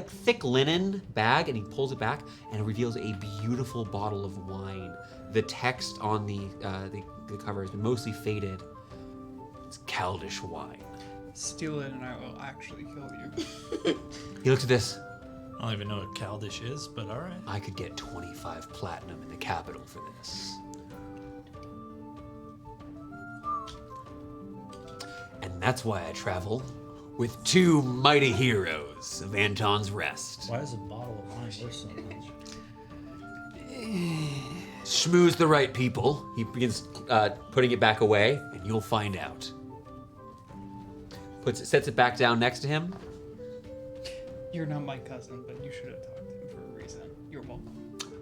A: thick linen bag, and he pulls it back and it reveals a beautiful bottle of wine. The text on the cover has been mostly faded. It's Caldish wine.
B: Steal it and I will actually kill you.
A: He looks at this.
C: I don't even know what Caldish is, but all right.
A: I could get 25 platinum in the capital for this. And that's why I travel with 2 mighty heroes of Anton's Rest.
C: Why is a bottle of wine worth so much?
A: Schmooze the right people. He begins putting it back away, and you'll find out. Sets it back down next to him.
B: You're not my cousin, but you should have talked to him for a reason. You're welcome.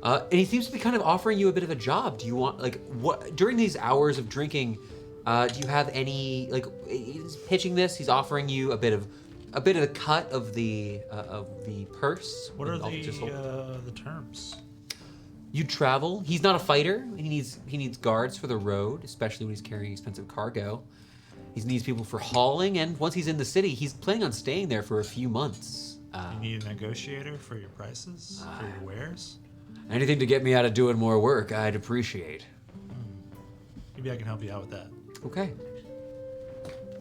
A: And he seems to be kind of offering you a bit of a job. Do you want, like, what during these hours of drinking? Do you have any, like, he's pitching this? He's offering you a bit of the cut of the purse.
C: What are
A: I'll just hold-
C: the terms?
A: You travel. He's not a fighter. He needs guards for the road, especially when he's carrying expensive cargo. He needs people for hauling, and once he's in the city, he's planning on staying there for a few months.
C: You need a negotiator for your prices, for your wares?
A: Anything to get me out of doing more work, I'd appreciate.
C: Maybe I can help you out with that.
A: Okay.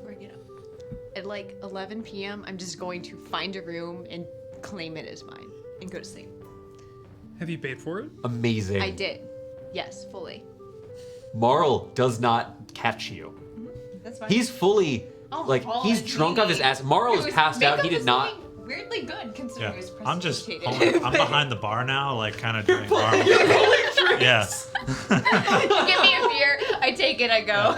E: Bring it up. At like 11 p.m., I'm just going to find a room and claim it as mine and go to sleep.
B: Have you paid for it?
A: Amazing.
E: I did. Yes, fully.
A: Marl does not catch you.
E: That's fine.
A: He's fully, he's drunk off his ass. Marl is passed out. He did not.
E: Weirdly good considering
C: Yeah,
E: it was
C: I'm just
E: prestidigitated.
C: I'm behind the bar now, like kind of doing bar. Yeah.
E: Give me a beer. I take it. I go.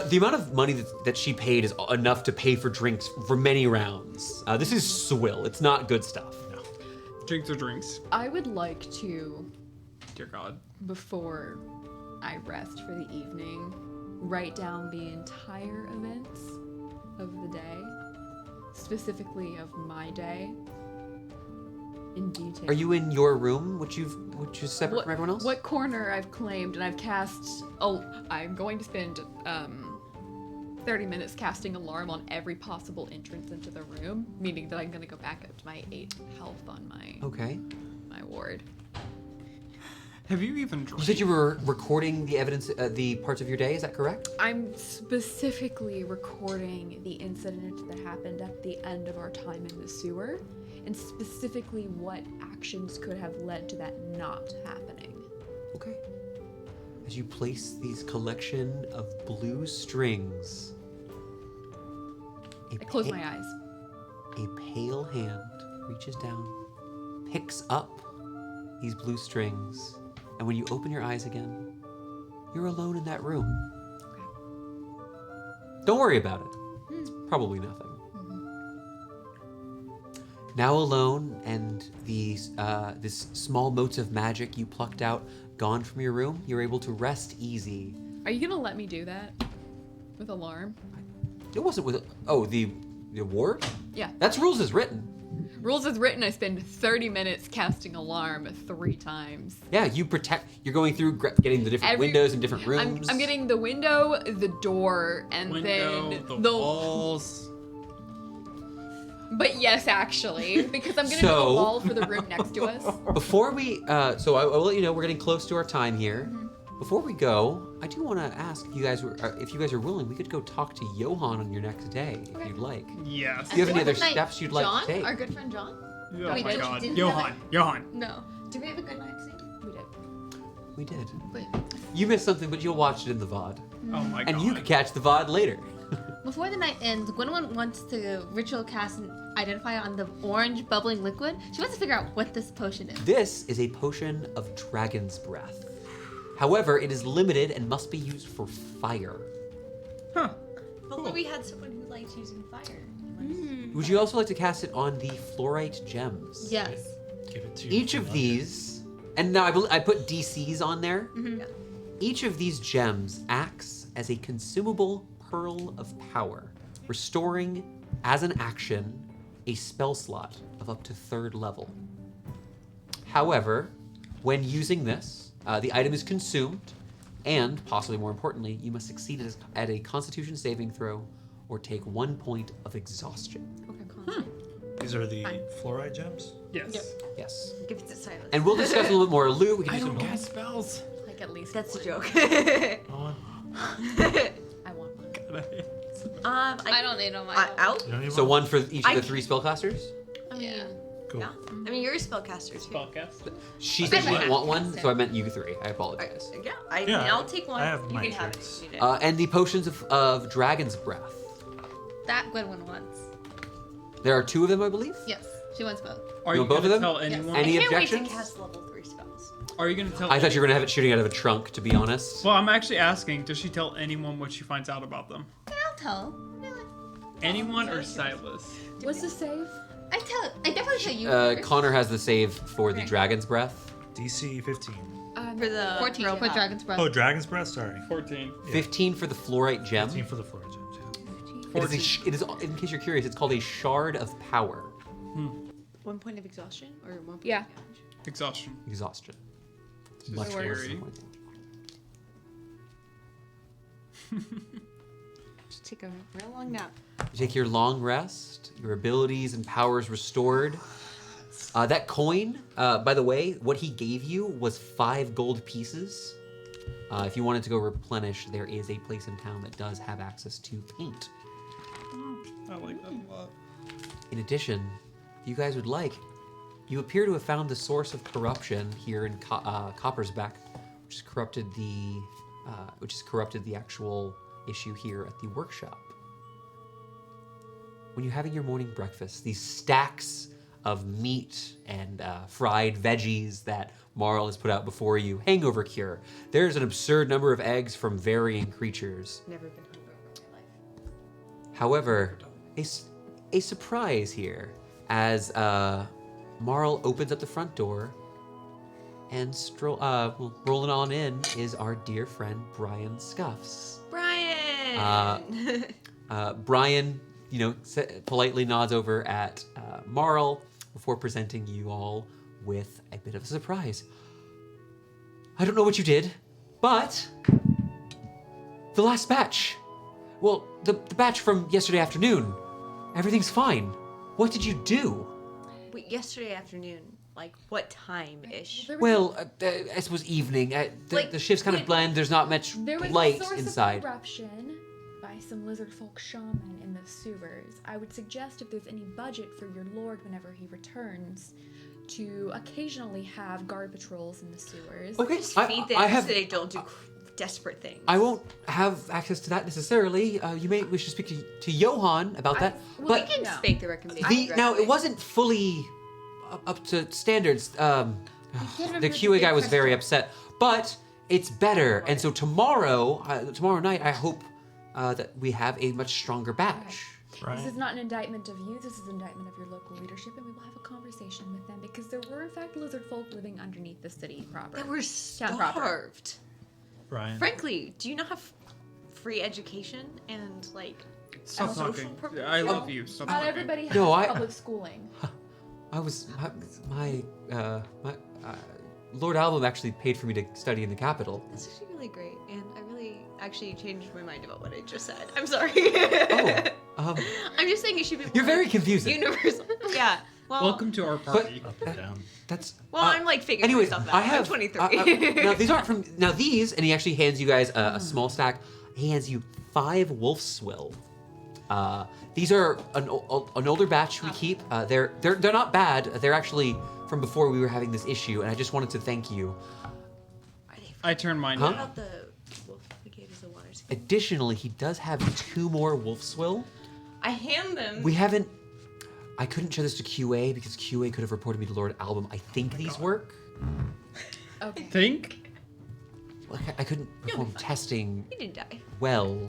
A: The amount of money that she paid is enough to pay for drinks for many rounds. This is swill. It's not good stuff.
B: Drinks are drinks.
D: I would like to,
B: Dear God.
D: before I rest for the evening, write down the entire events of the day, specifically of my day, in detail.
A: Are you in your room, which is separate from everyone else?
D: What corner I've claimed, and I've cast. Oh, I'm going to spend 30 minutes casting alarm on every possible entrance into the room, meaning that I'm going to go back up to my 8 health on my ward.
B: Have you even
A: You
B: drank?
A: said you were recording the evidence, the parts of your day. Is that correct?
D: I'm specifically recording the incident that happened at the end of our time in the sewer, and specifically what actions could have led to that not happening.
A: Okay. As you place these collection of blue strings,
D: I close my eyes.
A: A pale hand reaches down, picks up these blue strings, and when you open your eyes again, you're alone in that room.
D: Okay.
A: Don't worry about it. It's probably nothing. Now alone, and these small motes of magic you plucked out gone from your room, you're able to rest easy.
D: Are you gonna let me do that with alarm?
A: It wasn't with the award?
D: Yeah.
A: That's rules as written.
D: Rules as written, I spend 30 minutes casting alarm 3 times.
A: Yeah, you're going through getting the different windows and different rooms.
D: I'm getting the window, the door, and then
B: the walls.
D: But yes, actually, because I'm gonna do
A: So-
D: a wall for the room next to us.
A: Before we, so I will let you know we're getting close to our time here.
D: Mm-hmm.
A: Before we go, I do want to ask if you guys are willing, we could go talk to Johan on your next day if you'd like.
B: Yes.
A: Do you have any other
E: Good night,
A: steps you'd like
E: John?
A: to take?
E: Our good friend John?
B: Oh
E: Wait,
B: my
E: did-
B: God.
E: didn't
B: Johan.
F: No.
E: Do we have a good night scene?
D: We did.
A: We did.
E: Wait.
A: You missed something, but you'll watch it in the VOD.
B: Oh my God.
A: And you could catch the VOD later.
F: Before the night ends, Gwynwen wants to ritual cast and identify on the orange bubbling liquid. She wants to figure out what this potion is.
A: This is a potion of dragon's breath. However, it is limited and must be used for fire.
B: Huh.
E: But we had someone who likes using fire.
A: Would you also like to cast it on the fluorite gems?
F: Yes.
C: Give it to
A: Each of these, and now I put DCs on there.
E: Yeah.
A: Each of these gems acts as a consumable pearl of power, restoring, as an action, a spell slot of up to 3rd level. However, when using this, the item is consumed, and, possibly more importantly, you must succeed at a Constitution saving throw or take 1 point of exhaustion.
C: These are the fluoride gems?
B: Yes.
E: Yep.
A: Yes.
E: Give it to Silas.
A: And we'll discuss a little bit more. Lou, we can
B: I
A: do
B: don't
A: some.
B: cast spells.
D: Like at least
E: That's a
D: one.
E: joke.
C: Owen?
D: I want one.
F: I don't need on my own.
E: Out?
C: You don't need
A: So
C: one?
A: one for each of the 3 spellcasters?
F: Yeah.
C: Cool.
E: Yeah. I mean, you're a spellcaster too.
B: Spellcast.
A: She said she
F: I'm
A: didn't
F: a
A: want one,
F: master.
A: so I meant you three. I apologize.
E: I'll take one.
C: I have
E: you
C: my
E: can have it
C: tricks.
E: if you need it.
A: And the potions of Dragon's Breath.
F: That Gwynwyn wants.
A: There are 2 of them, I believe.
F: Yes, she wants both.
B: Are
A: You
B: you
A: want both
B: going to
A: of them?
B: tell anyone?
A: Any
E: I can't wait
A: objections?
E: to cast level 3 spells.
B: Are you going to tell?
A: I thought you were gonna have it shooting out of a trunk, to be honest.
B: Well, I'm actually asking. Does she tell anyone what she finds out about them?
F: I'll tell.
B: Anyone or Silas?
D: What's the save?
F: I definitely tell you first.
A: Connor has the save for the
F: Okay.
A: Dragon's Breath.
C: DC 15.
E: For the
F: 14
E: Pearl
F: for
E: Pot.
F: Dragon's Breath.
C: Oh, Dragon's Breath. Sorry.
B: 14.
A: 15 for the Fluorite Gem.
C: 15 for the floor gems. Yeah.
A: It is, in case you're curious, it's called a Shard of Power.
E: 1 point of exhaustion or 1 point
D: Yeah.
E: of damage?
B: Exhaustion.
A: Exhaustion.
B: It's
A: Much
B: scary.
A: worse than points.
E: Just take a real long nap.
A: You take your long rest, your abilities and powers restored. That coin, by the way, what he gave you was 5 gold pieces. If you wanted to go replenish, there is a place in town that does have access to paint.
B: I like that a lot.
A: In addition, if you guys would like, you appear to have found the source of corruption here in Coppersback, which has corrupted the actual issue here at the workshop. When you're having your morning breakfast, these stacks of meat and fried veggies that Marl has put out before you, hangover cure. There's an absurd number of eggs from varying creatures.
E: Never been hungover in my life.
A: However, a surprise here as Marl opens up the front door and rolling on in is our dear friend Brian Scuffs.
E: Brian!
A: Brian, politely nods over at Marl before presenting you all with a bit of a surprise. I don't know what you did, but the last batch. Well, the batch from yesterday afternoon. Everything's fine. What did you do?
E: Wait, yesterday afternoon, like what time-ish?
A: Well, I suppose evening. The shifts kind of blend. There's not much
D: There was
A: light
D: a source
A: inside.
D: of corruption by some lizard folk shaman in the sewers. I would suggest if there's any budget for your lord whenever he returns, to occasionally have guard patrols in the sewers.
A: Okay,
E: Just feed them
A: I
E: so
A: have.
E: they don't do desperate things.
A: I won't have access to that necessarily. You may wish to speak to Johan about that.
D: well,
A: But
E: We can
D: No.
E: make the recommendation.
A: now it
E: directly.
A: wasn't fully up to standards. The
D: remember
A: QA
D: the
A: guy
D: big
A: was very
D: question.
A: upset, but it's better. And so tomorrow night, I hope that we have a much stronger batch.
C: Right.
D: This is not an indictment of you, this is an indictment of your local leadership, and we will have a conversation with them because there were, in fact, lizard folk living underneath the city proper.
E: That we're
D: Town proper.
E: starved.
C: Brian.
E: Frankly, do you not have free education and like
B: Stop
E: social
B: talking.
E: purpose?
B: I love you. Stop
D: Not
B: talking.
D: everybody has
A: No, I-
D: public schooling.
A: I was my Lord Album actually paid for me to study in the capital.
E: That's actually really great, and I really actually changed my mind about what I just said. I'm sorry.
A: Oh,
E: I'm just saying it should be.
A: you're
E: more
A: very confusing.
E: universal. Yeah. Well,
B: Welcome to our party.
C: Up and down.
A: That's
E: Well, I'm like figuring
A: anyways,
E: myself out.
A: I have
E: I'm 23.
A: now these aren't from these, and he actually hands you guys a small stack. He hands you 5 Wolfswill. These are an older batch we keep. They're not bad. They're actually from before we were having this issue, and I just wanted to thank you.
E: Are they?
B: I turned mine
A: Huh?
E: What
B: down.
E: about the wolf brigade as the water?
A: Additionally, he does have 2 more Wolfswill.
E: I hand them.
A: We haven't. I couldn't show this to QA because QA could have reported me to Lord Album. I think these work.
D: Okay.
B: Think?
A: Like, I couldn't perform testing
E: He didn't die.
A: well.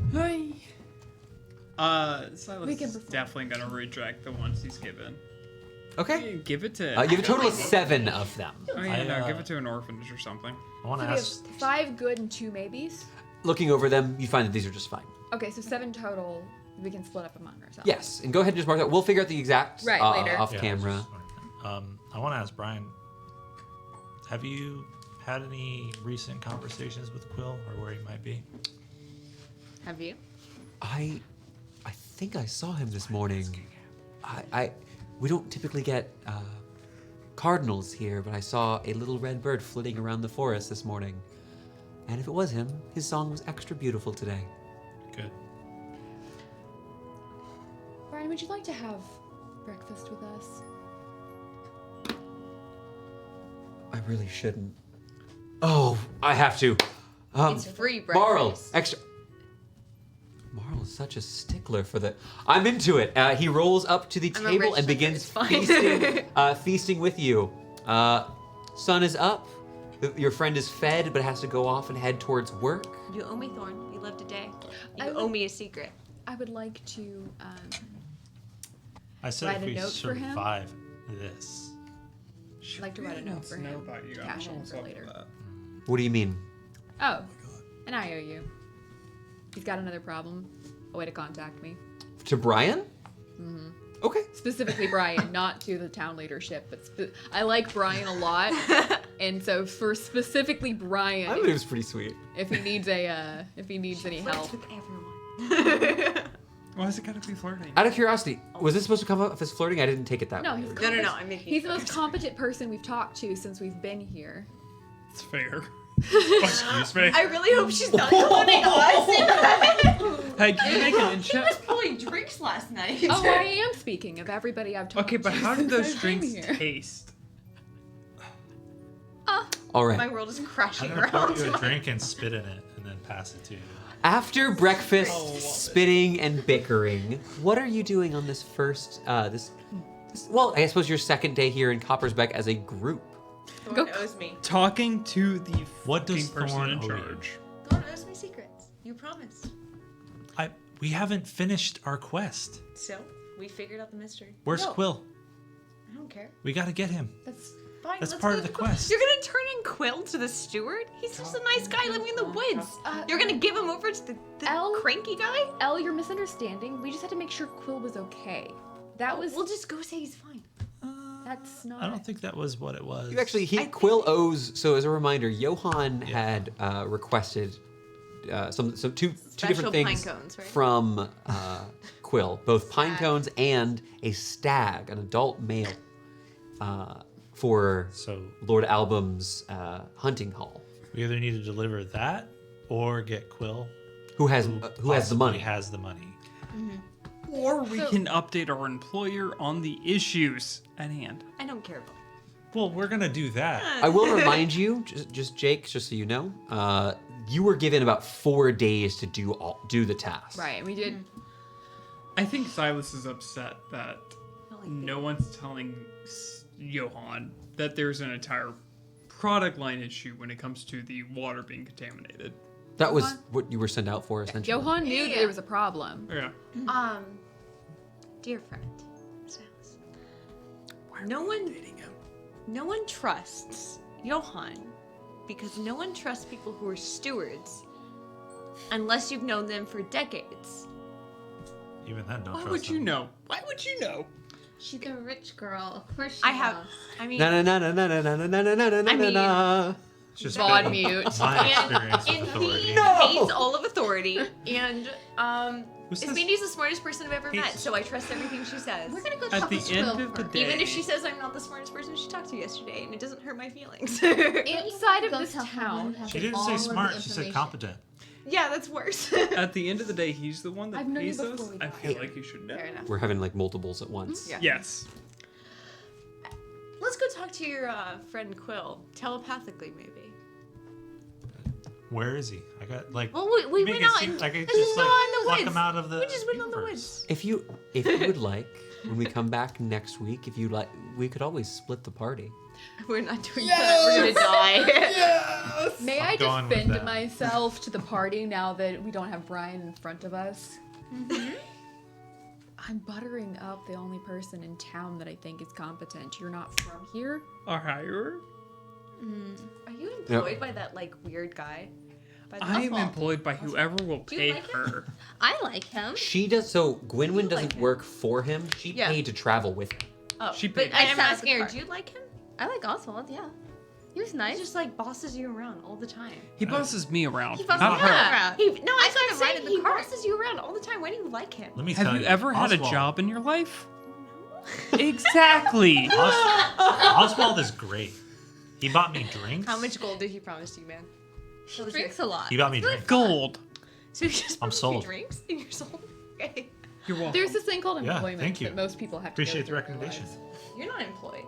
B: Silas
D: We can
B: is
D: perform.
B: definitely gonna reject the ones he's given.
A: Okay.
B: Give it to.
A: You have a total of 7 of them.
B: Oh yeah, no,
C: I,
B: give it to an orphanage or something.
C: I want
D: So
C: to
D: we have
C: ask.
D: 5 good and 2 maybes.
A: Looking over them, you find that these are just fine.
D: Okay, so 7 total. We can split up among ourselves.
A: Yes, and go ahead and just mark that. We'll figure out the exact
D: Right, later.
A: off
C: Yeah,
A: camera.
C: that's smart. I want to ask Brian. Have you had any recent conversations with Quill, or where he might be?
E: Have you?
A: I think I saw him this morning. We don't typically get cardinals here, but I saw a little red bird flitting around the forest this morning. And if it was him, his song was extra beautiful today.
C: Good.
D: Brian, would you like to have breakfast with us?
A: I really shouldn't. Oh, I have to.
E: It's free breakfast.
A: Marl, extra. Marl is such a stickler for the. I'm into it. He rolls up to the
E: I'm a
A: table
E: rich
A: and begins
E: it's fine.
A: feasting with you. Sun is up. Your friend is fed, but has to go off and head towards work.
E: You owe me, Thorn. You lived a day. You
D: I would-
E: owe me a secret.
D: I would like to.
C: I said
D: Write
C: if
D: a
C: we
D: note for him?
C: survive this.
D: I'd like to write a note for him.
B: About you.
D: Cash
B: I don't
D: in
B: know
D: for
B: what's up
D: later.
B: with that.
A: What do you mean?
D: Oh, and I owe you. He's got another problem. A way to contact me.
A: To Brian?
D: Mm-hmm.
A: Okay.
D: Specifically Brian, not to the town leadership, but I like Brian a lot, and so for specifically Brian,
A: I thought it was pretty sweet.
D: if he needs any help.
E: Flirts with everyone.
B: Why is it gotta be flirting?
A: Out of curiosity, was this supposed to come up as flirting? I didn't take it that
D: No,
A: way.
D: he's
E: No. I'm making.
D: He's the most competent person we've talked to since we've been here.
B: It's fair. Excuse me.
E: I really hope she's not including us.
B: Hey, can you make an
E: She
B: incheck?
E: was pulling drinks last night.
D: Oh, I am speaking of everybody I've talked
B: Okay,
D: to.
B: but how did those
D: since I've been
B: drinks
D: here.
B: taste?
A: All right.
E: My world is
C: I'm
E: crashing
C: gonna pour
E: around.
C: you a drink and spit in it, and then pass it to you.
A: After breakfast,
B: Oh, love it.
A: spitting and bickering, what are you doing on this first, well, I suppose your second day here in Coppersbeck as a group?
E: Thorn owes me.
B: Talking to the
C: What does
B: fucking person
C: Thorn
B: in
C: owe you?
B: charge.
E: Thorn owes me secrets. You promised.
C: We haven't finished our quest.
E: So we figured out the mystery.
C: Where's
E: No,
C: Quill?
E: I don't care.
C: We gotta get him.
E: That's fine.
C: That's
E: let's
C: part
E: go
C: of the
E: to Quill.
C: quest.
E: You're gonna turn in Quill to the steward? He's just a nice guy living in the woods. You're gonna give him over to the
D: Elle?
E: cranky guy?
D: Elle, you're misunderstanding. We just had to make sure Quill was okay. That was.
E: We'll just go say he's fine.
D: That's not.
C: I don't think that was what it was.
A: You actually, Quill owes, so as a reminder, Johan had requested two different things
E: pine cones, right?
A: from Quill, both pine cones and a stag, an adult male, for
C: So
A: Lord Album's hunting hall.
C: we either need to deliver that or get Quill,
A: Who has the
C: possibly
A: money?
C: Has the money.
B: Or we can update our employer on the issues at hand.
E: I don't care about
C: Well, we're gonna do that.
A: I will remind you, just Jake, just so you know, you were given about 4 days to do the task.
D: Right, we did.
B: I think Silas is upset that
E: I like
B: no one's telling Johan that there's an entire product line issue when it comes to the water being contaminated.
A: That was what you were sent out for, essentially.
D: Johan knew that
E: Yeah.
D: there was a problem.
B: Yeah.
E: Dear friend, Silas. No one trusts Johan because no one trusts people who are stewards unless you've known them for decades.
C: Even then, don't
B: Why
C: trust
B: would you
C: them.
B: know? Why would you know?
F: She's a rich girl. Of course she
E: I have,
F: knows.
E: I mean,
A: Na na na na na na na na na na na
E: I mean-
A: na.
C: It's just
D: Vaughn
C: been
D: mute.
C: my
E: and
C: experience with authority.
E: he hates all of authority, and
C: Who says-
E: Ismindi's the smartest person I've ever met,
C: He's-
E: so I trust everything she says.
F: We're gonna go
B: At
F: talk
B: the
F: to
B: end
F: Quill
B: of the
F: first.
B: day-
E: Even if she says I'm not the smartest person she talked to yesterday, and it doesn't hurt my feelings.
D: Inside of
F: Go
D: this
F: tell someone
D: town,
F: who has
C: She didn't
F: all
C: say
F: of the
C: smart. She said
F: information.
C: competent.
E: yeah, that's worse.
B: At the end of the day, he's the one that
D: I've known you
B: pays us.
D: before we
B: I
D: got
B: feel
A: here.
B: like you should know.
E: Fair enough.
A: We're having like multiples at once.
E: Yeah.
B: Yes.
E: Let's go talk to your friend Quill, telepathically maybe.
C: Where is he? I got like.
E: Well, we
C: you make
E: went
C: it
E: out
C: seem
E: and
C: like I
E: let's
C: just
E: just go
C: like
E: out in the
C: pluck
E: woods.
C: him out of the.
E: We just went on the
C: universe.
E: woods.
A: If you would like, when we come back next week, if you like, we could always split the party.
E: We're not doing that. We're gonna die.
D: may
C: I'm
D: I
C: going with
D: defend
C: that.
D: myself to the party now that we don't have Brian in front of us? I'm buttering up the only person in town that I think is competent. You're not from here?
B: Our hirer?
E: Are you employed by that like weird guy? By the
B: I am
E: Oswald?
B: employed by whoever will
E: Do you
B: pay
E: like him?
B: her.
F: I like him.
A: She does. So Gwynwyn
E: like
A: doesn't
E: him.
A: work for him. She
E: Yeah.
A: paid to travel with him.
E: Oh,
B: She
E: but
B: paid-
E: I'm
F: I sat at
E: asking
F: the
E: her,
F: car.
E: do you like him?
F: I like Oswald, yeah. He was
E: He
F: nice.
E: just like bosses you around all the time.
B: He bosses me around,
F: He bosses
B: not
F: me
B: her.
F: around.
E: He, no,
F: I
E: I'm
F: kind of ride
E: saying
F: in the
E: he
F: car.
E: bosses you around all the time. Why do you like him?
C: Let me
B: Have
C: tell
B: you ever had a
C: Oswald-
B: job in your life? Exactly.
C: Oswald is great. He bought me drinks.
E: How much gold did he promise you, man?
F: He drinks a lot.
C: He bought me drinks.
B: Gold.
E: So he just
C: I'm
E: promised
C: sold.
E: you drinks and you're sold? Okay.
B: You're welcome.
D: There's this thing called
C: Yeah,
D: employment
C: thank you.
D: that most people have to
C: Appreciate
D: go
C: the
D: through in their
C: recommendation.
D: lives.
E: You're not employed.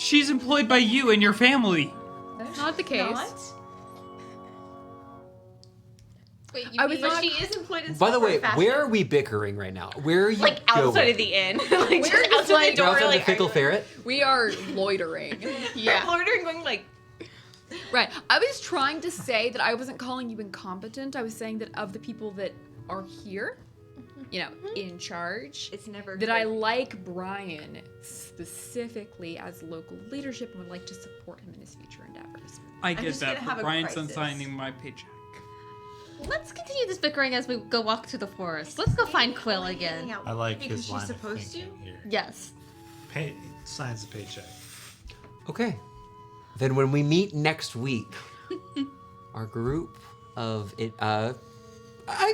B: She's employed by you and your family.
D: That's not the case.
F: Wait,
D: I was
E: But
D: not-
E: she is employed in
A: By the way,
E: fashion.
A: where are we bickering right now? Where are you
E: Like outside
A: going?
E: of the inn. Like
D: We're
E: just
D: just
E: outside
D: like-
E: the door.
A: Outside
E: like,
A: the Fickle Ferret?
D: We are loitering.
E: Yeah. Loitering, going like.
D: Right. I was trying to say that I wasn't calling you incompetent. I was saying that of the people that are here, you know, in charge,
E: It's never.
D: that
E: good.
D: I like Brian specifically as local leadership and would like to support him in his future endeavors.
B: I get
E: just
B: that,
E: gonna have
B: but
E: a
B: Brian's
E: crisis.
B: unsigning my paycheck.
F: Let's continue this bickering as we go walk to the forest. Let's go find Quill again.
C: I like
E: because
C: his
E: she's
C: line
E: supposed
C: of thinking here.
F: Yes.
C: Pay, signs the paycheck.
A: Okay. Then when we meet next week, our group of I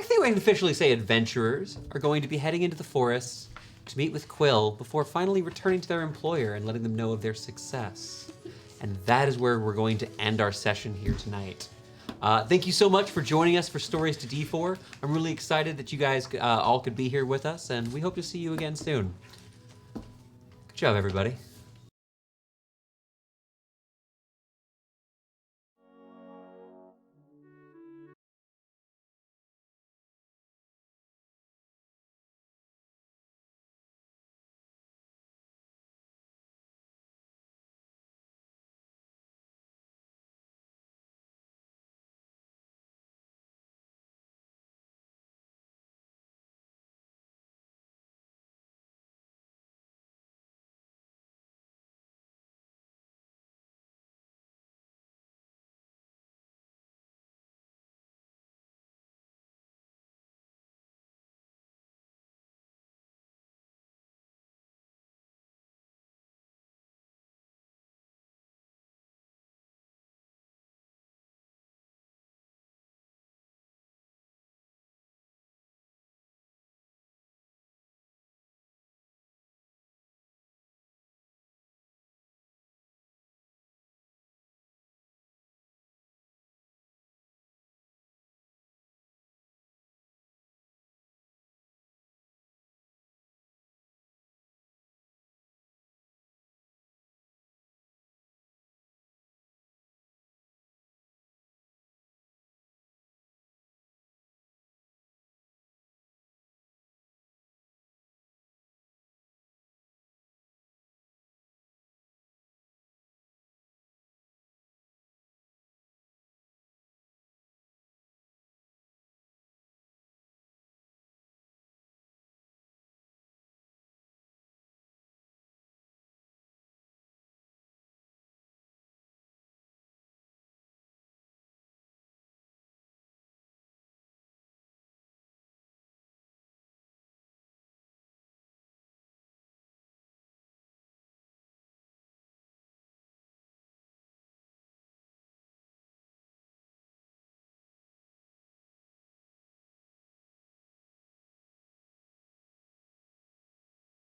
A: think I can officially say adventurers are going to be heading into the forest to meet with Quill before finally returning to their employer and letting them know of their success. And that is where we're going to end our session here tonight. Thank you so much for joining us for Stories to D4. I'm really excited that you guys all could be here with us, and we hope to see you again soon. Good job, everybody.